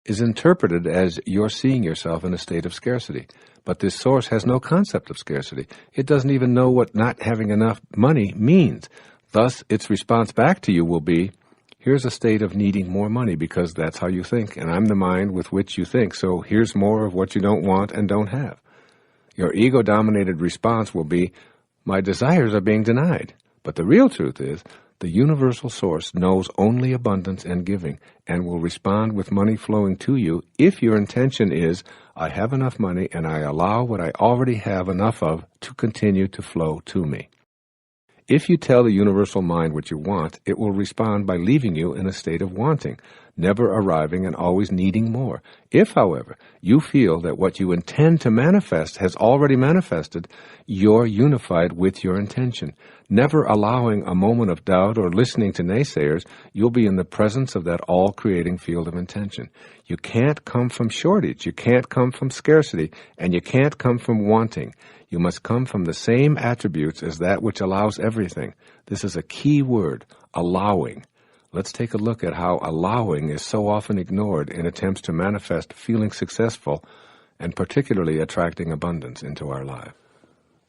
is interpreted as you're seeing yourself in a state of scarcity. But this source has no concept of scarcity. It doesn't even know what not having enough money means. Thus, its response back to you will be, here's a state of needing more money because that's how you think, and I'm the mind with which you think, so here's more of what you don't want and don't have. Your ego-dominated response will be, my desires are being denied. But the real truth is, The universal source knows only abundance and giving and will respond with money flowing to you if your intention is, I have enough money and I allow what I already have enough of to continue to flow to me. If you tell the universal mind what you want, it will respond by leaving you in a state of wanting, never arriving and always needing more. If, however, you feel that what you intend to manifest has already manifested, you're unified with your intention. Never allowing a moment of doubt or listening to naysayers, you'll be in the presence of that all-creating field of intention. You can't come from shortage, you can't come from scarcity, and you can't come from wanting. You must come from the same attributes as that which allows everything. This is a key word, allowing. Let's take a look at how allowing is so often ignored in attempts to manifest feeling successful and particularly attracting abundance into our life.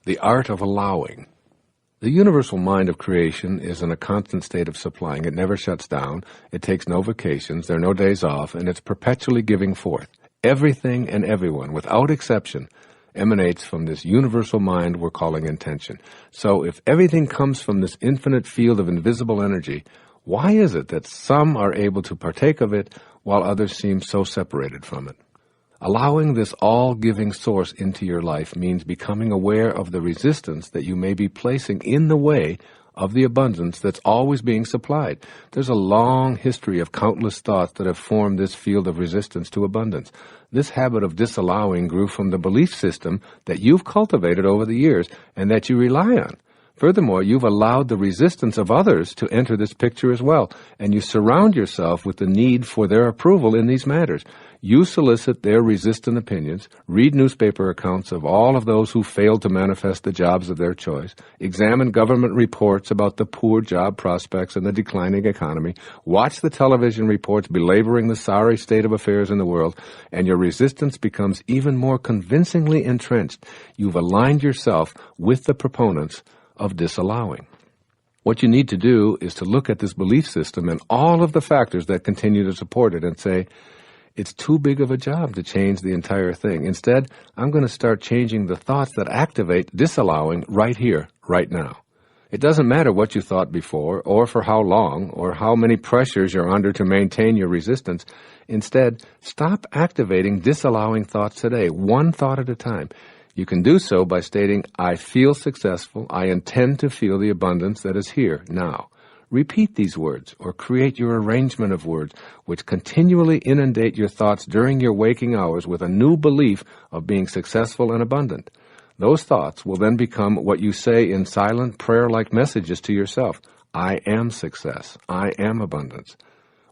The art of allowing. The universal mind of creation is in a constant state of supplying. It never shuts down. It takes no vacations. There are no days off, and it's perpetually giving forth. Everything and everyone, without exception, emanates from this universal mind we're calling intention. So if everything comes from this infinite field of invisible energy, why is it that some are able to partake of it while others seem so separated from it? Allowing this all-giving source into your life means becoming aware of the resistance that you may be placing in the way of the abundance that's always being supplied. There's a long history of countless thoughts that have formed this field of resistance to abundance. This habit of disallowing grew from the belief system that you've cultivated over the years and that you rely on. Furthermore, you've allowed the resistance of others to enter this picture as well, and you surround yourself with the need for their approval in these matters. You solicit their resistant opinions, read newspaper accounts of all of those who failed to manifest the jobs of their choice, examine government reports about the poor job prospects and the declining economy, watch the television reports belaboring the sorry state of affairs in the world, and your resistance becomes even more convincingly entrenched. You've aligned yourself with the proponents of disallowing. What you need to do is to look at this belief system and all of the factors that continue to support it and say, it's too big of a job to change the entire thing. Instead, I'm going to start changing the thoughts that activate disallowing right here, right now. It doesn't matter what you thought before, or for how long, or how many pressures you're under to maintain your resistance. Instead, stop activating disallowing thoughts today, one thought at a time. You can do so by stating, I feel successful. I intend to feel the abundance that is here now. Repeat these words or create your arrangement of words which continually inundate your thoughts during your waking hours with a new belief of being successful and abundant. Those thoughts will then become what you say in silent prayer-like messages to yourself. I am success. I am abundance.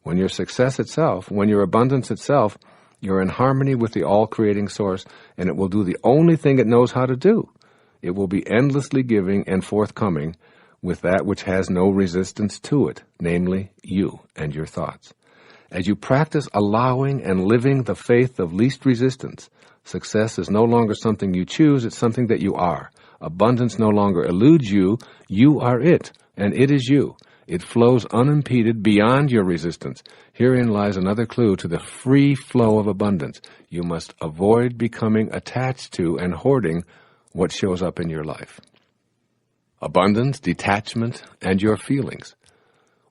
When you're success itself, when you're abundance itself, you're in harmony with the all-creating source, and it will do the only thing it knows how to do. It will be endlessly giving and forthcoming with that which has no resistance to it, namely you and your thoughts. As you practice allowing and living the faith of least resistance, success is no longer something you choose, it's something that you are. Abundance no longer eludes you, you are it, and it is you. It flows unimpeded beyond your resistance. Herein lies another clue to the free flow of abundance. You must avoid becoming attached to and hoarding what shows up in your life. Abundance, detachment, and your feelings.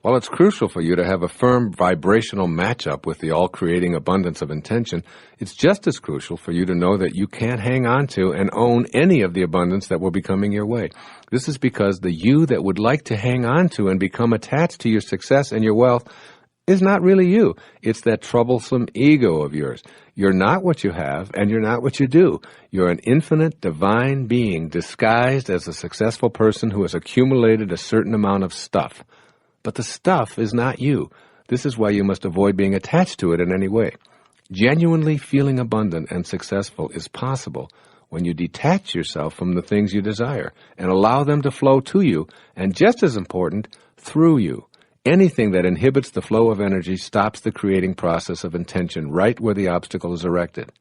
While it's crucial for you to have a firm vibrational matchup with the all-creating abundance of intention, it's just as crucial for you to know that you can't hang on to and own any of the abundance that will be coming your way. This is because the you that would like to hang on to and become attached to your success and your wealth is not really you. It's that troublesome ego of yours. You're not what you have, and you're not what you do. You're an infinite, divine being disguised as a successful person who has accumulated a certain amount of stuff. But the stuff is not you. This is why you must avoid being attached to it in any way. Genuinely feeling abundant and successful is possible when you detach yourself from the things you desire and allow them to flow to you, and just as important, through you. Anything that inhibits the flow of energy stops the creating process of intention right where the obstacle is erected.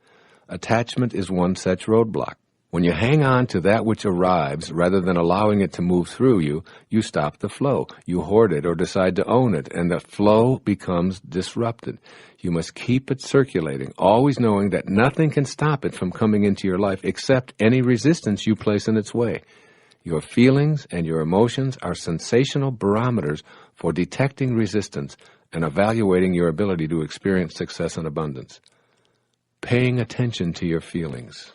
Attachment is one such roadblock. When you hang on to that which arrives rather than allowing it to move through you, you stop the flow. You hoard it or decide to own it, and the flow becomes disrupted. You must keep it circulating, always knowing that nothing can stop it from coming into your life except any resistance you place in its way. Your feelings and your emotions are sensational barometers for detecting resistance and evaluating your ability to experience success and abundance. Paying attention to your feelings.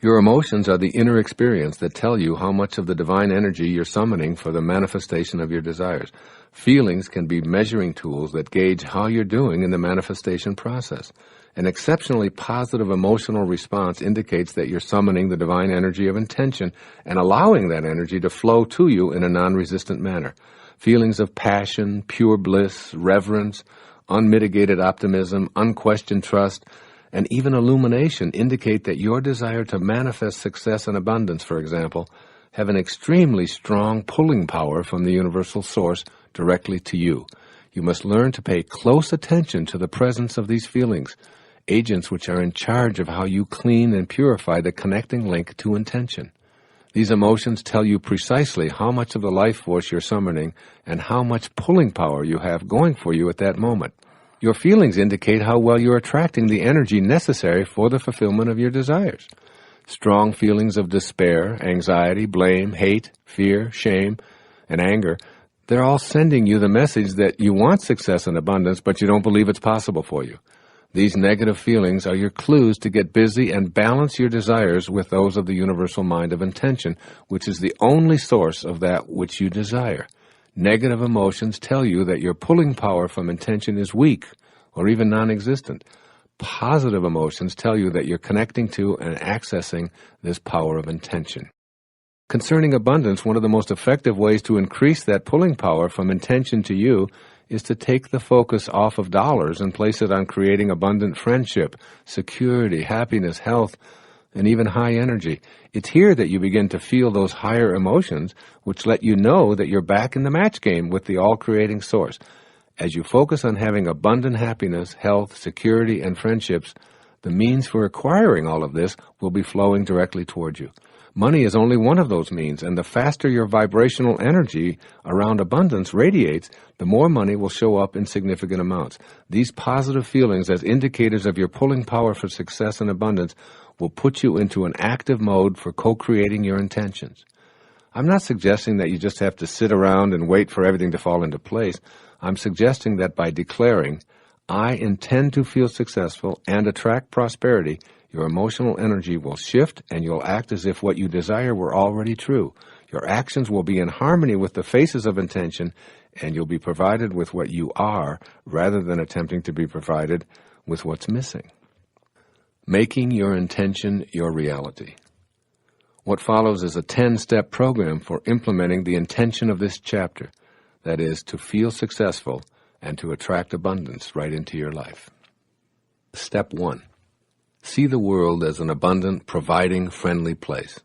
Your emotions are the inner experience that tell you how much of the divine energy you're summoning for the manifestation of your desires. Feelings can be measuring tools that gauge how you're doing in the manifestation process. An exceptionally positive emotional response indicates that you're summoning the divine energy of intention and allowing that energy to flow to you in a non-resistant manner. Feelings of passion, pure bliss, reverence, unmitigated optimism, unquestioned trust, and even illumination indicate that your desire to manifest success and abundance, for example, have an extremely strong pulling power from the universal source directly to you. You must learn to pay close attention to the presence of these feelings, agents which are in charge of how you clean and purify the connecting link to intention. These emotions tell you precisely how much of the life force you're summoning and how much pulling power you have going for you at that moment. Your feelings indicate how well you're attracting the energy necessary for the fulfillment of your desires. Strong feelings of despair, anxiety, blame, hate, fear, shame, and anger, they're all sending you the message that you want success and abundance, but you don't believe it's possible for you. These negative feelings are your clues to get busy and balance your desires with those of the universal mind of intention, which is the only source of that which you desire. Negative emotions tell you that your pulling power from intention is weak or even non-existent. Positive emotions tell you that you're connecting to and accessing this power of intention. Concerning abundance, one of the most effective ways to increase that pulling power from intention to you is to take the focus off of dollars and place it on creating abundant friendship, security, happiness, health, and even high energy. It's here that you begin to feel those higher emotions, which let you know that you're back in the match game with the all-creating source. As you focus on having abundant happiness, health, security, and friendships, the means for acquiring all of this will be flowing directly toward you. Money is only one of those means, and the faster your vibrational energy around abundance radiates, the more money will show up in significant amounts. These positive feelings as indicators of your pulling power for success and abundance will put you into an active mode for co-creating your intentions. I'm not suggesting that you just have to sit around and wait for everything to fall into place. I'm suggesting that by declaring, I intend to feel successful and attract prosperity, your emotional energy will shift and you'll act as if what you desire were already true. Your actions will be in harmony with the faces of intention, and you'll be provided with what you are rather than attempting to be provided with what's missing. Making your intention your reality. What follows is a 10-step program for implementing the intention of this chapter, that is, to feel successful and to attract abundance right into your life. Step 1. See the world as an abundant, providing, friendly place.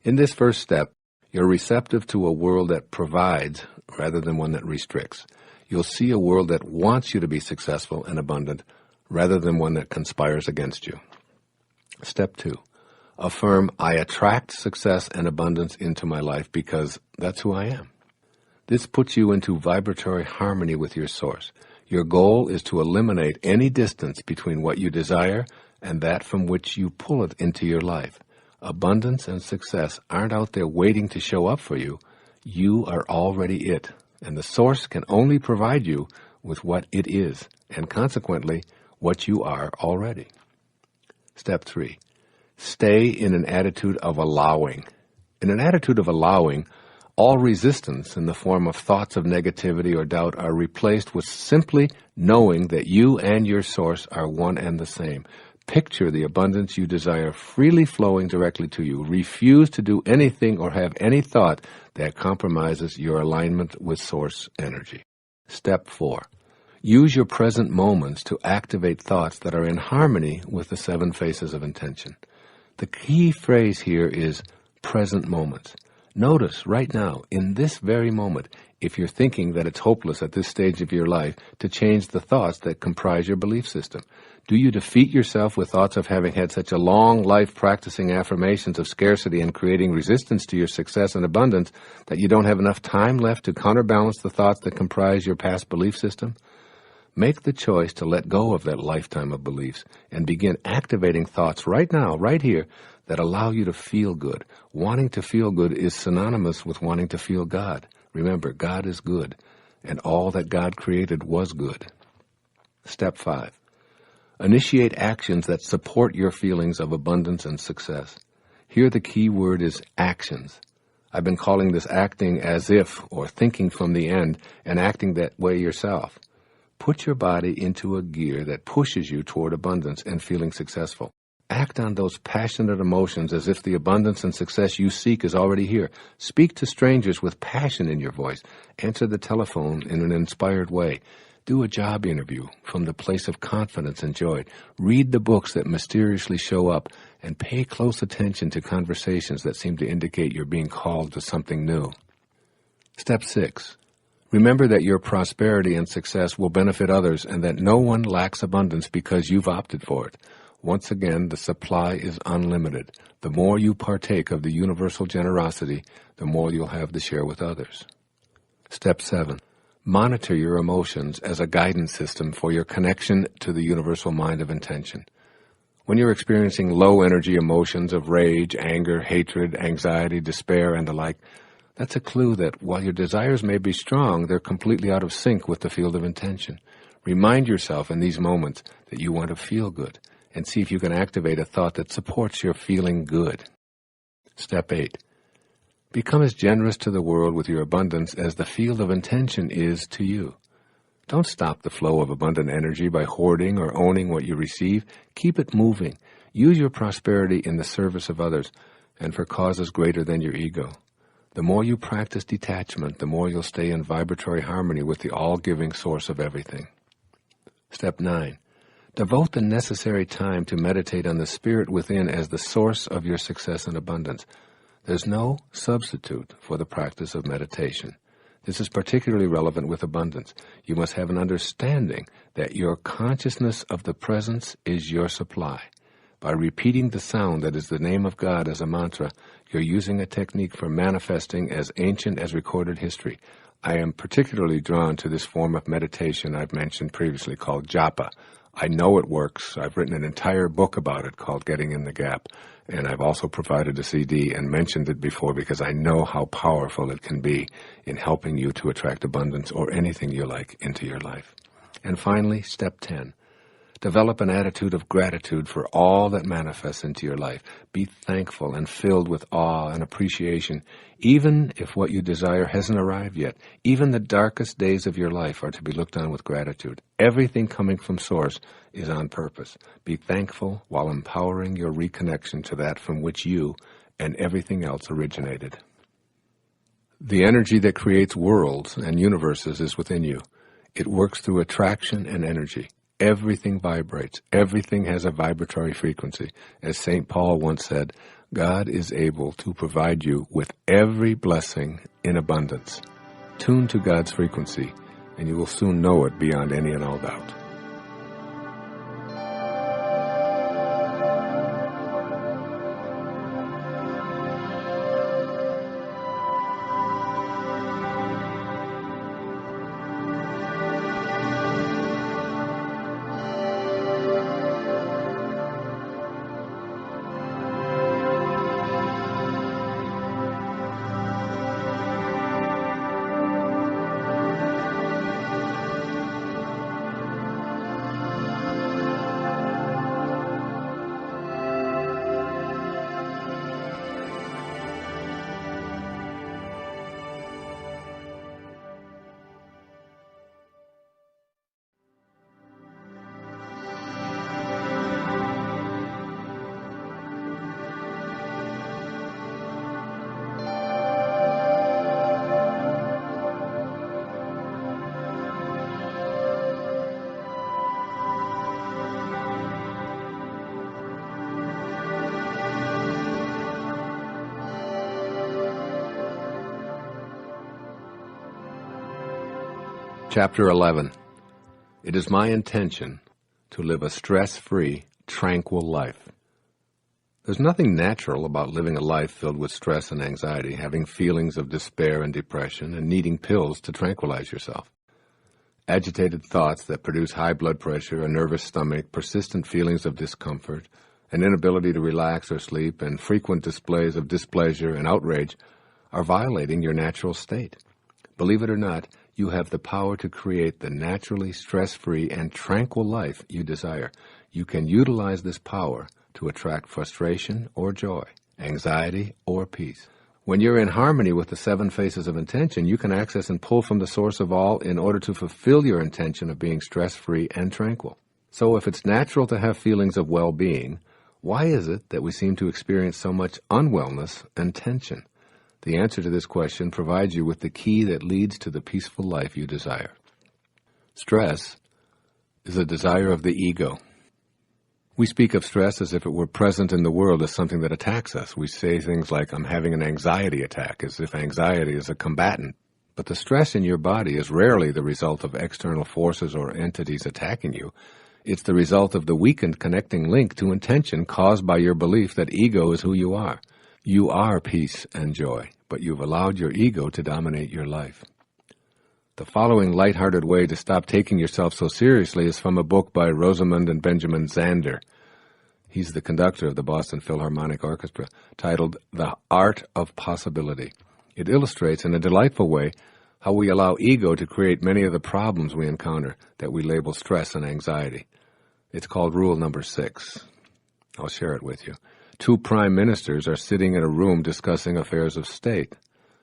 In this first step, you're receptive to a world that provides rather than one that restricts. You'll see a world that wants you to be successful and abundant rather than one that conspires against you. Step 2. Affirm, I attract success and abundance into my life because that's who I am. This puts you into vibratory harmony with your source. Your goal is to eliminate any distance between what you desire and that from which you pull it into your life. Abundance and success aren't out there waiting to show up for you. You are already it, and the source can only provide you with what it is, and consequently, what you are already. Step 3. Stay in an attitude of allowing. In an attitude of allowing, all resistance in the form of thoughts of negativity or doubt are replaced with simply knowing that you and your source are one and the same. Picture the abundance you desire freely flowing directly to you. Refuse to do anything or have any thought that compromises your alignment with source energy. Step 4. Use your present moments to activate thoughts that are in harmony with the 7 faces of intention. The key phrase here is present moments. Notice right now, in this very moment, if you're thinking that it's hopeless at this stage of your life to change the thoughts that comprise your belief system. Do you defeat yourself with thoughts of having had such a long life practicing affirmations of scarcity and creating resistance to your success and abundance that you don't have enough time left to counterbalance the thoughts that comprise your past belief system? Make the choice to let go of that lifetime of beliefs and begin activating thoughts right now, right here, that allow you to feel good. Wanting to feel good is synonymous with wanting to feel God. Remember, God is good, and all that God created was good. Step 5. Initiate actions that support your feelings of abundance and success. Here the key word is actions. I've been calling this acting as if, or thinking from the end, and acting that way yourself. Put your body into a gear that pushes you toward abundance and feeling successful. Act on those passionate emotions as if the abundance and success you seek is already here. Speak to strangers with passion in your voice. Answer the telephone in an inspired way. Do a job interview from the place of confidence and joy. Read the books that mysteriously show up, and pay close attention to conversations that seem to indicate you're being called to something new. Step 6. Remember that your prosperity and success will benefit others and that no one lacks abundance because you've opted for it. Once again, the supply is unlimited. The more you partake of the universal generosity, the more you'll have to share with others. Step 7. Monitor your emotions as a guidance system for your connection to the universal mind of intention. When you're experiencing low-energy emotions of rage, anger, hatred, anxiety, despair, and the like, that's a clue that while your desires may be strong, they're completely out of sync with the field of intention. Remind yourself in these moments that you want to feel good, and see if you can activate a thought that supports your feeling good. Step 8. Become as generous to the world with your abundance as the field of intention is to you. Don't stop the flow of abundant energy by hoarding or owning what you receive. Keep it moving. Use your prosperity in the service of others and for causes greater than your ego. The more you practice detachment, the more you'll stay in vibratory harmony with the all-giving source of everything. Step 9. Devote the necessary time to meditate on the spirit within as the source of your success and abundance. There's no substitute for the practice of meditation. This is particularly relevant with abundance. You must have an understanding that your consciousness of the presence is your supply. By repeating the sound that is the name of God as a mantra, you're using a technique for manifesting as ancient as recorded history. I am particularly drawn to this form of meditation I've mentioned previously called japa. I know it works. I've written an entire book about it called Getting in the Gap, and I've also provided a CD and mentioned it before because I know how powerful it can be in helping you to attract abundance or anything you like into your life. And finally, step 10. Develop an attitude of gratitude for all that manifests into your life. Be thankful and filled with awe and appreciation, even if what you desire hasn't arrived yet. Even the darkest days of your life are to be looked on with gratitude. Everything coming from Source is on purpose. Be thankful while empowering your reconnection to that from which you and everything else originated. The energy that creates worlds and universes is within you. It works through attraction and energy. Everything vibrates. Everything has a vibratory frequency. As St. Paul once said, God is able to provide you with every blessing in abundance. Tune to God's frequency, and you will soon know it beyond any and all doubt. Chapter 11. It is my intention to live a stress-free, tranquil life. There's nothing natural about living a life filled with stress and anxiety, having feelings of despair and depression, and needing pills to tranquilize yourself. agitated thoughts that produce high blood pressure, a nervous stomach, persistent feelings of discomfort, an inability to relax or sleep, and frequent displays of displeasure and outrage are violating your natural state. Believe it or not, you have the power to create the naturally stress-free and tranquil life you desire. You can utilize this power to attract frustration or joy, anxiety or peace. When you're in harmony with the 7 phases of intention, you can access and pull from the source of all in order to fulfill your intention of being stress-free and tranquil. So if it's natural to have feelings of well-being, why is it that we seem to experience so much unwellness and tension? The answer to this question provides you with the key that leads to the peaceful life you desire. Stress is a desire of the ego. We speak of stress as if it were present in the world as something that attacks us. We say things like, I'm having an anxiety attack, as if anxiety is a combatant. But the stress in your body is rarely the result of external forces or entities attacking you. It's the result of the weakened connecting link to intention caused by your belief that ego is who you are. You are peace and joy, but you've allowed your ego to dominate your life. The following lighthearted way to stop taking yourself so seriously is from a book by Rosamund and Benjamin Zander. He's the conductor of the Boston Philharmonic Orchestra, titled The Art of Possibility. It illustrates in a delightful way how we allow ego to create many of the problems we encounter that we label stress and anxiety. It's called Rule Number 6. I'll share it with you. 2 prime ministers are sitting in a room discussing affairs of state.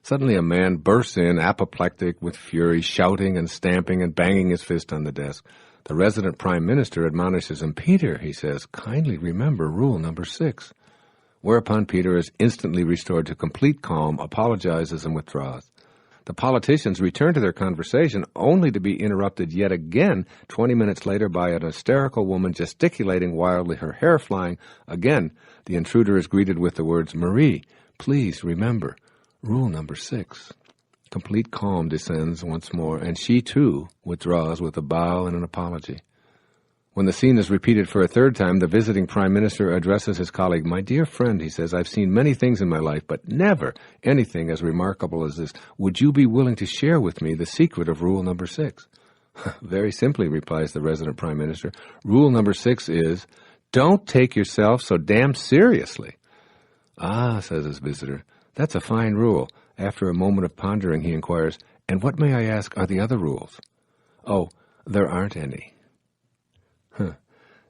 Suddenly a man bursts in, apoplectic with fury, shouting and stamping and banging his fist on the desk. The resident prime minister admonishes him. Peter, he says, kindly remember Rule Number 6. Whereupon Peter is instantly restored to complete calm, apologizes and withdraws. The politicians return to their conversation only to be interrupted yet again 20 minutes later by an hysterical woman gesticulating wildly, her hair flying. Again, the intruder is greeted with the words, Marie, please remember Rule Number 6. Complete calm descends once more, and she, too, withdraws with a bow and an apology. When the scene is repeated for a 3rd time, the visiting prime minister addresses his colleague. My dear friend, he says, I've seen many things in my life, but never anything as remarkable as this. Would you be willing to share with me the secret of Rule Number 6? Very simply, replies the resident prime minister. Rule Number 6 is, don't take yourself so damn seriously. Ah, says his visitor, that's a fine rule. After a moment of pondering, he inquires, and what, may I ask, are the other rules? Oh, there aren't any.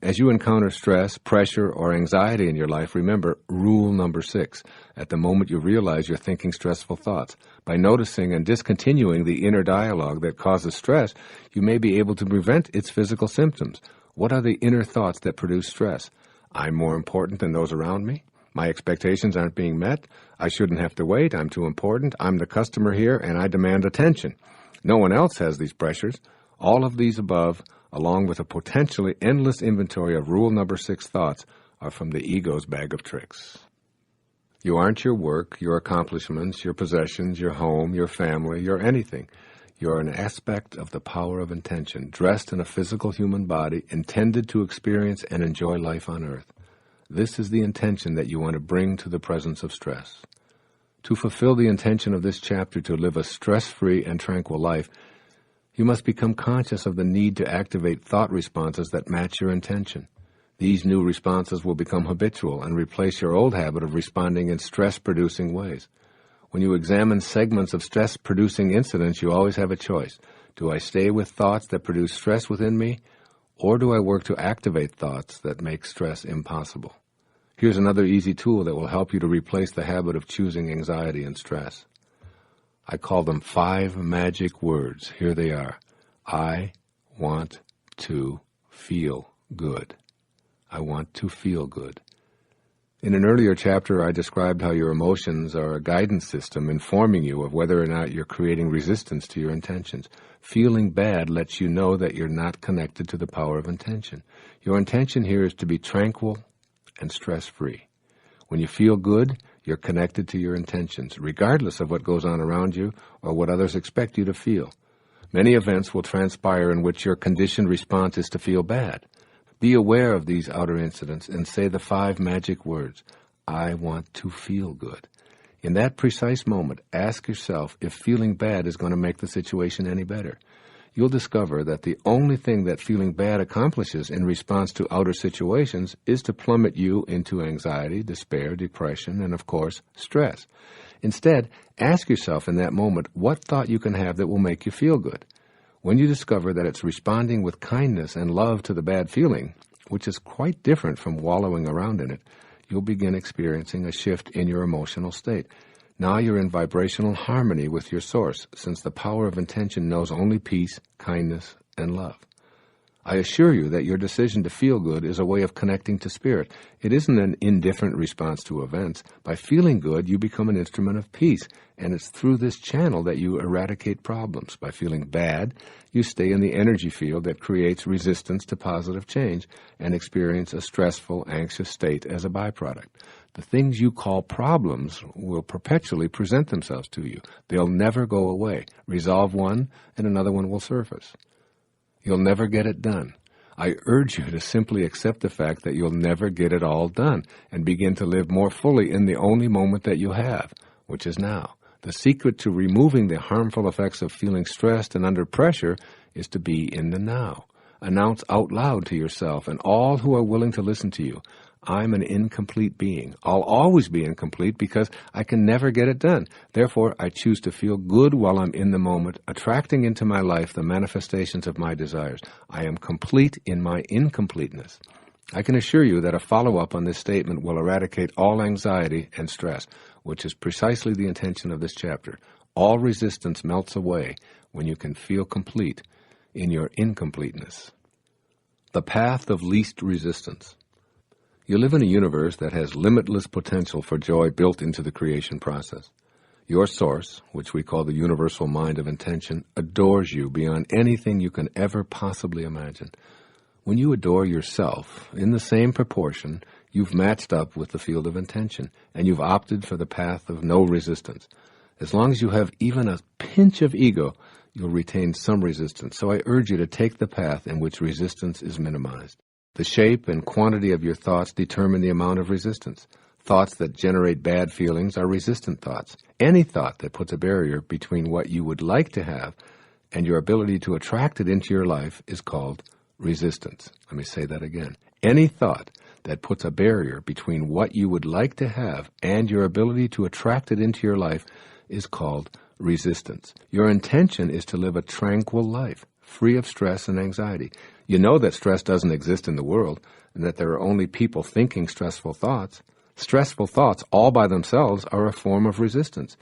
As you encounter stress, pressure, or anxiety in your life, remember Rule Number 6. At the moment you realize you're thinking stressful thoughts. By noticing and discontinuing the inner dialogue that causes stress, you may be able to prevent its physical symptoms. What are the inner thoughts that produce stress? I'm more important than those around me. My expectations aren't being met. I shouldn't have to wait. I'm too important. I'm the customer here, and I demand attention. No one else has these pressures. All of these above, along with a potentially endless inventory of Rule Number 6 thoughts, are from the ego's bag of tricks. You aren't your work, your accomplishments, your possessions, your home, your family, your anything. You're an aspect of the power of intention, dressed in a physical human body, intended to experience and enjoy life on earth. This is the intention that you want to bring to the presence of stress. To fulfill the intention of this chapter to live a stress-free and tranquil life, you must become conscious of the need to activate thought responses that match your intention. These new responses will become habitual and replace your old habit of responding in stress-producing ways. When you examine segments of stress-producing incidents, you always have a choice. Do I stay with thoughts that produce stress within me, or do I work to activate thoughts that make stress impossible? Here's another easy tool that will help you to replace the habit of choosing anxiety and stress. I call them 5 magic words. Here they are. I want to feel good. I want to feel good. In an earlier chapter, I described how your emotions are a guidance system informing you of whether or not you're creating resistance to your intentions. Feeling bad lets you know that you're not connected to the power of intention. Your intention here is to be tranquil and stress-free. When you feel good, you're connected to your intentions, regardless of what goes on around you or what others expect you to feel. Many events will transpire in which your conditioned response is to feel bad. Be aware of these outer incidents and say the 5 magic words, I want to feel good. In that precise moment, ask yourself if feeling bad is going to make the situation any better. you'll discover that the only thing that feeling bad accomplishes in response to outer situations is to plummet you into anxiety, despair, depression, and, of course, stress. Instead, ask yourself in that moment what thought you can have that will make you feel good. When you discover that it's responding with kindness and love to the bad feeling, which is quite different from wallowing around in it, you'll begin experiencing a shift in your emotional state. Now you're in vibrational harmony with your source, since the power of intention knows only peace, kindness, and love. I assure you that your decision to feel good is a way of connecting to spirit. It isn't an indifferent response to events. By feeling good, you become an instrument of peace, and it's through this channel that you eradicate problems. By feeling bad, you stay in the energy field that creates resistance to positive change and experience a stressful, anxious state as a byproduct. The things you call problems will perpetually present themselves to you. They'll never go away. Resolve one, and another one will surface. You'll never get it done. I urge you to simply accept the fact that you'll never get it all done and begin to live more fully in the only moment that you have, which is now. The secret to removing the harmful effects of feeling stressed and under pressure is to be in the now. Announce out loud to yourself and all who are willing to listen to you, I'm an incomplete being. I'll always be incomplete because I can never get it done. Therefore, I choose to feel good while I'm in the moment, attracting into my life the manifestations of my desires. I am complete in my incompleteness. I can assure you that a follow-up on this statement will eradicate all anxiety and stress, which is precisely the intention of this chapter. All resistance melts away when you can feel complete in your incompleteness. The path of least resistance. You live in a universe that has limitless potential for joy built into the creation process. Your source, which we call the universal mind of intention, adores you beyond anything you can ever possibly imagine. When you adore yourself, in the same proportion, you've matched up with the field of intention, and you've opted for the path of no resistance. As long as you have even a pinch of ego, you'll retain some resistance. So I urge you to take the path in which resistance is minimized. The shape and quantity of your thoughts determine the amount of resistance. Thoughts that generate bad feelings are resistant thoughts. Any thought that puts a barrier between what you would like to have and your ability to attract it into your life is called resistance. Let me say that again. Any thought that puts a barrier between what you would like to have and your ability to attract it into your life is called resistance. Your intention is to live a tranquil life, free of stress and anxiety. You know that stress doesn't exist in the world and that there are only people thinking stressful thoughts. Stressful thoughts all by themselves are a form of resistance.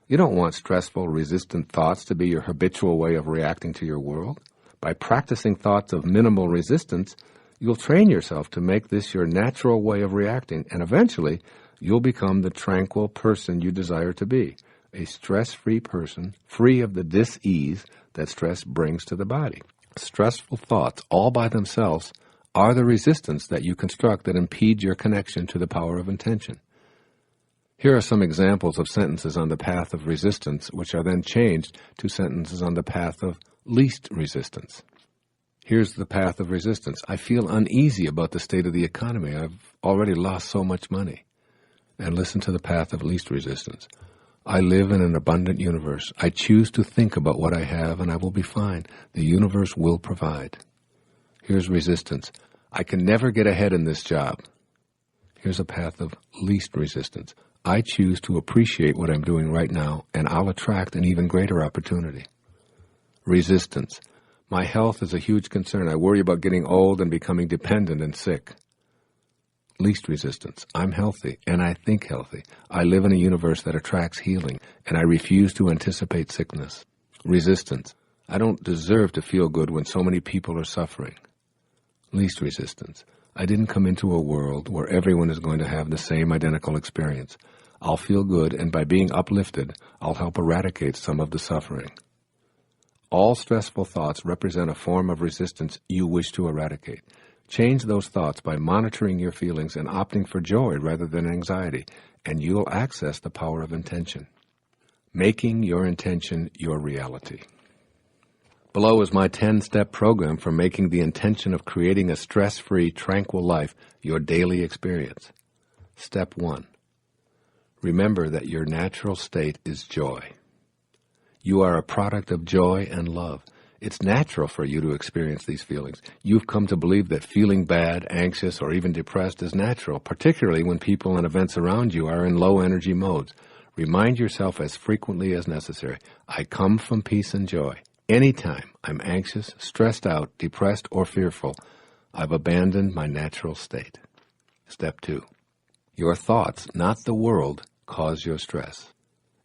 You don't want stressful, resistant thoughts to be your habitual way of reacting to your world. By practicing thoughts of minimal resistance, you'll train yourself to make this your natural way of reacting, and eventually you'll become the tranquil person you desire to be, a stress-free person, free of the dis-ease that stress brings to the body. Stressful thoughts all by themselves are the resistance that you construct that impede your connection to the power of intention. Here are some examples of sentences on the path of resistance, which are then changed to sentences on the path of least resistance. Here's the path of resistance. I feel uneasy about the state of the economy. I've already lost so much money. And listen to the path of least resistance. I live in an abundant universe. I choose to think about what I have, and I will be fine. The universe will provide. Here's resistance. I can never get ahead in this job. Here's a path of least resistance. I choose to appreciate what I'm doing right now, and I'll attract an even greater opportunity. Resistance. My health is a huge concern. I worry about getting old and becoming dependent and sick. Least resistance. I'm healthy, and I think healthy. I live in a universe that attracts healing, and I refuse to anticipate sickness. Resistance. I don't deserve to feel good when so many people are suffering. Least resistance. I didn't come into a world where everyone is going to have the same identical experience. I'll feel good, and by being uplifted, I'll help eradicate some of the suffering. All stressful thoughts represent a form of resistance you wish to eradicate. Change those thoughts by monitoring your feelings and opting for joy rather than anxiety, and you'll access the power of intention. Making your intention your reality. Below is my 10-step program for making the intention of creating a stress-free, tranquil life your daily experience. Step 1. Remember that your natural state is joy. You are a product of joy and love. It's natural for you to experience these feelings. You've come to believe that feeling bad, anxious, or even depressed is natural, particularly when people and events around you are in low-energy modes. Remind yourself as frequently as necessary, I come from peace and joy. Anytime I'm anxious, stressed out, depressed, or fearful, I've abandoned my natural state. Step 2. Your thoughts, not the world, cause your stress.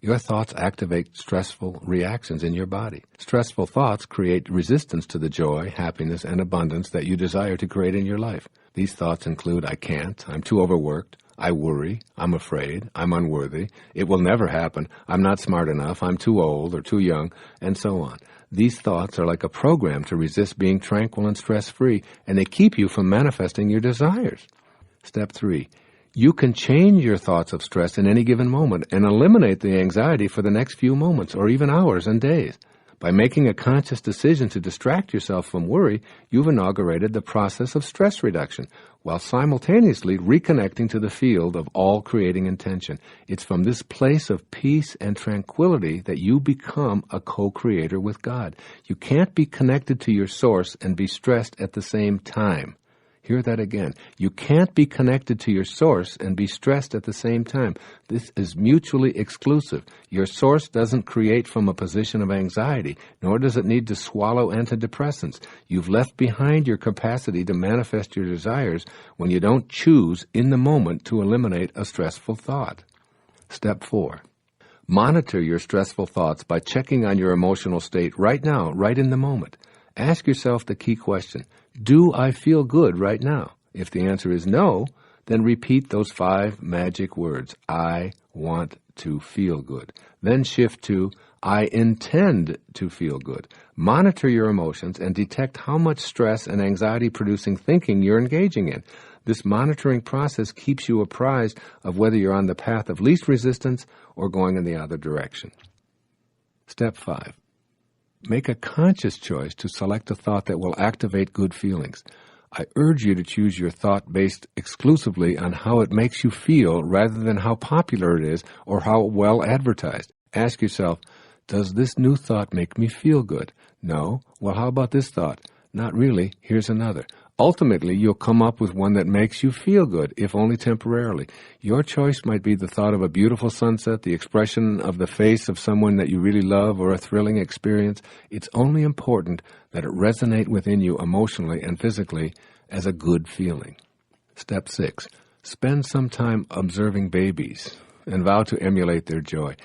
Your thoughts activate stressful reactions in your body. Stressful thoughts create resistance to the joy, happiness, and abundance that you desire to create in your life. These thoughts include, I can't, I'm too overworked, I worry, I'm afraid, I'm unworthy, it will never happen, I'm not smart enough, I'm too old or too young, and so on. These thoughts are like a program to resist being tranquil and stress-free, and they keep you from manifesting your desires. Step 3. You can change your thoughts of stress in any given moment and eliminate the anxiety for the next few moments or even hours and days. By making a conscious decision to distract yourself from worry, you've inaugurated the process of stress reduction while simultaneously reconnecting to the field of all creating intention. It's from this place of peace and tranquility that you become a co-creator with God. You can't be connected to your source and be stressed at the same time. Hear that again. You can't be connected to your source and be stressed at the same time. This is mutually exclusive. Your source doesn't create from a position of anxiety, nor does it need to swallow antidepressants. You've left behind your capacity to manifest your desires when you don't choose in the moment to eliminate a stressful thought. Step 4. Monitor your stressful thoughts by checking on your emotional state right now, right in the moment. Ask yourself the key question, do I feel good right now? If the answer is no, then repeat those 5 magic words, I want to feel good. Then shift to, I intend to feel good. Monitor your emotions and detect how much stress and anxiety-producing thinking you're engaging in. This monitoring process keeps you apprised of whether you're on the path of least resistance or going in the other direction. Step 5. Make a conscious choice to select a thought that will activate good feelings. I urge you to choose your thought based exclusively on how it makes you feel rather than how popular it is or how well advertised. Ask yourself, does this new thought make me feel good? No? Well, how about this thought? Not really. Here's another. Ultimately, you'll come up with one that makes you feel good, if only temporarily. Your choice might be the thought of a beautiful sunset, the expression of the face of someone that you really love, or a thrilling experience. It's only important that it resonate within you emotionally and physically as a good feeling. Step 6. Spend some time observing babies and vow to emulate their joy.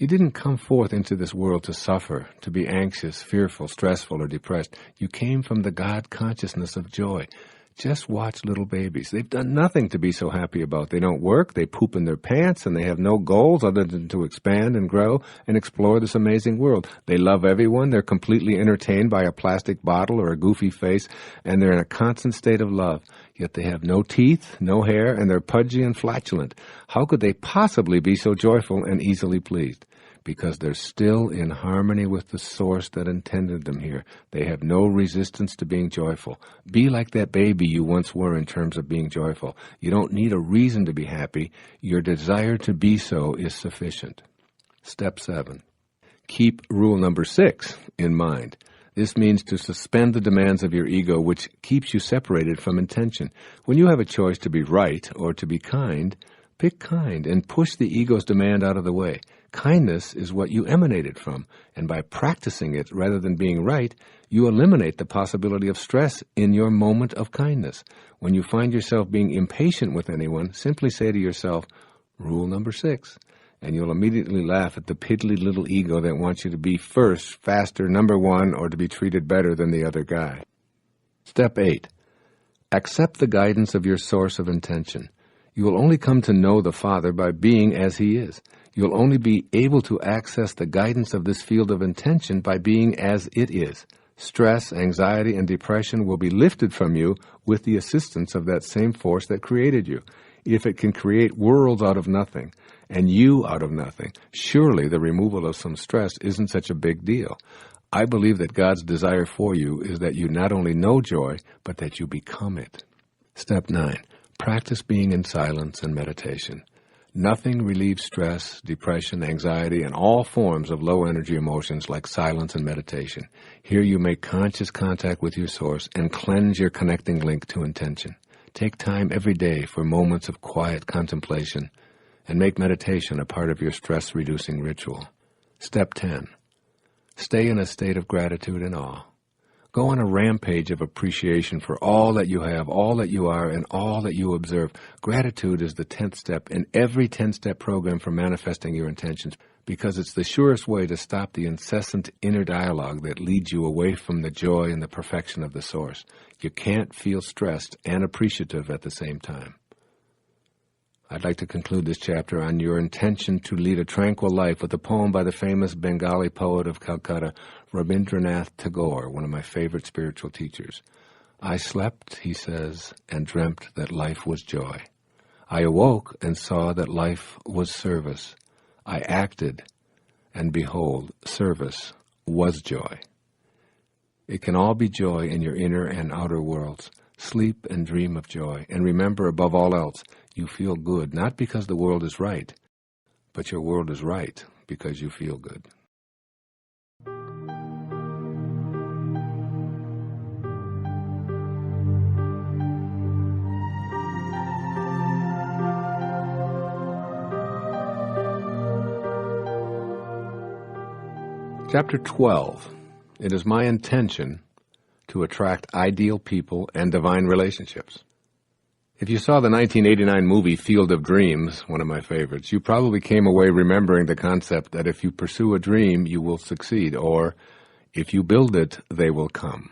You didn't come forth into this world to suffer, to be anxious, fearful, stressful, or depressed. You came from the God consciousness of joy. Just watch little babies. They've done nothing to be so happy about. They don't work, they poop in their pants, and they have no goals other than to expand and grow and explore this amazing world. They love everyone. They're completely entertained by a plastic bottle or a goofy face, and they're in a constant state of love. Yet they have no teeth, no hair, and they're pudgy and flatulent. How could they possibly be so joyful and easily pleased? Because they're still in harmony with the source that intended them here. They have no resistance to being joyful. Be like that baby you once were in terms of being joyful. You don't need a reason to be happy. Your desire to be so is sufficient. Step 7. Keep rule number 6 in mind. This means to suspend the demands of your ego, which keeps you separated from intention. When you have a choice to be right or to be kind, pick kind and push the ego's demand out of the way. Kindness is what you emanated from, and by practicing it rather than being right, you eliminate the possibility of stress in your moment of kindness. When you find yourself being impatient with anyone, simply say to yourself, rule number 6, and you'll immediately laugh at the piddly little ego that wants you to be first, faster, number 1, or to be treated better than the other guy. Step 8. Accept the guidance of your source of intention. You will only come to know the Father by being as He is. You'll only be able to access the guidance of this field of intention by being as it is. Stress, anxiety, and depression will be lifted from you with the assistance of that same force that created you. If it can create worlds out of nothing, and you out of nothing, surely the removal of some stress isn't such a big deal. I believe that God's desire for you is that you not only know joy, but that you become it. Step 9. Practice being in silence and meditation. Nothing relieves stress, depression, anxiety, and all forms of low-energy emotions like silence and meditation. Here you make conscious contact with your source and cleanse your connecting link to intention. Take time every day for moments of quiet contemplation and make meditation a part of your stress-reducing ritual. Step 10. Stay in a state of gratitude and awe. Go on a rampage of appreciation for all that you have, all that you are, and all that you observe. Gratitude is the 10th step in every 10-step program for manifesting your intentions because it's the surest way to stop the incessant inner dialogue that leads you away from the joy and the perfection of the source. You can't feel stressed and appreciative at the same time. I'd like to conclude this chapter on your intention to lead a tranquil life with a poem by the famous Bengali poet of Calcutta, Rabindranath Tagore, one of my favorite spiritual teachers. I slept, he says, and dreamt that life was joy. I awoke and saw that life was service. I acted, and behold, service was joy. It can all be joy in your inner and outer worlds. Sleep and dream of joy, and remember above all else, you feel good, not because the world is right, but your world is right because you feel good. Chapter 12. It is my intention to attract ideal people and divine relationships. If you saw the 1989 movie Field of Dreams, one of my favorites, you probably came away remembering the concept that if you pursue a dream, you will succeed, or if you build it, they will come.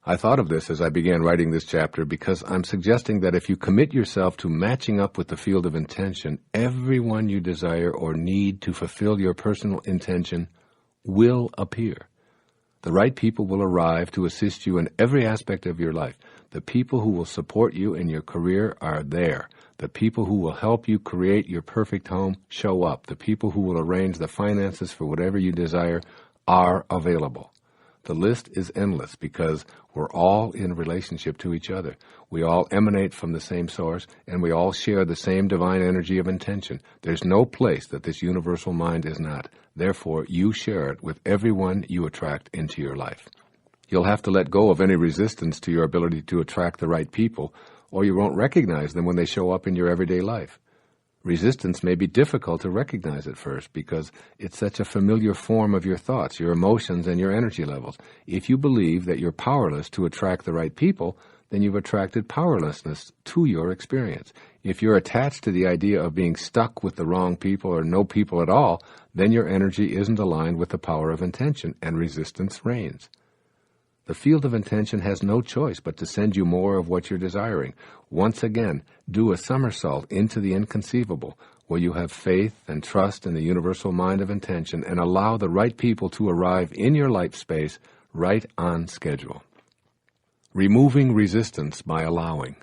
I thought of this as I began writing this chapter because I'm suggesting that if you commit yourself to matching up with the field of intention, everyone you desire or need to fulfill your personal intention will appear. The right people will arrive to assist you in every aspect of your life. The people who will support you in your career are there. The people who will help you create your perfect home show up. The people who will arrange the finances for whatever you desire are available. The list is endless because we're all in relationship to each other. We all emanate from the same source, and we all share the same divine energy of intention. There's no place that this universal mind is not. Therefore, you share it with everyone you attract into your life. You'll have to let go of any resistance to your ability to attract the right people, or you won't recognize them when they show up in your everyday life. Resistance may be difficult to recognize at first because it's such a familiar form of your thoughts, your emotions, and your energy levels. If you believe that you're powerless to attract the right people, then you've attracted powerlessness to your experience. If you're attached to the idea of being stuck with the wrong people or no people at all, then your energy isn't aligned with the power of intention, and resistance reigns. The field of intention has no choice but to send you more of what you're desiring. Once again, do a somersault into the inconceivable, where you have faith and trust in the universal mind of intention and allow the right people to arrive in your life space right on schedule. Removing resistance by allowing.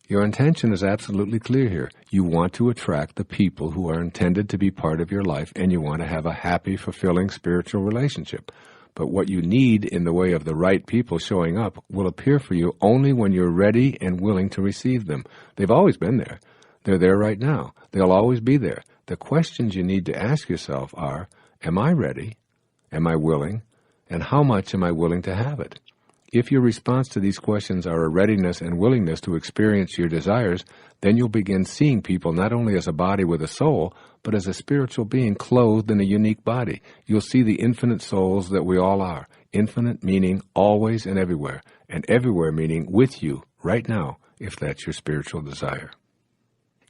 Your intention is absolutely clear here. You want to attract the people who are intended to be part of your life, and you want to have a happy, fulfilling spiritual relationship. But what you need in the way of the right people showing up will appear for you only when you're ready and willing to receive them. They've always been there. They're there right now. They'll always be there. The questions you need to ask yourself are, am I ready? Am I willing? And how much am I willing to have it? If your response to these questions are a readiness and willingness to experience your desires, then you'll begin seeing people not only as a body with a soul, but as a spiritual being clothed in a unique body. You'll see the infinite souls that we all are. Infinite meaning always and everywhere meaning with you right now, if that's your spiritual desire.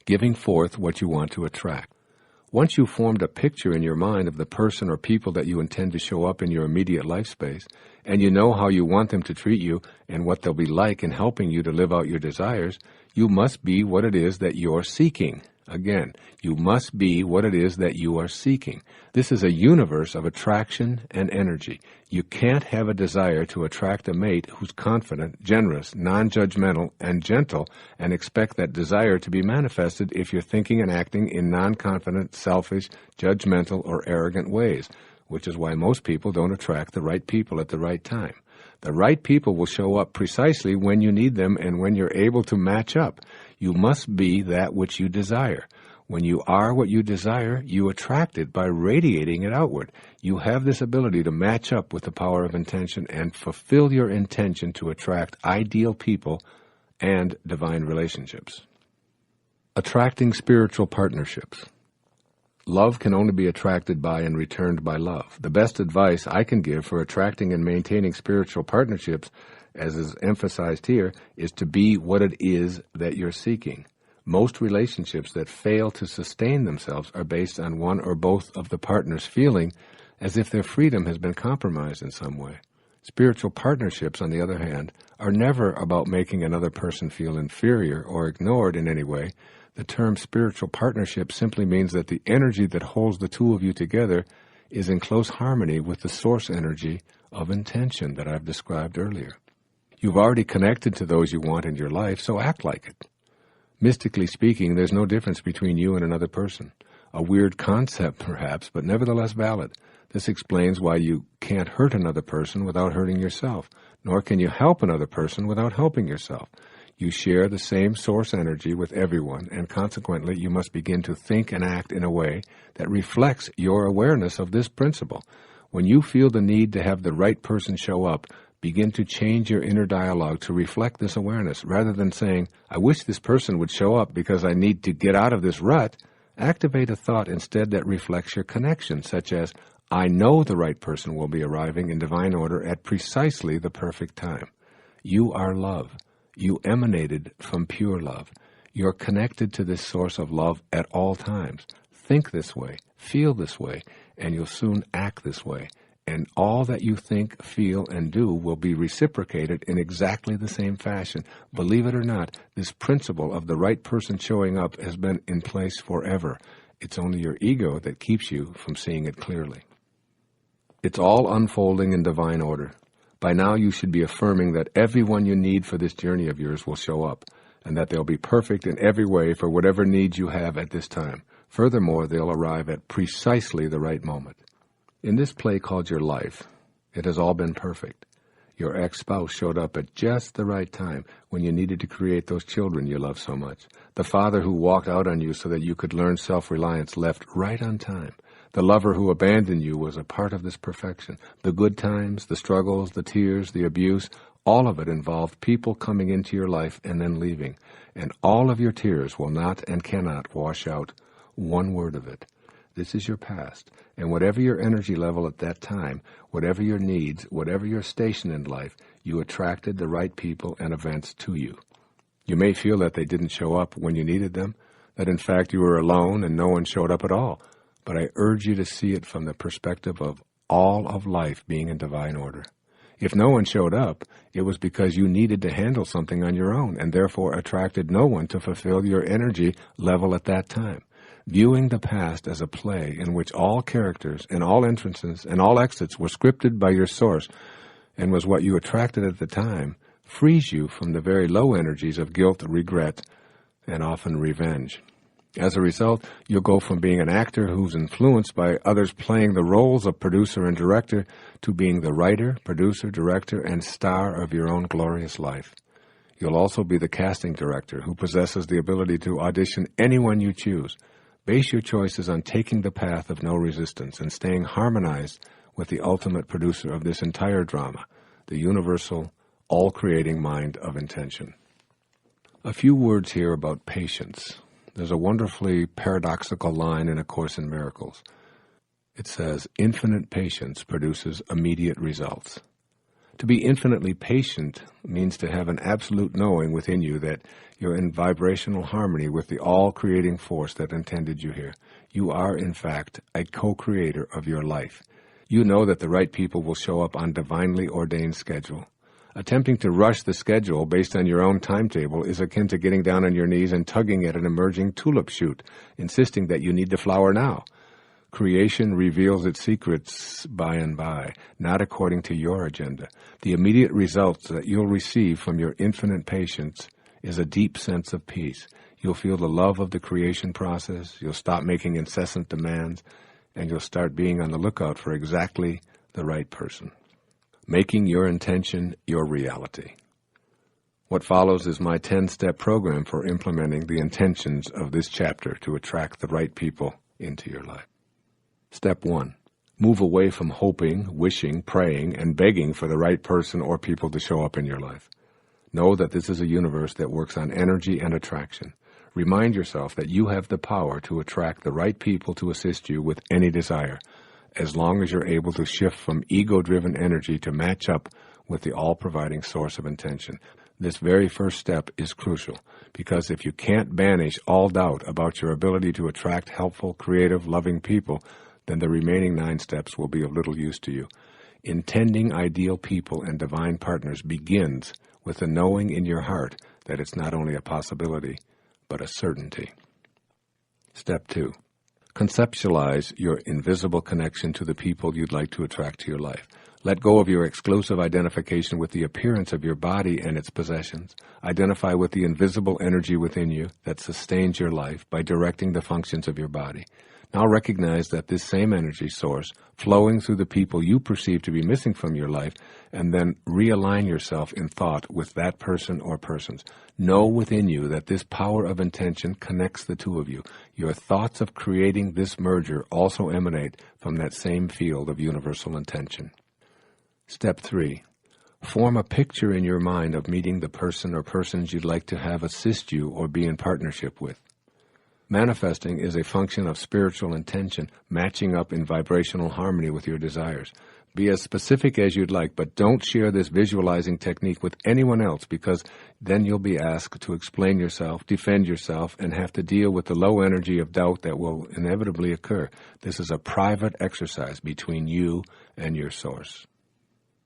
Giving forth what you want to attract. Once you've formed a picture in your mind of the person or people that you intend to show up in your immediate life space, and you know how you want them to treat you and what they'll be like in helping you to live out your desires, you must be what it is that you're seeking. Again, you must be what it is that you are seeking. This is a universe of attraction and energy. You can't have a desire to attract a mate who's confident, generous, non-judgmental, and gentle, and expect that desire to be manifested if you're thinking and acting in non-confident, selfish, judgmental, or arrogant ways, which is why most people don't attract the right people at the right time. The right people will show up precisely when you need them and when you're able to match up. You must be that which you desire. When you are what you desire, you attract it by radiating it outward. You have this ability to match up with the power of intention and fulfill your intention to attract ideal people and divine relationships. Attracting spiritual partnerships. Love can only be attracted by and returned by love. The best advice I can give for attracting and maintaining spiritual partnerships, as is emphasized here, is to be what it is that you're seeking. Most relationships that fail to sustain themselves are based on one or both of the partners feeling as if their freedom has been compromised in some way. Spiritual partnerships, on the other hand, are never about making another person feel inferior or ignored in any way. The term spiritual partnership simply means that the energy that holds the two of you together is in close harmony with the source energy of intention that I've described earlier. You've already connected to those you want in your life, so act like it. Mystically speaking, there's no difference between you and another person. A weird concept, perhaps, but nevertheless valid. This explains why you can't hurt another person without hurting yourself, nor can you help another person without helping yourself. You share the same source energy with everyone, and consequently you must begin to think and act in a way that reflects your awareness of this principle. When you feel the need to have the right person show up, begin to change your inner dialogue to reflect this awareness. Rather than saying, I wish this person would show up because I need to get out of this rut, activate a thought instead that reflects your connection, such as, I know the right person will be arriving in divine order at precisely the perfect time. You are love. You emanated from pure love. You're connected to this source of love at all times. Think this way, feel this way, and you'll soon act this way. And all that you think, feel, and do will be reciprocated in exactly the same fashion. Believe it or not, this principle of the right person showing up has been in place forever. It's only your ego that keeps you from seeing it clearly. It's all unfolding in divine order. By now you should be affirming that everyone you need for this journey of yours will show up, and that they'll be perfect in every way for whatever needs you have at this time. Furthermore, they'll arrive at precisely the right moment. In this play called your life, it has all been perfect. Your ex-spouse showed up at just the right time when you needed to create those children you love so much. The father who walked out on you so that you could learn self-reliance left right on time. The lover who abandoned you was a part of this perfection. The good times, the struggles, the tears, the abuse, all of it involved people coming into your life and then leaving. And all of your tears will not and cannot wash out one word of it. This is your past. And whatever your energy level at that time, whatever your needs, whatever your station in life, you attracted the right people and events to you. You may feel that they didn't show up when you needed them, that in fact you were alone and no one showed up at all. But I urge you to see it from the perspective of all of life being in divine order. If no one showed up, it was because you needed to handle something on your own and therefore attracted no one to fulfill your energy level at that time. Viewing the past as a play in which all characters and all entrances and all exits were scripted by your source and was what you attracted at the time frees you from the very low energies of guilt, regret, and often revenge. As a result, you'll go from being an actor who's influenced by others playing the roles of producer and director to being the writer, producer, director, and star of your own glorious life. You'll also be the casting director who possesses the ability to audition anyone you choose. Base your choices on taking the path of no resistance and staying harmonized with the ultimate producer of this entire drama, the universal, all-creating mind of intention. A few words here about patience. There's a wonderfully paradoxical line in A Course in Miracles. It says, infinite patience produces immediate results. To be infinitely patient means to have an absolute knowing within you that you're in vibrational harmony with the all-creating force that intended you here. You are, in fact, a co-creator of your life. You know that the right people will show up on divinely ordained schedule. Attempting to rush the schedule based on your own timetable is akin to getting down on your knees and tugging at an emerging tulip shoot, insisting that you need to flower now. Creation reveals its secrets by and by, not according to your agenda. The immediate results that you'll receive from your infinite patience is a deep sense of peace. You'll feel the love of the creation process, you'll stop making incessant demands, and you'll start being on the lookout for exactly the right person. Making your intention your reality. What follows is my 10-step program for implementing the intentions of this chapter to attract the right people into your life. Step 1. Move away from hoping, wishing, praying, and begging for the right person or people to show up in your life. Know that this is a universe that works on energy and attraction. Remind yourself that you have the power to attract the right people to assist you with any desire, as long as you're able to shift from ego-driven energy to match up with the all-providing source of intention. This very first step is crucial, because if you can't banish all doubt about your ability to attract helpful, creative, loving people, then the remaining 9 steps will be of little use to you. Intending ideal people and divine partners begins with the knowing in your heart that it's not only a possibility, but a certainty. Step 2. Conceptualize your invisible connection to the people you'd like to attract to your life. Let go of your exclusive identification with the appearance of your body and its possessions. Identify with the invisible energy within you that sustains your life by directing the functions of your body. Now recognize that this same energy source flowing through the people you perceive to be missing from your life, and then realign yourself in thought with that person or persons. Know within you that this power of intention connects the two of you. Your thoughts of creating this merger also emanate from that same field of universal intention. Step 3. Form a picture in your mind of meeting the person or persons you'd like to have assist you or be in partnership with. Manifesting is a function of spiritual intention, matching up in vibrational harmony with your desires. Be as specific as you'd like, but don't share this visualizing technique with anyone else, because then you'll be asked to explain yourself, defend yourself, and have to deal with the low energy of doubt that will inevitably occur. This is a private exercise between you and your source.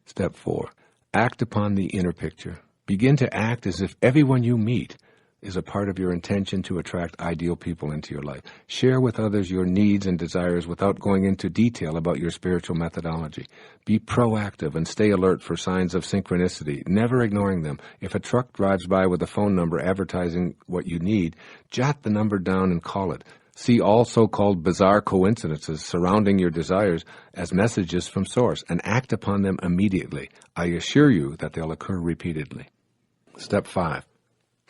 Step 4. Act upon the inner picture. Begin to act as if everyone you meet is a part of your intention to attract ideal people into your life. Share with others your needs and desires without going into detail about your spiritual methodology. Be proactive and stay alert for signs of synchronicity, never ignoring them. If a truck drives by with a phone number advertising what you need, jot the number down and call it. See all so-called bizarre coincidences surrounding your desires as messages from Source and act upon them immediately. I assure you that they'll occur repeatedly. Step 5.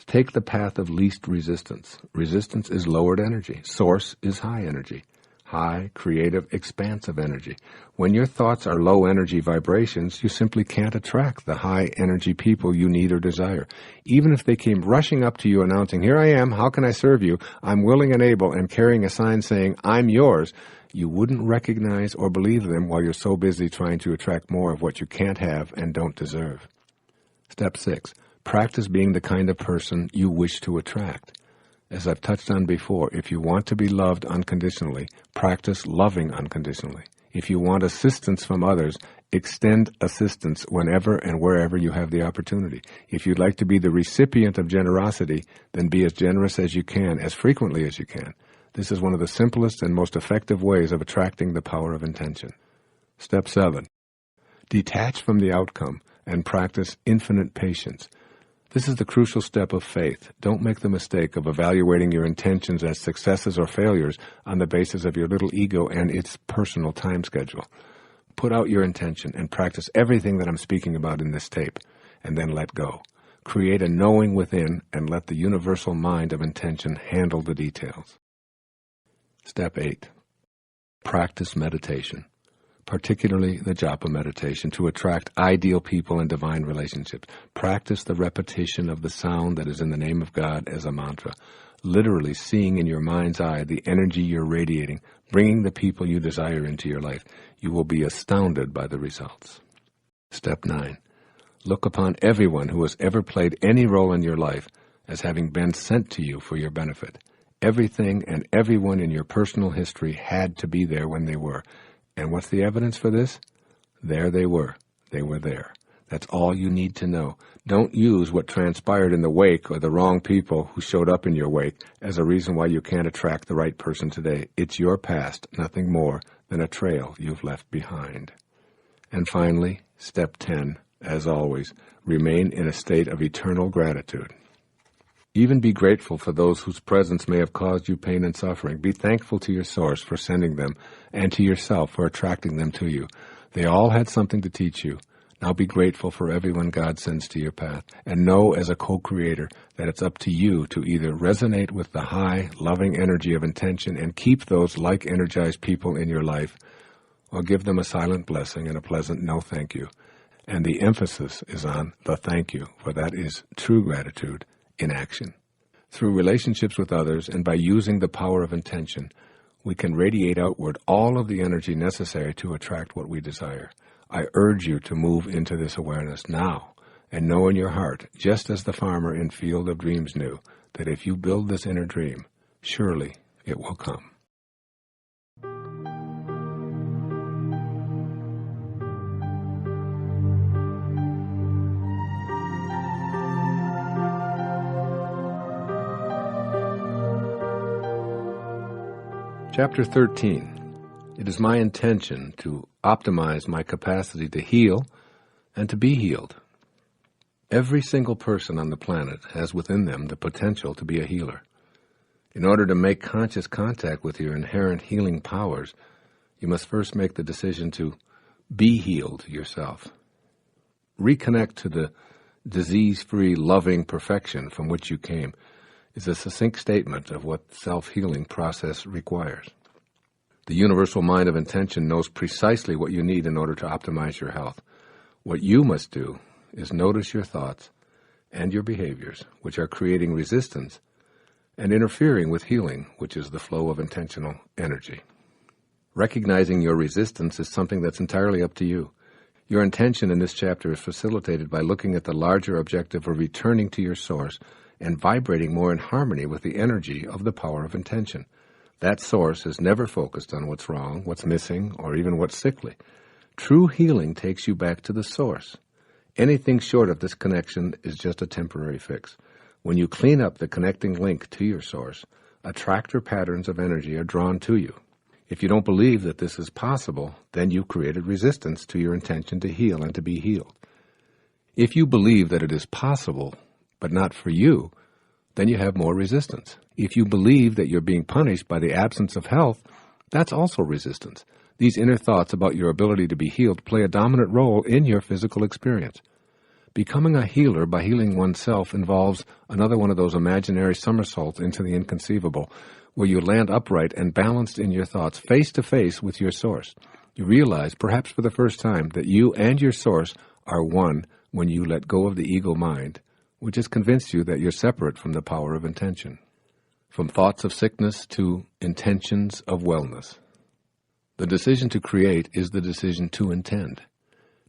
Take the path of least resistance. Resistance is lowered energy. Source is high energy. High, creative, expansive energy. When your thoughts are low energy vibrations, you simply can't attract the high energy people you need or desire. Even if they came rushing up to you announcing, "Here I am, how can I serve you? I'm willing and able," and carrying a sign saying, "I'm yours," you wouldn't recognize or believe them while you're so busy trying to attract more of what you can't have and don't deserve. Step 6. Practice being the kind of person you wish to attract. As I've touched on before, if you want to be loved unconditionally, practice loving unconditionally. If you want assistance from others, extend assistance whenever and wherever you have the opportunity. If you'd like to be the recipient of generosity, then be as generous as you can, as frequently as you can. This is one of the simplest and most effective ways of attracting the power of intention. Step 7. Detach from the outcome and practice infinite patience. This is the crucial step of faith. Don't make the mistake of evaluating your intentions as successes or failures on the basis of your little ego and its personal time schedule. Put out your intention and practice everything that I'm speaking about in this tape, and then let go. Create a knowing within and let the universal mind of intention handle the details. Step 8. Practice meditation, particularly the japa meditation, to attract ideal people and divine relationships. Practice the repetition of the sound that is in the name of God as a mantra, literally seeing in your mind's eye the energy you're radiating, bringing the people you desire into your life. You will be astounded by the results. Step 9. Look upon everyone who has ever played any role in your life as having been sent to you for your benefit. Everything and everyone in your personal history had to be there when they were. And what's the evidence for this? There they were. They were there. That's all you need to know. Don't use what transpired in the wake or the wrong people who showed up in your wake as a reason why you can't attract the right person today. It's your past, nothing more than a trail you've left behind. And finally, step 10, as always, remain in a state of eternal gratitude. Even be grateful for those whose presence may have caused you pain and suffering. Be thankful to your source for sending them and to yourself for attracting them to you. They all had something to teach you. Now be grateful for everyone God sends to your path, and know as a co-creator that it's up to you to either resonate with the high, loving energy of intention and keep those like-energized people in your life, or give them a silent blessing and a pleasant no thank you. And the emphasis is on the thank you, for that is true gratitude in action. Through relationships with others and by using the power of intention, we can radiate outward all of the energy necessary to attract what we desire. I urge you to move into this awareness now and know in your heart, just as the farmer in Field of Dreams knew, that if you build this inner dream, surely it will come. Chapter 13. It is my intention to optimize my capacity to heal and to be healed. Every single person on the planet has within them the potential to be a healer. In order to make conscious contact with your inherent healing powers, you must first make the decision to be healed yourself. Reconnect to the disease-free, loving perfection from which you came is a succinct statement of what the self-healing process requires. The universal mind of intention knows precisely what you need in order to optimize your health. What you must do is notice your thoughts and your behaviors, which are creating resistance and interfering with healing, which is the flow of intentional energy. Recognizing your resistance is something that's entirely up to you. Your intention in this chapter is facilitated by looking at the larger objective of returning to your source and vibrating more in harmony with the energy of the power of intention. That source is never focused on what's wrong, what's missing, or even what's sickly. True healing takes you back to the source. Anything short of this connection is just a temporary fix. When you clean up the connecting link to your source, attractor patterns of energy are drawn to you. If you don't believe that this is possible, then you've created resistance to your intention to heal and to be healed. If you believe that it is possible, but not for you, then you have more resistance. If you believe that you're being punished by the absence of health, that's also resistance. These inner thoughts about your ability to be healed play a dominant role in your physical experience. Becoming a healer by healing oneself involves another one of those imaginary somersaults into the inconceivable, where you land upright and balanced in your thoughts face to face with your source. You realize, perhaps for the first time, that you and your source are one when you let go of the ego mind, which has convinced you that you're separate from the power of intention. From thoughts of sickness to intentions of wellness. The decision to create is the decision to intend.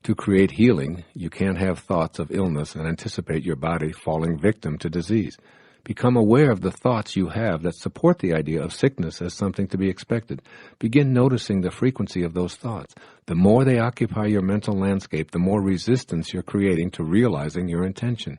To create healing, you can't have thoughts of illness and anticipate your body falling victim to disease. Become aware of the thoughts you have that support the idea of sickness as something to be expected. Begin noticing the frequency of those thoughts. The more they occupy your mental landscape, the more resistance you're creating to realizing your intention.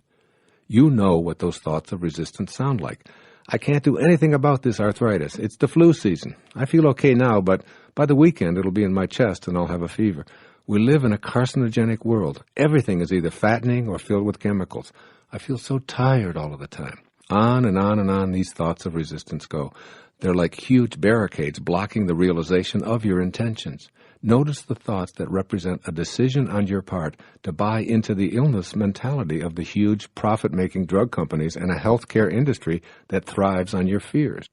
You know what those thoughts of resistance sound like. I can't do anything about this arthritis. It's the flu season. I feel okay now, but by the weekend it'll be in my chest and I'll have a fever. We live in a carcinogenic world. Everything is either fattening or filled with chemicals. I feel so tired all of the time. On and on and on these thoughts of resistance go. They're like huge barricades blocking the realization of your intentions. Notice the thoughts that represent a decision on your part to buy into the illness mentality of the huge profit-making drug companies and a healthcare industry that thrives on your fears.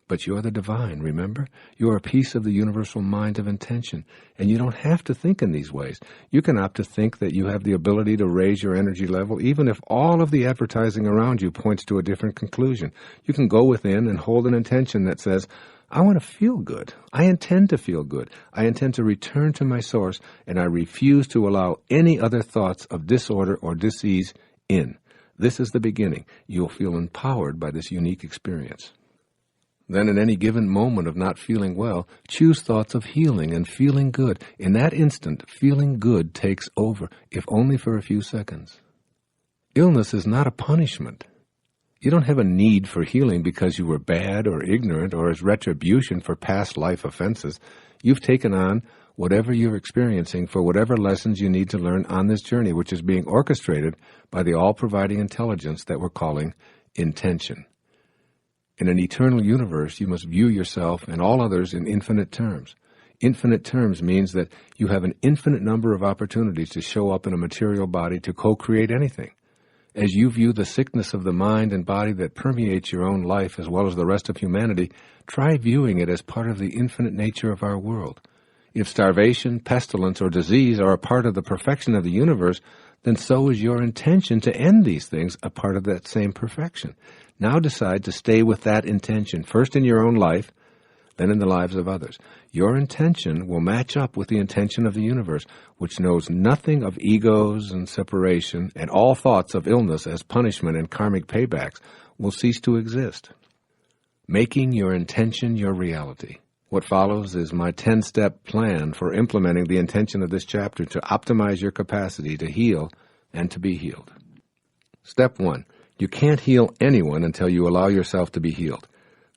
But you're the divine, remember? You're a piece of the universal mind of intention, and you don't have to think in these ways. You can opt to think that you have the ability to raise your energy level, even if all of the advertising around you points to a different conclusion. You can go within and hold an intention that says, I want to feel good. I intend to feel good. I intend to return to my source, and I refuse to allow any other thoughts of disorder or disease in. This is the beginning. You'll feel empowered by this unique experience. Then in any given moment of not feeling well, choose thoughts of healing and feeling good. In that instant, feeling good takes over, if only for a few seconds. Illness is not a punishment. You don't have a need for healing because you were bad or ignorant or as retribution for past life offenses. You've taken on whatever you're experiencing for whatever lessons you need to learn on this journey, which is being orchestrated by the all-providing intelligence that we're calling intention. In an eternal universe, you must view yourself and all others in infinite terms. Infinite terms means that you have an infinite number of opportunities to show up in a material body to co-create anything. As you view the sickness of the mind and body that permeates your own life as well as the rest of humanity, try viewing it as part of the infinite nature of our world. If starvation, pestilence, or disease are a part of the perfection of the universe, then so is your intention to end these things a part of that same perfection. Now decide to stay with that intention, first in your own life, then in the lives of others. Your intention will match up with the intention of the universe, which knows nothing of egos and separation, and all thoughts of illness as punishment and karmic paybacks will cease to exist. Making your intention your reality. What follows is my 10-step plan for implementing the intention of this chapter to optimize your capacity to heal and to be healed. Step 1. You can't heal anyone until you allow yourself to be healed.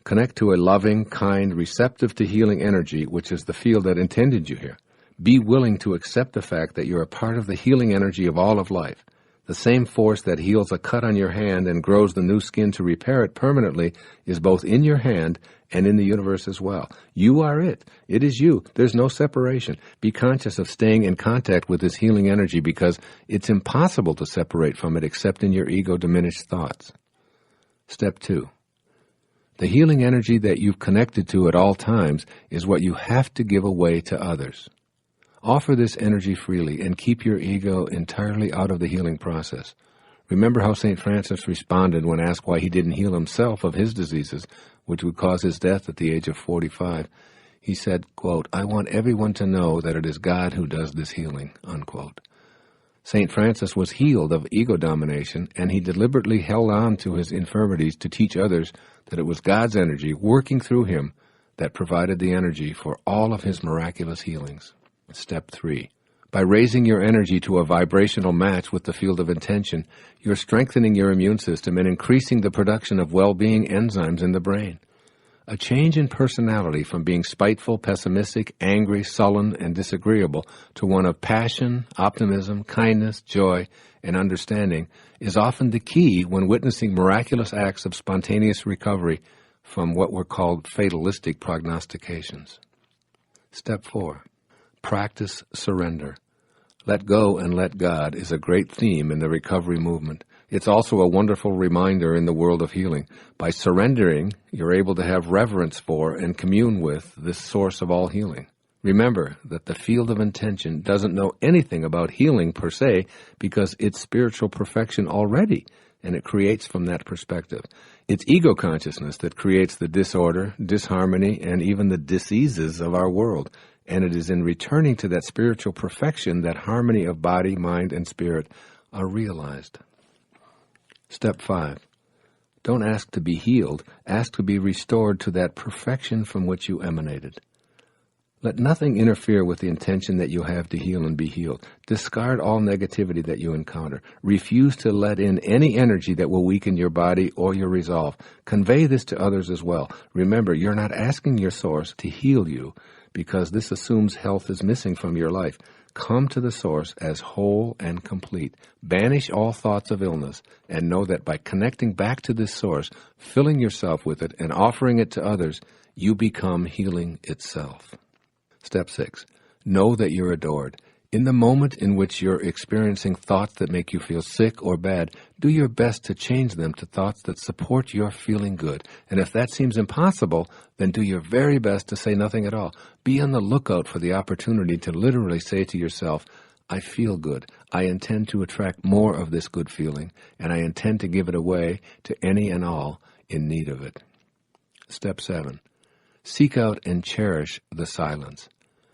Connect to a loving, kind, receptive to healing energy, which is the field that intended you here. Be willing to accept the fact that you're a part of the healing energy of all of life. The same force that heals a cut on your hand and grows the new skin to repair it permanently is both in your hand and in the universe as well. You are it. It is you. There's no separation. Be conscious of staying in contact with this healing energy because it's impossible to separate from it except in your ego-diminished thoughts. Step 2. The healing energy that you've connected to at all times is what you have to give away to others. Offer this energy freely and keep your ego entirely out of the healing process. Remember how St. Francis responded when asked why he didn't heal himself of his diseases, which would cause his death at the age of 45. He said, quote, "I want everyone to know that it is God who does this healing," unquote. St. Francis was healed of ego domination, and he deliberately held on to his infirmities to teach others that it was God's energy working through him that provided the energy for all of his miraculous healings. Step 3. By raising your energy to a vibrational match with the field of intention, you're strengthening your immune system and increasing the production of well-being enzymes in the brain. A change in personality from being spiteful, pessimistic, angry, sullen, and disagreeable to one of passion, optimism, kindness, joy, and understanding is often the key when witnessing miraculous acts of spontaneous recovery from what were called fatalistic prognostications. Step 4. Practice surrender. Let go and let God is a great theme in the recovery movement. It's also a wonderful reminder in the world of healing. By surrendering, you're able to have reverence for and commune with this source of all healing. Remember that the field of intention doesn't know anything about healing per se because it's spiritual perfection already, and it creates from that perspective. It's ego consciousness that creates the disorder, disharmony, and even the diseases of our world. And it is in returning to that spiritual perfection that harmony of body, mind, and spirit are realized. Step 5. Don't ask to be healed. Ask to be restored to that perfection from which you emanated. Let nothing interfere with the intention that you have to heal and be healed. Discard all negativity that you encounter. Refuse to let in any energy that will weaken your body or your resolve. Convey this to others as well. Remember, you're not asking your source to heal you, because this assumes health is missing from your life. Come to the source as whole and complete. Banish all thoughts of illness, and know that by connecting back to this source, filling yourself with it, and offering it to others, you become healing itself. Step 6. Know that you're adored. In the moment in which you're experiencing thoughts that make you feel sick or bad, do your best to change them to thoughts that support your feeling good. And if that seems impossible, then do your very best to say nothing at all. Be on the lookout for the opportunity to literally say to yourself, I feel good. I intend to attract more of this good feeling, and I intend to give it away to any and all in need of it. Step 7. Seek out and cherish the silence.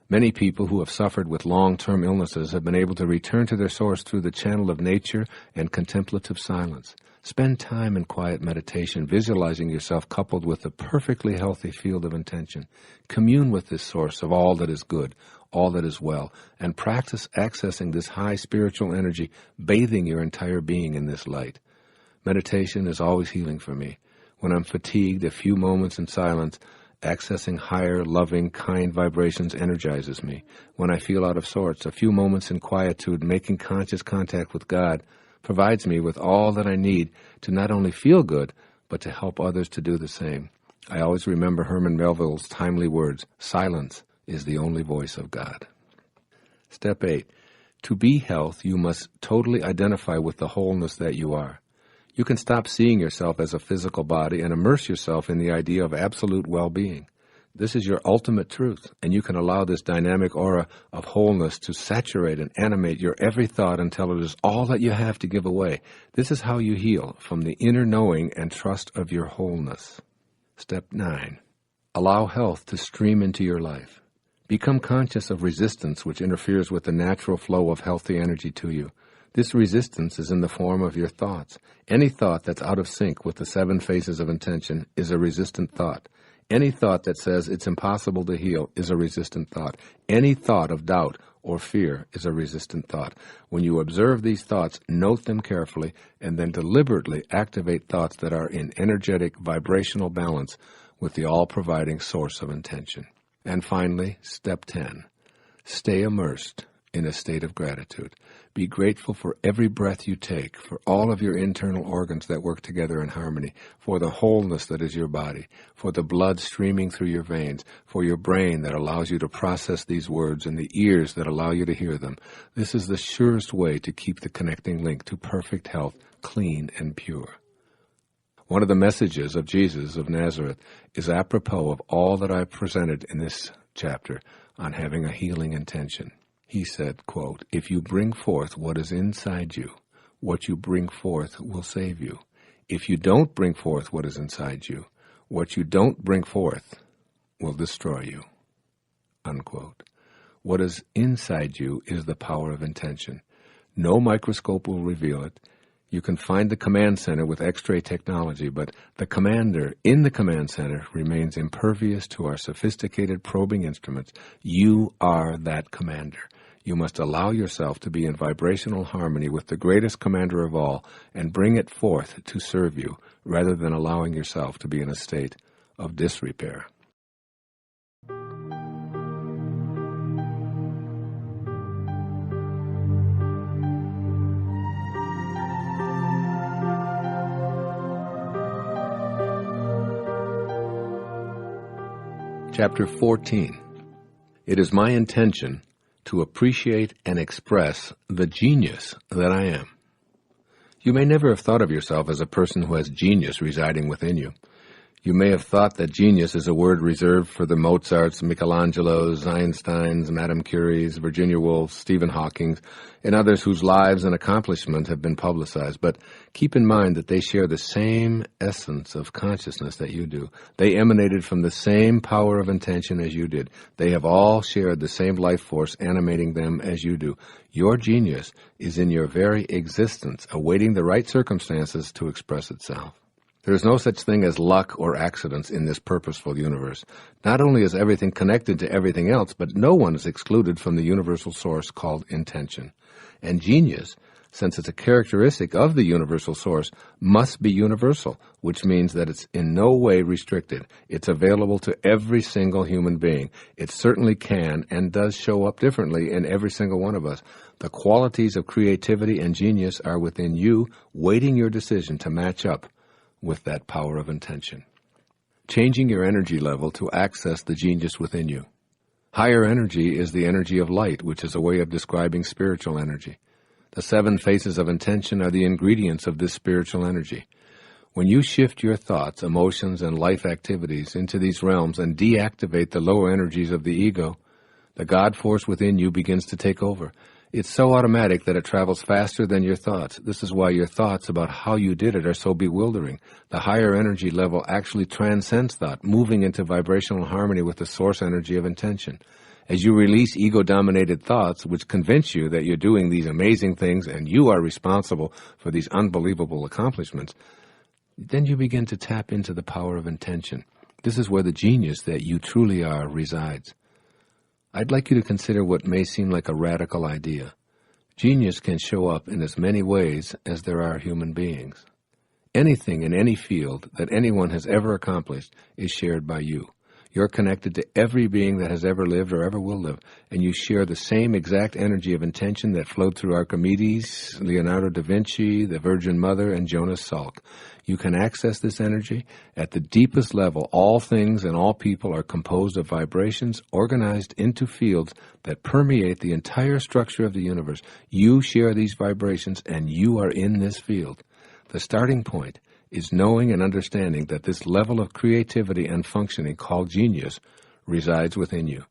Many people who have suffered with long-term illnesses have been able to return to their source through the channel of nature and contemplative silence. Spend time in quiet meditation, visualizing yourself coupled with a perfectly healthy field of intention. Commune with this source of all that is good, all that is well, and practice accessing this high spiritual energy, bathing your entire being in this light. Meditation is always healing for me. When I'm fatigued, a few moments in silence, accessing higher, loving, kind vibrations energizes me. When I feel out of sorts, a few moments in quietude, making conscious contact with God, provides me with all that I need to not only feel good, but to help others to do the same. I always remember Herman Melville's timely words, silence is the only voice of God. Step 8. To be health, you must totally identify with the wholeness that you are. You can stop seeing yourself as a physical body and immerse yourself in the idea of absolute well-being. This is your ultimate truth, and you can allow this dynamic aura of wholeness to saturate and animate your every thought until it is all that you have to give away. This is how you heal from the inner knowing and trust of your wholeness. Step 9. Allow health to stream into your life. Become conscious of resistance which interferes with the natural flow of healthy energy to you. This resistance is in the form of your thoughts. Any thought that's out of sync with the 7 phases of intention is a resistant thought. Any thought that says it's impossible to heal is a resistant thought. Any thought of doubt or fear is a resistant thought. When you observe these thoughts, note them carefully, and then deliberately activate thoughts that are in energetic, vibrational balance with the all-providing source of intention. And finally, step 10. Stay immersed in a state of gratitude. Be grateful for every breath you take, for all of your internal organs that work together in harmony, for the wholeness that is your body, for the blood streaming through your veins, for your brain that allows you to process these words and the ears that allow you to hear them. This is the surest way to keep the connecting link to perfect health clean and pure. One of the messages of Jesus of Nazareth is apropos of all that I presented in this chapter on having a healing intention. He said, quote, "If you bring forth what is inside you, what you bring forth will save you. If you don't bring forth what is inside you, what you don't bring forth will destroy you." Unquote. What is inside you is the power of intention. No microscope will reveal it. You can find the command center with X-ray technology, but the commander in the command center remains impervious to our sophisticated probing instruments. You are that commander. You must allow yourself to be in vibrational harmony with the greatest commander of all and bring it forth to serve you, rather than allowing yourself to be in a state of disrepair. Chapter 14. It is my intention to appreciate and express the genius that I am. You may never have thought of yourself as a person who has genius residing within you. You may have thought that genius is a word reserved for the Mozarts, Michelangelos, Einsteins, Madame Curies, Virginia Woolf, Stephen Hawking, and others whose lives and accomplishments have been publicized. But keep in mind that they share the same essence of consciousness that you do. They emanated from the same power of intention as you did. They have all shared the same life force animating them as you do. Your genius is in your very existence, awaiting the right circumstances to express itself. There is no such thing as luck or accidents in this purposeful universe. Not only is everything connected to everything else, but no one is excluded from the universal source called intention. And genius, since it's a characteristic of the universal source, must be universal, which means that it's in no way restricted. It's available to every single human being. It certainly can and does show up differently in every single one of us. The qualities of creativity and genius are within you, waiting your decision to match up with that power of intention. Changing your energy level to access the genius within you. Higher energy is the energy of light, which is a way of describing spiritual energy. The 7 phases of intention are the ingredients of this spiritual energy. When you shift your thoughts, emotions, and life activities into these realms and deactivate the lower energies of the ego, the God force within you begins to take over. It's so automatic that it travels faster than your thoughts. This is why your thoughts about how you did it are so bewildering. The higher energy level actually transcends thought, moving into vibrational harmony with the source energy of intention. As you release ego-dominated thoughts, which convince you that you're doing these amazing things and you are responsible for these unbelievable accomplishments, then you begin to tap into the power of intention. This is where the genius that you truly are resides. I'd like you to consider what may seem like a radical idea. Genius can show up in as many ways as there are human beings. Anything in any field that anyone has ever accomplished is shared by you. You're connected to every being that has ever lived or ever will live, and you share the same exact energy of intention that flowed through Archimedes, Leonardo da Vinci, the Virgin Mother, and Jonas Salk. you can access this energy. At the deepest level, all things and all people are composed of vibrations organized into fields that permeate the entire structure of the universe. You share these vibrations, and you are in this field. The starting point is knowing and understanding that this level of creativity and functioning called genius resides within you.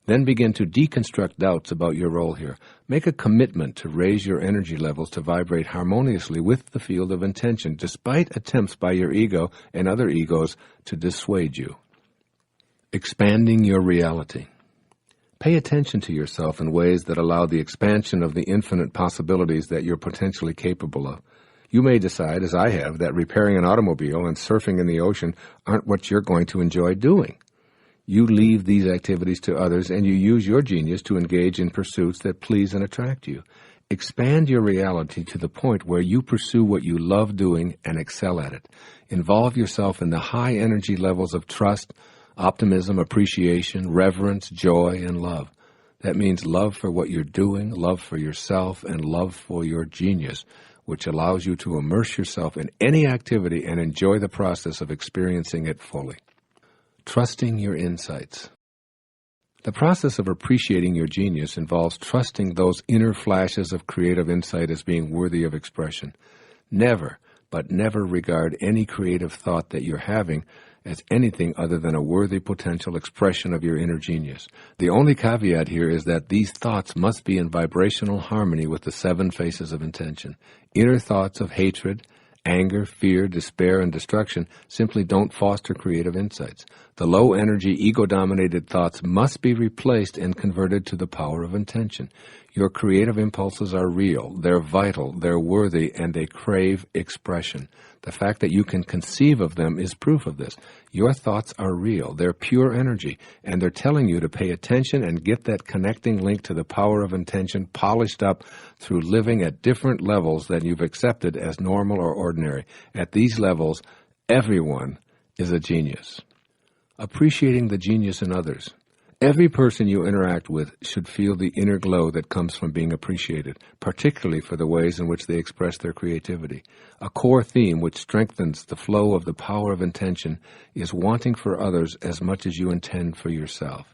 Then begin to deconstruct doubts about your role here. Make a commitment to raise your energy levels to vibrate harmoniously with the field of intention, despite attempts by your ego and other egos to dissuade you. Expanding your reality. Pay attention to yourself in ways that allow the expansion of the infinite possibilities that you're potentially capable of. You may decide, as I have, that repairing an automobile and surfing in the ocean aren't what you're going to enjoy doing. You leave these activities to others, and you use your genius to engage in pursuits that please and attract you. Expand your reality to the point where you pursue what you love doing and excel at it. Involve yourself in the high energy levels of trust, optimism, appreciation, reverence, joy, and love. That means love for what you're doing, love for yourself, and love for your genius, which allows you to immerse yourself in any activity and enjoy the process of experiencing it fully. Trusting your insights. The process of appreciating your genius involves trusting those inner flashes of creative insight as being worthy of expression. Never, but never regard any creative thought that you're having as anything other than a worthy potential expression of your inner genius. The only caveat here is that these thoughts must be in vibrational harmony with the 7 faces of intention. Inner thoughts of hatred, anger, fear, despair, and destruction simply don't foster creative insights. The low-energy, ego-dominated thoughts must be replaced and converted to the power of intention. Your creative impulses are real, they're vital, they're worthy, and they crave expression. The fact that you can conceive of them is proof of this. Your thoughts are real, they're pure energy, and they're telling you to pay attention and get that connecting link to the power of intention polished up through living at different levels than you've accepted as normal or ordinary. At these levels, everyone is a genius. Appreciating the genius in others. Every person you interact with should feel the inner glow that comes from being appreciated, particularly for the ways in which they express their creativity. A core theme which strengthens the flow of the power of intention is wanting for others as much as you intend for yourself.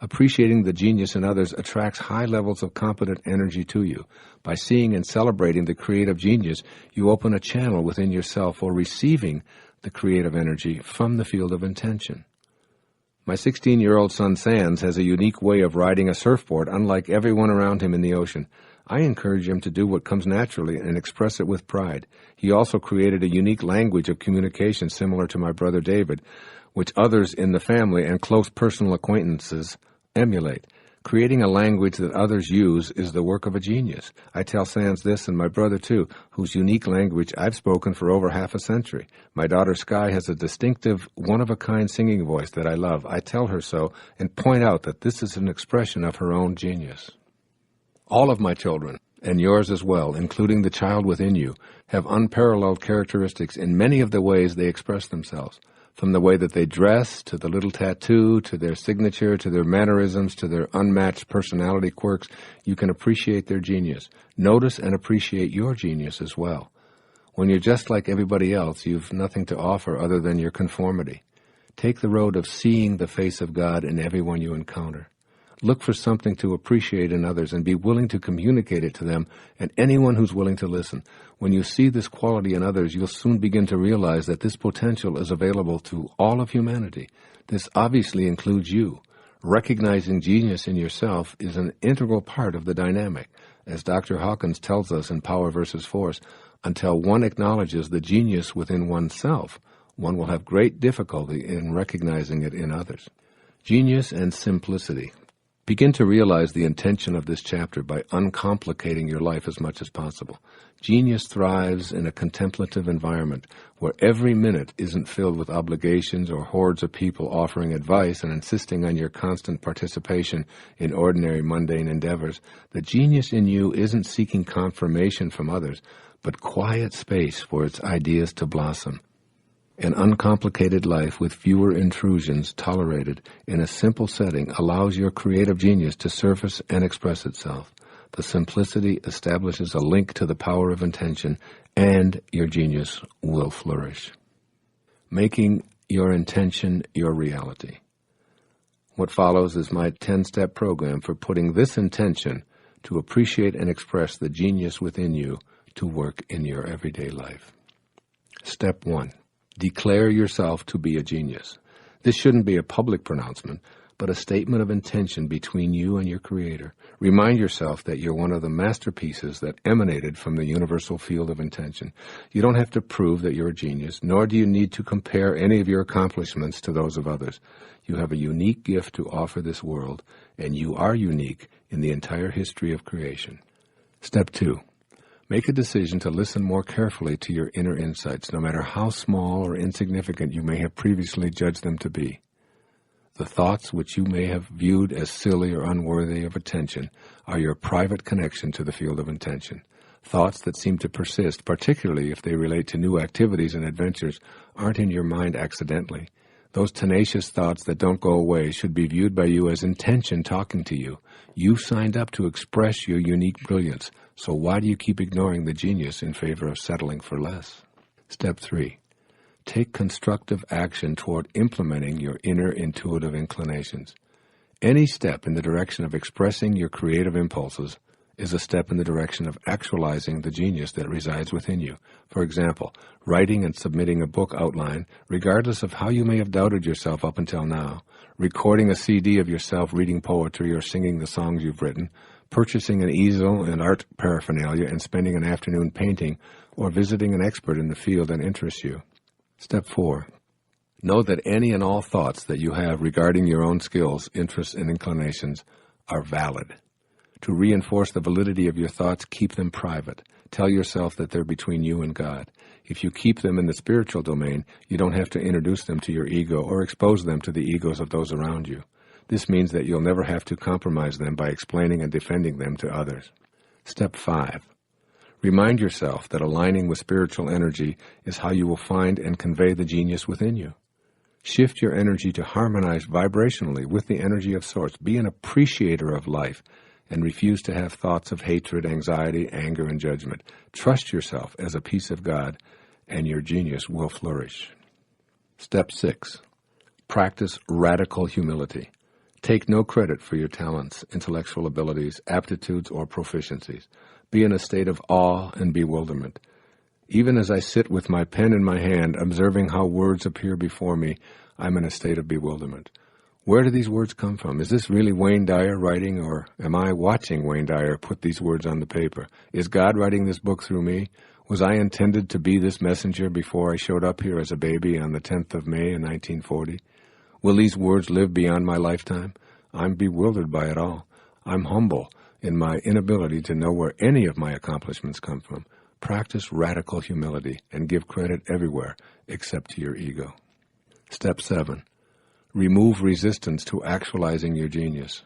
Appreciating the genius in others attracts high levels of competent energy to you. By seeing and celebrating the creative genius, you open a channel within yourself for receiving the creative energy from the field of intention. My 16-year-old son Sands has a unique way of riding a surfboard unlike everyone around him in the ocean. I encourage him to do what comes naturally and express it with pride. He also created a unique language of communication similar to my brother David, which others in the family and close personal acquaintances emulate. Creating a language that others use is the work of a genius. I tell Sands this, and my brother too, whose unique language I've spoken for over half a century. My daughter Sky has a distinctive, one-of-a-kind singing voice that I love. I tell her so and point out that this is an expression of her own genius. All of my children, and yours as well, including the child within you, have unparalleled characteristics in many of the ways they express themselves. From the way that they dress, to the little tattoo, to their signature, to their mannerisms, to their unmatched personality quirks, you can appreciate their genius. Notice and appreciate your genius as well. When you're just like everybody else, you've nothing to offer other than your conformity. Take the road of seeing the face of God in everyone you encounter. Look for something to appreciate in others and be willing to communicate it to them and anyone who's willing to listen. When you see this quality in others, you'll soon begin to realize that this potential is available to all of humanity. This obviously includes you. Recognizing genius in yourself is an integral part of the dynamic. As Dr. Hawkins tells us in Power versus Force, until one acknowledges the genius within oneself, one will have great difficulty in recognizing it in others. Genius and simplicity. Begin to realize the intention of this chapter by uncomplicating your life as much as possible. Genius thrives in a contemplative environment where every minute isn't filled with obligations or hordes of people offering advice and insisting on your constant participation in ordinary mundane endeavors. The genius in you isn't seeking confirmation from others, but quiet space for its ideas to blossom. An uncomplicated life with fewer intrusions tolerated in a simple setting allows your creative genius to surface and express itself. The simplicity establishes a link to the power of intention, and your genius will flourish. Making your intention your reality. What follows is my 10-step program for putting this intention to appreciate and express the genius within you to work in your everyday life. Step 1. Declare yourself to be a genius. This shouldn't be a public pronouncement, but a statement of intention between you and your Creator. Remind yourself that you're one of the masterpieces that emanated from the universal field of intention. You don't have to prove that you're a genius, nor do you need to compare any of your accomplishments to those of others. You have a unique gift to offer this world, and you are unique in the entire history of creation. Step 2. Make a decision to listen more carefully to your inner insights, no matter how small or insignificant you may have previously judged them to be. The thoughts which you may have viewed as silly or unworthy of attention are your private connection to the field of intention. Thoughts that seem to persist, particularly if they relate to new activities and adventures, aren't in your mind accidentally. Those tenacious thoughts that don't go away should be viewed by you as intention talking to you. You signed up to express your unique brilliance, so why do you keep ignoring the genius in favor of settling for less? Step 3. Take constructive action toward implementing your inner intuitive inclinations. Any step in the direction of expressing your creative impulses is a step in the direction of actualizing the genius that resides within you. For example, writing and submitting a book outline, regardless of how you may have doubted yourself up until now, recording a CD of yourself reading poetry or singing the songs you've written, purchasing an easel and art paraphernalia and spending an afternoon painting, or visiting an expert in the field that interests you. Step 4. Know that any and all thoughts that you have regarding your own skills, interests, and inclinations are valid. To reinforce the validity of your thoughts, keep them private. Tell yourself that they're between you and God. If you keep them in the spiritual domain, you don't have to introduce them to your ego or expose them to the egos of those around you. This means that you'll never have to compromise them by explaining and defending them to others. Step 5. Remind yourself that aligning with spiritual energy is how you will find and convey the genius within you. Shift your energy to harmonize vibrationally with the energy of Source. Be an appreciator of life and refuse to have thoughts of hatred, anxiety, anger, and judgment. Trust yourself as a piece of God, and your genius will flourish. Step 6. Practice radical humility. Take no credit for your talents, intellectual abilities, aptitudes, or proficiencies. Be in a state of awe and bewilderment. Even as I sit with my pen in my hand, observing how words appear before me, I'm in a state of bewilderment. Where do these words come from? Is this really Wayne Dyer writing, or am I watching Wayne Dyer put these words on the paper? Is God writing this book through me? Was I intended to be this messenger before I showed up here as a baby on the 10th of May in 1940? Will these words live beyond my lifetime? I'm bewildered by it all. I'm humble in my inability to know where any of my accomplishments come from. Practice radical humility and give credit everywhere except to your ego. Step 7. Remove resistance to actualizing your genius.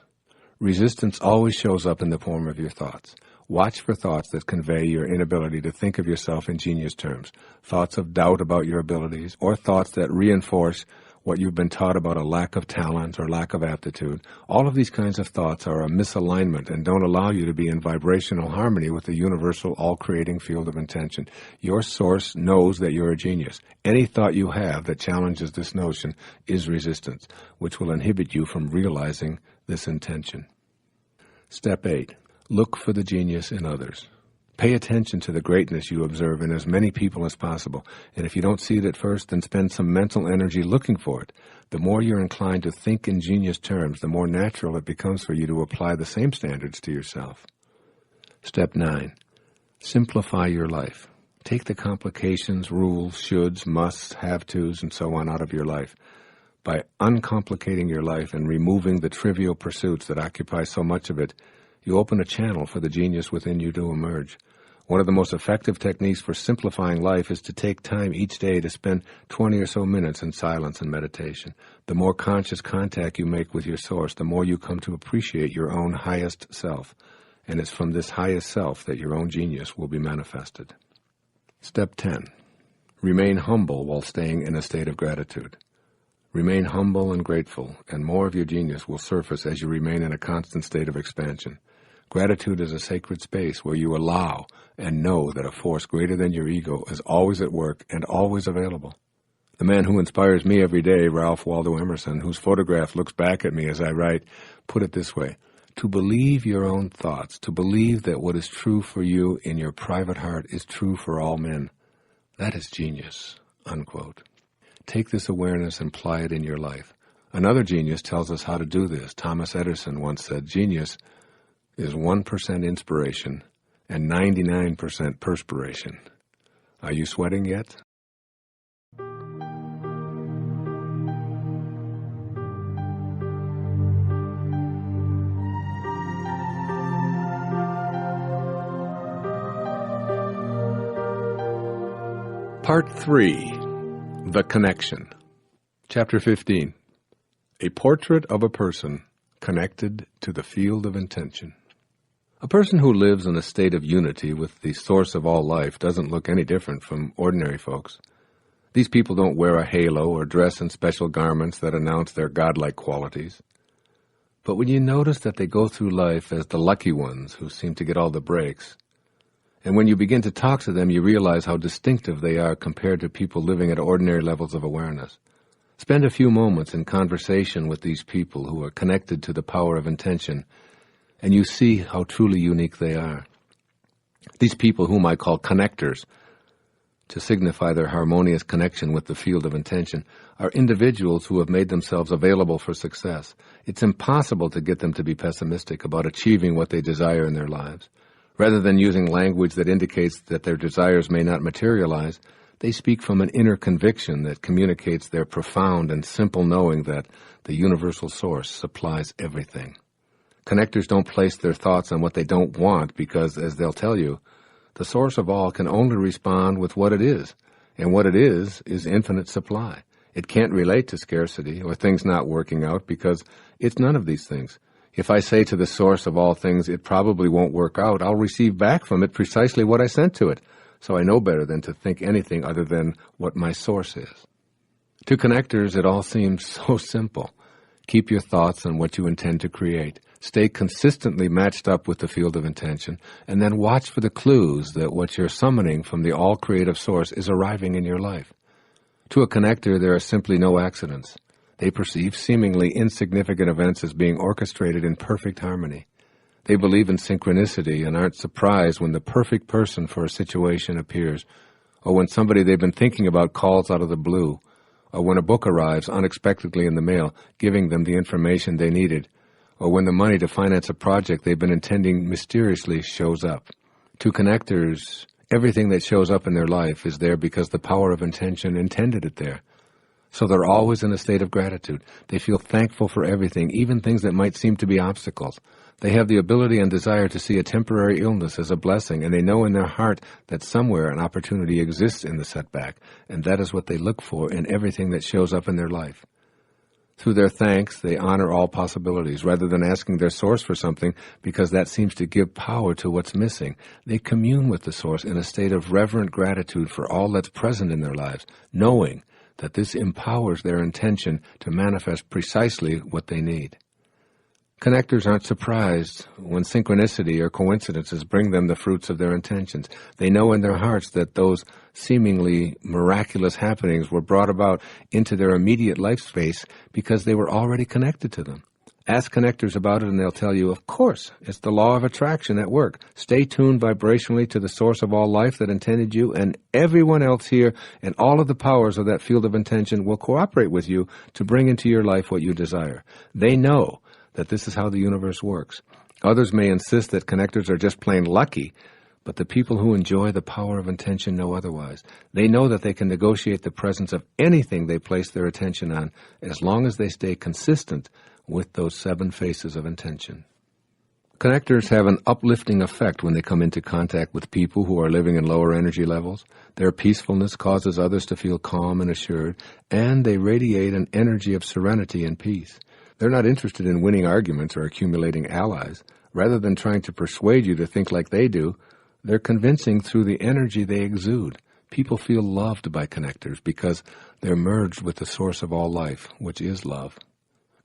Resistance always shows up in the form of your thoughts. Watch for thoughts that convey your inability to think of yourself in genius terms, thoughts of doubt about your abilities, or thoughts that reinforce what you've been taught about a lack of talent or lack of aptitude. All of these kinds of thoughts are a misalignment and don't allow you to be in vibrational harmony with the universal, all-creating field of intention. Your Source knows that you're a genius. Any thought you have that challenges this notion is resistance, which will inhibit you from realizing this intention. Step 8. Look for the genius in others. Pay attention to the greatness you observe in as many people as possible, and if you don't see it at first, then spend some mental energy looking for it. The more you're inclined to think in genius terms, the more natural it becomes for you to apply the same standards to yourself. Step 9. Simplify your life. Take the complications, rules, shoulds, musts, have-tos, and so on out of your life. By uncomplicating your life and removing the trivial pursuits that occupy so much of it, you open a channel for the genius within you to emerge. One of the most effective techniques for simplifying life is to take time each day to spend 20 or so minutes in silence and meditation. The more conscious contact you make with your Source, the more you come to appreciate your own highest self. And it's from this highest self that your own genius will be manifested. Step 10. Remain humble while staying in a state of gratitude. Remain humble and grateful, and more of your genius will surface as you remain in a constant state of expansion. Gratitude is a sacred space where you allow and know that a force greater than your ego is always at work and always available. The man who inspires me every day, Ralph Waldo Emerson, whose photograph looks back at me as I write, put it this way: to believe your own thoughts, to believe that what is true for you in your private heart is true for all men. That is genius, unquote. Take this awareness and apply it in your life. Another genius tells us how to do this. Thomas Edison once said, genius is 1% inspiration and 99% perspiration. Are you sweating yet? Part 3. The Connection. Chapter 15. A Portrait of a Person Connected to the Field of Intention. A person who lives in a state of unity with the source of all life doesn't look any different from ordinary folks. These people don't wear a halo or dress in special garments that announce their godlike qualities. But when you notice that they go through life as the lucky ones who seem to get all the breaks, and when you begin to talk to them, you realize how distinctive they are compared to people living at ordinary levels of awareness. Spend a few moments in conversation with these people who are connected to the power of intention, and you see how truly unique they are. These people, whom I call connectors, to signify their harmonious connection with the field of intention, are individuals who have made themselves available for success. It's impossible to get them to be pessimistic about achieving what they desire in their lives. Rather than using language that indicates that their desires may not materialize, they speak from an inner conviction that communicates their profound and simple knowing that the universal source supplies everything. Connectors don't place their thoughts on what they don't want because, as they'll tell you, the source of all can only respond with what it is, and what it is infinite supply. It can't relate to scarcity or things not working out because it's none of these things. If I say to the source of all things, it probably won't work out, I'll receive back from it precisely what I sent to it. So I know better than to think anything other than what my source is. To connectors, it all seems so simple. Keep your thoughts on what you intend to create. Stay consistently matched up with the field of intention, and then watch for the clues that what you're summoning from the all-creative source is arriving in your life. To a connector, there are simply no accidents. They perceive seemingly insignificant events as being orchestrated in perfect harmony. They believe in synchronicity and aren't surprised when the perfect person for a situation appears, or when somebody they've been thinking about calls out of the blue, or when a book arrives unexpectedly in the mail, giving them the information they needed, or when the money to finance a project they've been intending mysteriously shows up. To connectors, everything that shows up in their life is there because the power of intention intended it there. So they're always in a state of gratitude. They feel thankful for everything, even things that might seem to be obstacles. They have the ability and desire to see a temporary illness as a blessing, and they know in their heart that somewhere an opportunity exists in the setback, and that is what they look for in everything that shows up in their life. Through their thanks, they honor all possibilities, rather than asking their source for something, because that seems to give power to what's missing. They commune with the source in a state of reverent gratitude for all that's present in their lives, knowing that this empowers their intention to manifest precisely what they need. Connectors aren't surprised when synchronicity or coincidences bring them the fruits of their intentions. They know in their hearts that those seemingly miraculous happenings were brought about into their immediate life space because they were already connected to them. Ask connectors about it and they'll tell you, of course, it's the law of attraction at work. Stay tuned vibrationally to the source of all life that intended you, and everyone else here and all of the powers of that field of intention will cooperate with you to bring into your life what you desire. They know that this is how the universe works. Others may insist that connectors are just plain lucky, but the people who enjoy the power of intention know otherwise. They know that they can negotiate the presence of anything they place their attention on as long as they stay consistent with those 7 faces of intention. Connectors have an uplifting effect when they come into contact with people who are living in lower energy levels. Their peacefulness causes others to feel calm and assured, and they radiate an energy of serenity and peace. They're not interested in winning arguments or accumulating allies. Rather than trying to persuade you to think like they do, they're convincing through the energy they exude. People feel loved by connectors because they're merged with the source of all life, which is love.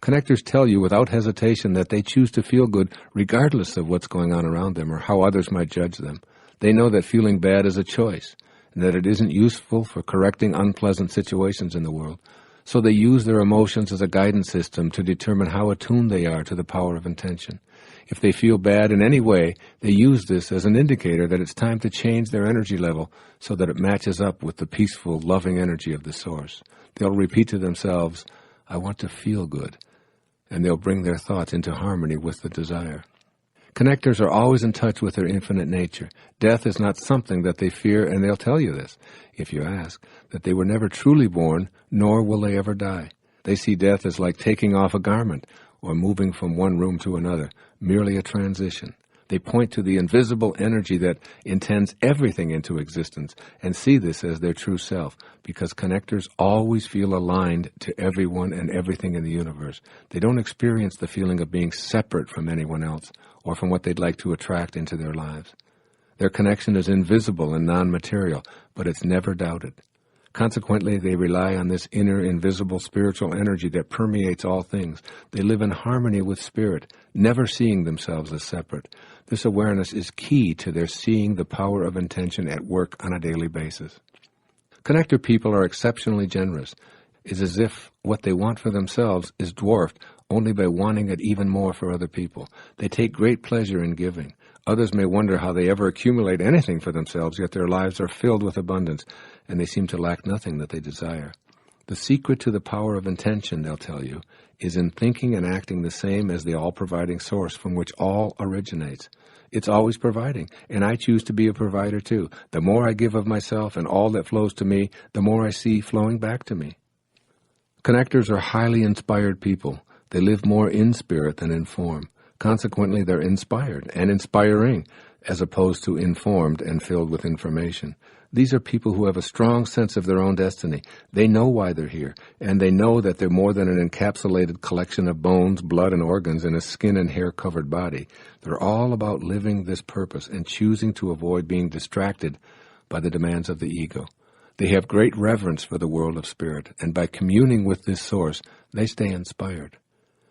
Connectors tell you without hesitation that they choose to feel good regardless of what's going on around them or how others might judge them. They know that feeling bad is a choice and that it isn't useful for correcting unpleasant situations in the world. So they use their emotions as a guidance system to determine how attuned they are to the power of intention. If they feel bad in any way, they use this as an indicator that it's time to change their energy level so that it matches up with the peaceful, loving energy of the source. They'll repeat to themselves, "I want to feel good," and they'll bring their thoughts into harmony with the desire. Connectors are always in touch with their infinite nature. Death is not something that they fear, and they'll tell you this, if you ask, that they were never truly born, nor will they ever die. They see death as like taking off a garment or moving from one room to another, merely a transition. They point to the invisible energy that intends everything into existence and see this as their true self, because connectors always feel aligned to everyone and everything in the universe. They don't experience the feeling of being separate from anyone else or from what they'd like to attract into their lives. Their connection is invisible and non-material, but it's never doubted. Consequently, they rely on this inner, invisible spiritual energy that permeates all things. They live in harmony with spirit, never seeing themselves as separate. This awareness is key to their seeing the power of intention at work on a daily basis. Connector people are exceptionally generous. It's as if what they want for themselves is dwarfed only by wanting it even more for other people. They take great pleasure in giving. Others may wonder how they ever accumulate anything for themselves, yet their lives are filled with abundance, and they seem to lack nothing that they desire. The secret to the power of intention, they'll tell you, is in thinking and acting the same as the all-providing source from which all originates. It's always providing, and I choose to be a provider too. The more I give of myself and all that flows to me, the more I see flowing back to me. Connectors are highly inspired people. They live more in spirit than in form. Consequently, they're inspired and inspiring, as opposed to informed and filled with information. These are people who have a strong sense of their own destiny. They know why they're here, and they know that they're more than an encapsulated collection of bones, blood, and organs in a skin and hair-covered body. They're all about living this purpose and choosing to avoid being distracted by the demands of the ego. They have great reverence for the world of spirit, and by communing with this source, they stay inspired.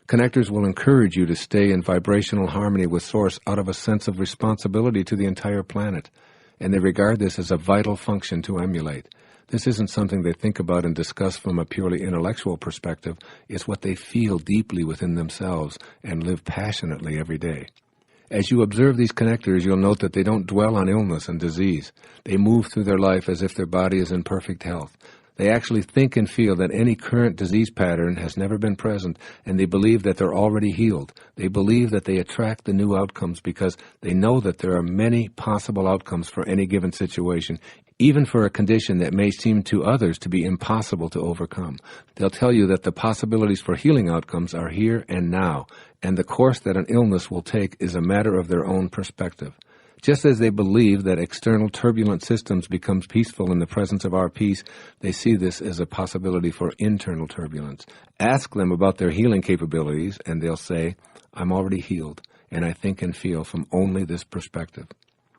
Connectors will encourage you to stay in vibrational harmony with Source out of a sense of responsibility to the entire planet, and they regard this as a vital function to emulate. This isn't something they think about and discuss from a purely intellectual perspective. It's what they feel deeply within themselves and live passionately every day. As you observe these connectors, you'll note that they don't dwell on illness and disease. They move through their life as if their body is in perfect health. They actually think and feel that any current disease pattern has never been present, and they believe that they're already healed. They believe that they attract the new outcomes because they know that there are many possible outcomes for any given situation, even for a condition that may seem to others to be impossible to overcome. They'll tell you that the possibilities for healing outcomes are here and now, and the course that an illness will take is a matter of their own perspective. Just as they believe that external turbulent systems becomes peaceful in the presence of our peace, they see this as a possibility for internal turbulence. Ask them about their healing capabilities, and they'll say, "I'm already healed, and I think and feel from only this perspective."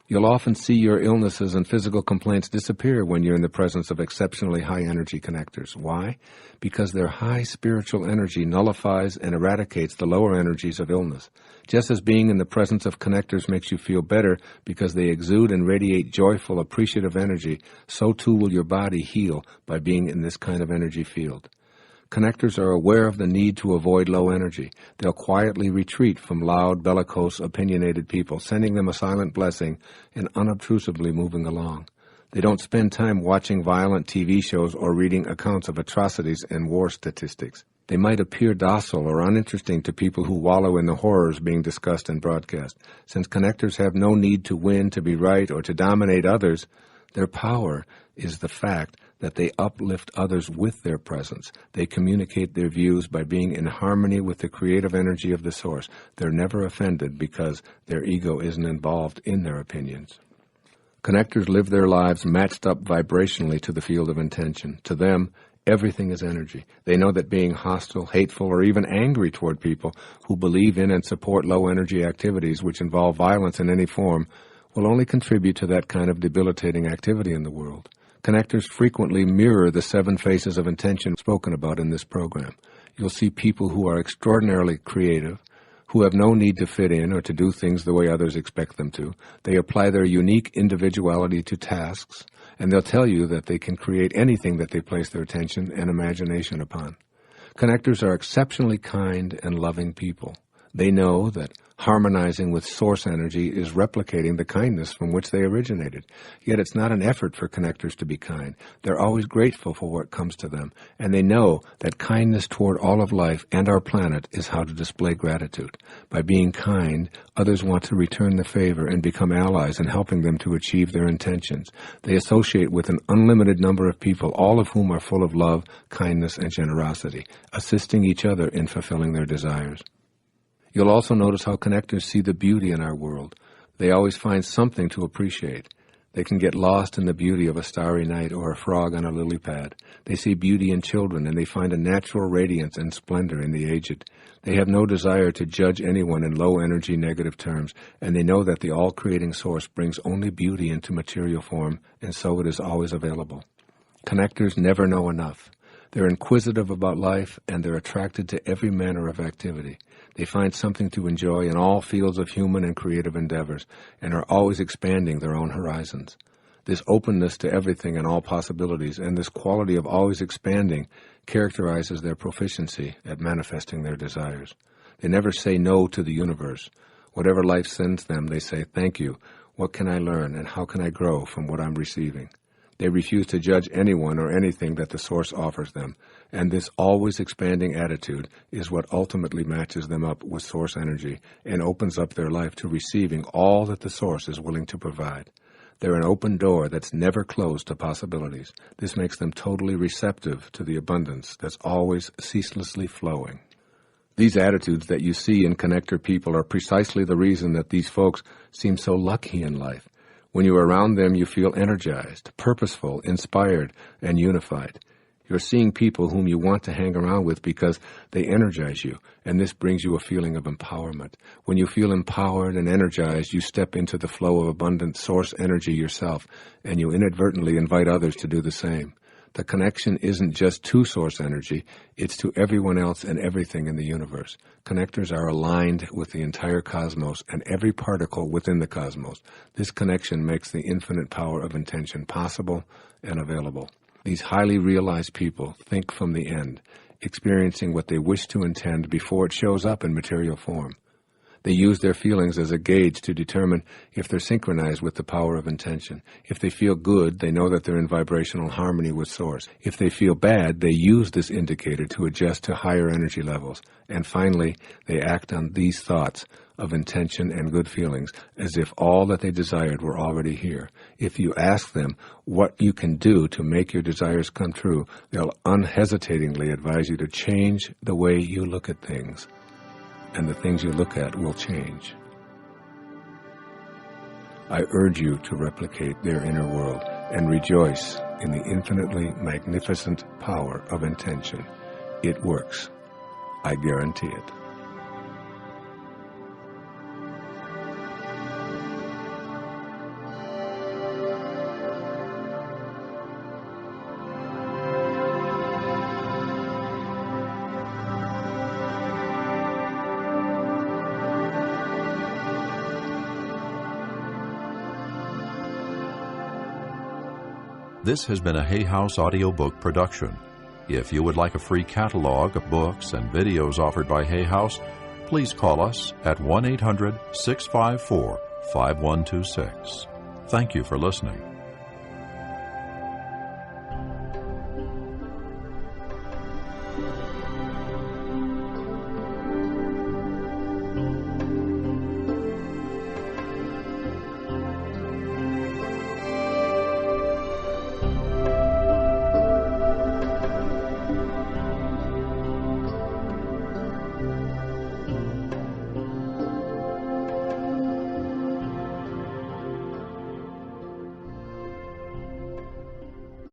You'll often see your illnesses and physical complaints disappear when you're in the presence of exceptionally high-energy connectors. Why? Because their high spiritual energy nullifies and eradicates the lower energies of illness. Just as being in the presence of connectors makes you feel better because they exude and radiate joyful, appreciative energy, so too will your body heal by being in this kind of energy field. Connectors are aware of the need to avoid low energy. They'll quietly retreat from loud, bellicose, opinionated people, sending them a silent blessing and unobtrusively moving along. They don't spend time watching violent TV shows or reading accounts of atrocities and war statistics. They might appear docile or uninteresting to people who wallow in the horrors being discussed and broadcast. Since connectors have no need to win, to be right, or to dominate others, their power is the fact that they uplift others with their presence. They communicate their views by being in harmony with the creative energy of the source. They're never offended because their ego isn't involved in their opinions. Connectors live their lives matched up vibrationally to the field of intention. To them, everything is energy. They know that being hostile, hateful, or even angry toward people who believe in and support low-energy activities which involve violence in any form will only contribute to that kind of debilitating activity in the world. Connectors frequently mirror the 7 faces of intention spoken about in this program. You'll see people who are extraordinarily creative, who have no need to fit in or to do things the way others expect them to. They apply their unique individuality to tasks, and they'll tell you that they can create anything that they place their attention and imagination upon. Connectors are exceptionally kind and loving people. They know that harmonizing with source energy is replicating the kindness from which they originated. Yet it's not an effort for connectors to be kind. They're always grateful for what comes to them, and they know that kindness toward all of life and our planet is how to display gratitude. By being kind, others want to return the favor and become allies in helping them to achieve their intentions. They associate with an unlimited number of people, all of whom are full of love, kindness, and generosity, assisting each other in fulfilling their desires. You'll also notice how connectors see the beauty in our world. They always find something to appreciate. They can get lost in the beauty of a starry night or a frog on a lily pad. They see beauty in children, and they find a natural radiance and splendor in the aged. They have no desire to judge anyone in low-energy negative terms, and they know that the all-creating source brings only beauty into material form, and so it is always available. Connectors never know enough. They're inquisitive about life, and they're attracted to every manner of activity. They find something to enjoy in all fields of human and creative endeavors, and are always expanding their own horizons. This openness to everything and all possibilities, and this quality of always expanding, characterizes their proficiency at manifesting their desires. They never say no to the universe. Whatever life sends them, they say, "Thank you. What can I learn, and how can I grow from what I'm receiving?" They refuse to judge anyone or anything that the Source offers them, and this always expanding attitude is what ultimately matches them up with Source energy and opens up their life to receiving all that the Source is willing to provide. They're an open door that's never closed to possibilities. This makes them totally receptive to the abundance that's always ceaselessly flowing. These attitudes that you see in connector people are precisely the reason that these folks seem so lucky in life. When you are around them, you feel energized, purposeful, inspired, and unified. You're seeing people whom you want to hang around with because they energize you, and this brings you a feeling of empowerment. When you feel empowered and energized, you step into the flow of abundant source energy yourself, and you inadvertently invite others to do the same. The connection isn't just to source energy, it's to everyone else and everything in the universe. Connectors are aligned with the entire cosmos and every particle within the cosmos. This connection makes the infinite power of intention possible and available. These highly realized people think from the end, experiencing what they wish to intend before it shows up in material form. They use their feelings as a gauge to determine if they're synchronized with the power of intention. If they feel good, they know that they're in vibrational harmony with Source. If they feel bad, they use this indicator to adjust to higher energy levels. And finally, they act on these thoughts of intention and good feelings as if all that they desired were already here. If you ask them what you can do to make your desires come true, they'll unhesitatingly advise you to change the way you look at things. And the things you look at will change. I urge you to replicate their inner world and rejoice in the infinitely magnificent power of intention. It works. I guarantee it. This has been a Hay House Audiobook production. If you would like a free catalog of books and videos offered by Hay House, please call us at 1-800-654-5126. Thank you for listening.